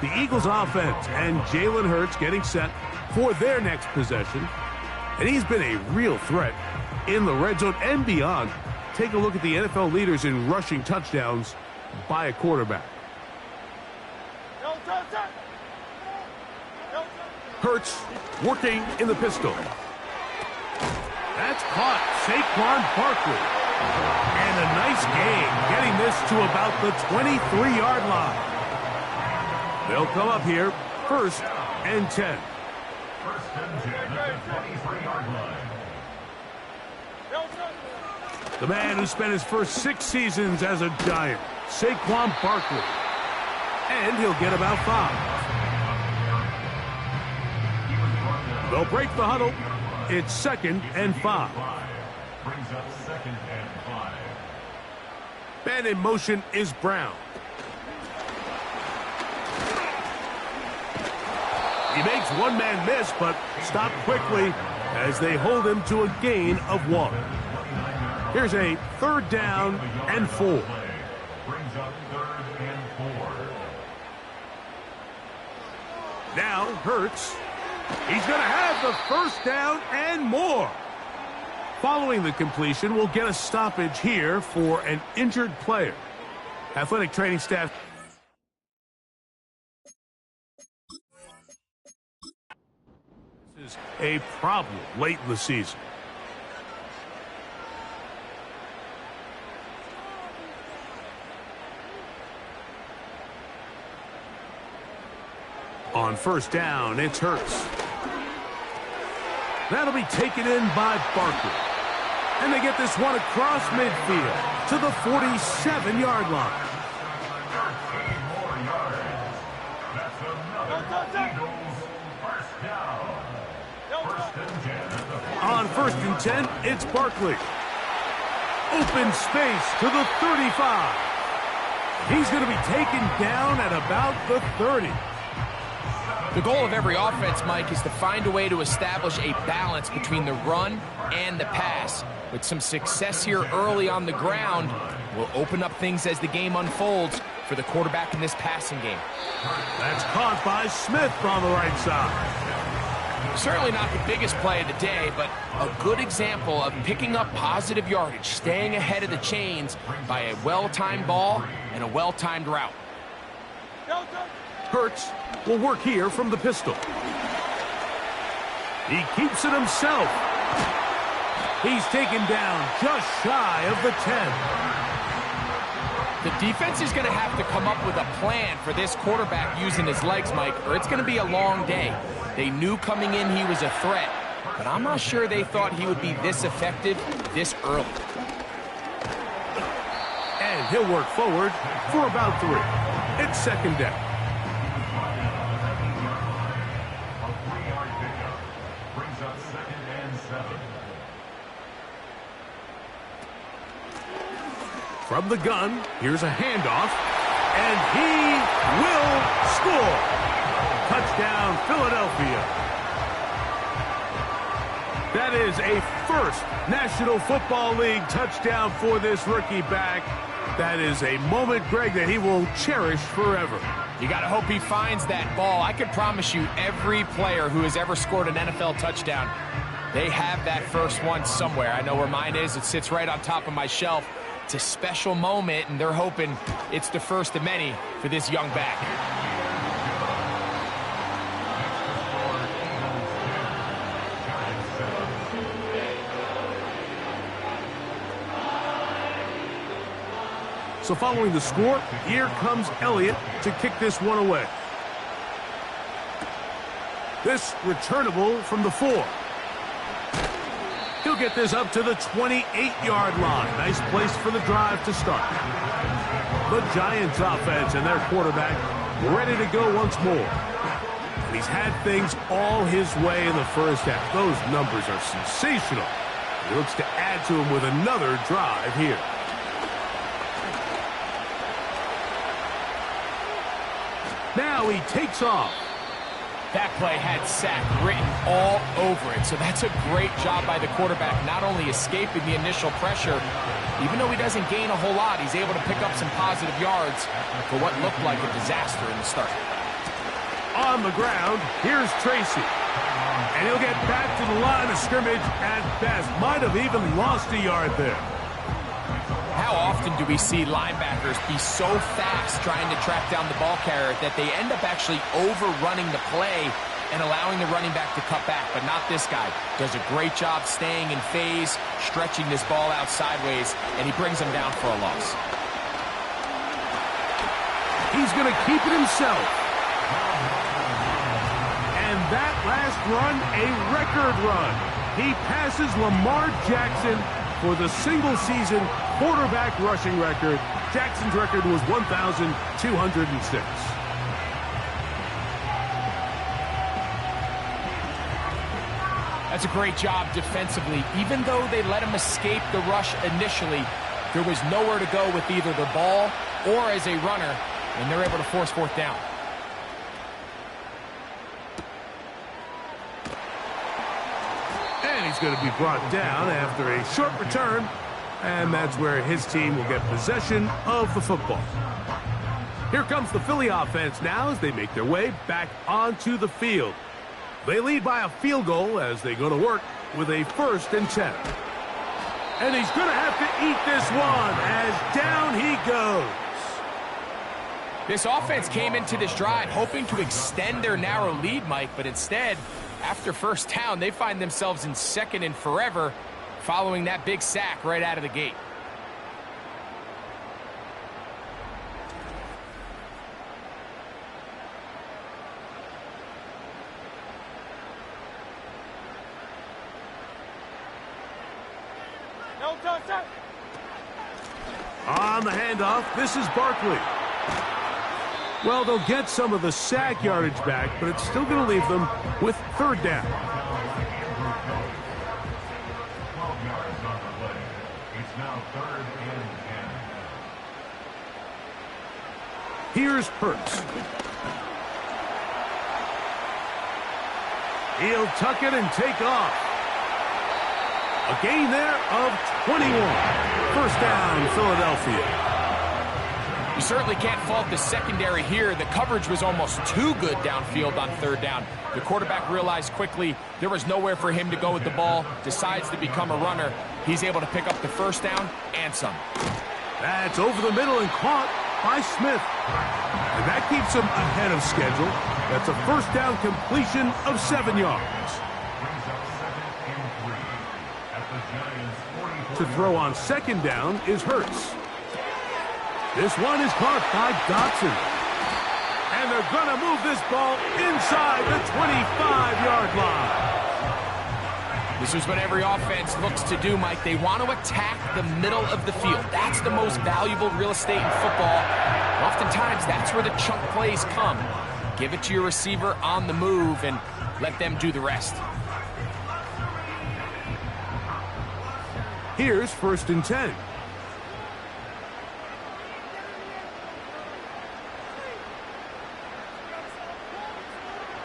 The Eagles offense and Jalen Hurts getting set for their next possession. And he's been a real threat in the red zone and beyond. Take a look at the NFL leaders in rushing touchdowns by a quarterback. Hurts working in the pistol. That's caught. Saquon Barkley. And a nice gain, getting this to about the 23-yard line. They'll come up here, 1st and 10. 1st and 10 at the 23-yard line. The man who spent his first 6 seasons as a Giant, Saquon Barkley. and he'll get about 5. They'll break the huddle. It's 2nd and 5. Brings up 2nd and 5. Man in motion is Brown. He makes one man miss, but stopped quickly as they hold him to a gain of 1. Here's a 3rd down and 4. Brings up 3rd and 4. Now Hurts. He's going to have the 1st down and more. Following the completion, we'll get a stoppage here for an injured player. Athletic training staff. This is a problem late in the season. On 1st down, it's Hurts. That'll be taken in by Barker. And they get this one across midfield to the 47-yard line. 13 more yards. That's another Eagles first down. 1st and 10 at the 40. On 1st and 10, it's Barkley. Open space to the 35. He's going to be taken down at about the 30. The goal of every offense, Mike, is to find a way to establish a balance between the run and the pass. With some success here early on the ground, will open up things as the game unfolds for the quarterback in this passing game. That's caught by Smith on the right side. Certainly not the biggest play of the day, but a good example of picking up positive yardage, staying ahead of the chains by a well-timed ball and a well-timed route. Hurts will work here from the pistol. He keeps it himself. He's taken down just shy of the 10. The defense is going to have to come up with a plan for this quarterback using his legs, Mike, or it's going to be a long day. They knew coming in he was a threat, but I'm not sure they thought he would be this effective this early. And he'll work forward for about 3. It's 2nd down. A 3-yard pickup. Brings up 2nd and 7. From the gun, here's a handoff, and he will score. Touchdown, Philadelphia. That is a 1st National Football League touchdown for this rookie back. That is a moment, Greg, that he will cherish forever. You got to hope he finds that ball. I can promise you every player who has ever scored an NFL touchdown, they have that first one somewhere. I know where mine is. It sits right on top of my shelf. It's a special moment, and they're hoping it's the first of many for this young back. So following the score, here comes Elliott to kick this one away. This returnable from the 4. He'll get this up to the 28-yard line. Nice place for the drive to start. The Giants offense and their quarterback ready to go once more. And he's had things all his way in the first half. Those numbers are sensational. He looks to add to them with another drive here. Now he takes off. That play had sack written all over it, so that's a great job by the quarterback, not only escaping the initial pressure, even though he doesn't gain a whole lot, he's able to pick up some positive yards for what looked like a disaster in the start. On the ground, here's Tracy. And he'll get back to the line of scrimmage at best. Might have even lost a yard there. How often do we see linebackers be so fast trying to track down the ball carrier that they end up actually overrunning the play and allowing the running back to cut back? But not this guy. Does a great job staying in phase, stretching this ball out sideways, and he brings him down for a loss. He's going to keep it himself. And that last run, a record run. He passes Lamar Jackson for the single-season quarterback rushing record. Jackson's record was 1,206. That's a great job defensively. Even though they let him escape the rush initially, there was nowhere to go with either the ball or as a runner, and they're able to force fourth down. And he's going to be brought down after a short return, and that's where his team will get possession of the football. Here comes the Philly offense now as they make their way back onto the field. They lead by a field goal as they go to work with a 1st and 10. And he's going to have to eat this one as down he goes. This offense came into this drive hoping to extend their narrow lead, Mike, but instead, after first down, they find themselves in 2nd and forever following that big sack right out of the gate. On the handoff, this is Barkley. Well, they'll get some of the sack yardage back, but it's still going to leave them with 3rd down. 12 yards on the play. It's now 3rd and 10. Here's Hurts. He'll tuck it and take off. A gain there of 21. 1st down, Philadelphia. You certainly can't fault the secondary here. The coverage was almost too good downfield on 3rd down. The quarterback realized quickly there was nowhere for him to go with the ball, decides to become a runner. He's able to pick up the 1st down and some. That's over the middle and caught by Smith. And that keeps him ahead of schedule. That's a 1st down completion of 7 yards. To throw on 2nd down is Hurts. This one is caught by Dotson. And they're going to move this ball inside the 25-yard line. This is what every offense looks to do, Mike. They want to attack the middle of the field. That's the most valuable real estate in football. Oftentimes, that's where the chunk plays come. Give it to your receiver on the move and let them do the rest. Here's 1st and 10.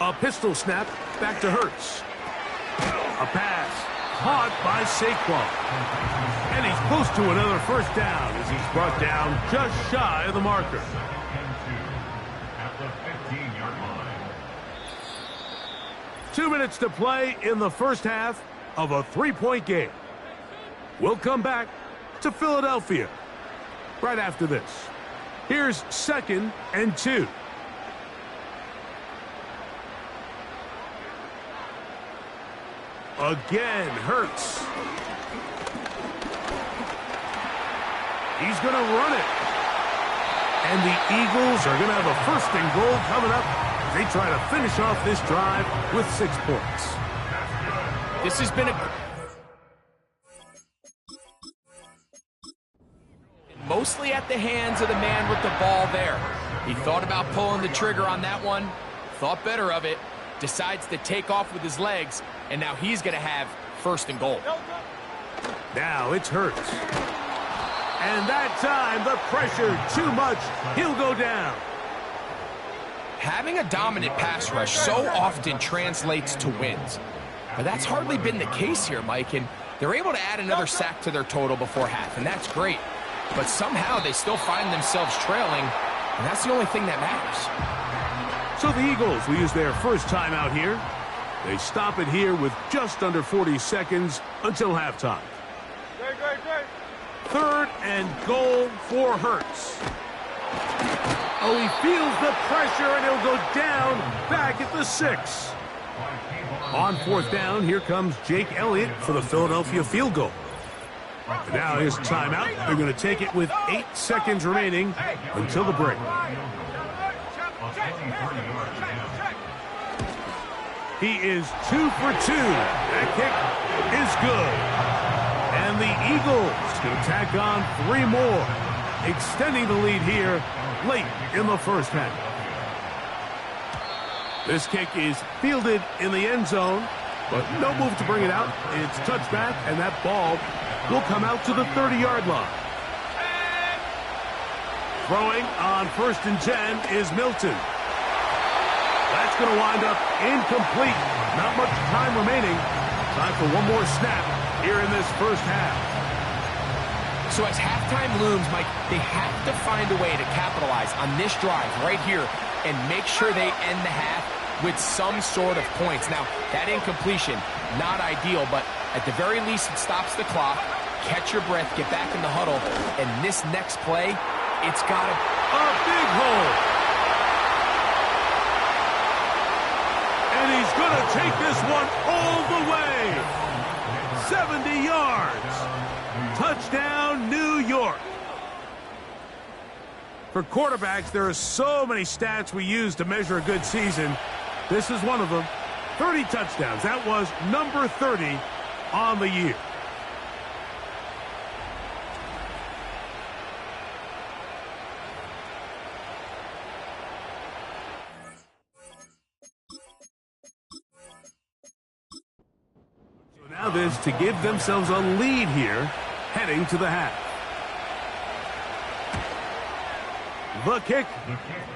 A pistol snap back to Hurts. A pass caught by Saquon. And he's close to another 1st down as he's brought down just shy of the marker. At the 15-yard line. 2 minutes to play in the 1st half of a 3-point game. We'll come back to Philadelphia right after this. Here's 2nd and 2. Again, Hurts. He's going to run it. And the Eagles are going to have a 1st and goal coming up. They try to finish off this drive with 6 points. This has been mostly at the hands of the man with the ball there. He thought about pulling the trigger on that one, thought better of it, decides to take off with his legs, and now he's going to have 1st and goal. Now it's Hurts. And that time, the pressure too much. He'll go down. Having a dominant pass rush so often translates to wins. But that's hardly been the case here, Mike, and they're able to add another sack to their total before half, and that's great. But somehow they still find themselves trailing, and that's the only thing that matters. So the Eagles will use their 1st timeout here. They stop it here with just under 40 seconds until halftime. 3rd and goal for Hurts. Oh, he feels the pressure, and he'll go down back at the 6. On 4th down, here comes Jake Elliott for the Philadelphia field goal. And now his timeout. They're going to take it with 8 seconds remaining until the break. He is 2 for 2. That kick is good. And the Eagles can tack on 3 more, extending the lead here late in the 1st half. This kick is fielded in the end zone, but no move to bring it out. It's touchback, and that ball will come out to the 30-yard line. Throwing on 1st and 10 is Milton. That's going to wind up incomplete. Not much time remaining. Time for one more snap here in this first half. So as halftime looms, Mike, they have to find a way to capitalize on this drive right here and make sure they end the half with some sort of points. Now, that incompletion, not ideal, but at the very least, it stops the clock. Catch your breath, get back in the huddle, and this next play, it's got a big hole. And he's going to take this one all the way. 70 yards. Touchdown, New York. For quarterbacks, there are so many stats we use to measure a good season. This is one of them. 30 touchdowns. That was number 30 on the year. So now this to give themselves a lead here, heading to the half. The kick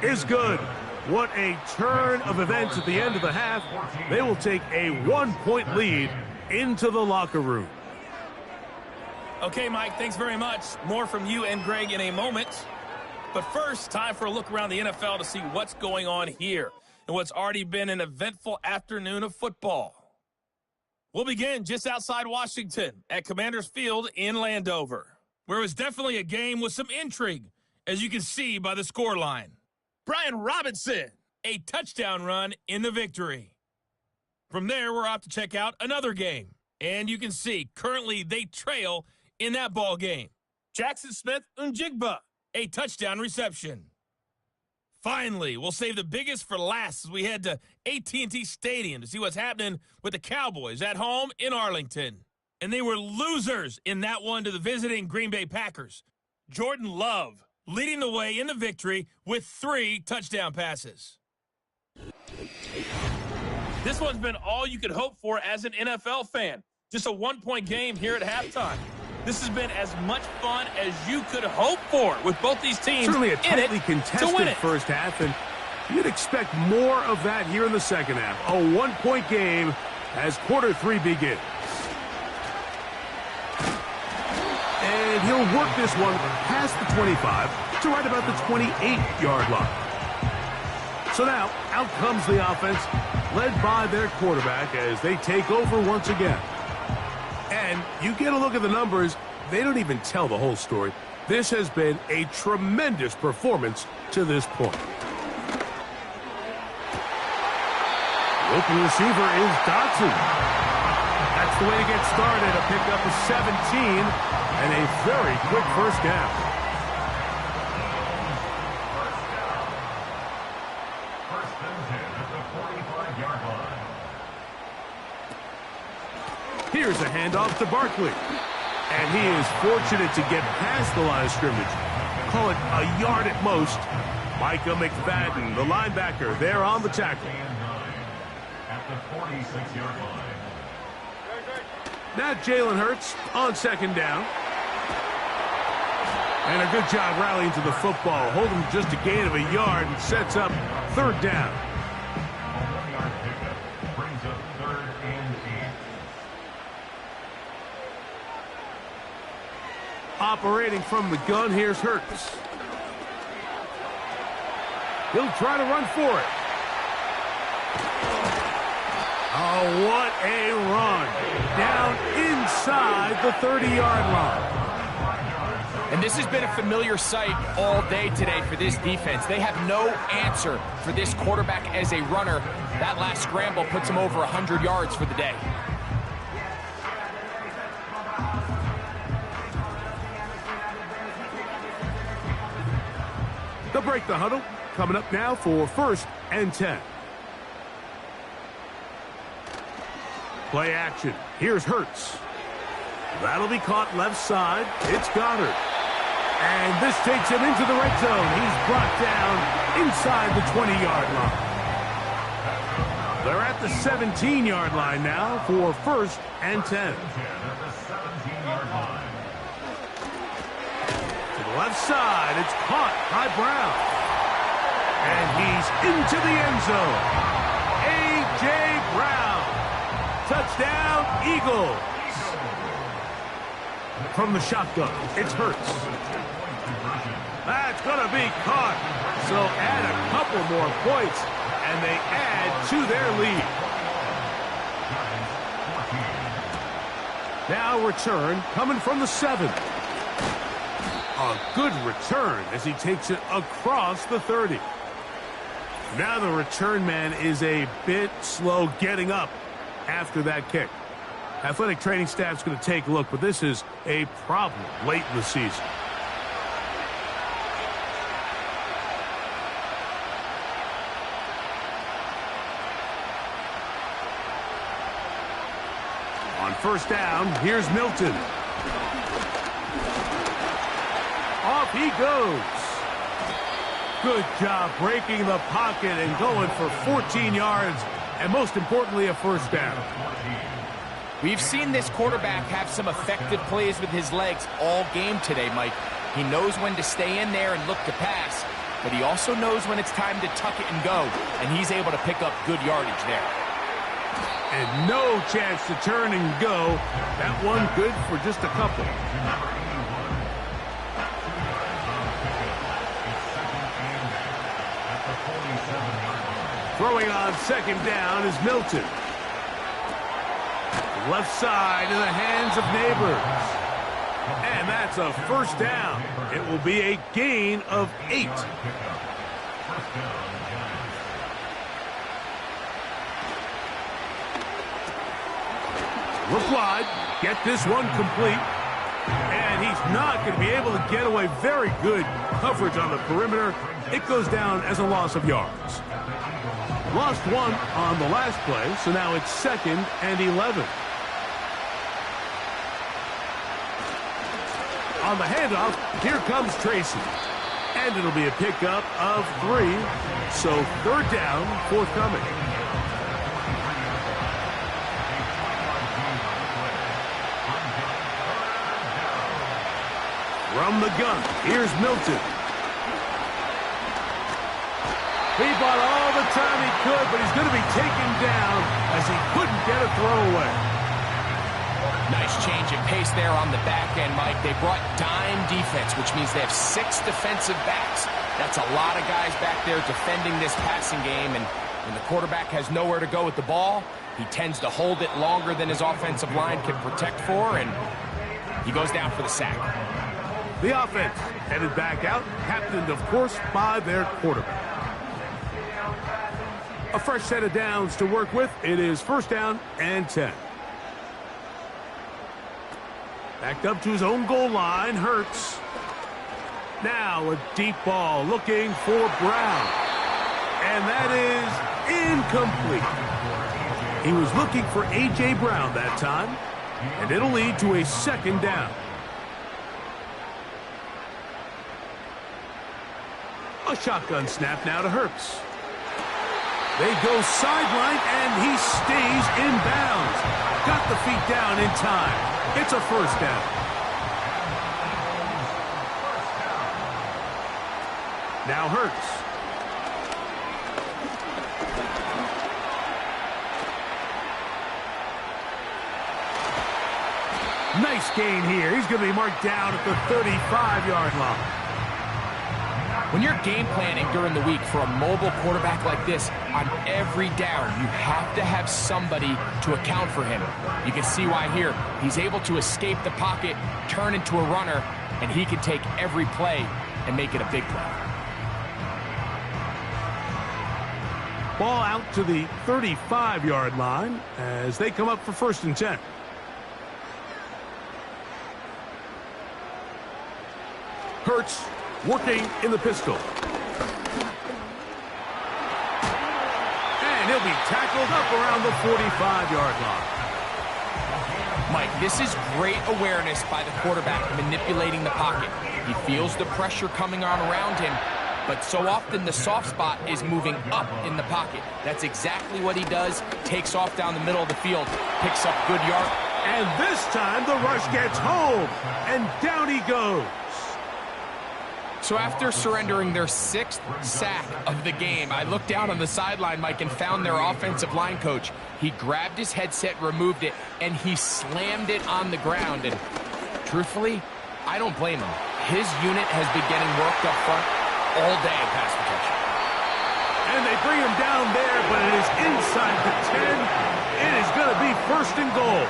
is good. What a turn of events at the end of the half. They will take a 1-point lead into the locker room. Okay, Mike, thanks very much. More from you and Greg in a moment. But first, time for a look around the NFL to see what's going on here and what's already been an eventful afternoon of football. We'll begin just outside Washington at Commanders Field in Landover, where it was definitely a game with some intrigue, as you can see by the scoreline. Brian Robinson, a touchdown run in the victory. From there, we're off to check out another game. And you can see, currently they trail in that ball game. Jackson Smith-Njigba, a touchdown reception. Finally, we'll save the biggest for last as we head to AT&T Stadium to see what's happening with the Cowboys at home in Arlington. And they were losers in that one to the visiting Green Bay Packers. Jordan Love leading the way in the victory with 3 touchdown passes. This one's been all you could hope for as an NFL fan. Just a 1-point game here at halftime. This has been as much fun as you could hope for with both these teams. Certainly a tightly to contested win it. first half, and you'd expect more of that here in the second half. A 1-point game as quarter 3 begins. And he'll work this one past the 25 to right about the 28-yard line. So now, out comes the offense, led by their quarterback as they take over once again. And you get a look at the numbers, they don't even tell the whole story. This has been a tremendous performance to this point. The open receiver is Dotson. That's the way to get started, a pickup of 17 and a very quick first down. First and 10 at the 45-yard line. Here's a handoff to Barkley. And he is fortunate to get past the line of scrimmage. Call it a yard at most. Micah McFadden, the linebacker, there on the tackle. At the 46-yard line. Now Jalen Hurts on second down. And a good job rallying to the football. Holding just a gain of a yard and sets up third down. A 1-yard pickup brings up 3rd and 8. Operating from the gun, here's Hurts. He'll try to run for it. Oh, what a run. Down inside the 30-yard line. And this has been a familiar sight all day today for this defense. They have no answer for this quarterback as a runner. That last scramble puts him over 100 yards for the day. They'll break the huddle. Coming up now for 1st and 10. Play action. Here's Hurts. That'll be caught left side. It's Goddard. And this takes him into the red zone. He's brought down inside the 20-yard line. They're at the 17-yard line now for 1st and 10. To the left side, it's caught by Brown. And he's into the end zone. A.J. Brown. Touchdown, Eagles. From the shotgun, it's Hurts. That's going to be caught. So add a couple more points, and they add to their lead. Now return coming from the 7. A good return as he takes it across the 30. Now the return man is a bit slow getting up after that kick. Athletic training staff's going to take a look, but this is a problem late in the season. On 1st down, here's Milton. Off he goes. Good job breaking the pocket and going for 14 yards, and most importantly, a 1st down. We've seen this quarterback have some effective plays with his legs all game today, Mike. He knows when to stay in there and look to pass, but he also knows when it's time to tuck it and go, and he's able to pick up good yardage there. And no chance to turn and go. That one good for just a couple. Throwing on 2nd down is Milton. Left side in the hands of Neighbors. And that's a 1st down. It will be a gain of 8. Look wide. Get this one complete. And he's not going to be able to get away. Very good coverage on the perimeter. It goes down as a loss of yards. Lost 1 on the last play, so now it's 2nd and 11. On the handoff, here comes Tracy. And it'll be a pickup of 3, so 3rd down forthcoming. From the gun, here's Milton. He bought all the time he could, but he's going to be taken down as he couldn't get a throwaway. Nice change in pace there on the back end, Mike. They brought dime defense, which means they have 6 defensive backs. That's a lot of guys back there defending this passing game, and when the quarterback has nowhere to go with the ball, he tends to hold it longer than his offensive line can protect for, and he goes down for the sack. The offense headed back out, captained, of course, by their quarterback. A fresh set of downs to work with. It is 1st down and 10. Backed up to his own goal line, Hurts. Now a deep ball looking for Brown. And that is incomplete. He was looking for A.J. Brown that time, and it'll lead to a 2nd down. A shotgun snap now to Hurts. They go sideline, and he stays in bounds. Got the feet down in time. It's a 1st down. Now Hurts. Nice gain here. He's going to be marked down at the 35-yard line. When you're game planning during the week for a mobile quarterback like this, on every down, you have to have somebody to account for him. You can see why here. He's able to escape the pocket, turn into a runner, and he can take every play and make it a big play. Ball out to the 35-yard line as they come up for 1st and 10. Hurts working in the pistol. And he'll be tackled up around the 45-yard line. Mike, this is great awareness by the quarterback manipulating the pocket. He feels the pressure coming on around him, but so often the soft spot is moving up in the pocket. That's exactly what he does. Takes off down the middle of the field, picks up good yard. And this time the rush gets home, and down he goes. So after surrendering their 6th sack of the game, I looked down on the sideline, Mike, and found their offensive line coach. He grabbed his headset, removed it, and he slammed it on the ground. And truthfully, I don't blame him. His unit has been getting worked up front all day in pass protection. And they bring him down there, but it is inside the 10. It is going to be 1st and goal.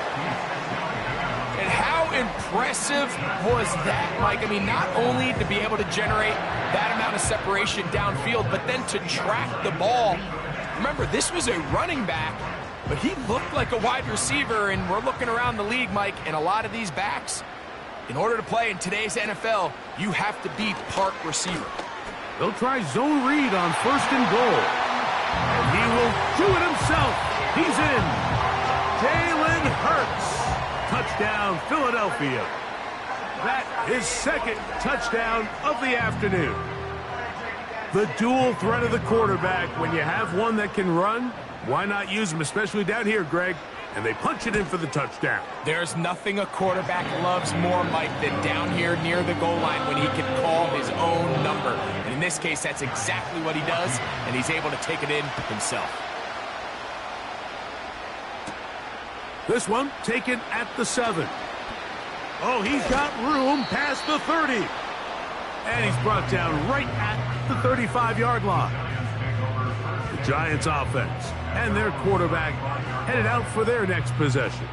And how impressive was that, Mike? I mean, not only to be able to generate that amount of separation downfield, but then to track the ball. Remember, this was a running back, but he looked like a wide receiver, and we're looking around the league, Mike, and a lot of these backs, in order to play in today's NFL, you have to be part receiver. They'll try zone read on 1st and goal. And he will do it himself. He's in. Jalen Hurts. Touchdown, Philadelphia. That is 2nd touchdown of the afternoon. The dual threat of the quarterback. When you have one that can run, why not use him, especially down here, Greg? And they punch it in for the touchdown. There's nothing a quarterback loves more, Mike, than down here near the goal line when he can call his own number. And in this case, that's exactly what he does, and he's able to take it in himself. This one taken at the 7. Oh, he's got room past the 30. And he's brought down right at the 35-yard line. The Giants offense and their quarterback headed out for their next possession.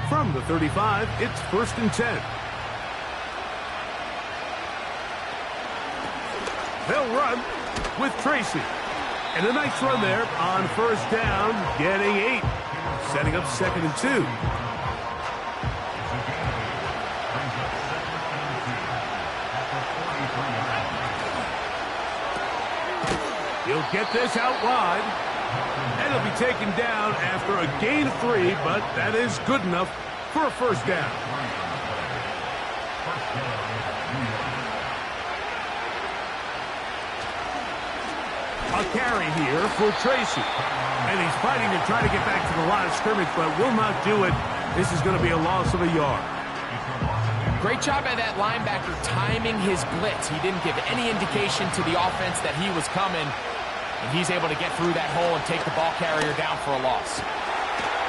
From the 35, it's 1st and 10. They'll run with Tracy. And a nice run there on 1st down, getting 8. Setting up 2nd and 2. He'll get this out wide. And he'll be taken down after a gain of 3, but that is good enough for a 1st down. A carry here for Tracy. And he's fighting to try to get back to the line of scrimmage, but will not do it. This is going to be a loss of a yard. Great job by that linebacker timing his blitz. He didn't give any indication to the offense that he was coming, and he's able to get through that hole and take the ball carrier down for a loss.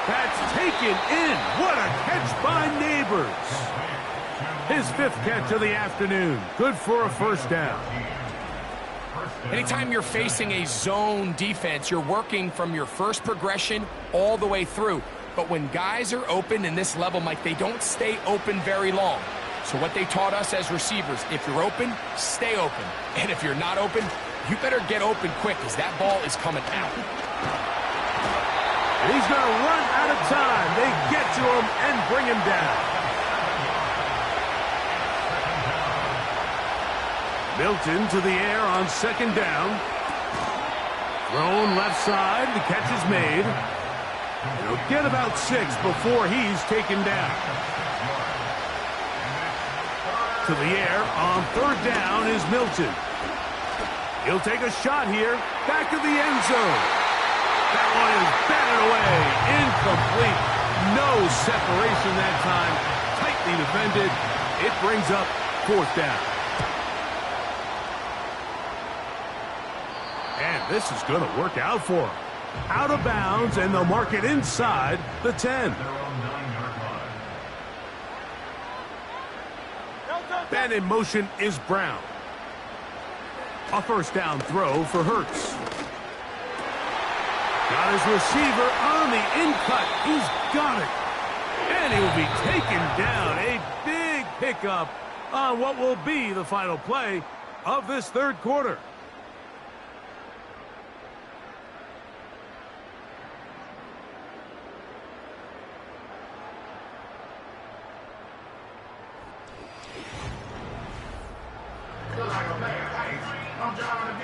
That's taken in. What a catch by Neighbors. His 5th catch of the afternoon. Good for a 1st down. Anytime you're facing a zone defense, you're working from your first progression all the way through. But when guys are open in this level, Mike, they don't stay open very long. So what they taught us as receivers, if you're open, stay open. And if you're not open, you better get open quick, because that ball is coming out. He's going to run out of time. They get to him and bring him down. Milton to the air on 2nd down. Thrown left side. The catch is made. He'll get about 6 before he's taken down. To the air on 3rd down is Milton. He'll take a shot here. Back of the end zone. That one is batted away. Incomplete. No separation that time. Tightly defended. It brings up 4th down. And this is going to work out for him. Out of bounds, and they'll mark it inside the 10. Then in motion is Brown. A 1st down throw for Hurts. Got his receiver on the in-cut. He's got it. And he will be taken down. A big pickup on what will be the final play of this 3rd quarter.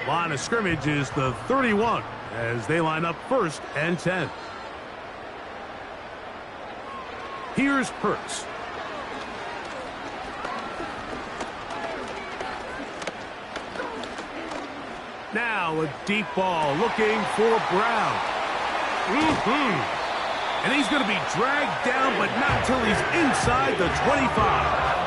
Line of scrimmage is the 31 as they line up 1st and 10. Here's Hurts. Now a deep ball looking for Brown. And he's going to be dragged down, but not until he's inside the 25.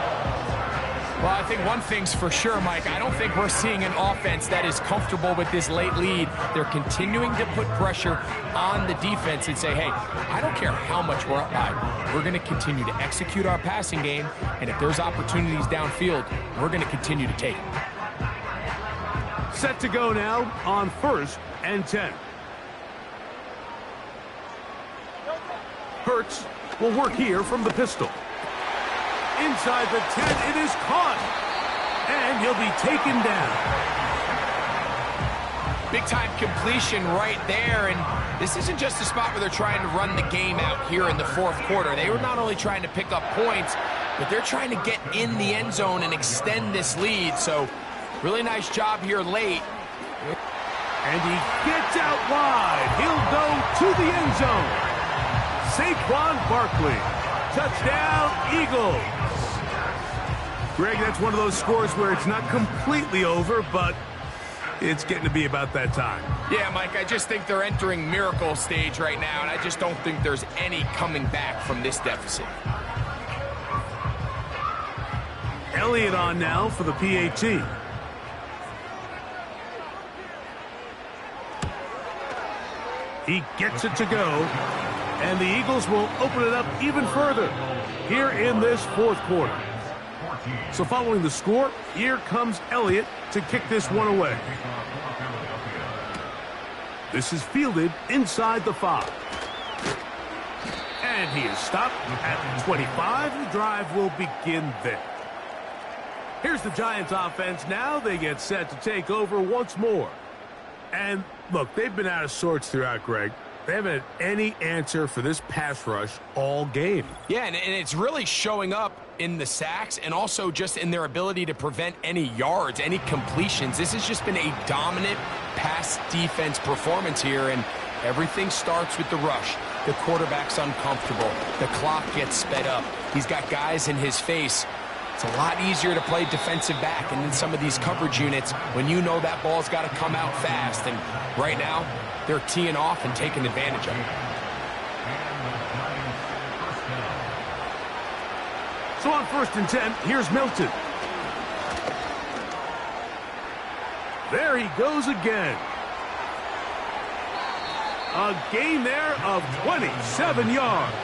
Well, I think one thing's for sure, Mike. I don't think we're seeing an offense that is comfortable with this late lead. They're continuing to put pressure on the defense and say, hey, I don't care how much we're up by. We're going to continue to execute our passing game, and if there's opportunities downfield, we're going to continue to take them. Set to go now on 1st and 10. Hurts will work here from the pistol. Inside the 10, it is caught. And he'll be taken down. Big-time completion right there, and this isn't just a spot where they're trying to run the game out here in the 4th quarter. They were not only trying to pick up points, but they're trying to get in the end zone and extend this lead. So, really nice job here late. And he gets out wide. He'll go to the end zone. Saquon Barkley. Touchdown, Eagles. Greg, that's one of those scores where it's not completely over, but it's getting to be about that time. Yeah, Mike, I just think they're entering miracle stage right now, and I just don't think there's any coming back from this deficit. Elliott on now for the PAT. He gets it to go, and the Eagles will open it up even further here in this 4th quarter. So following the score, here comes Elliott to kick this one away. This is fielded inside the 5. And he is stopped at the 25. The drive will begin there. Here's the Giants offense now. They get set to take over once more. And look, they've been out of sorts throughout, Greg. They haven't had any answer for this pass rush all game. Yeah, and it's really showing up in the sacks and also just in their ability to prevent any yards, any completions. This has just been a dominant pass defense performance here, and everything starts with the rush. The quarterback's uncomfortable. The clock gets sped up. He's got guys in his face. It's a lot easier to play defensive back and in some of these coverage units when you know that ball's got to come out fast. And right now, they're teeing off and taking advantage of it. So on 1st and 10, here's Milton. There he goes again. A gain there of 27 yards.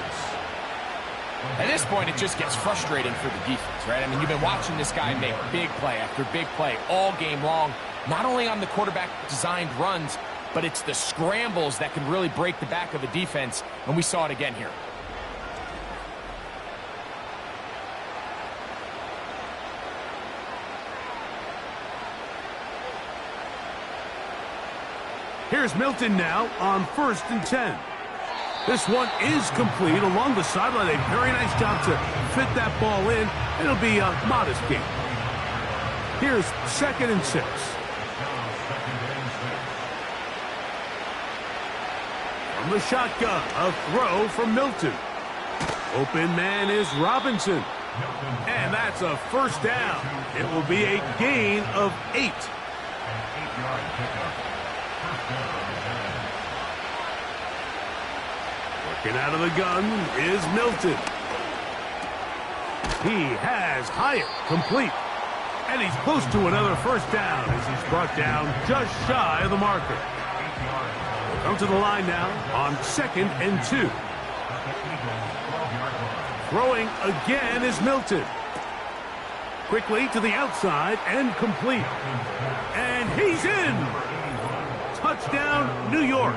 At this point, it just gets frustrating for the defense, right? I mean, you've been watching this guy make big play after big play all game long, not only on the quarterback-designed runs, but it's the scrambles that can really break the back of a defense, and we saw it again here. Here's Milton now on 1st and 10. This one is complete along the sideline. A very nice job to fit that ball in. It'll be a modest gain. Here's 2nd and 6. From the shotgun, a throw from Milton. Open man is Robinson. And that's a 1st down. It will be a gain of 8. Working out of the gun is Milton. He has Hyatt complete. And he's close to another 1st down as he's brought down just shy of the marker. Come to the line now on 2nd and 2. Throwing again is Milton. Quickly to the outside and complete. And he's in. Touchdown, New York.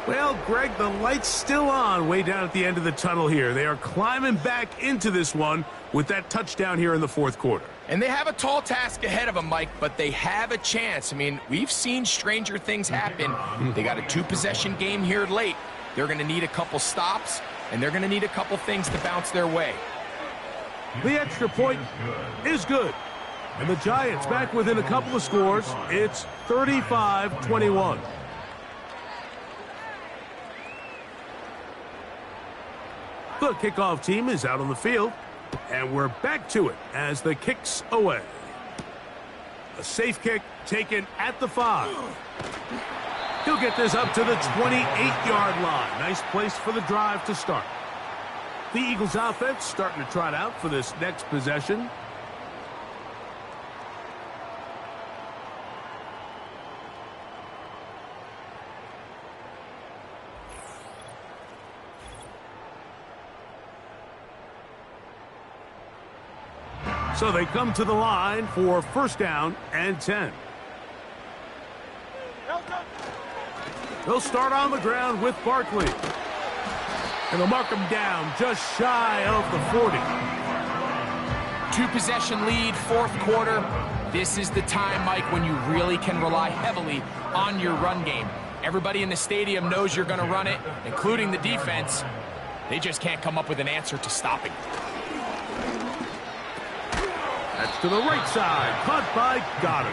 Well, Greg, the light's still on way down at the end of the tunnel here. They are climbing back into this one with that touchdown here in the 4th quarter. And they have a tall task ahead of them, Mike, but they have a chance. I mean, we've seen stranger things happen. They got a 2-possession game here late. They're going to need a couple stops, and they're going to need a couple things to bounce their way. The extra point is good. And the Giants back within a couple of scores. It's 35-21. The kickoff team is out on the field, and we're back to it as the kick's away. A safe kick taken at the 5. He'll get this up to the 28-yard line. Nice place for the drive to start. The Eagles offense starting to trot out for this next possession. So they come to the line for first down and 10. They'll start on the ground with Barkley. And they'll mark him down just shy of the 40. 2-possession lead, fourth quarter. This is the time, Mike, when you really can rely heavily on your run game. Everybody in the stadium knows you're going to run it, including the defense. They just can't come up with an answer to stopping it. That's to the right side, caught by Goddard.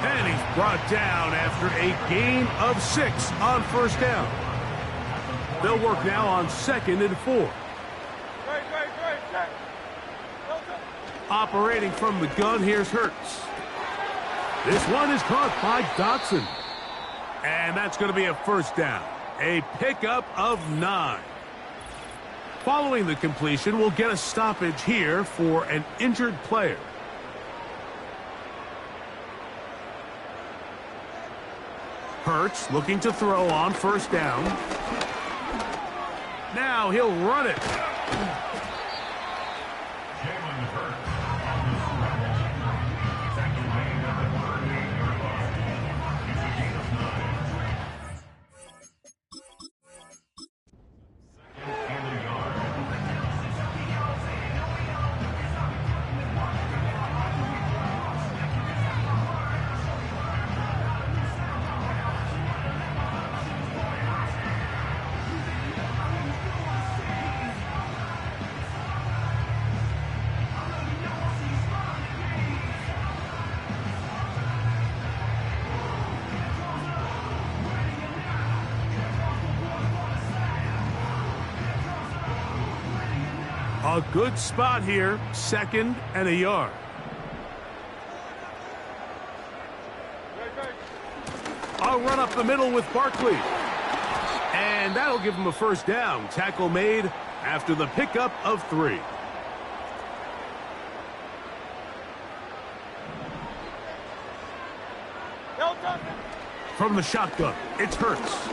And he's brought down after a gain of 6 on first down. They'll work now on 2nd and 4. Operating from the gun, here's Hurts. This one is caught by Dotson. And that's going to be a first down. A pickup of 9. Following the completion, we'll get a stoppage here for an injured player. Hurts looking to throw on first down. Now he'll run it. A good spot here, 2nd and a yard. I'll run up the middle with Barkley. And that'll give him a first down. Tackle made after the pickup of 3. From the shotgun, it's Hurts.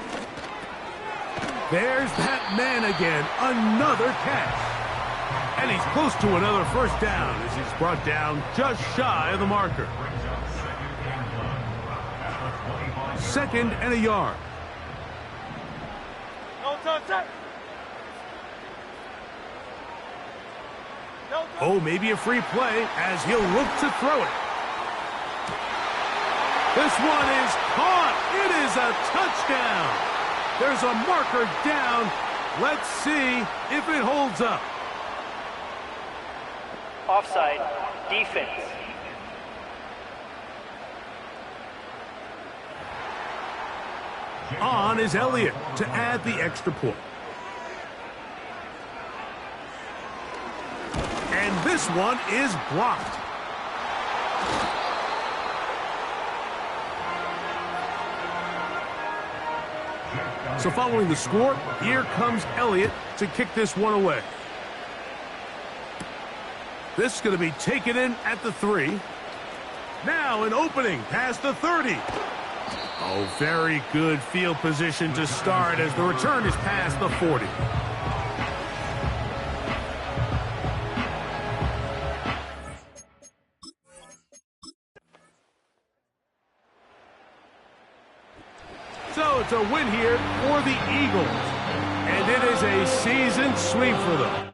There's that man again, another catch. And he's close to another first down as he's brought down just shy of the marker. 2nd and a yard. Oh, maybe a free play as he'll look to throw it. This one is caught. It is a touchdown. There's a marker down. Let's see if it holds up. Offside, defense. On is Elliott to add the extra point. And this one is blocked. So following the score, here comes Elliott to kick this one away. This is going to be taken in at the 3. Now an opening past the 30. Oh, very good field position to start as the return is past the 40. So it's a win here for the Eagles. And it is a season sweep for them.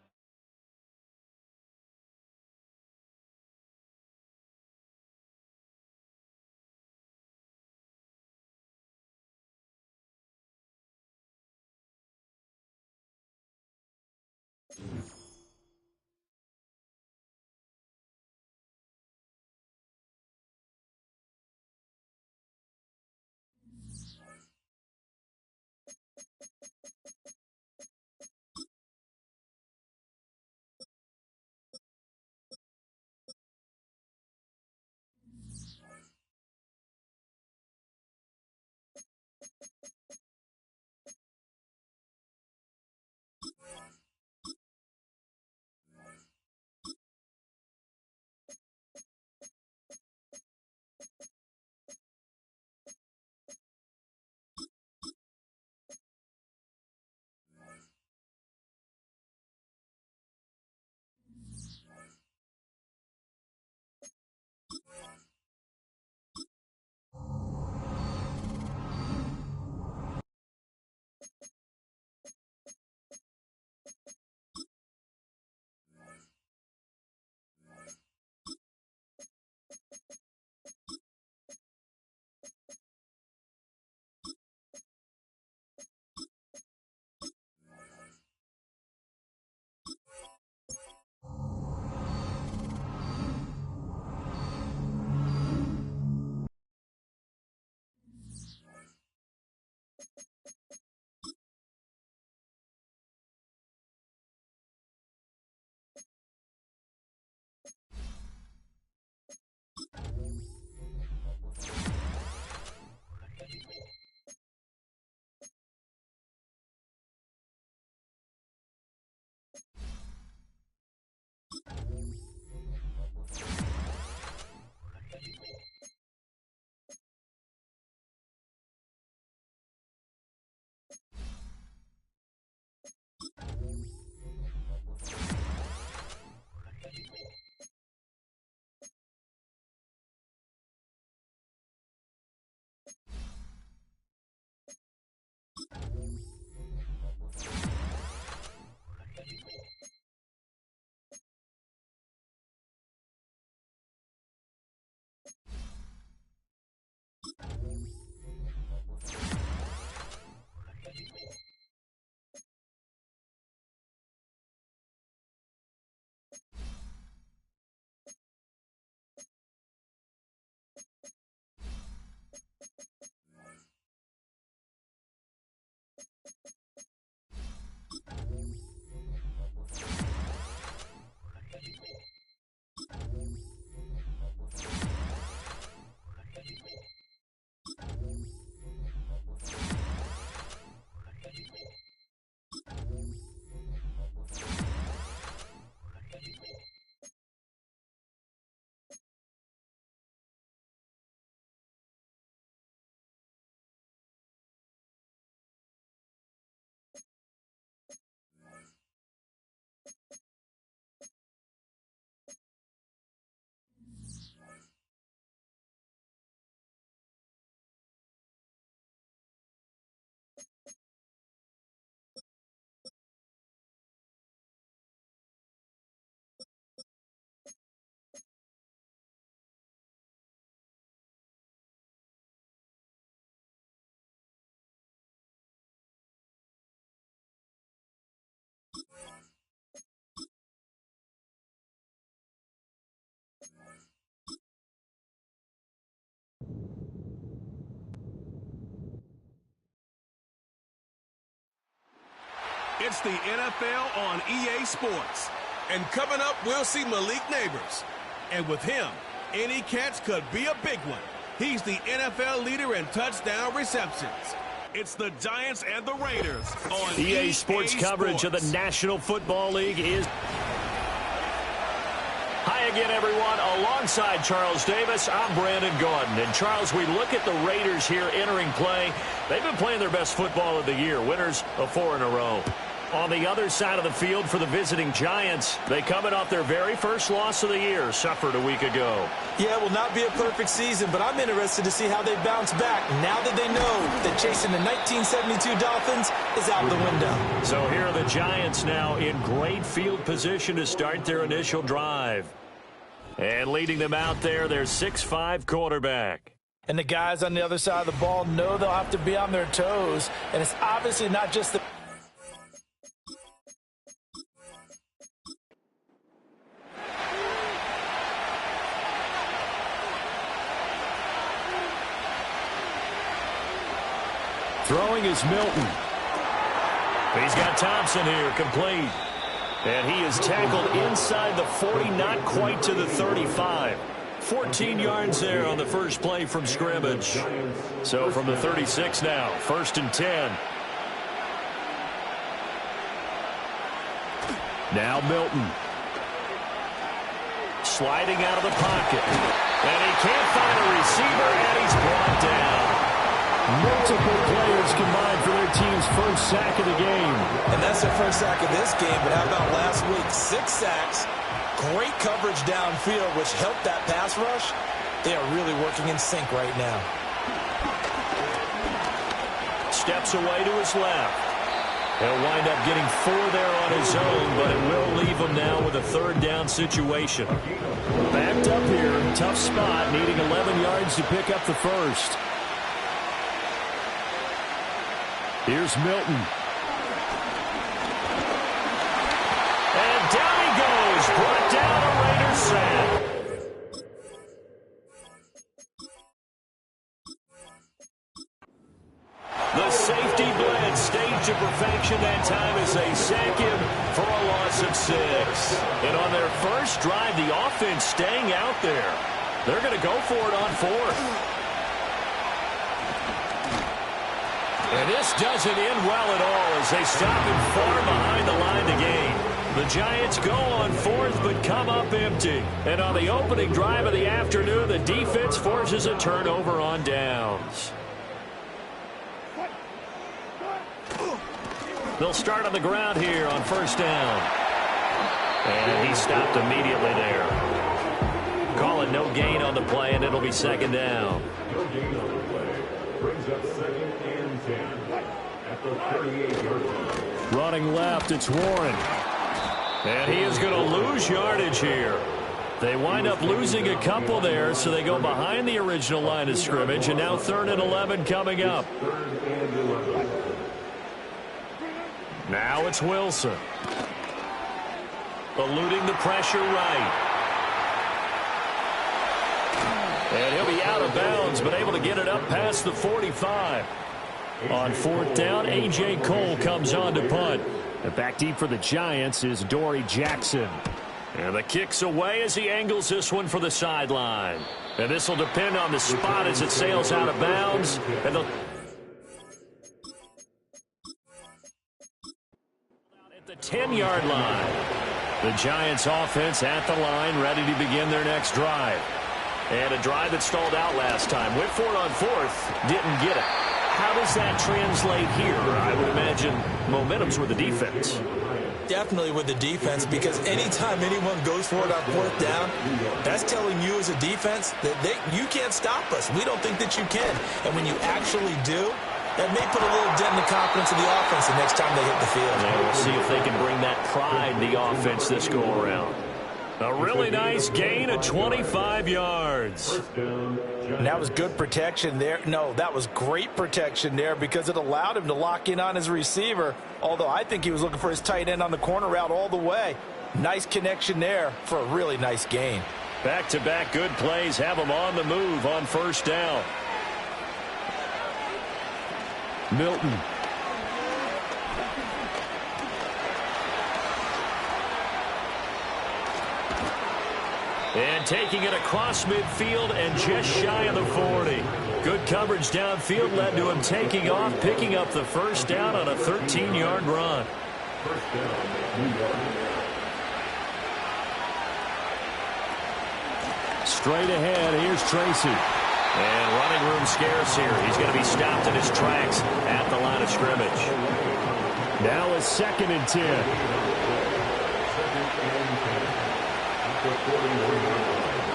It's the NFL on EA Sports. And coming up, we'll see Malik Neighbors. And with him, any catch could be a big one. He's the NFL leader in touchdown receptions. It's the Giants and the Raiders on EA Sports coverage of the National Football League is... Hi again, everyone. Alongside Charles Davis, I'm Brandon Gordon. And, Charles, we look at the Raiders here entering play. They've been playing their best football of the year, winners of 4 in a row. On the other side of the field for the visiting Giants, they coming off their very first loss of the year, suffered a week ago. Yeah, it will not be a perfect season, but I'm interested to see how they bounce back now that they know that chasing the 1972 Dolphins is out the window. So here are the Giants now in great field position to start their initial drive. And leading them out there, their 6'5" quarterback. And the guys on the other side of the ball know they'll have to be on their toes, and it's obviously not just the... Throwing is Milton. He's got Thompson here, complete. And he is tackled inside the 40, not quite to the 35. 14 yards there on the first play from scrimmage. So from the 36 now, 1st and 10. Now Milton. Sliding out of the pocket. And he can't find a receiver, and he's brought down. Multiple players combined for their team's first sack of the game. And that's their first sack of this game, but how about last week? 6 sacks, great coverage downfield, which helped that pass rush. They are really working in sync right now. Steps away to his left. He'll wind up getting 4 there on his own, but it will leave him now with a 3rd down situation. Backed up here, tough spot, needing 11 yards to pick up the first. Here's Milton. And down he goes. Brought down a Raiders sack. The safety blitz staged to perfection that time as they sack him for a loss of 6. And on their first drive, the offense staying out there. They're going to go for it on 4th. And this doesn't end well at all as they stop him far behind the line to gain. The Giants go on 4th but come up empty. And on the opening drive of the afternoon, the defense forces a turnover on downs. They'll start on the ground here on 1st down. And he stopped immediately there. Call it no gain on the play, and it'll be 2nd down. No gain on the play. Brings up 2nd and 10 at the 38-yard line. Running left, it's Warren. And he is going to lose yardage here. They wind up losing a couple there, so they go behind the original line of scrimmage, and now 3rd and 11 coming up. Now it's Wilson. Eluding the pressure right. And he'll be out of bounds, but able to get it up past the 45. On 4th down, A.J. Cole comes on to punt. And back deep for the Giants is Dory Jackson. And the kick's away as he angles this one for the sideline. And this will depend on the spot as it sails out of bounds. And at the 10-yard line. The Giants offense at the line, ready to begin their next drive. And a drive that stalled out last time. Went for it on 4th, didn't get it. How does that translate here? I would imagine momentum's with the defense. Definitely with the defense, because anytime anyone goes for it on 4th down, that's telling you as a defense that you can't stop us. We don't think that you can. And when you actually do, that may put a little dent in the confidence of the offense the next time they hit the field. Yeah, we'll see if they can bring that pride in the offense this go around. A really nice gain of 25 yards. And that was good protection there. No, that was great protection there because it allowed him to lock in on his receiver, although I think he was looking for his tight end on the corner route all the way. Nice connection there for a really nice gain. Back-to-back good plays have him on the move on first down. Milton. And taking it across midfield and just shy of the 40. Good coverage downfield led to him taking off, picking up the first down on a 13-yard run. Straight ahead, here's Tracy. And running room scarce here. He's going to be stopped in his tracks at the line of scrimmage. Now a 2nd and 10.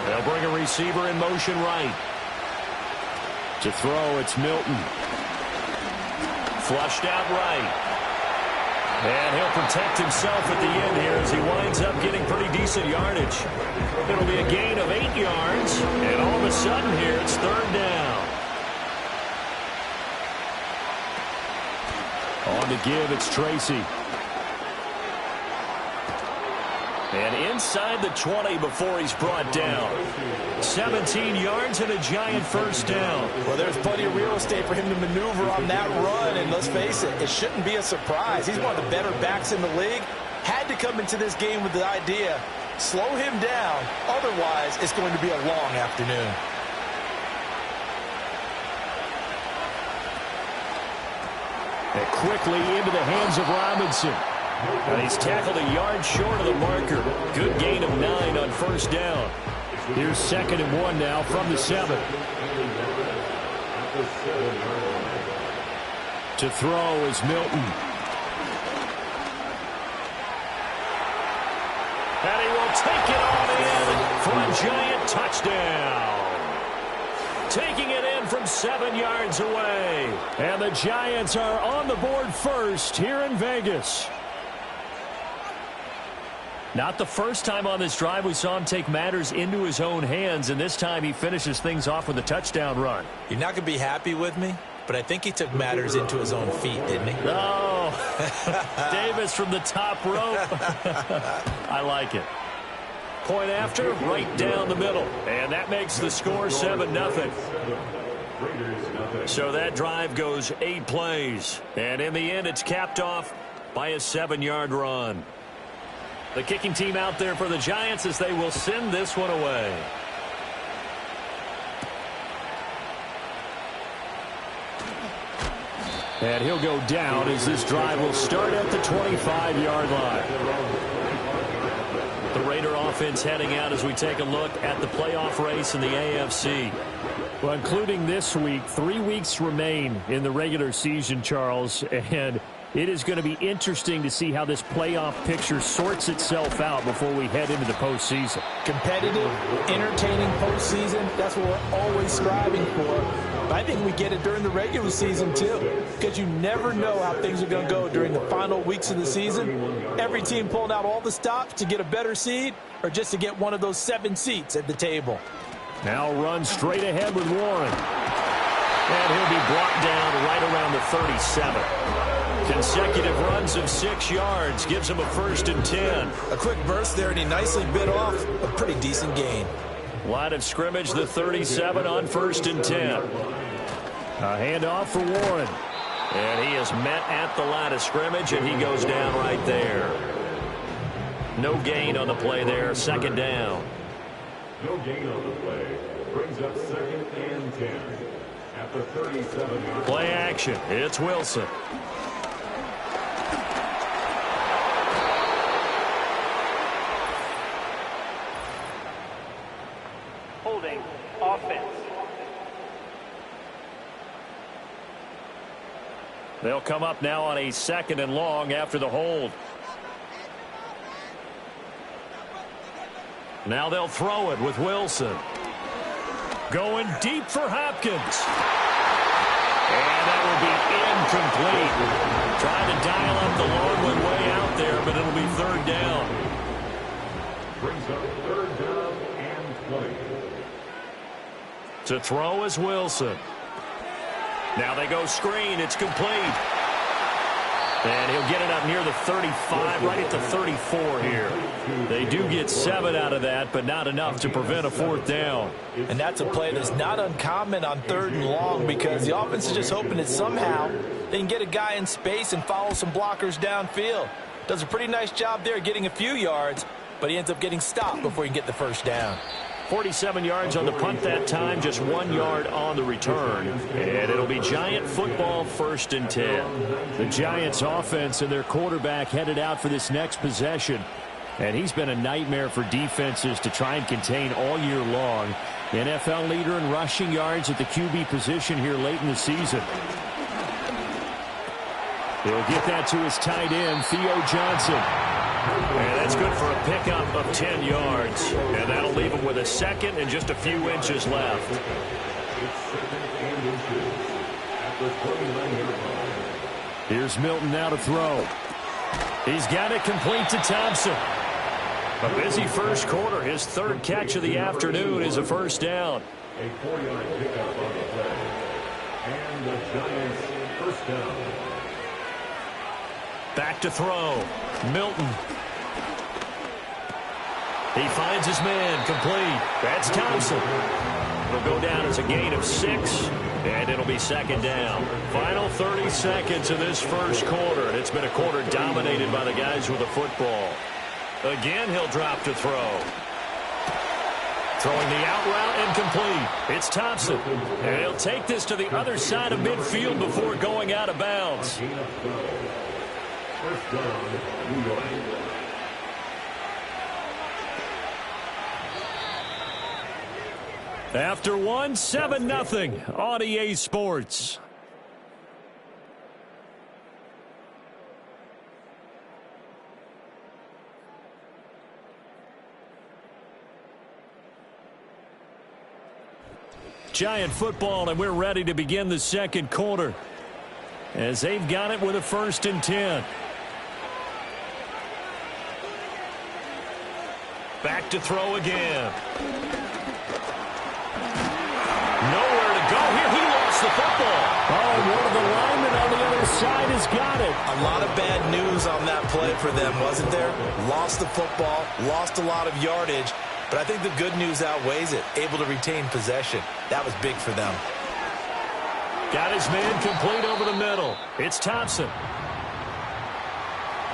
They'll bring a receiver in motion right. To throw, it's Milton. Flushed out right. And he'll protect himself at the end here as he winds up getting pretty decent yardage. It'll be a gain of 8 yards. And all of a sudden here, it's 3rd down. On the give, it's Tracy. And inside the 20 before he's brought down. 17 yards and a giant first down. Well, there's plenty of real estate for him to maneuver on that run. And let's face it, it shouldn't be a surprise. He's one of the better backs in the league. Had to come into this game with the idea, slow him down. Otherwise, it's going to be a long afternoon. And quickly into the hands of Robinson. And he's tackled a yard short of the marker. Good gain of 9 on first down. Here's 2nd and 1 now from the 7. To throw is Milton. And he will take it on in for a giant touchdown. Taking it in from 7 yards away. And the Giants are on the board first here in Vegas. Not the first time on this drive we saw him take matters into his own hands, and this time he finishes things off with a touchdown run. You're not going to be happy with me, but I think he took matters into his own feet, didn't he? Oh, Davis from the top rope. I like it. Point after, right down the middle, and that makes the score 7-0. So that drive goes 8 plays, and in the end it's capped off by a 7-yard run. The kicking team out there for the Giants as they will send this one away. And he'll go down as this drive will start at the 25-yard line. The Raider offense heading out as we take a look at the playoff race in the AFC. Well, including this week, 3 weeks remain in the regular season, Charles, and it is going to be interesting to see how this playoff picture sorts itself out before we head into the postseason. Competitive, entertaining postseason, that's what we're always striving for. But I think we get it during the regular season, too, because you never know how things are going to go during the final weeks of the season. Every team pulling out all the stops to get a better seed or just to get one of those 7 seats at the table. Now run straight ahead with Warren. And he'll be brought down right around the 37. Consecutive runs of 6 yards gives him a 1st and 10. A quick burst there, and he nicely bit off a pretty decent gain. Line of scrimmage, the 37 on 1st and 10. A handoff for Warren. And he is met at the line of scrimmage, and he goes down right there. No gain on the play there, 2nd down. No gain on the play. Brings up 2nd and 10. At the 37. Play action. It's Wilson. Holding offense. They'll come up now on a 2nd and long after the hold. Now they'll throw it with Wilson. Going deep for Hopkins. And that will be incomplete. Trying to dial up the long one way out there, but it'll be 3rd down. Brings up 3rd down and 20. To throw is Wilson. Now they go screen. It's complete. And he'll get it up near the 35, right at the 34 here. They do get 7 out of that, but not enough to prevent a 4th down. And that's a play that's not uncommon on 3rd and long because the offense is just hoping that somehow they can get a guy in space and follow some blockers downfield. Does a pretty nice job there getting a few yards, but he ends up getting stopped before he can get the 1st down. 47 yards on the punt that time, just 1 yard on the return. And it'll be Giant football, 1st and 10. The Giants offense and their quarterback headed out for this next possession. And he's been a nightmare for defenses to try and contain all year long. NFL leader in rushing yards at the QB position here late in the season. He'll get that to his tight end, Theo Johnson. And that's good for a pickup of 10 yards. And that'll leave him with a 2nd and just a few inches left. Here's Milton now to throw. He's got it complete to Thompson. A busy first quarter. His 3rd catch of the afternoon is a 1st down. A 4-yard pickup on the play. And the Giants 1st down. Back to throw. Milton. He finds his man, complete. That's Thompson. It'll go down as a gain of 6, and it'll be 2nd down. Final 30 seconds of this first quarter, and it's been a quarter dominated by the guys with the football. Again, he'll drop to throw. Throwing the out route and complete. It's Thompson, and he'll take this to the other side of midfield before going out of bounds. 1st down, New York. After 1, 7-0 on EA Sports. Giant football, and we're ready to begin the 2nd quarter as they've got it with a 1st and 10. Back to throw again. Nowhere to go here. He lost the football. Oh, one of the linemen on the other side has got it. A lot of bad news on that play for them, wasn't there? Lost the football, lost a lot of yardage, but I think the good news outweighs it. Able to retain possession. That was big for them. Got his man complete over the middle. It's Thompson.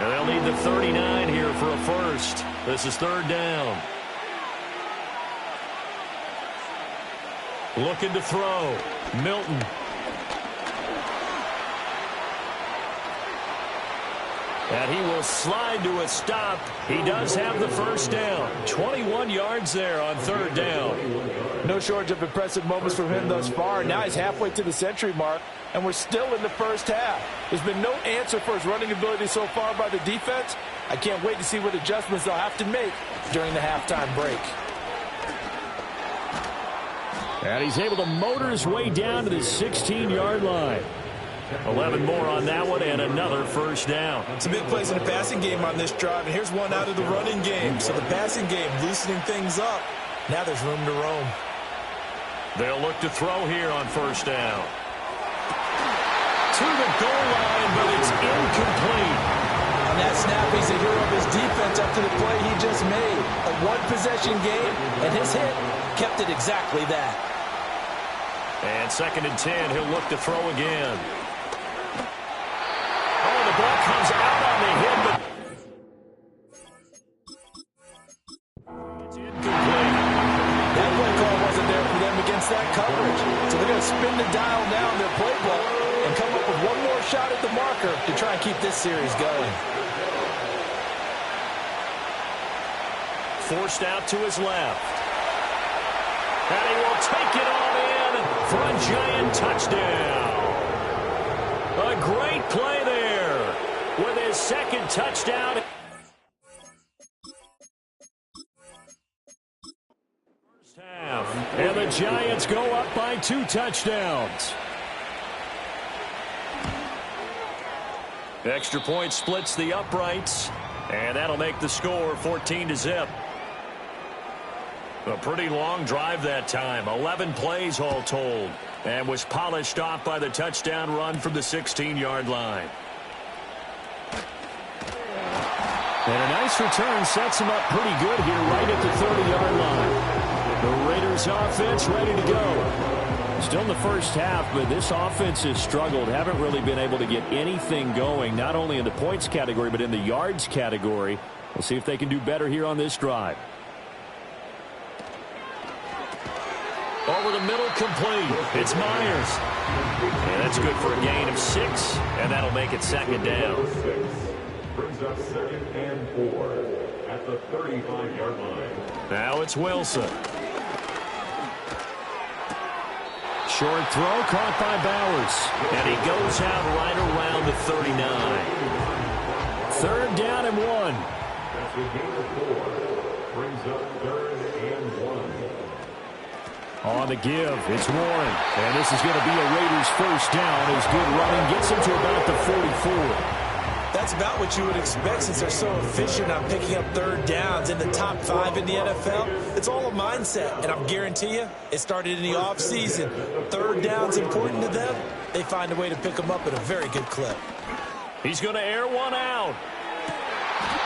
And they'll need the 39 here for a 1st. This is 3rd down. Looking to throw. Milton. And he will slide to a stop. He does have the 1st down. 21 yards there on 3rd down. No shortage of impressive moments from him thus far. Now he's halfway to the century mark, and we're still in the 1st half. There's been no answer for his running ability so far by the defense. I can't wait to see what adjustments they'll have to make during the halftime break. And he's able to motor his way down to the 16-yard line. 11 more on that one and another 1st down. Some big plays in the passing game on this drive, and here's one out of the running game. So the passing game loosening things up. Now there's room to roam. They'll look to throw here on 1st down. To the goal line, but it's incomplete. On that snap, he's a hero of his defense after the play he just made. A one-possession game, and his hit kept it exactly that. And 2nd and 10, he'll look to throw again. Oh, the ball comes out on the hit, but it's incomplete. That play call wasn't there for them against that coverage. So they're going to spin the dial now in their playbook and come up with one more shot at the marker to try and keep this series going. Forced out to his left. And he will take it on in for a Giant touchdown. A great play there with his 2nd touchdown. First half, and the Giants go up by 2 touchdowns. Extra point splits the uprights, and that'll make the score 14-0. A pretty long drive that time. 11 plays all told. And was polished off by the touchdown run from the 16-yard line. And a nice return sets him up pretty good here right at the 30-yard line. The Raiders offense ready to go. Still in the first half, but this offense has struggled. Haven't really been able to get anything going, not only in the points category, but in the yards category. We'll see if they can do better here on this drive. Over the middle, complete. It's Myers. And that's good for a gain of 6, and that'll make it second down. Brings up 2nd and 4 at the 35-yard line. Now it's Wilson. Short throw caught by Bowers. And he goes out right around the 39. 3rd down and 1. That's a gain of 4. Brings up 3rd and 1. On the give, it's Warren. And this is going to be a Raiders first down as good running gets him to about the 44. That's about what you would expect since they're so efficient on picking up 3rd downs in the top 5 in the NFL. It's all a mindset, and I'm guarantee you it started in the offseason. 3rd down's important to them. They find a way to pick them up at a very good clip. He's going to air one out.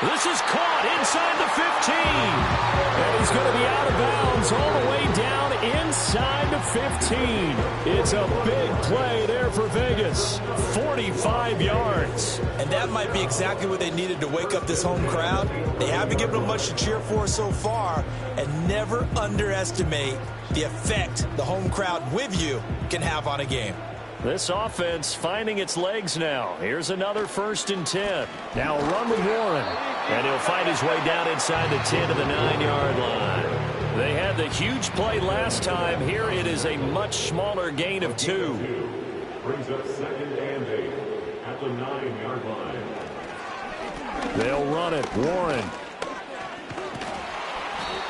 This is caught inside the 15. And he's going to be out of bounds all the way down inside the 15. It's a big play there for Vegas. 45 yards. And that might be exactly what they needed to wake up this home crowd. They haven't given them much to cheer for so far. And never underestimate the effect the home crowd with you can have on a game. This offense finding its legs now. Here's another 1st and 10. Now a run with Warren. And he'll fight his way down inside the 10 to the 9-yard line. They had the huge play last time. Here it is a much smaller gain of 2. Brings up 2nd and 8 at the 9-yard line. They'll run it. Warren.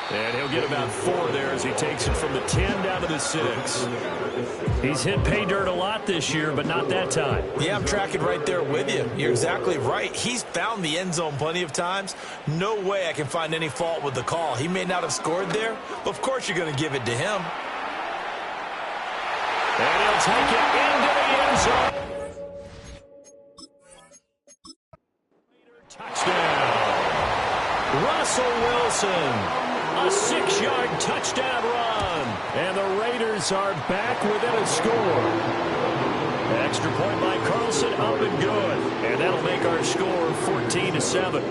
And he'll get about 4 there as he takes it from the 10 down to the 6. He's hit pay dirt a lot this year, but not that time. Yeah, I'm tracking right there with you. You're exactly right. He's found the end zone plenty of times. No way I can find any fault with the call. He may not have scored there, but of course you're going to give it to him. And he'll take it into the end zone. Touchdown. Russell Wilson. A 6-yard touchdown run. And the Raiders are back within a score. Extra point by Carlson, up and good. And that'll make our score 14-7.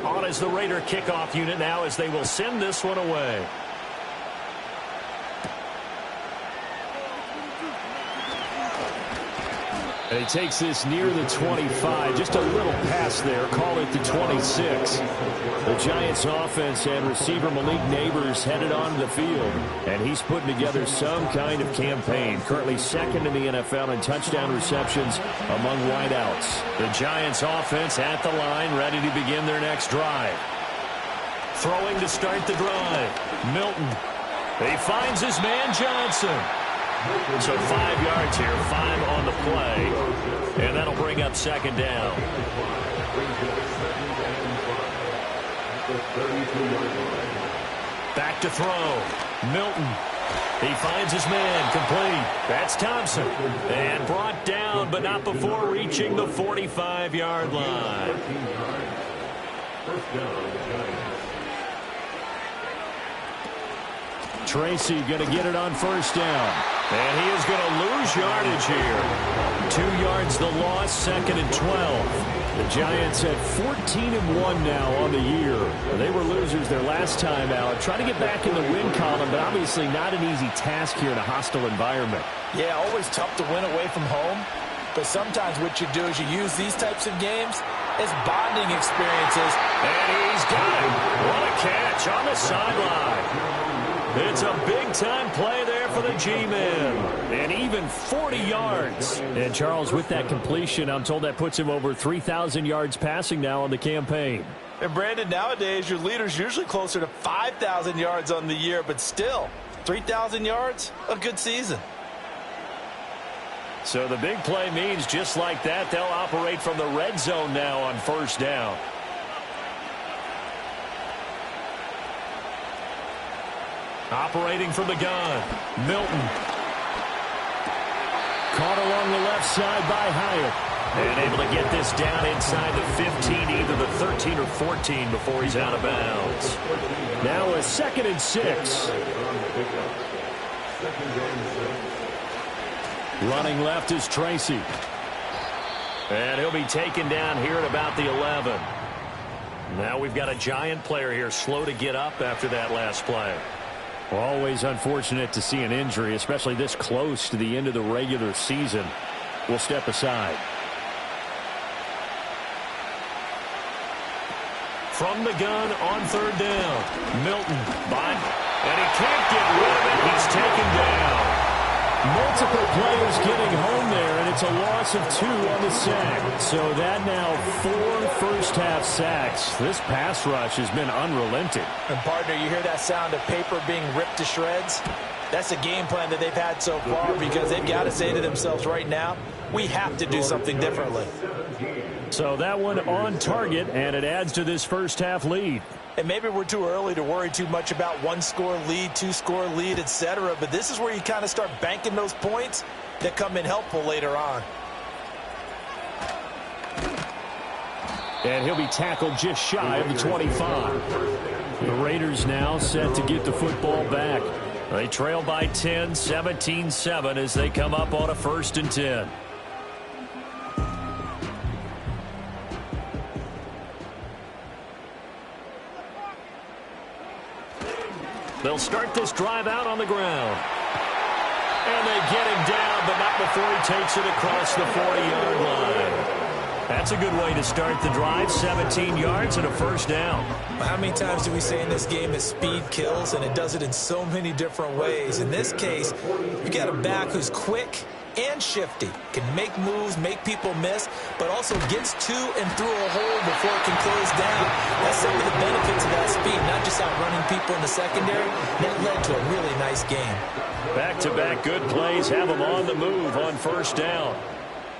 On is the Raider kickoff unit now as they will send this one away. And he takes this near the 25. Just a little pass there. Call it the 26. The Giants offense and receiver Malik Neighbors headed onto the field. And he's putting together some kind of campaign. Currently 2nd in the NFL in touchdown receptions among wideouts. The Giants offense at the line, ready to begin their next drive. Throwing to start the drive. Milton. He finds his man Johnson. So 5 yards here, 5 on the play, and that'll bring up 2nd down. Back to throw. Milton. He finds his man, complete. That's Thompson. And brought down, but not before reaching the 45-yard line. Tracy going to get it on 1st down. And he is going to lose yardage here. 2 yards the loss, 2nd and 12. The Giants at 14-1 now on the year. They were losers their last time out. Trying to get back in the win column, but obviously not an easy task here in a hostile environment. Yeah, always tough to win away from home. But sometimes what you do is you use these types of games as bonding experiences. And he's got it. What a catch on the sideline. It's a big-time play there for the G-men. And even 40 yards. And Charles, with that completion, I'm told that puts him over 3,000 yards passing now on the campaign. And Brandon, nowadays your leader's usually closer to 5,000 yards on the year, but still, 3,000 yards, a good season. So the big play means just like that, they'll operate from the red zone now on 1st down. Operating from the gun, Milton. Caught along the left side by Hyatt. And able to get this down inside the 15, either the 13 or 14 before he's out of bounds. Now a 2nd and 6. Running left is Tracy. And he'll be taken down here at about the 11. Now we've got a Giant player here slow to get up after that last play. Always unfortunate to see an injury, especially this close to the end of the regular season. We'll step aside. From the gun on 3rd down. Milton, and he can't get rid of it. He's taken down. Multiple players getting home there, and it's a loss of 2 on the sack. So that now 4 first-half sacks. This pass rush has been unrelenting. And, partner, you hear that sound of paper being ripped to shreds? That's the game plan that they've had so far, because they've got to say to themselves right now, we have to do something differently. So that one on target, and it adds to this first-half lead. And maybe we're too early to worry too much about 1-score lead, 2-score lead, etc. But this is where you kind of start banking those points that come in helpful later on. And he'll be tackled just shy of the 25. The Raiders now set to get the football back. They trail by 10, 17-7 as they come up on a 1st and 10. They'll start this drive out on the ground. And they get him down, but not before he takes it across the 40-yard line. That's a good way to start the drive. 17 yards and a 1st down. How many times do we say in this game that speed kills, and it does it in so many different ways? In this case, you got a back who's quick and shifty, can make moves, make people miss, but also gets to and through a hole before it can close down. That's some of the benefits of that speed, not just outrunning people in the secondary. That led to a really nice game. Back-to-back good plays have them on the move on 1st down.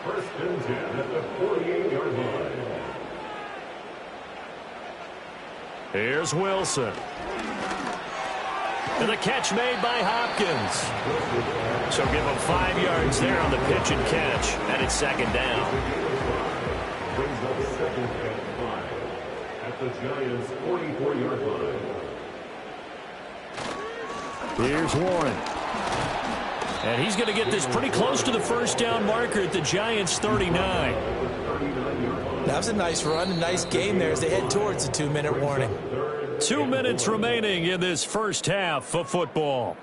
1st and 10 at the 48-yard line. Here's Wilson. And the catch made by Hopkins. So give him 5 yards there on the pitch and catch. And it's 2nd down. Brings up 2nd and 5 at the Giants' 44-yard line. Here's Warren. And he's going to get this pretty close to the 1st down marker at the Giants' 39. That was a nice run, a nice game there as they head towards the 2-minute warning. 2 minutes remaining in this first half of football.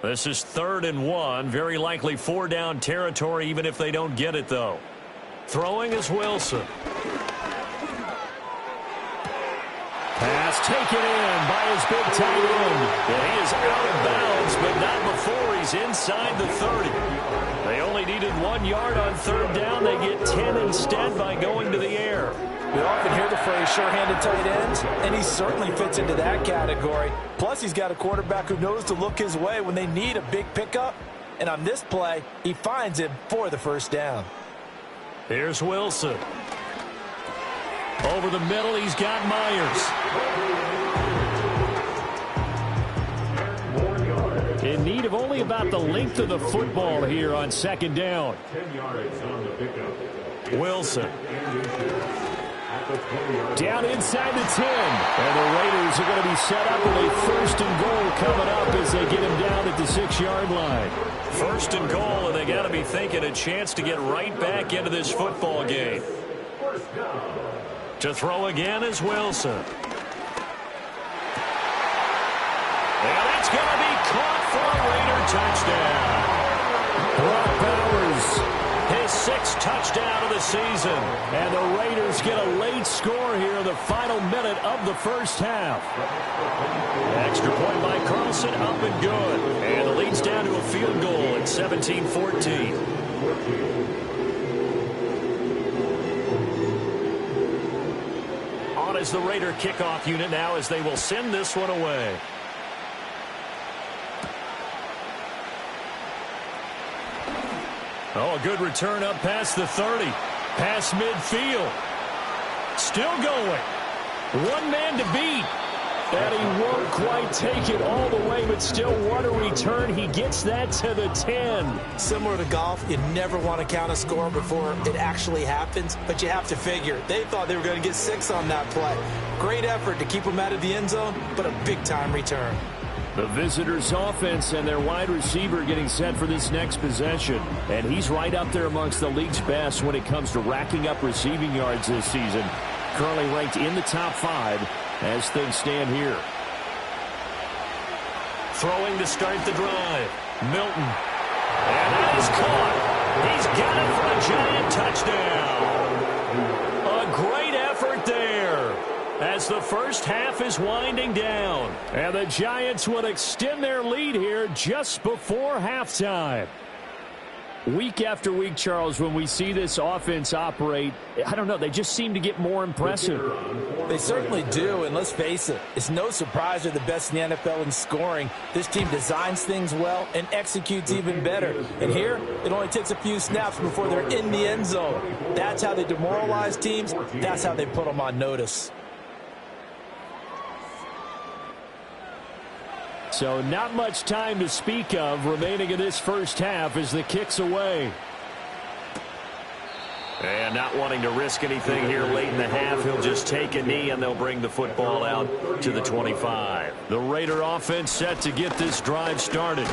This is 3rd and 1. Very likely 4-down territory, even if they don't get it, though. Throwing is Wilson. Pass taken in by his big tight end. And he is out of bounds, but not before he's inside the 30. They only needed 1 yard on 3rd down. They get 10 instead by going to the air. We often hear the phrase sure-handed tight ends, and he certainly fits into that category. Plus, he's got a quarterback who knows to look his way when they need a big pickup. And on this play, he finds him for the 1st down. Here's Wilson. Over the middle, he's got Myers. In need of only about the length of the football here on 2nd down. 10 yards on the pickup. Wilson. Down inside the 10. And the Raiders are going to be set up with a 1st and goal coming up as they get him down at the 6-yard line. 1st and goal, and they got to be thinking a chance to get right back into this football game. To throw again is Wilson. And it's going to be caught for a Raider touchdown. Brock Bowers, his 6th touchdown of the season. And the Raiders get a late score here in the final minute of the first half. Extra point by Carlson, up and good. And the lead's down to a field goal at 17-14. Is the Raider kickoff unit now as they will send this one away. Oh, a good return up past the 30. Past midfield. Still going. One man to beat. And he won't quite take it all the way, but still what a return. He gets that to the 10. Similar to golf, you never want to count a score before it actually happens, but you have to figure they thought they were going to get 6 on that play. Great effort to keep them out of the end zone, but a big-time return. The visitors' offense and their wide receiver getting set for this next possession. And he's right up there amongst the league's best when it comes to racking up receiving yards this season. Currently ranked in the top 5 as things stand here. Throwing to start the drive. Milton. And that is caught. He's got it for a Giant touchdown. A great effort there as the first half is winding down. And the Giants will extend their lead here just before halftime. Week after week, Charles, when we see this offense operate, I don't know, they just seem to get more impressive. They certainly do, and let's face it, it's no surprise they're the best in the NFL in scoring. This team designs things well and executes even better. And here, it only takes a few snaps before they're in the end zone. That's how they demoralize teams. That's how they put them on notice. So not much time to speak of remaining in this first half as the kick's away. And not wanting to risk anything here late in the half, he'll just take a knee and they'll bring the football out to the 25. The Raider offense set to get this drive started.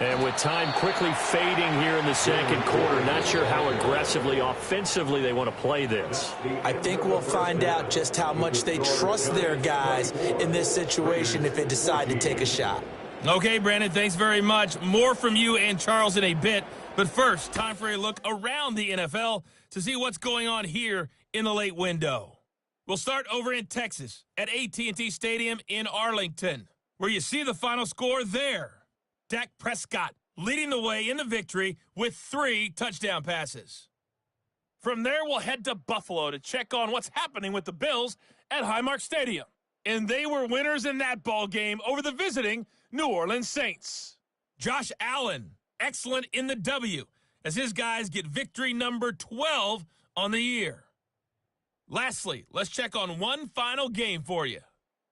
And with time quickly fading here in the second quarter, not sure how aggressively, offensively they want to play this. I think we'll find out just how much they trust their guys in this situation if they decide to take a shot. Okay, Brandon, thanks very much. More from you and Charles in a bit. But first, time for a look around the NFL to see what's going on here in the late window. We'll start over in Texas at AT&T Stadium in Arlington, where you see the final score there. Dak Prescott leading the way in the victory with 3 touchdown passes. From there, we'll head to Buffalo to check on what's happening with the Bills at Highmark Stadium. And they were winners in that ball game over the visiting New Orleans Saints. Josh Allen, excellent in the W, as his guys get victory number 12 on the year. Lastly, let's check on one final game for you.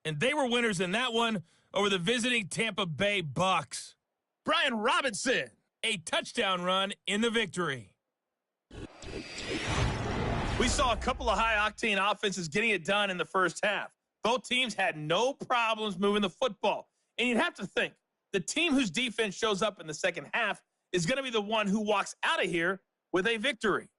And they were winners in that one over the visiting Tampa Bay Bucks. Brian Robinson, a touchdown run in the victory. We saw a couple of high-octane offenses getting it done in the first half. Both teams had no problems moving the football. And you'd have to think, the team whose defense shows up in the second half is going to be the one who walks out of here with a victory.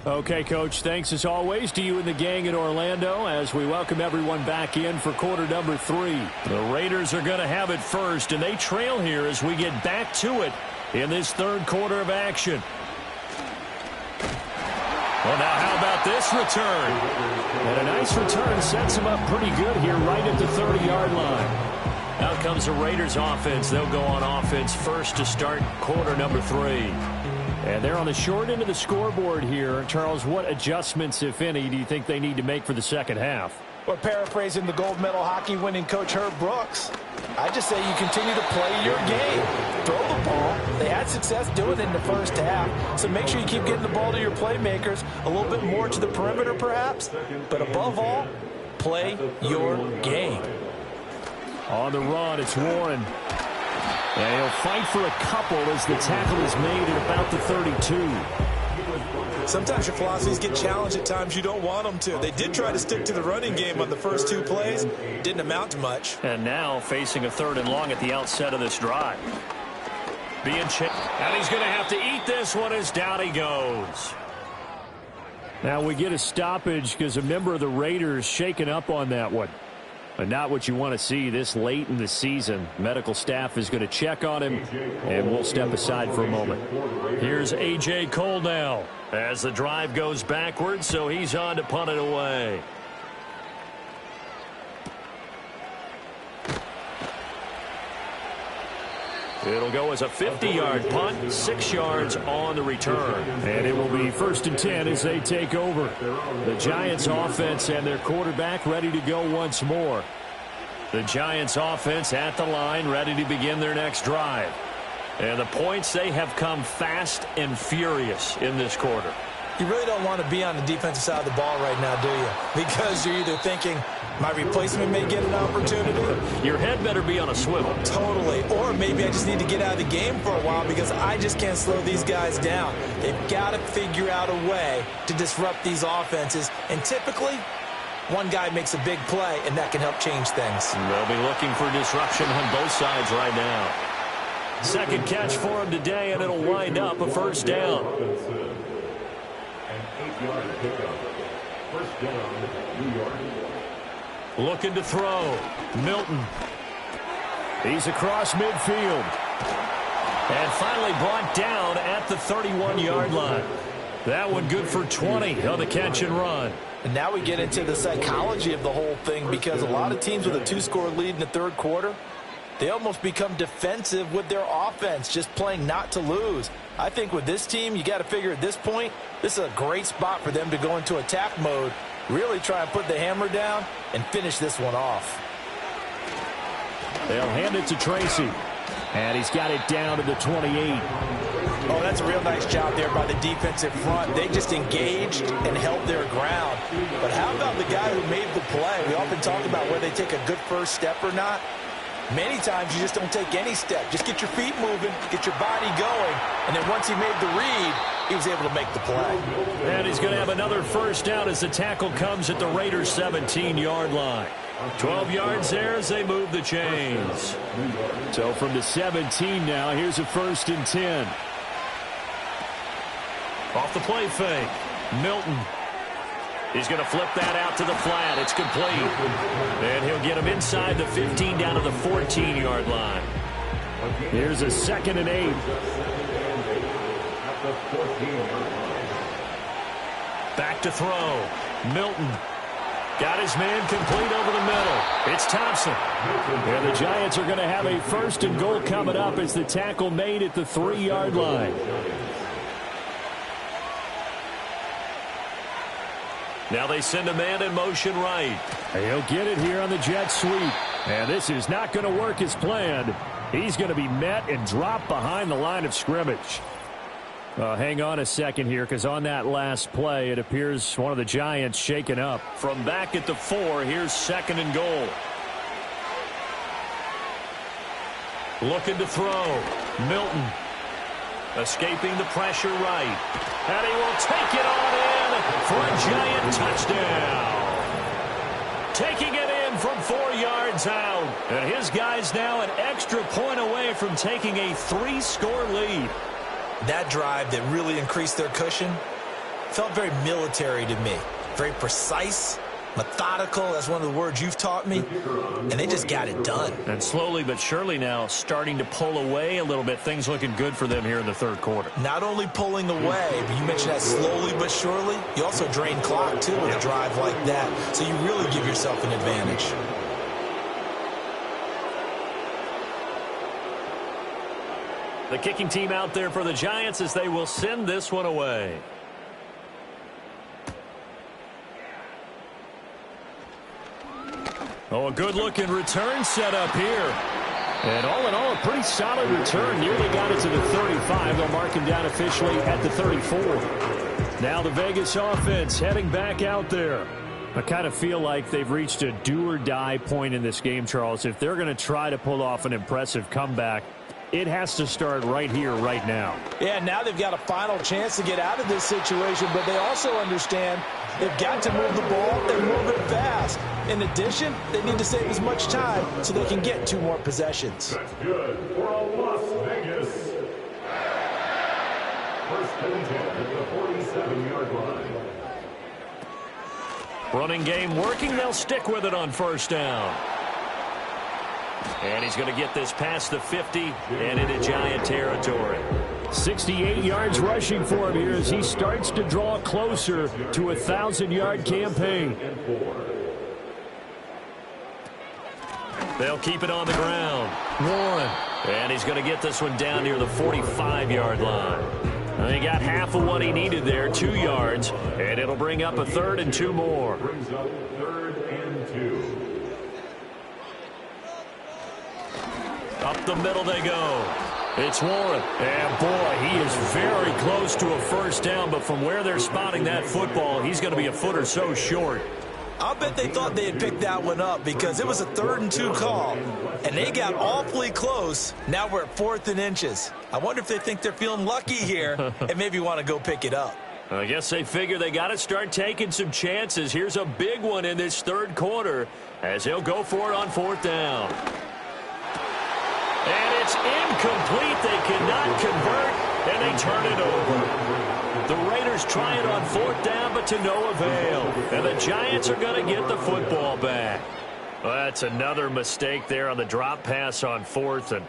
Okay, Coach, thanks as always to you and the gang in Orlando as we welcome everyone back in for quarter number 3. The Raiders are going to have it first, and they trail here as we get back to it in this third quarter of action. Well, now how about this return? And a nice return sets them up pretty good here right at the 30-yard line. Out comes the Raiders offense. They'll go on offense first to start quarter number 3. And they're on the short end of the scoreboard here. Charles, what adjustments, if any, do you think they need to make for the second half? Or paraphrasing the gold medal hockey winning coach Herb Brooks, I just say you continue to play your game. Throw the ball. They had success doing it in the first half, so make sure you keep getting the ball to your playmakers, a little bit more to the perimeter perhaps, but above all, play your game. On the run, it's Warren. And he'll fight for a couple as the tackle is made at about the 32. Sometimes your philosophies get challenged at times you don't want them to. They did try to stick to the running game on the first 2 plays. Didn't amount to much. And now facing a 3rd and long at the outset of this drive. And he's going to have to eat this one as down he goes. Now we get a stoppage because a member of the Raiders shaken up on that one. But not what you want to see this late in the season. Medical staff is going to check on him, and we'll step aside for a moment. Here's A.J. Cole now as the drive goes backwards, so he's on to punt it away. It'll go as a 50-yard punt, 6 yards on the return. And it will be 1st and 10 as they take over. The Giants offense and their quarterback ready to go once more. The Giants offense at the line, ready to begin their next drive. And the points, they have come fast and furious in this quarter. You really don't want to be on the defensive side of the ball right now, do you? Because you're either thinking, my replacement may get an opportunity. Your head better be on a swivel. Totally. Or maybe I just need to get out of the game for a while because I just can't slow these guys down. They've got to figure out a way to disrupt these offenses. And typically, one guy makes a big play, and that can help change things. They'll be looking for disruption on both sides right now. Second catch for him today, and it'll wind up a first down. An 8-yard pickup. First down, New York. Looking to throw. Milton. He's across midfield. And finally brought down at the 31-yard line. That one good for 20 on the catch and run. And now we get into the psychology of the whole thing because a lot of teams with a 2-score lead in the third quarter, they almost become defensive with their offense, just playing not to lose. I think with this team, you got to figure at this point, this is a great spot for them to go into attack mode, really try and put the hammer down and finish this one off. They'll hand it to Tracy. And he's got it down to the 28. Oh, that's a real nice job there by the defensive front. They just engaged and held their ground. But how about the guy who made the play? We often talk about whether they take a good first step or not. Many times you just don't take any step. Just get your feet moving, get your body going, and then once he made the read, he was able to make the play. And he's going to have another first down as the tackle comes at the Raiders' 17-yard line. 12 yards there as they move the chains. So from the 17 now, here's a 1st and 10. Off the play fake. Milton. He's going to flip that out to the flat. It's complete. And he'll get him inside the 15 down to the 14-yard line. Here's a 2nd and 8. Back to throw. Milton. Got his man complete over the middle. It's Thompson. And the Giants are going to have a 1st and goal coming up as the tackle made at the 3-yard line. Now they send a man in motion right. He'll get it here on the jet sweep. And this is not going to work as planned. He's going to be met and dropped behind the line of scrimmage. Hang on a second here, because on that last play, it appears one of the Giants shaken up. From back at the 4, here's 2nd and goal. Looking to throw. Milton. Escaping the pressure right. And he will take it on in for a Giant touchdown. Taking it in from 4 yards out. And his guy's now an extra point away from taking a 3-score lead. That drive that really increased their cushion felt very military to me. Very precise, methodical. That's one of the words you've taught me. And they just got it done. And slowly but surely now starting to pull away a little bit. Things looking good for them here in the third quarter. Not only pulling away, but you mentioned that slowly but surely. You also drain clock, too, with a drive like that. So you really give yourself an advantage. The kicking team out there for the Giants as they will send this one away. Oh, a good-looking return set up here. And all in all, a pretty solid return. Nearly got it to the 35. They'll mark him down officially at the 34. Now the Vegas offense heading back out there. I kind of feel like they've reached a do-or-die point in this game, Charles. If they're going to try to pull off an impressive comeback, it has to start right here, right now. Yeah, now they've got a final chance to get out of this situation, but they also understand they've got to move the ball and move it fast. In addition, they need to save as much time so they can get 2 more possessions. That's good for a Las Vegas. 1st and 10 at the 47-yard line. Running game working. They'll stick with it on 1st down. And he's going to get this past the 50 and into Giant territory. 68 yards rushing for him here as he starts to draw closer to a 1,000-yard campaign. They'll keep it on the ground. Warren. And he's going to get this one down near the 45-yard line. And he got half of what he needed there, 2 yards. And it'll bring up a 3rd and 2 more. Brings up 3rd and 2. Up the middle they go. It's Warren. And, boy, he is very close to a first down, but from where they're spotting that football, he's going to be a foot or so short. I'll bet they thought they had picked that one up because it was a 3rd and 2 call, and they got awfully close. Now we're at 4th and inches. I wonder if they think they're feeling lucky here and maybe want to go pick it up. I guess they figure they got to start taking some chances. Here's a big one in this 3rd quarter as they'll go for it on 4th down. And it's incomplete. They cannot convert, and they turn it over. The Raiders try it on 4th down, but to no avail. And the Giants are going to get the football back. Well, that's another mistake there on the drop pass on 4th, and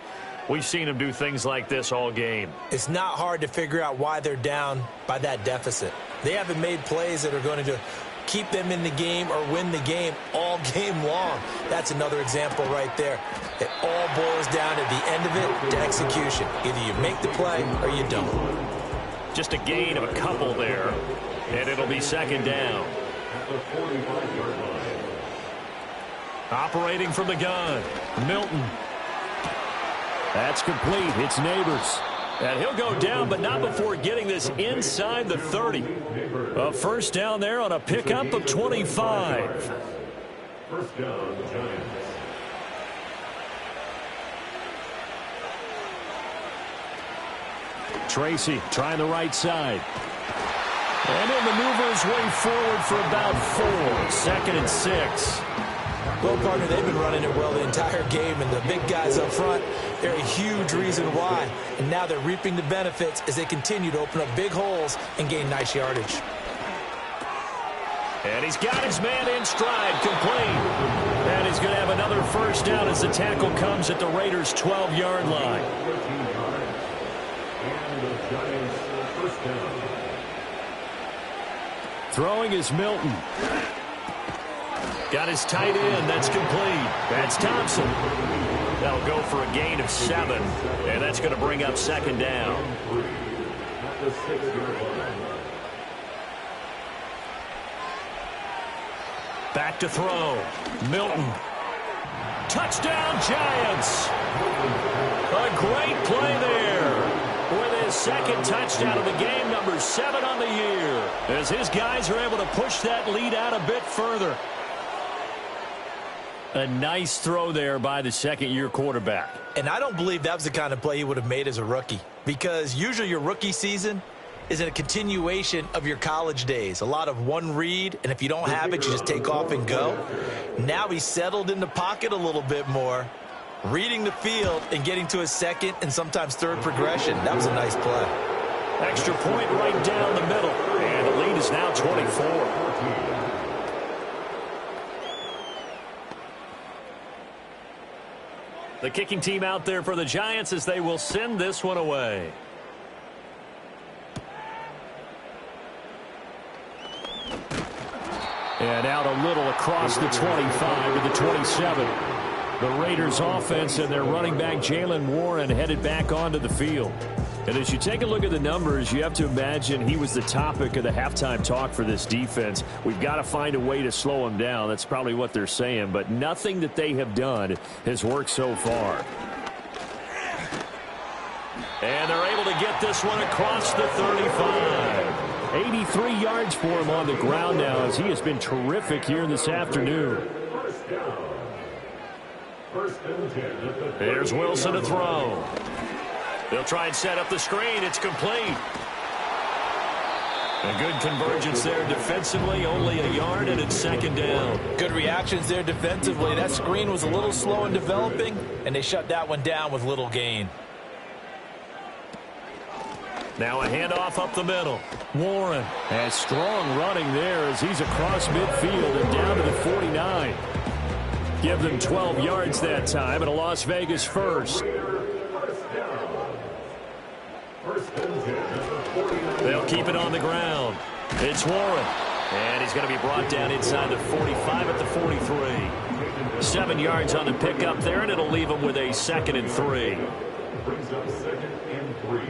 we've seen them do things like this all game. It's not hard to figure out why they're down by that deficit. They haven't made plays that are going to keep them in the game or win the game all game long. That's another example right there. It all boils down at the end of it to execution. Either you make the play or you don't. Just a gain of a couple there, and it'll be 2nd down. Operating from the gun, Milton. That's complete. It's Neighbors. And he'll go down, but not before getting this inside the 30. A first down there on a pickup of 25. First down, Giants. Tracy trying the right side. And he'll maneuver his way forward for about 4. 2nd and 6. Well, partner, they've been running it well the entire game, and the big guys up front, they're a huge reason why. And now they're reaping the benefits as they continue to open up big holes and gain nice yardage. And he's got his man in stride, complete. And he's going to have another first down as the tackle comes at the Raiders' 12-yard line. Throwing is Milton. Got his tight end. That's complete. That's Thompson. That'll go for a gain of 7. And that's going to bring up 2nd down. Back to throw. Milton. Touchdown, Giants. A great play there. With his 2nd touchdown of the game, number 7 on the year. As his guys are able to push that lead out a bit further. A nice throw there by the 2nd-year quarterback. And I don't believe that was the kind of play he would have made as a rookie. Because usually your rookie season is a continuation of your college days. A lot of one read, and if you don't have it, you just take off and go. Now he's settled in the pocket a little bit more, reading the field and getting to his 2nd and sometimes 3rd progression. That was a nice play. Extra point right down the middle. And the lead is now 24. The kicking team out there for the Giants as they will send this one away. And out a little across the 25 to the 27. The Raiders offense and their running back Jaylen Warren headed back onto the field. And as you take a look at the numbers, you have to imagine he was the topic of the halftime talk for this defense. We've got to find a way to slow him down. That's probably what they're saying. But nothing that they have done has worked so far. And they're able to get this one across the 35. 83 yards for him on the ground now as he has been terrific here this afternoon. Here's Wilson to throw. They'll try and set up the screen. It's complete. A good convergence there defensively, only a yard, and it's 2nd down. Good reactions there defensively. That screen was a little slow in developing, and they shut that one down with little gain. Now a handoff up the middle. Warren has strong running there as he's across midfield and down to the 49. Give them 12 yards that time and a Las Vegas first. They'll keep it on the ground. It's Warren. And he's going to be brought down inside the 45 at the 43. 7 yards on the pickup there, and it'll leave him with a 2nd and 3. Brings up 2nd and 3.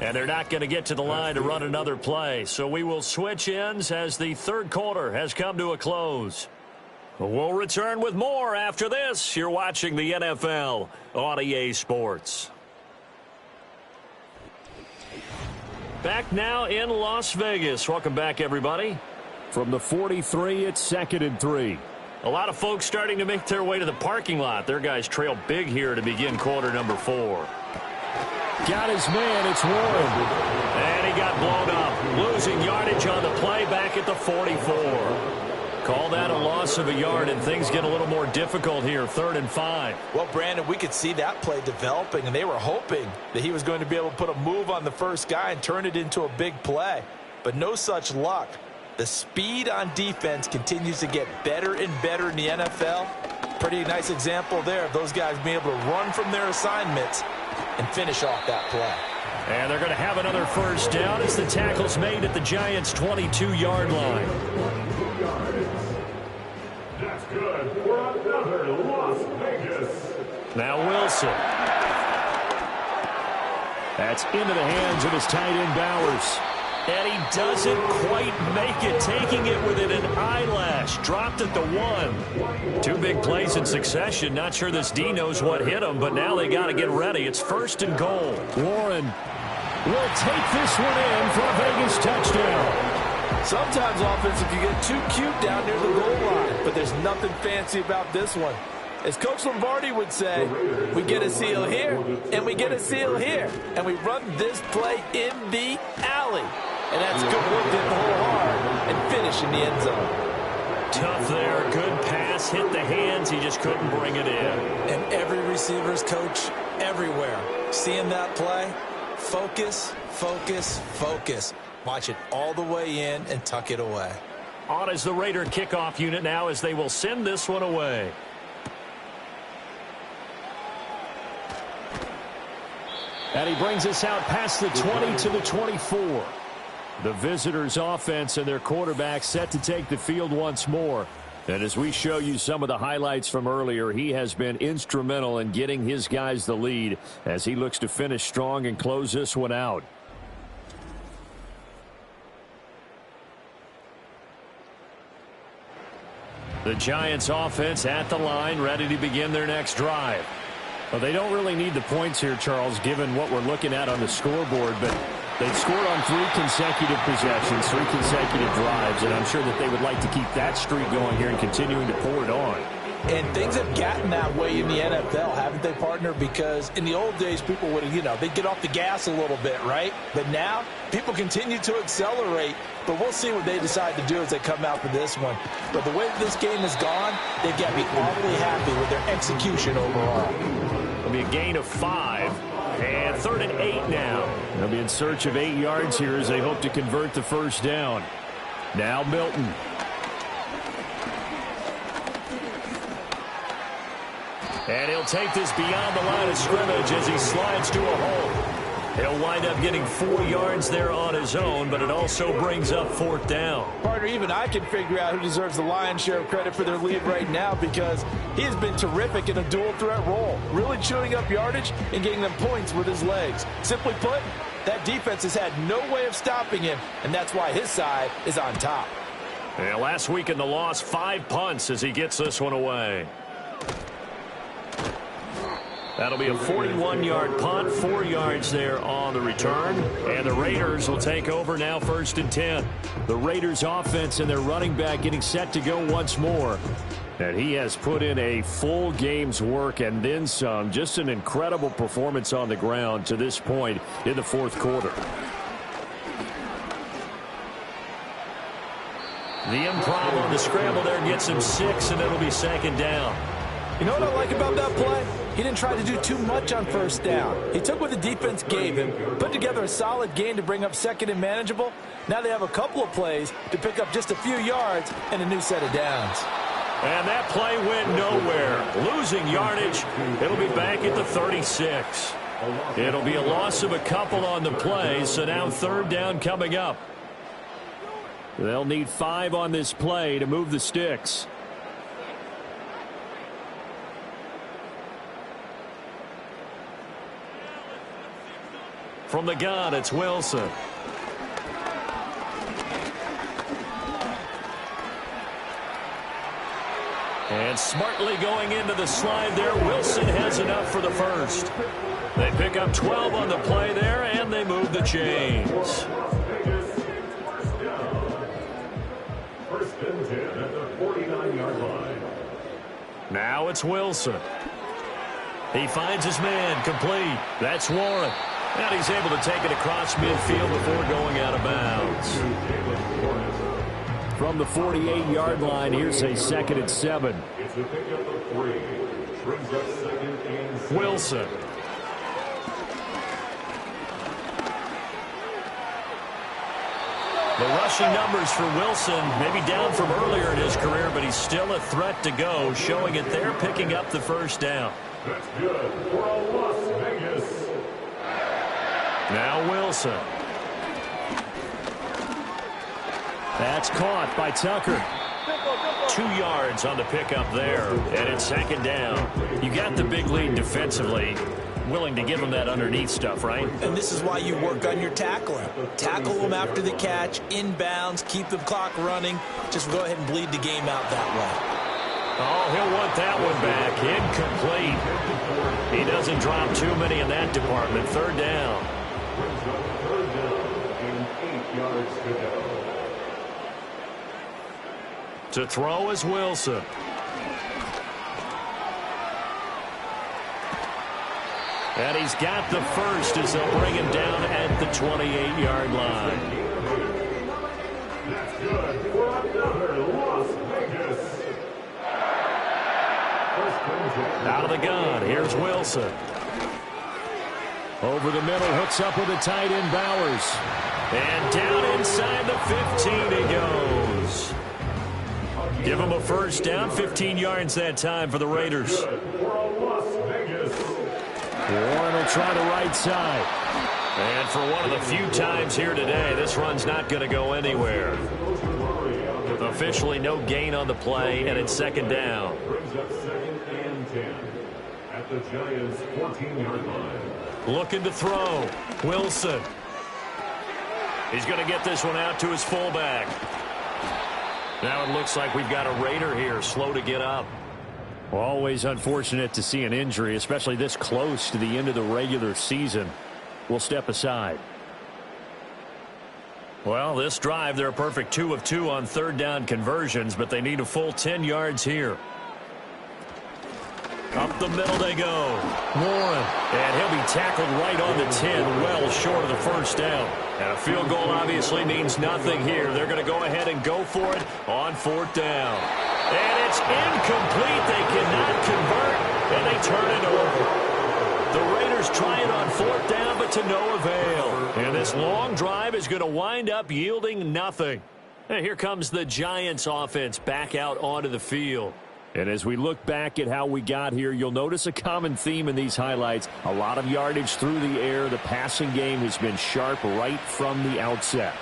And they're not going to get to the line to run another play. So we will switch ends as the 3rd quarter has come to a close. We'll return with more after this. You're watching the NFL on EA Sports. Back now in Las Vegas. Welcome back, everybody. From the 43, it's 2nd and 3. A lot of folks starting to make their way to the parking lot. Their guys trail big here to begin quarter number 4. Got his man, it's Warren. And he got blown up. Losing yardage on the play back at the 44. Call that a loss of a yard, and things get a little more difficult here, 3rd and 5. Well, Brandon, we could see that play developing, and they were hoping that he was going to be able to put a move on the first guy and turn it into a big play. But no such luck. The speed on defense continues to get better and better in the NFL. Pretty nice example there of those guys being able to run from their assignments and finish off that play. And they're going to have another first down as the tackle's made at the Giants' 22-yard line. That's good for another Las Vegas. Now Wilson. That's into the hands of his tight end Bowers. And he doesn't quite make it, taking it within an eyelash. Dropped at the 1. 2 big plays in succession. Not sure this D knows what hit him, but now they got to get ready. It's 1st and goal. Warren will take this one in for a Vegas touchdown. Sometimes offense, if you get too cute down near the goal line, but there's nothing fancy about this one. As Coach Lombardi would say, we get a seal here, and we get a seal here, and we run this play in the alley. And that's good work, hit the hole hard, and finish in the end zone. Tough there, good pass, hit the hands, he just couldn't bring it in. And every receiver's coach everywhere, seeing that play, focus, focus, focus. Watch it all the way in and tuck it away. On is the Raider kickoff unit now as they will send this one away. And he brings us out past the 20 to the 24. The visitors' offense and their quarterback set to take the field once more. And as we show you some of the highlights from earlier, he has been instrumental in getting his guys the lead as he looks to finish strong and close this one out. The Giants offense at the line, ready to begin their next drive. Well, they don't really need the points here, Charles, given what we're looking at on the scoreboard, but they've scored on 3 consecutive possessions, 3 consecutive drives, and I'm sure that they would like to keep that streak going here and continuing to pour it on. And things have gotten that way in the NFL, haven't they, partner? Because in the old days, people would, they'd get off the gas a little bit, right? But now, people continue to accelerate, but we'll see what they decide to do as they come out for this one. But the way that this game has gone, they've got to be awfully happy with their execution overall. It'll be a gain of 5. And 3rd and 8 now. They'll be in search of 8 yards here as they hope to convert the first down. Now Milton. And he'll take this beyond the line of scrimmage as he slides to a hole. He'll wind up getting 4 yards there on his own, but it also brings up 4th down. Partner, even I can figure out who deserves the lion's share of credit for their lead right now because he has been terrific in a dual threat role, really chewing up yardage and getting them points with his legs. Simply put, that defense has had no way of stopping him, and that's why his side is on top. And last week in the loss, 5 punts as he gets this one away. That'll be a 41-yard punt, 4 yards there on the return. And the Raiders will take over now 1st and 10. The Raiders offense and their running back getting set to go once more. And he has put in a full game's work and then some. Just an incredible performance on the ground to this point in the 4th quarter. The improv on the scramble there gets him 6, and it'll be 2nd down. You know what I like about that play? He didn't try to do too much on 1st down. He took what the defense gave him, put together a solid gain to bring up 2nd and manageable. Now they have a couple of plays to pick up just a few yards and a new set of downs. And that play went nowhere. Losing yardage. It'll be back at the 36. It'll be a loss of a couple on the play, so now 3rd down coming up. They'll need 5 on this play to move the sticks. From the gun, it's Wilson. And smartly going into the slide there, Wilson has enough for the first. They pick up 12 on the play there, and they move the chains. First and 10 at the 49-yard line. Now it's Wilson. He finds his man, complete. That's Warren. And he's able to take it across midfield before going out of bounds. From the 48-yard line, here's a 2nd and 7. It's a pickup of 3. Brings up 2nd and 7. Wilson. The rushing numbers for Wilson, maybe down from earlier in his career, but he's still a threat to go, showing it there, picking up the first down. That's good for a Las Vegas. Now Wilson. That's caught by Tucker. 2 yards on the pickup there, and it's 2nd down. You got the big lead defensively. Willing to give them that underneath stuff, right? And this is why you work on your tackling. Tackle them after the catch, inbounds, keep the clock running. Just go ahead and bleed the game out that way. Oh, he'll want that one back. Incomplete. He doesn't drop too many in that department. 3rd down. Brings up 3rd down and 8 yards to go. To throw is Wilson. And he's got the first as they'll bring him down at the 28-yard line. That's good for another Las Vegas. Out of the gun, here's Wilson. Over the middle, hooks up with the tight end Bowers. And down inside the 15 he goes. Give him a first down, 15 yards that time for the Raiders. Warren will try the right side. And for one of the few times here today, this run's not going to go anywhere. Officially no gain on the play, and it's 2nd down. Brings up 2nd and 10 at the Giants' 14-yard line. Looking to throw. Wilson. He's going to get this one out to his fullback. Now it looks like we've got a Raider here, slow to get up. Always unfortunate to see an injury, especially this close to the end of the regular season. We'll step aside. Well, this drive, they're a perfect 2 of 2 on 3rd down conversions, but they need a full 10 yards here. Up the middle they go. Warren. And he'll be tackled right on the 10, well short of the first down. And a field goal obviously means nothing here. They're going to go ahead and go for it on 4th down. And it's incomplete. They cannot convert, and they turn it over. The Raiders try it on 4th down, but to no avail. And this long drive is going to wind up yielding nothing. And here comes the Giants offense back out onto the field. And as we look back at how we got here, you'll notice a common theme in these highlights. A lot of yardage through the air. The passing game has been sharp right from the outset.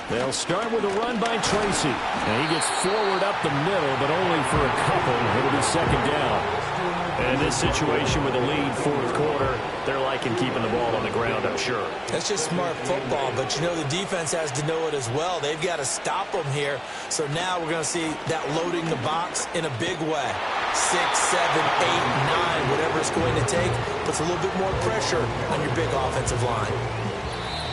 They'll start with a run by Tracy. And he gets forward up the middle, but only for a couple. It'll be 2nd down. And in this situation with a lead 4th quarter, they're liking keeping the ball on the ground, I'm sure. That's just smart football, but you know the defense has to know it as well. They've got to stop them here. So now we're going to see that loading the box in a big way. 6, 7, 8, 9, whatever it's going to take, puts a little bit more pressure on your big offensive line.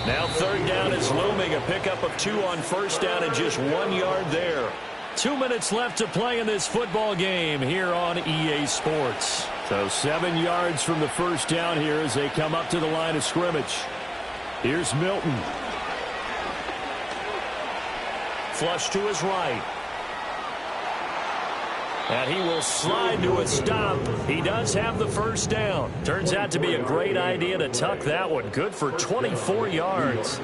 Now 3rd down is looming. A pickup of 2 on 1st down and just 1 yard there. 2 minutes left to play in this football game here on EA Sports. So 7 yards from the first down here as they come up to the line of scrimmage. Here's Milton. Flush to his right. And he will slide to a stop. He does have the first down. Turns out to be a great idea to tuck that one. Good for 24 yards.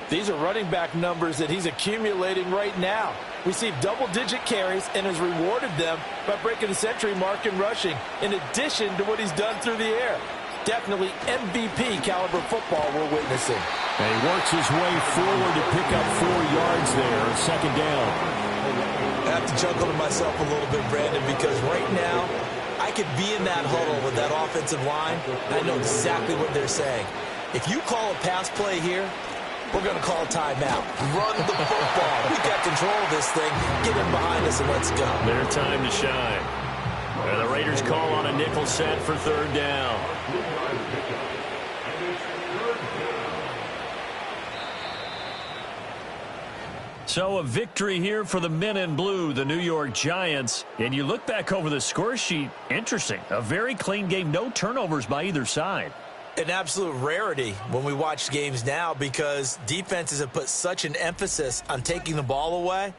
These are running back numbers that he's accumulating right now. Received double-digit carries and has rewarded them by breaking the century mark in rushing, in addition to what he's done through the air. Definitely MVP caliber football we're witnessing. And he works his way forward to pick up 4 yards there, 2nd down. I have to chuckle to myself a little bit, Brandon, because right now I could be in that huddle with that offensive line. I know exactly what they're saying. If you call a pass play here, we're going to call a timeout. Run the football. We got control of this thing. Get him behind us and let's go. Their time to shine. And the Raiders call on a nickel set for third down. So a victory here for the men in blue, the New York Giants. And you look back over the score sheet, interesting. A very clean game, no turnovers by either side. An absolute rarity when we watch games now because defenses have put such an emphasis on taking the ball away.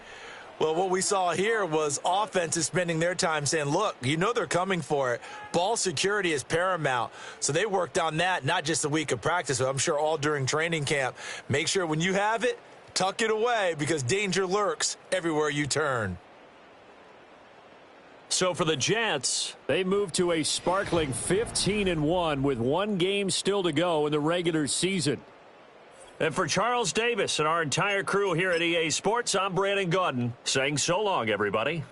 Well, what we saw here was offenses spending their time saying, look, you know they're coming for it. Ball security is paramount. So they worked on that, not just a week of practice, but I'm sure all during training camp. Make sure when you have it, tuck it away because danger lurks everywhere you turn. So for the Jets, they move to a sparkling 15-1 with one game still to go in the regular season. And for Charles Davis and our entire crew here at EA Sports, I'm Brandon Gaudin saying so long, everybody.